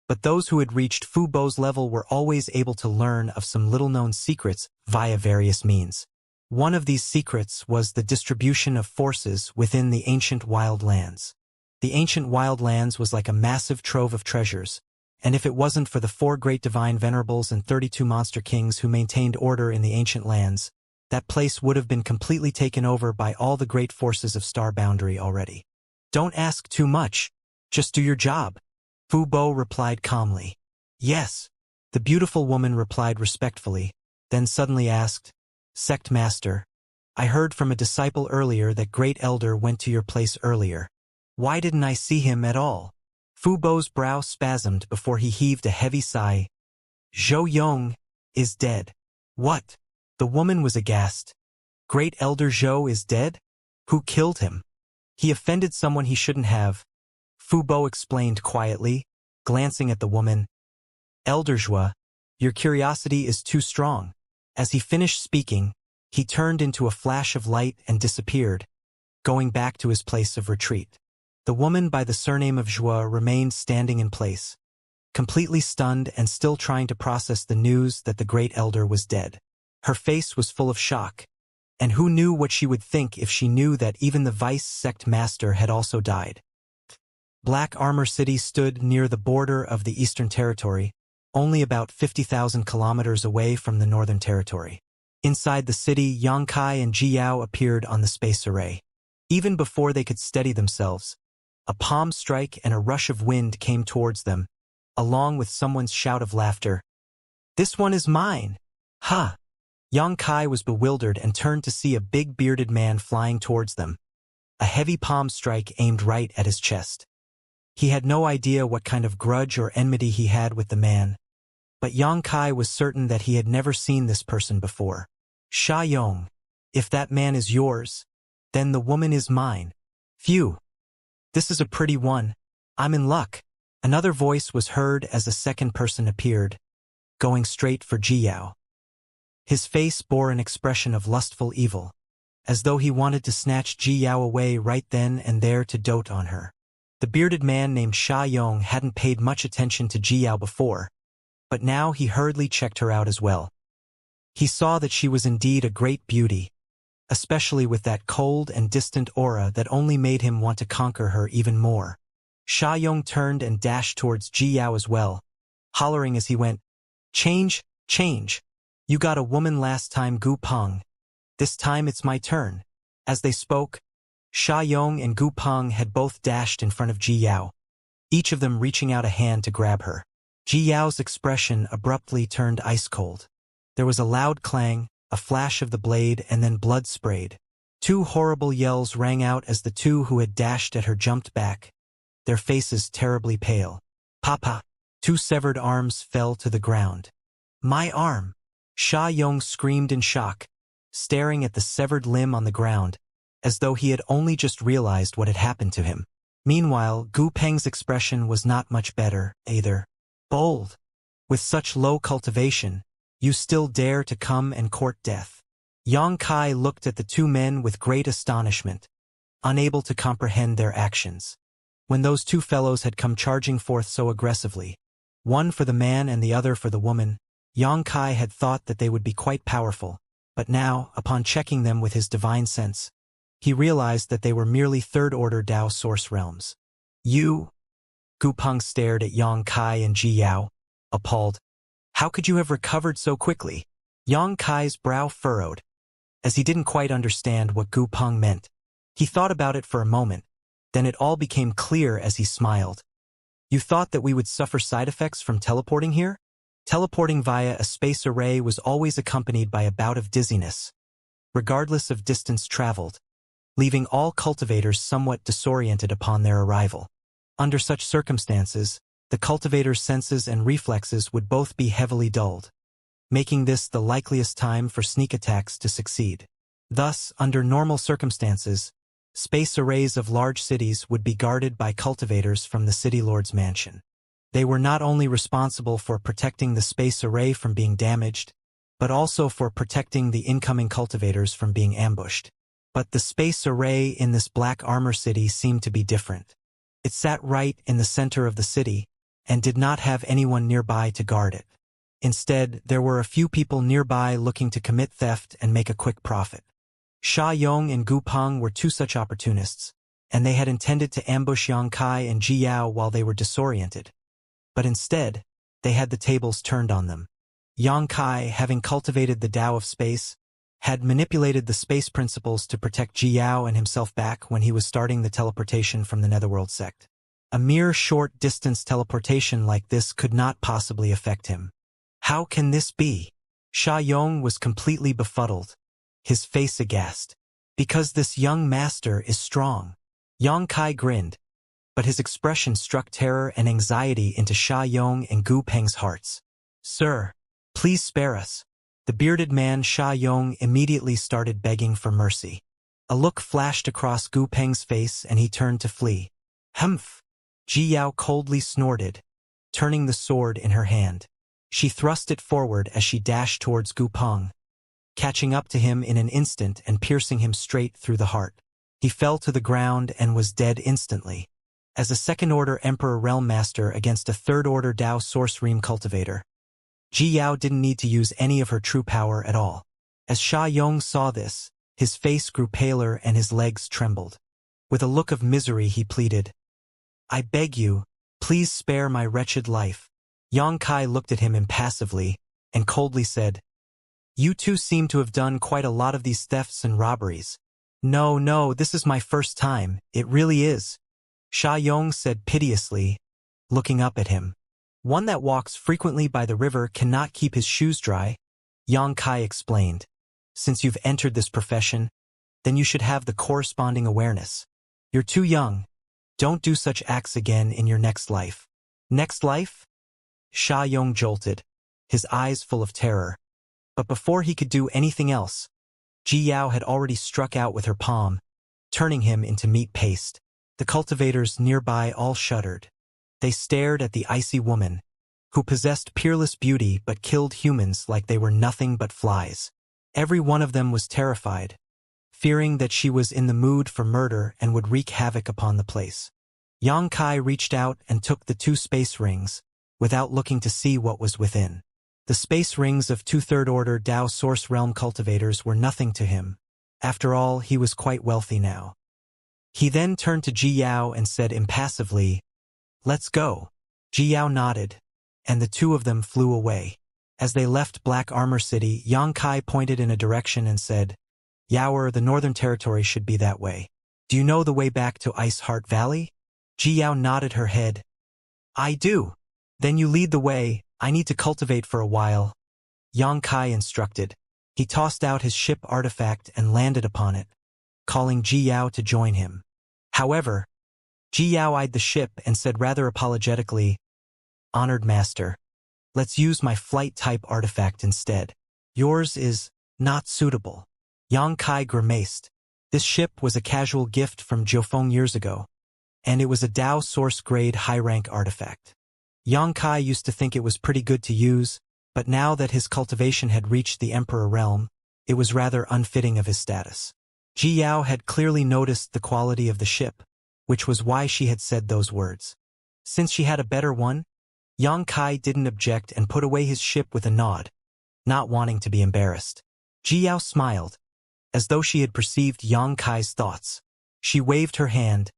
but those who had reached Fu Bo's level were always able to learn of some little-known secrets via various means. One of these secrets was the distribution of forces within the ancient wild lands. The ancient wild lands was like a massive trove of treasures, and if it wasn't for the 4 great divine venerables and 32 monster kings who maintained order in the ancient lands, that place would have been completely taken over by all the great forces of Star Boundary already. Don't ask too much. Just do your job. Fu Bo replied calmly. Yes. The beautiful woman replied respectfully, then suddenly asked, Sect Master, I heard from a disciple earlier that Great Elder went to your place earlier. Why didn't I see him at all? Fu Bo's brow spasmed before he heaved a heavy sigh. Zhou Yong is dead. What? The woman was aghast. Great Elder Zhou is dead? Who killed him? He offended someone he shouldn't have. Fu Bo explained quietly, glancing at the woman. Elder Zhou, your curiosity is too strong. As he finished speaking, he turned into a flash of light and disappeared, going back to his place of retreat. The woman by the surname of Zhou remained standing in place, completely stunned and still trying to process the news that the Great Elder was dead. Her face was full of shock, and who knew what she would think if she knew that even the Vice Sect Master had also died. Black Armor City stood near the border of the Eastern Territory, only about 50,000 kilometers away from the Northern Territory. Inside the city, Yang Kai and Ji Yao appeared on the space array. Even before they could steady themselves, a palm strike and a rush of wind came towards them, along with someone's shout of laughter. This one is mine! Ha! Yang Kai was bewildered and turned to see a big bearded man flying towards them. A heavy palm strike aimed right at his chest. He had no idea what kind of grudge or enmity he had with the man, but Yang Kai was certain that he had never seen this person before. Sha Yong, if that man is yours, then the woman is mine. Phew! This is a pretty one. I'm in luck. Another voice was heard as a second person appeared, going straight for Ji Yao. His face bore an expression of lustful evil, as though he wanted to snatch Ji Yao away right then and there to dote on her. The bearded man named Sha Yong hadn't paid much attention to Ji Yao before, but now he hurriedly checked her out as well. He saw that she was indeed a great beauty, especially with that cold and distant aura that only made him want to conquer her even more. Sha Yong turned and dashed towards Ji Yao as well, hollering as he went, Change, change! You got a woman last time, Gu Peng. This time it's my turn. As they spoke, Sha Yong and Gu Peng had both dashed in front of Ji Yao, each of them reaching out a hand to grab her. Ji Yao's expression abruptly turned ice-cold. There was a loud clang, a flash of the blade, and then blood sprayed. Two horrible yells rang out as the two who had dashed at her jumped back, their faces terribly pale. Papa! Two severed arms fell to the ground. My arm! Sha Yong screamed in shock, staring at the severed limb on the ground, as though he had only just realized what had happened to him. Meanwhile, Gu Peng's expression was not much better, either. Bold! With such low cultivation, you still dare to come and court death. Yang Kai looked at the two men with great astonishment, unable to comprehend their actions. When those two fellows had come charging forth so aggressively, one for the man and the other for the woman, Yang Kai had thought that they would be quite powerful, but now, upon checking them with his divine sense, he realized that they were merely third-order Dao source realms. You? Gu Peng stared at Yang Kai and Ji Yao, appalled. How could you have recovered so quickly? Yang Kai's brow furrowed, as he didn't quite understand what Gu Peng meant. He thought about it for a moment, then it all became clear as he smiled. You thought that we would suffer side effects from teleporting here? Teleporting via a space array was always accompanied by a bout of dizziness, regardless of distance traveled, leaving all cultivators somewhat disoriented upon their arrival. Under such circumstances, the cultivator's senses and reflexes would both be heavily dulled, making this the likeliest time for sneak attacks to succeed. Thus, under normal circumstances, space arrays of large cities would be guarded by cultivators from the city lord's mansion. They were not only responsible for protecting the space array from being damaged, but also for protecting the incoming cultivators from being ambushed. But the space array in this Black Armor City seemed to be different. It sat right in the center of the city, and did not have anyone nearby to guard it. Instead, there were a few people nearby looking to commit theft and make a quick profit. Sha Yong and Gu Peng were two such opportunists, and they had intended to ambush Yang Kai and Ji Yao while they were disoriented. But instead, they had the tables turned on them. Yang Kai, having cultivated the Tao of space, had manipulated the space principles to protect Ji Yao and himself back when he was starting the teleportation from the Netherworld sect. A mere short-distance teleportation like this could not possibly affect him. How can this be? Sha Yong was completely befuddled, his face aghast. Because this young master is strong. Yang Kai grinned, but his expression struck terror and anxiety into Sha Yong and Gu Peng's hearts. Sir, please spare us. The bearded man Sha Yong immediately started begging for mercy. A look flashed across Gu Peng's face and he turned to flee. Humph! Ji Yao coldly snorted, turning the sword in her hand. She thrust it forward as she dashed towards Gu Peng, catching up to him in an instant and piercing him straight through the heart. He fell to the ground and was dead instantly. As a second-order Emperor Realm Master against a third-order Dao Source Realm Cultivator, Ji Yao didn't need to use any of her true power at all. As Sha Yong saw this, his face grew paler and his legs trembled. With a look of misery he pleaded, I beg you, please spare my wretched life. Yang Kai looked at him impassively and coldly said, You two seem to have done quite a lot of these thefts and robberies. No, this is my first time, it really is. Sha Yong said piteously, looking up at him. One that walks frequently by the river cannot keep his shoes dry, Yang Kai explained. Since you've entered this profession, then you should have the corresponding awareness. You're too young. Don't do such acts again in your next life. Next life? Sha Yong jolted, his eyes full of terror. But before he could do anything else, Ji Yao had already struck out with her palm, turning him into meat paste. The cultivators nearby all shuddered. They stared at the icy woman, who possessed peerless beauty but killed humans like they were nothing but flies. Every one of them was terrified, fearing that she was in the mood for murder and would wreak havoc upon the place. Yang Kai reached out and took the 2 space rings, without looking to see what was within. The space rings of 2 third-order Dao Source Realm cultivators were nothing to him. After all, he was quite wealthy now. He then turned to Ji Yao and said impassively, Let's go. Ji Yao nodded, and the 2 of them flew away. As they left Black Armor City, Yang Kai pointed in a direction and said, Yaoer, the Northern Territory should be that way. Do you know the way back to Ice Heart Valley? Ji Yao nodded her head. I do. Then you lead the way, I need to cultivate for a while. Yang Kai instructed. He tossed out his ship artifact and landed upon it, calling Ji Yao to join him. However, Ji Yao eyed the ship and said rather apologetically, Honored Master, let's use my flight-type artifact instead. Yours is not suitable. Yang Kai grimaced. This ship was a casual gift from Jiufeng years ago, and it was a Dao Source-grade high-rank artifact. Yang Kai used to think it was pretty good to use, but now that his cultivation had reached the Emperor realm, it was rather unfitting of his status. Ji Yao had clearly noticed the quality of the ship, which was why she had said those words. Since she had a better one, Yang Kai didn't object and put away his ship with a nod, not wanting to be embarrassed. Ji Yao smiled, as though she had perceived Yang Kai's thoughts. She waved her hand,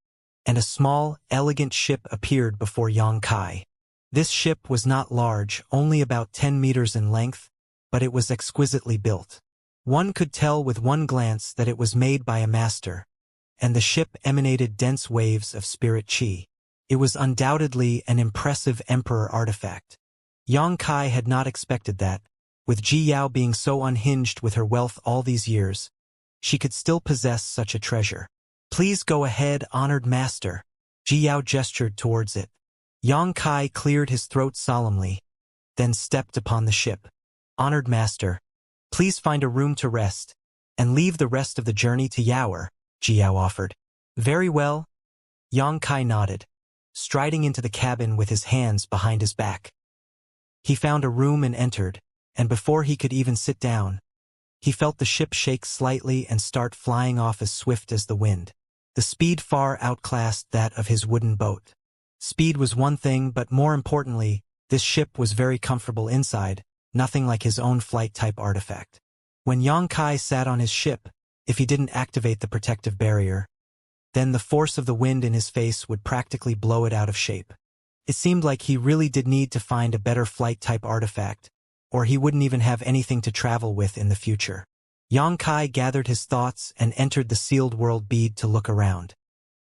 and a small, elegant ship appeared before Yang Kai. This ship was not large, only about 10 meters in length, but it was exquisitely built. One could tell with one glance that it was made by a master, and the ship emanated dense waves of spirit chi. It was undoubtedly an impressive emperor artifact. Yang Kai had not expected that, with Ji Yao being so unhinged with her wealth all these years, she could still possess such a treasure. Please go ahead, honored master. Ji Yao gestured towards it. Yang Kai cleared his throat solemnly, then stepped upon the ship. Honored master, please find a room to rest, and leave the rest of the journey to Yaoer, Ji Yao offered. Very well. Yang Kai nodded, striding into the cabin with his hands behind his back. He found a room and entered, and before he could even sit down, he felt the ship shake slightly and start flying off as swift as the wind. The speed far outclassed that of his wooden boat. Speed was one thing, but more importantly, this ship was very comfortable inside, nothing like his own flight-type artifact. When Yang Kai sat on his ship, if he didn't activate the protective barrier, then the force of the wind in his face would practically blow it out of shape. It seemed like he really did need to find a better flight-type artifact, or he wouldn't even have anything to travel with in the future. Yang Kai gathered his thoughts and entered the sealed world bead to look around.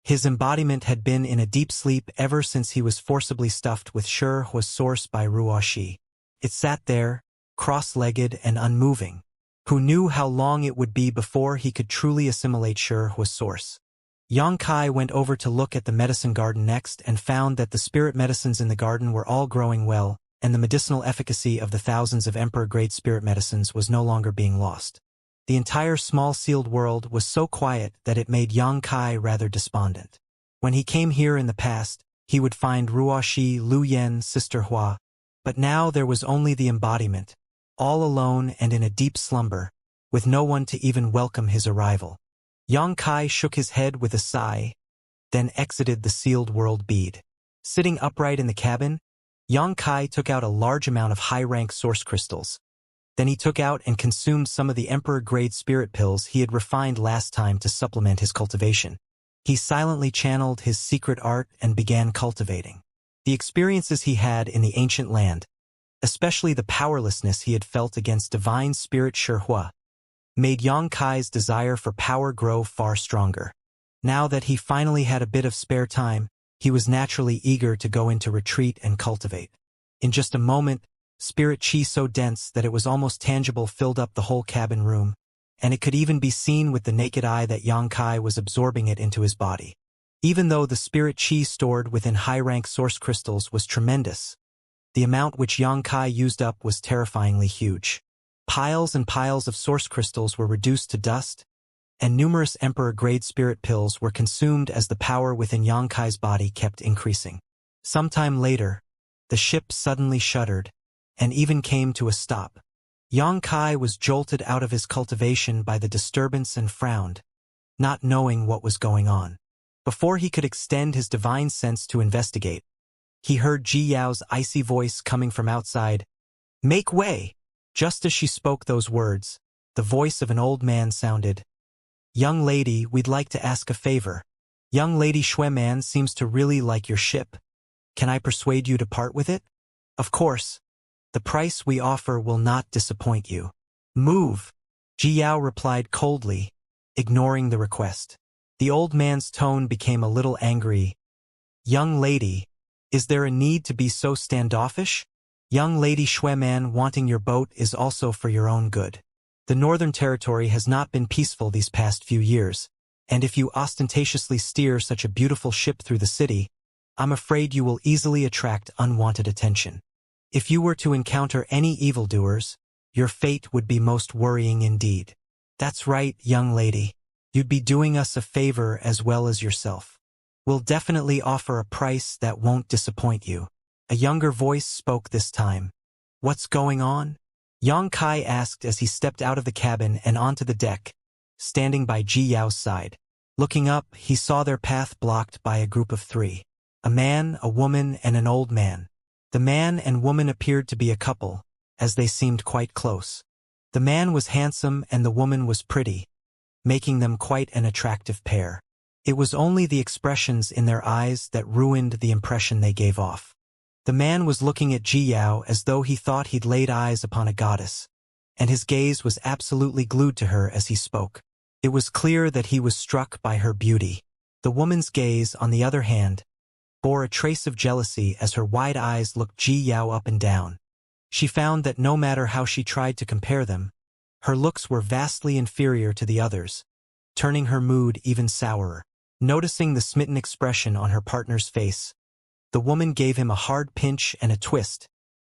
His embodiment had been in a deep sleep ever since he was forcibly stuffed with Shi Hua's source by Ruoxi. It sat there, cross-legged and unmoving. Who knew how long it would be before he could truly assimilate Shi Hua's source? Yang Kai went over to look at the medicine garden next and found that the spirit medicines in the garden were all growing well, and the medicinal efficacy of the thousands of emperor-grade spirit medicines was no longer being lost. The entire small sealed world was so quiet that it made Yang Kai rather despondent. When he came here in the past, he would find Ruoxi, Lu Yan, Sister Hua, but now there was only the embodiment, all alone and in a deep slumber, with no one to even welcome his arrival. Yang Kai shook his head with a sigh, then exited the sealed world bead. Sitting upright in the cabin, Yang Kai took out a large amount of high-rank source crystals. Then he took out and consumed some of the emperor-grade spirit pills he had refined last time to supplement his cultivation. He silently channeled his secret art and began cultivating. The experiences he had in the ancient land, especially the powerlessness he had felt against divine spirit Shi Hua, made Yang Kai's desire for power grow far stronger. Now that he finally had a bit of spare time, he was naturally eager to go into retreat and cultivate. In just a moment, spirit chi so dense that it was almost tangible filled up the whole cabin room, and it could even be seen with the naked eye that Yang Kai was absorbing it into his body. Even though the spirit chi stored within high-rank source crystals was tremendous, the amount which Yang Kai used up was terrifyingly huge. Piles and piles of source crystals were reduced to dust, and numerous emperor-grade spirit pills were consumed as the power within Yang Kai's body kept increasing. Sometime later, the ship suddenly shuddered, and even came to a stop. Yang Kai was jolted out of his cultivation by the disturbance and frowned, not knowing what was going on. Before he could extend his divine sense to investigate, he heard Ji Yao's icy voice coming from outside. "Make way!" Just as she spoke those words, the voice of an old man sounded. "Young lady, we'd like to ask a favor. Young lady Xueman seems to really like your ship. Can I persuade you to part with it? Of course. The price we offer will not disappoint you." "Move," Ji Yao replied coldly, ignoring the request. The old man's tone became a little angry. "Young lady, is there a need to be so standoffish? Young lady Xueman, wanting your boat is also for your own good. The Northern Territory has not been peaceful these past few years, and if you ostentatiously steer such a beautiful ship through the city, I'm afraid you will easily attract unwanted attention. If you were to encounter any evildoers, your fate would be most worrying indeed." "That's right, young lady. You'd be doing us a favor as well as yourself. We'll definitely offer a price that won't disappoint you." A younger voice spoke this time. "What's going on?" Yang Kai asked as he stepped out of the cabin and onto the deck, standing by Ji Yao's side. Looking up, he saw their path blocked by a group of three. A man, a woman, and an old man. The man and woman appeared to be a couple, as they seemed quite close. The man was handsome and the woman was pretty, making them quite an attractive pair. It was only the expressions in their eyes that ruined the impression they gave off. The man was looking at Ji Yao as though he thought he'd laid eyes upon a goddess, and his gaze was absolutely glued to her as he spoke. It was clear that he was struck by her beauty. The woman's gaze, on the other hand, bore a trace of jealousy as her wide eyes looked Ji Yao up and down. She found that no matter how she tried to compare them, her looks were vastly inferior to the others, turning her mood even sourer. Noticing the smitten expression on her partner's face, the woman gave him a hard pinch and a twist,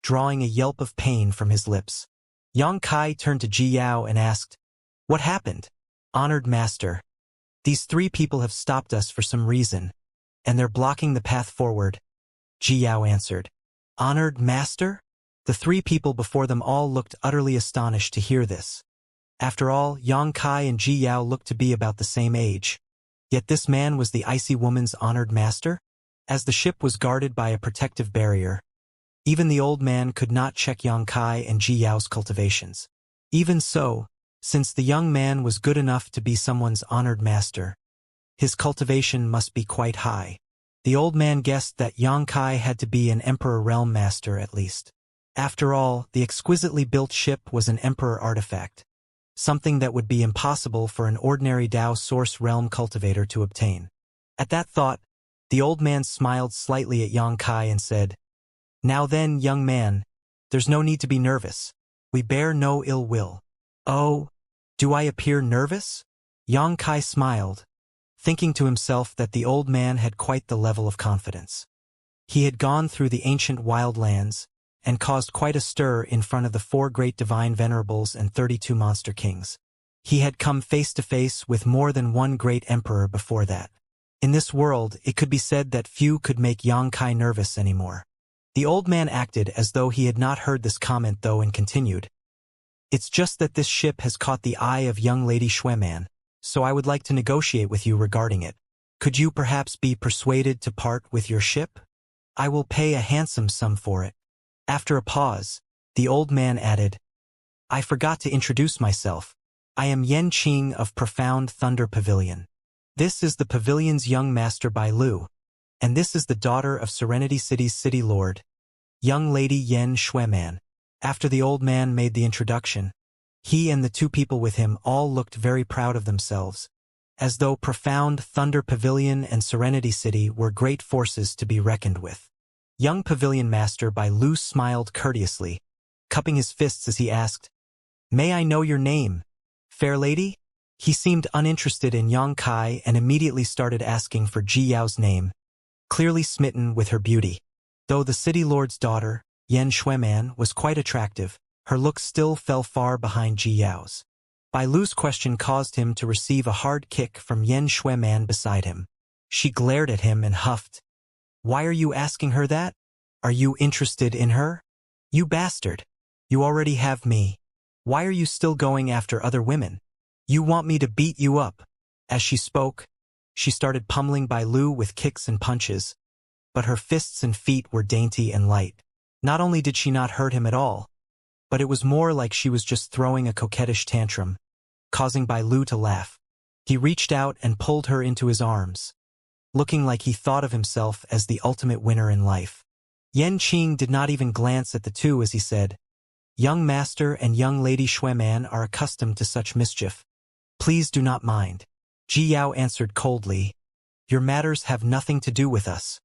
drawing a yelp of pain from his lips. Yang Kai turned to Ji Yao and asked, "What happened?" "Honored master, these three people have stopped us for some reason, and they're blocking the path forward," Ji Yao answered. "Honored master?" The three people before them all looked utterly astonished to hear this. After all, Yang Kai and Ji Yao looked to be about the same age. Yet this man was the icy woman's honored master? As the ship was guarded by a protective barrier, even the old man could not check Yang Kai and Ji Yao's cultivations. Even so, since the young man was good enough to be someone's honored master, his cultivation must be quite high. The old man guessed that Yang Kai had to be an Emperor Realm Master at least. After all, the exquisitely built ship was an Emperor artifact, something that would be impossible for an ordinary Dao source realm cultivator to obtain. At that thought, the old man smiled slightly at Yang Kai and said, "Now then, young man, there's no need to be nervous. We bear no ill will." "Oh, do I appear nervous?" Yang Kai smiled, thinking to himself that the old man had quite the level of confidence. He had gone through the ancient wildlands and caused quite a stir in front of the 4 great divine venerables and 32 monster kings. He had come face to face with more than one great emperor before that. In this world, it could be said that few could make Yang Kai nervous anymore. The old man acted as though he had not heard this comment though and continued, "It's just that this ship has caught the eye of young Lady Xueman, so I would like to negotiate with you regarding it. Could you perhaps be persuaded to part with your ship? I will pay a handsome sum for it." After a pause, the old man added, "I forgot to introduce myself. I am Yen Qing of Profound Thunder Pavilion. This is the pavilion's young master Bai Lu, and this is the daughter of Serenity City's city lord, young Lady Yen Xueman." After the old man made the introduction, he and the 2 people with him all looked very proud of themselves, as though Profound Thunder Pavilion and Serenity City were great forces to be reckoned with. Young Pavilion Master Bai Lu smiled courteously, cupping his fists as he asked, "May I know your name, fair lady?" He seemed uninterested in Yang Kai and immediately started asking for Ji Yao's name, clearly smitten with her beauty. Though the city lord's daughter, Yen Xueman, was quite attractive, her looks still fell far behind Ji Yao's. Bai Lu's question caused him to receive a hard kick from Yen Xueman beside him. She glared at him and huffed, "Why are you asking her that? Are you interested in her? You bastard! You already have me. Why are you still going after other women? You want me to beat you up?" As she spoke, she started pummeling Bai Lu with kicks and punches, but her fists and feet were dainty and light. Not only did she not hurt him at all, but it was more like she was just throwing a coquettish tantrum, causing Bai Lu to laugh. He reached out and pulled her into his arms, looking like he thought of himself as the ultimate winner in life. Yen Qing did not even glance at the 2 as he said, "Young Master and young Lady Xueman are accustomed to such mischief. Please do not mind." Ji Yao answered coldly, "Your matters have nothing to do with us.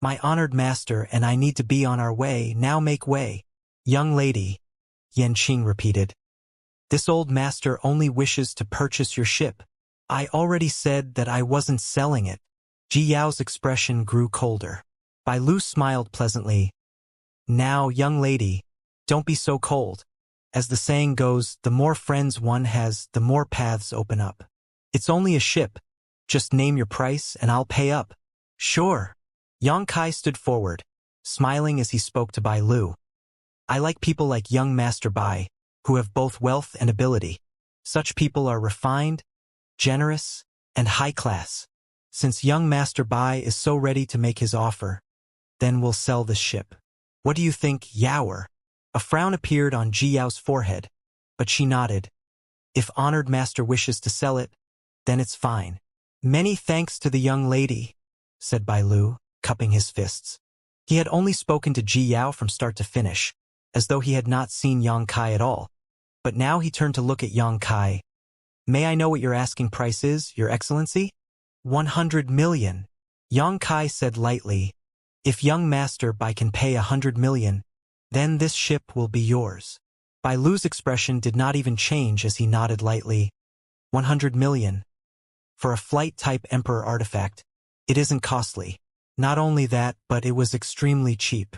My honored master and I need to be on our way, now make way." "Young lady," Yen Qing repeated, "this old master only wishes to purchase your ship. I already said that I wasn't selling it." Ji Yao's expression grew colder. Bai Lu smiled pleasantly. "Now, young lady, don't be so cold. As the saying goes, the more friends one has, the more paths open up. It's only a ship. Just name your price and I'll pay up." "Sure." Yang Kai stood forward, smiling as he spoke to Bai Lu. "I like people like young Master Bai, who have both wealth and ability. Such people are refined, generous, and high class. Since young Master Bai is so ready to make his offer, then we'll sell this ship. What do you think, Yaoer?" A frown appeared on Ji Yao's forehead, but she nodded. "If honored master wishes to sell it, then it's fine." "Many thanks to the young lady," said Bai Lu, cupping his fists. He had only spoken to Ji Yao from start to finish, as though he had not seen Yang Kai at all. But now he turned to look at Yang Kai. "May I know what your asking price is, Your Excellency?" 100 million. Yang Kai said lightly, "If young Master Bai can pay 100 million, then this ship will be yours." Bai Lu's expression did not even change as he nodded lightly. 100 million. For a flight-type Emperor artifact, it isn't costly. Not only that, but it was extremely cheap.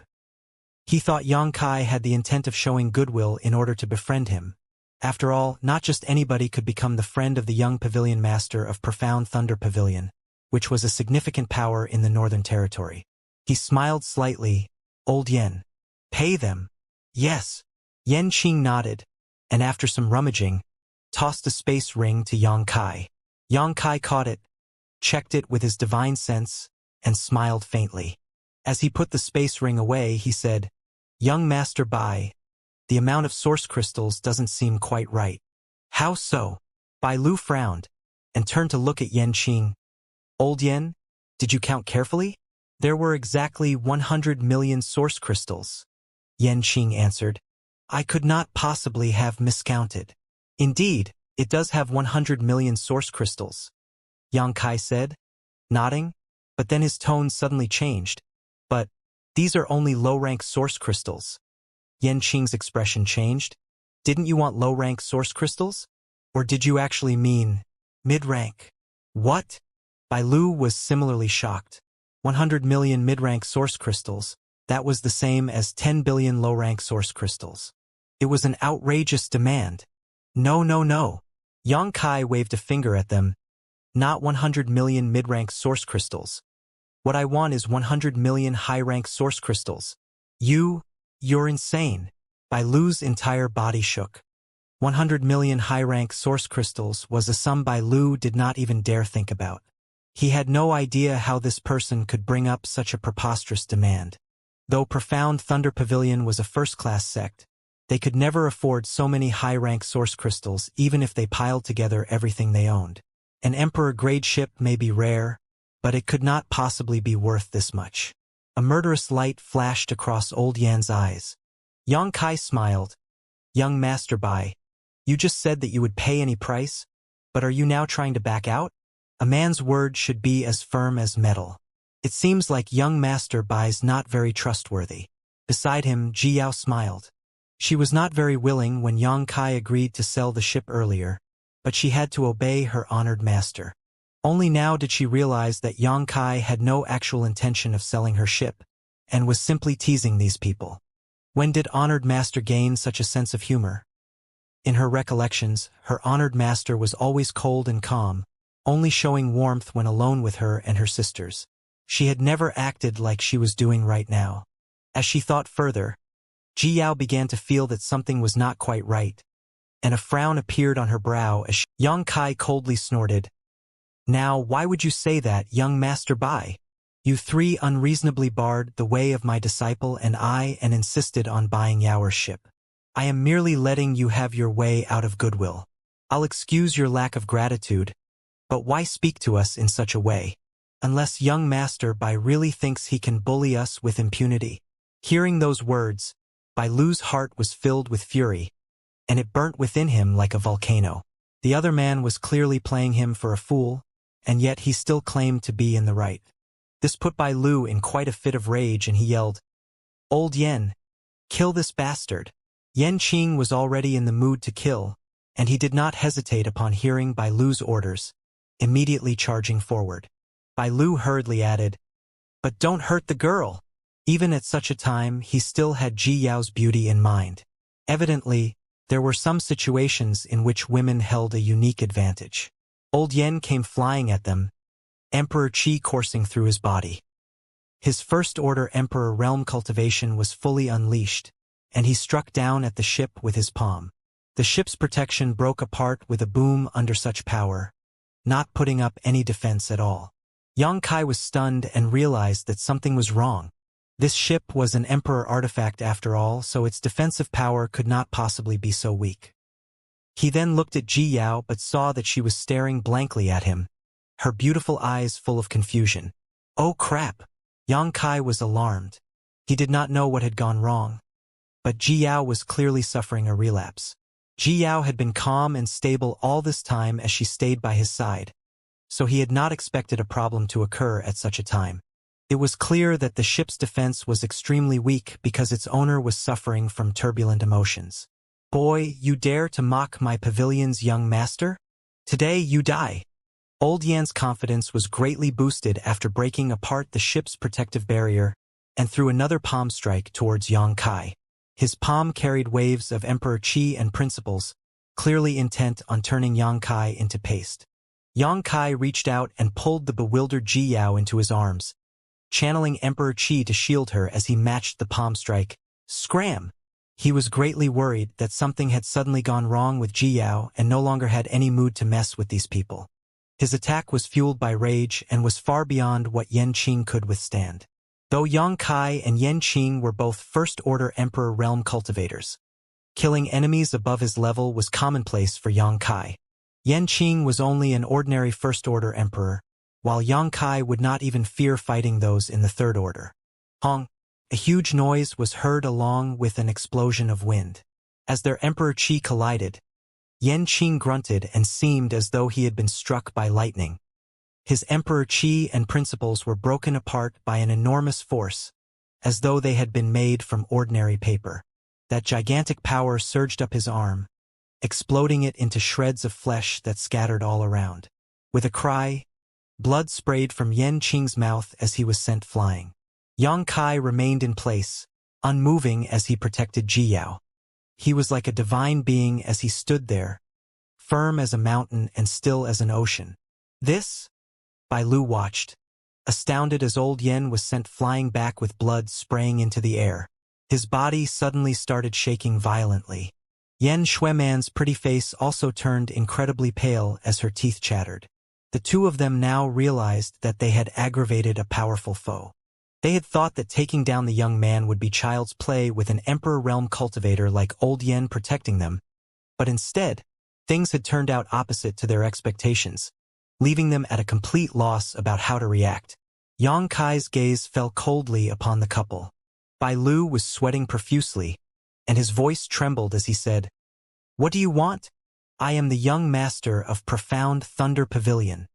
He thought Yang Kai had the intent of showing goodwill in order to befriend him. After all, not just anybody could become the friend of the young Pavilion Master of Profound Thunder Pavilion, which was a significant power in the Northern Territory. He smiled slightly. "Old Yen. Pay them?" "Yes." Yen Qing nodded, and after some rummaging, tossed a space ring to Yang Kai. Yang Kai caught it, checked it with his divine sense, and smiled faintly. As he put the space ring away, he said, "Young Master Bai, the amount of source crystals doesn't seem quite right." "How so?" Bai Lu frowned, and turned to look at Yen Qing. "Old Yen, did you count carefully?" "There were exactly 100 million source crystals," Yen Qing answered. "I could not possibly have miscounted." "Indeed, It does have 100 million source crystals, Yang Kai said, nodding, but then his tone suddenly changed. But these are only low-rank source crystals. Yan Qing's expression changed. Didn't you want low-rank source crystals? Or did you actually mean mid-rank? What? Bai Lu was similarly shocked. 100 million mid-rank source crystals, that was the same as 10 billion low-rank source crystals. It was an outrageous demand. No, no, no. Yang Kai waved a finger at them. Not 100 million mid-rank source crystals. What I want is 100 million high-rank source crystals. You're insane. Bai Lu's entire body shook. 100 million high-rank source crystals was a sum Bai Lu did not even dare think about. He had no idea how this person could bring up such a preposterous demand. Though Profound Thunder Pavilion was a first-class sect, they could never afford so many high-rank source crystals even if they piled together everything they owned. An Emperor-grade ship may be rare, but it could not possibly be worth this much. A murderous light flashed across Old Yan's eyes. Yang Kai smiled. Young Master Bai, you just said that you would pay any price, but are you now trying to back out? A man's word should be as firm as metal. It seems like young Master Bai's not very trustworthy. Beside him, Ji Yao smiled. She was not very willing when Yang Kai agreed to sell the ship earlier, but she had to obey her honored master. Only now did she realize that Yang Kai had no actual intention of selling her ship, and was simply teasing these people. When did honored master gain such a sense of humor? In her recollections, her honored master was always cold and calm, only showing warmth when alone with her and her sisters. She had never acted like she was doing right now. As she thought further, Ji Yao began to feel that something was not quite right, and a frown appeared on her brow as Yang Kai coldly snorted. Now, why would you say that, young Master Bai? You three unreasonably barred the way of my disciple and I and insisted on buying Yao's ship. I am merely letting you have your way out of goodwill. I'll excuse your lack of gratitude, but why speak to us in such a way? Unless young Master Bai really thinks he can bully us with impunity. Hearing those words, Bai Lu's heart was filled with fury, and it burnt within him like a volcano. The other man was clearly playing him for a fool, and yet he still claimed to be in the right. This put Bai Lu in quite a fit of rage, and he yelled, "Old Yen, kill this bastard." Yan Qing was already in the mood to kill, and he did not hesitate upon hearing Bai Lu's orders, immediately charging forward. Bai Lu hurriedly added, "But don't hurt the girl." Even at such a time, he still had Ji Yao's beauty in mind. Evidently, there were some situations in which women held a unique advantage. Old Yen came flying at them, Emperor Qi coursing through his body. His first-order Emperor realm cultivation was fully unleashed, and he struck down at the ship with his palm. The ship's protection broke apart with a boom under such power, not putting up any defense at all. Yang Kai was stunned and realized that something was wrong. This ship was an Emperor artifact after all, so its defensive power could not possibly be so weak. He then looked at Ji Yao but saw that she was staring blankly at him, her beautiful eyes full of confusion. Oh crap! Yang Kai was alarmed. He did not know what had gone wrong. But Ji Yao was clearly suffering a relapse. Ji Yao had been calm and stable all this time as she stayed by his side, so he had not expected a problem to occur at such a time. It was clear that the ship's defense was extremely weak because its owner was suffering from turbulent emotions. "Boy, you dare to mock my pavilion's young master? Today you die." Old Yan's confidence was greatly boosted after breaking apart the ship's protective barrier and threw another palm strike towards Yang Kai. His palm carried waves of Emperor Qi and principles, clearly intent on turning Yang Kai into paste. Yang Kai reached out and pulled the bewildered Ji Yao into his arms, channeling Emperor Qi to shield her as he matched the palm strike. Scram! He was greatly worried that something had suddenly gone wrong with Ji Yao and no longer had any mood to mess with these people. His attack was fueled by rage and was far beyond what Yan Qing could withstand. Though Yang Kai and Yan Qing were both first-order Emperor realm cultivators, killing enemies above his level was commonplace for Yang Kai. Yan Qing was only an ordinary first-order emperor, while Yang Kai would not even fear fighting those in the third order. Hong! A huge noise was heard along with an explosion of wind. As their Emperor Qi collided, Yan Qing grunted and seemed as though he had been struck by lightning. His Emperor Qi and principles were broken apart by an enormous force, as though they had been made from ordinary paper. That gigantic power surged up his arm, exploding it into shreds of flesh that scattered all around. With a cry, blood sprayed from Yan Qing's mouth as he was sent flying. Yang Kai remained in place, unmoving as he protected Ji Yao. He was like a divine being as he stood there, firm as a mountain and still as an ocean. This? Bai Lu watched, astounded as old Yen was sent flying back with blood spraying into the air. His body suddenly started shaking violently. Yan Xueman's pretty face also turned incredibly pale as her teeth chattered. The two of them now realized that they had aggravated a powerful foe. They had thought that taking down the young man would be child's play with an Emperor Realm cultivator like old Yen protecting them, but instead, things had turned out opposite to their expectations, leaving them at a complete loss about how to react. Yang Kai's gaze fell coldly upon the couple. Bai Lu was sweating profusely, and his voice trembled as he said, "What do you want? I am the young master of Profound Thunder Pavilion.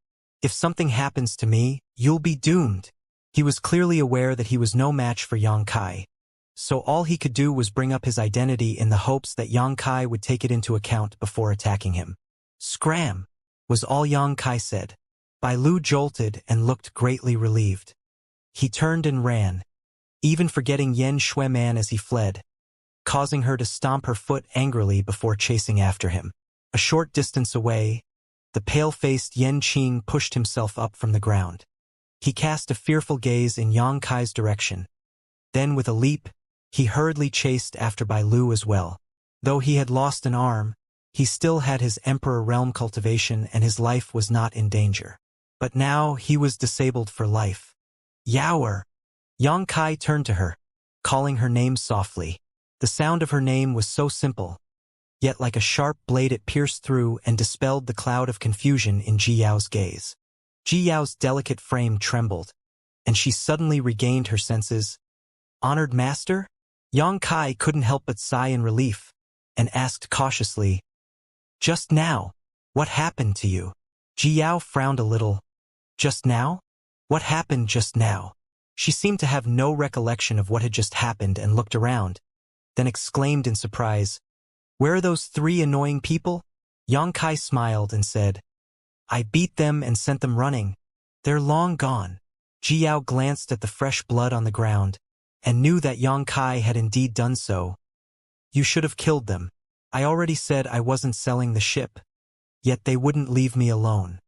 If something happens to me, you'll be doomed." He was clearly aware that he was no match for Yang Kai, so all he could do was bring up his identity in the hopes that Yang Kai would take it into account before attacking him. "Scram!" was all Yang Kai said. Bai Lu jolted and looked greatly relieved. He turned and ran, even forgetting Yan Xueman as he fled, causing her to stomp her foot angrily before chasing after him. A short distance away, the pale-faced Yan Qing pushed himself up from the ground. He cast a fearful gaze in Yang Kai's direction. Then with a leap, he hurriedly chased after Bai Lu as well. Though he had lost an arm, he still had his Emperor Realm cultivation and his life was not in danger. But now he was disabled for life. "Yaoer!" Yang Kai turned to her, calling her name softly. The sound of her name was so simple, yet like a sharp blade it pierced through and dispelled the cloud of confusion in Ji Yao's gaze. Ji Yao's delicate frame trembled, and she suddenly regained her senses. "Honored master?" Yang Kai couldn't help but sigh in relief, and asked cautiously, "Just now, what happened to you?" Ji Yao frowned a little. "Just now? What happened just now?" She seemed to have no recollection of what had just happened and looked around, then exclaimed in surprise, "Where are those three annoying people?" Yang Kai smiled and said, "I beat them and sent them running. They're long gone." Ji Yao glanced at the fresh blood on the ground, and knew that Yang Kai had indeed done so. "You should have killed them. I already said I wasn't selling the ship. Yet they wouldn't leave me alone.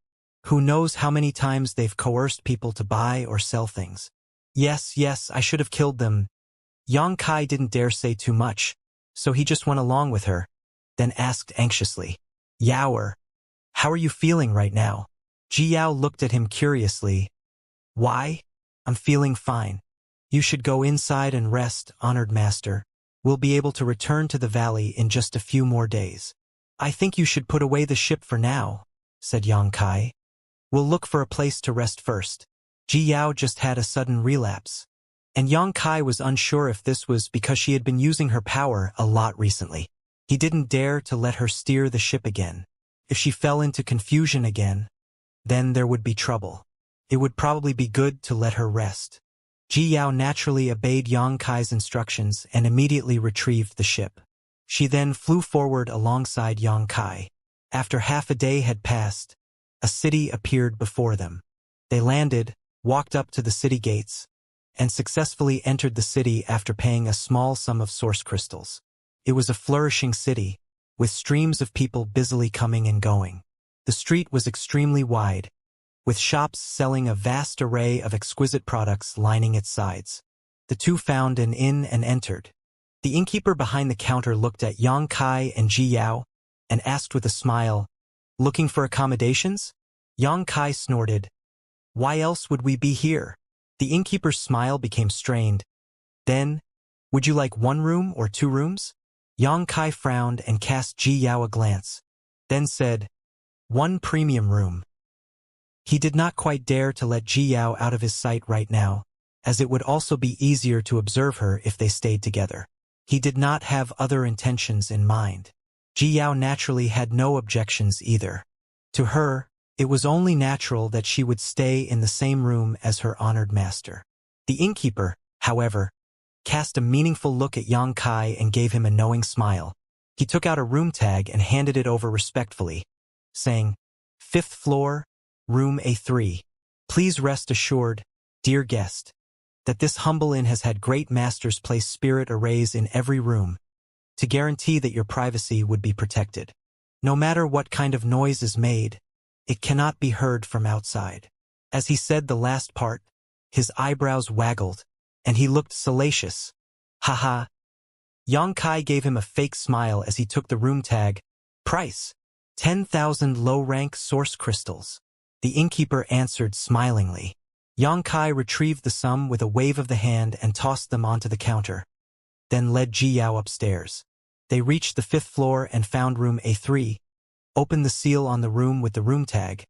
Who knows how many times they've coerced people to buy or sell things. Yes, I should have killed them." Yang Kai didn't dare say too much, so he just went along with her, then asked anxiously, "Yaoer, how are you feeling right now?" Ji Yao looked at him curiously. "Why? I'm feeling fine. You should go inside and rest, honored master. We'll be able to return to the valley in just a few more days." "I think you should put away the ship for now," said Yang Kai. "We'll look for a place to rest first." Ji Yao just had a sudden relapse, and Yang Kai was unsure if this was because she had been using her power a lot recently. He didn't dare to let her steer the ship again. If she fell into confusion again, then there would be trouble. It would probably be good to let her rest. Ji Yao naturally obeyed Yang Kai's instructions and immediately retrieved the ship. She then flew forward alongside Yang Kai. After half a day had passed, a city appeared before them. They landed, walked up to the city gates, and successfully entered the city after paying a small sum of source crystals. It was a flourishing city, with streams of people busily coming and going. The street was extremely wide, with shops selling a vast array of exquisite products lining its sides. The two found an inn and entered. The innkeeper behind the counter looked at Yang Kai and Ji Yao, and asked with a smile, "Looking for accommodations?" Yang Kai snorted, "Why else would we be here?" The innkeeper's smile became strained. Then, "Would you like 1 room or 2 rooms?" Yang Kai frowned and cast Ji Yao a glance, then said, "1 premium room." He did not quite dare to let Ji Yao out of his sight right now, as it would also be easier to observe her if they stayed together. He did not have other intentions in mind. Ji Yao naturally had no objections either. To her, it was only natural that she would stay in the same room as her honored master. The innkeeper, however, cast a meaningful look at Yang Kai and gave him a knowing smile. He took out a room tag and handed it over respectfully, saying, "Fifth floor, room A3. Please rest assured, dear guest, that this humble inn has had great masters place spirit arrays in every room to guarantee that your privacy would be protected. No matter what kind of noise is made, it cannot be heard from outside." As he said the last part, his eyebrows waggled, and he looked salacious. "Haha." Yang Kai gave him a fake smile as he took the room tag. "Price, 10,000 low-rank source crystals." The innkeeper answered smilingly. Yang Kai retrieved the sum with a wave of the hand and tossed them onto the counter, then led Ji Yao upstairs. They reached the 5th floor and found room A3, opened the seal on the room with the room tag,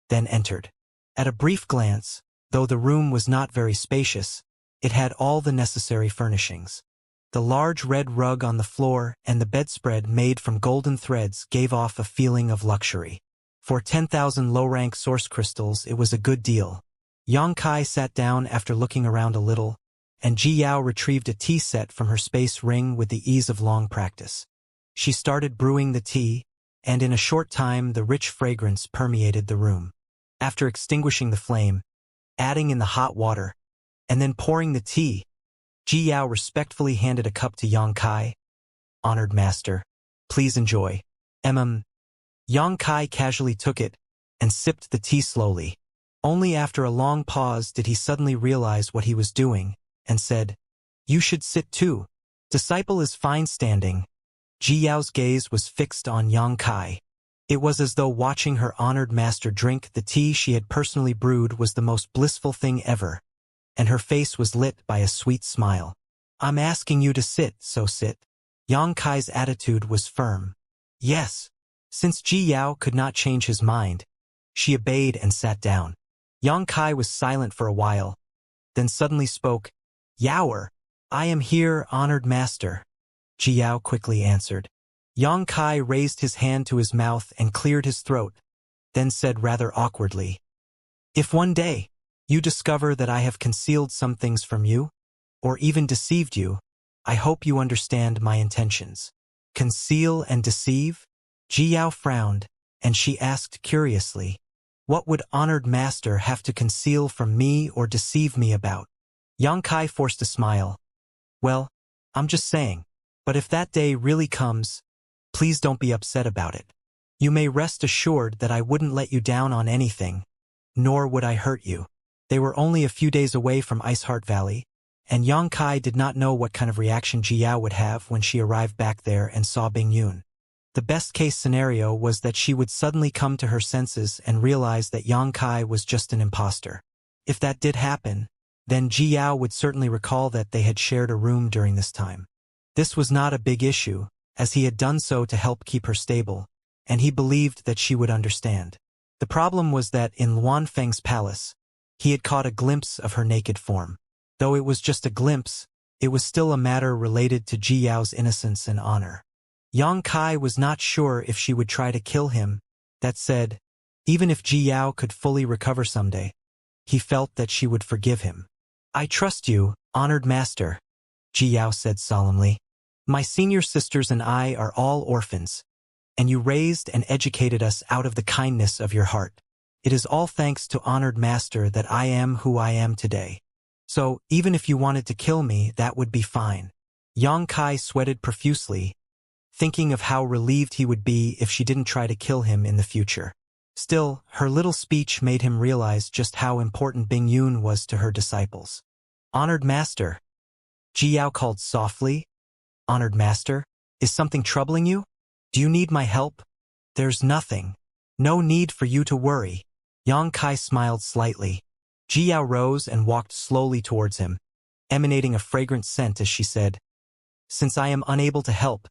then entered. At a brief glance, though the room was not very spacious, it had all the necessary furnishings. The large red rug on the floor and the bedspread made from golden threads gave off a feeling of luxury. For 10,000 low-rank source crystals, it was a good deal. Yang Kai sat down after looking around a little, and Ji Yao retrieved a tea set from her space ring with the ease of long practice. She started brewing the tea, and in a short time the rich fragrance permeated the room. After extinguishing the flame, adding in the hot water, and then pouring the tea, Ji Yao respectfully handed a cup to Yang Kai. "Honored master, please enjoy." Yang Kai casually took it and sipped the tea slowly. Only after a long pause did he suddenly realize what he was doing, and said, "You should sit too. Disciple is fine standing." Ji Yao's gaze was fixed on Yang Kai. It was as though watching her honored master drink the tea she had personally brewed was the most blissful thing ever, and her face was lit by a sweet smile. "I'm asking you to sit, so sit." Yang Kai's attitude was firm. "Yes." Since Ji Yao could not change his mind, she obeyed and sat down. Yang Kai was silent for a while, then suddenly spoke. "Yaoer, I am here, honored master." Ji Yao quickly answered. Yang Kai raised his hand to his mouth and cleared his throat, then said rather awkwardly, "If one day you discover that I have concealed some things from you, or even deceived you, I hope you understand my intentions." "Conceal and deceive?" Ji Yao frowned, and she asked curiously, "What would honored master have to conceal from me or deceive me about?" Yang Kai forced a smile. "Well, I'm just saying, but if that day really comes, please don't be upset about it. You may rest assured that I wouldn't let you down on anything, nor would I hurt you." They were only a few days away from Iceheart Valley, and Yang Kai did not know what kind of reaction Ji Yao would have when she arrived back there and saw Bing Yun. The best-case scenario was that she would suddenly come to her senses and realize that Yang Kai was just an imposter. If that did happen, then Ji Yao would certainly recall that they had shared a room during this time. This was not a big issue, as he had done so to help keep her stable, and he believed that she would understand. The problem was that in Luan Feng's palace, he had caught a glimpse of her naked form. Though it was just a glimpse, it was still a matter related to Ji Yao's innocence and honor. Yang Kai was not sure if she would try to kill him. That said, even if Ji Yao could fully recover someday, he felt that she would forgive him. "I trust you, honored master," Ji Yao said solemnly. "My senior sisters and I are all orphans, and you raised and educated us out of the kindness of your heart. It is all thanks to honored master that I am who I am today. So, even if you wanted to kill me, that would be fine." Yang Kai sweated profusely, thinking of how relieved he would be if she didn't try to kill him in the future. Still, her little speech made him realize just how important Bing Yun was to her disciples. "Honored master," Ji Yao called softly. "Honored master, is something troubling you? Do you need my help?" "There's nothing. No need for you to worry." Yang Kai smiled slightly. Ji Yao rose and walked slowly towards him, emanating a fragrant scent as she said, "Since I am unable to help,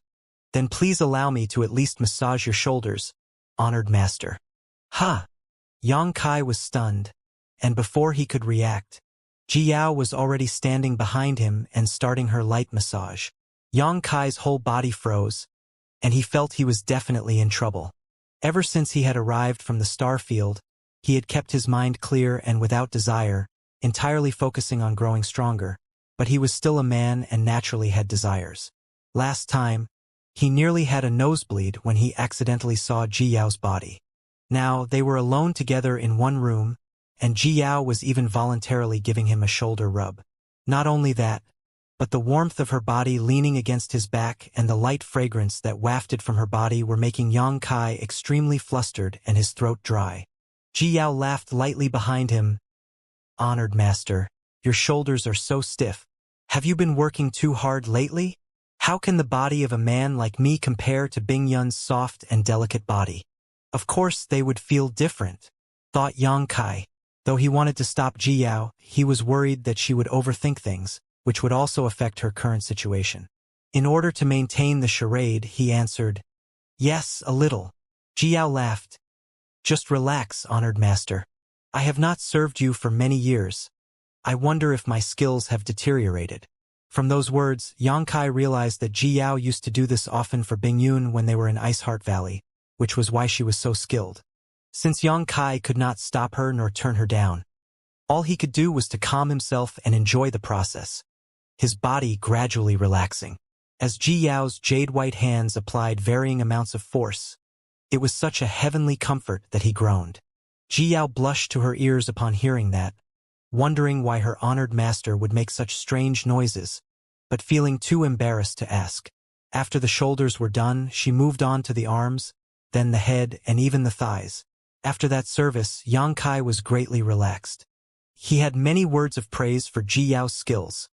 then please allow me to at least massage your shoulders, honored master." "Ha!" Yang Kai was stunned, and before he could react, Ji Yao was already standing behind him and starting her light massage. Yang Kai's whole body froze, and he felt he was definitely in trouble. Ever since he had arrived from the star field, he had kept his mind clear and without desire, entirely focusing on growing stronger, but he was still a man and naturally had desires. Last time, he nearly had a nosebleed when he accidentally saw Ji Yao's body. Now, they were alone together in one room, and Ji Yao was even voluntarily giving him a shoulder rub. Not only that, but the warmth of her body leaning against his back and the light fragrance that wafted from her body were making Yang Kai extremely flustered and his throat dry. Ji Yao laughed lightly behind him. "Honored master, your shoulders are so stiff. Have you been working too hard lately? How can the body of a man like me compare to Bing Yun's soft and delicate body?" Of course they would feel different, thought Yang Kai. Though he wanted to stop Ji Yao, he was worried that she would overthink things, which would also affect her current situation. In order to maintain the charade, he answered, "Yes, a little." Ji Yao laughed. "Just relax, honored master. I have not served you for many years. I wonder if my skills have deteriorated." From those words, Yang Kai realized that Ji Yao used to do this often for Bing Yun when they were in Ice Heart Valley, which was why she was so skilled. Since Yang Kai could not stop her nor turn her down, all he could do was to calm himself and enjoy the process, his body gradually relaxing. As Ji Yao's jade-white hands applied varying amounts of force, it was such a heavenly comfort that he groaned. Ji Yao blushed to her ears upon hearing that, wondering why her honored master would make such strange noises, but feeling too embarrassed to ask. After the shoulders were done, she moved on to the arms, then the head and even the thighs. After that service, Yang Kai was greatly relaxed. He had many words of praise for Ji Yao's skills,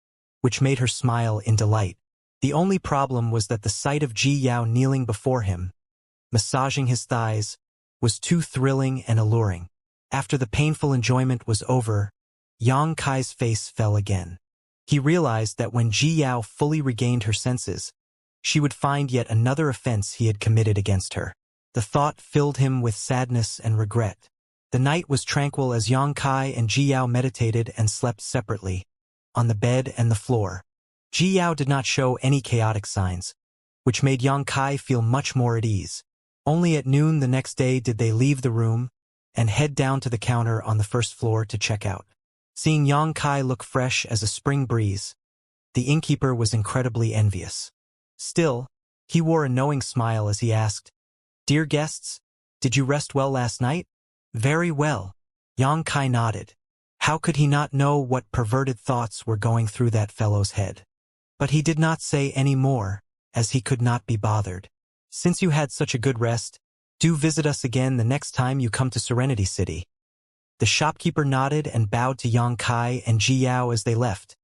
which made her smile in delight. The only problem was that the sight of Ji Yao kneeling before him, massaging his thighs, was too thrilling and alluring. After the painful enjoyment was over, Yang Kai's face fell again. He realized that when Ji Yao fully regained her senses, she would find yet another offense he had committed against her. The thought filled him with sadness and regret. The night was tranquil as Yang Kai and Ji Yao meditated and slept separately, on the bed and the floor. Ji Yao did not show any chaotic signs, which made Yang Kai feel much more at ease. Only at noon the next day did they leave the room and head down to the counter on the first floor to check out. Seeing Yang Kai look fresh as a spring breeze, the innkeeper was incredibly envious. Still, he wore a knowing smile as he asked, "Dear guests, did you rest well last night?" "Very well." Yang Kai nodded. How could he not know what perverted thoughts were going through that fellow's head? But he did not say any more, as he could not be bothered. "Since you had such a good rest, do visit us again the next time you come to Serenity City." The shopkeeper nodded and bowed to Yang Kai and Ji Yao as they left.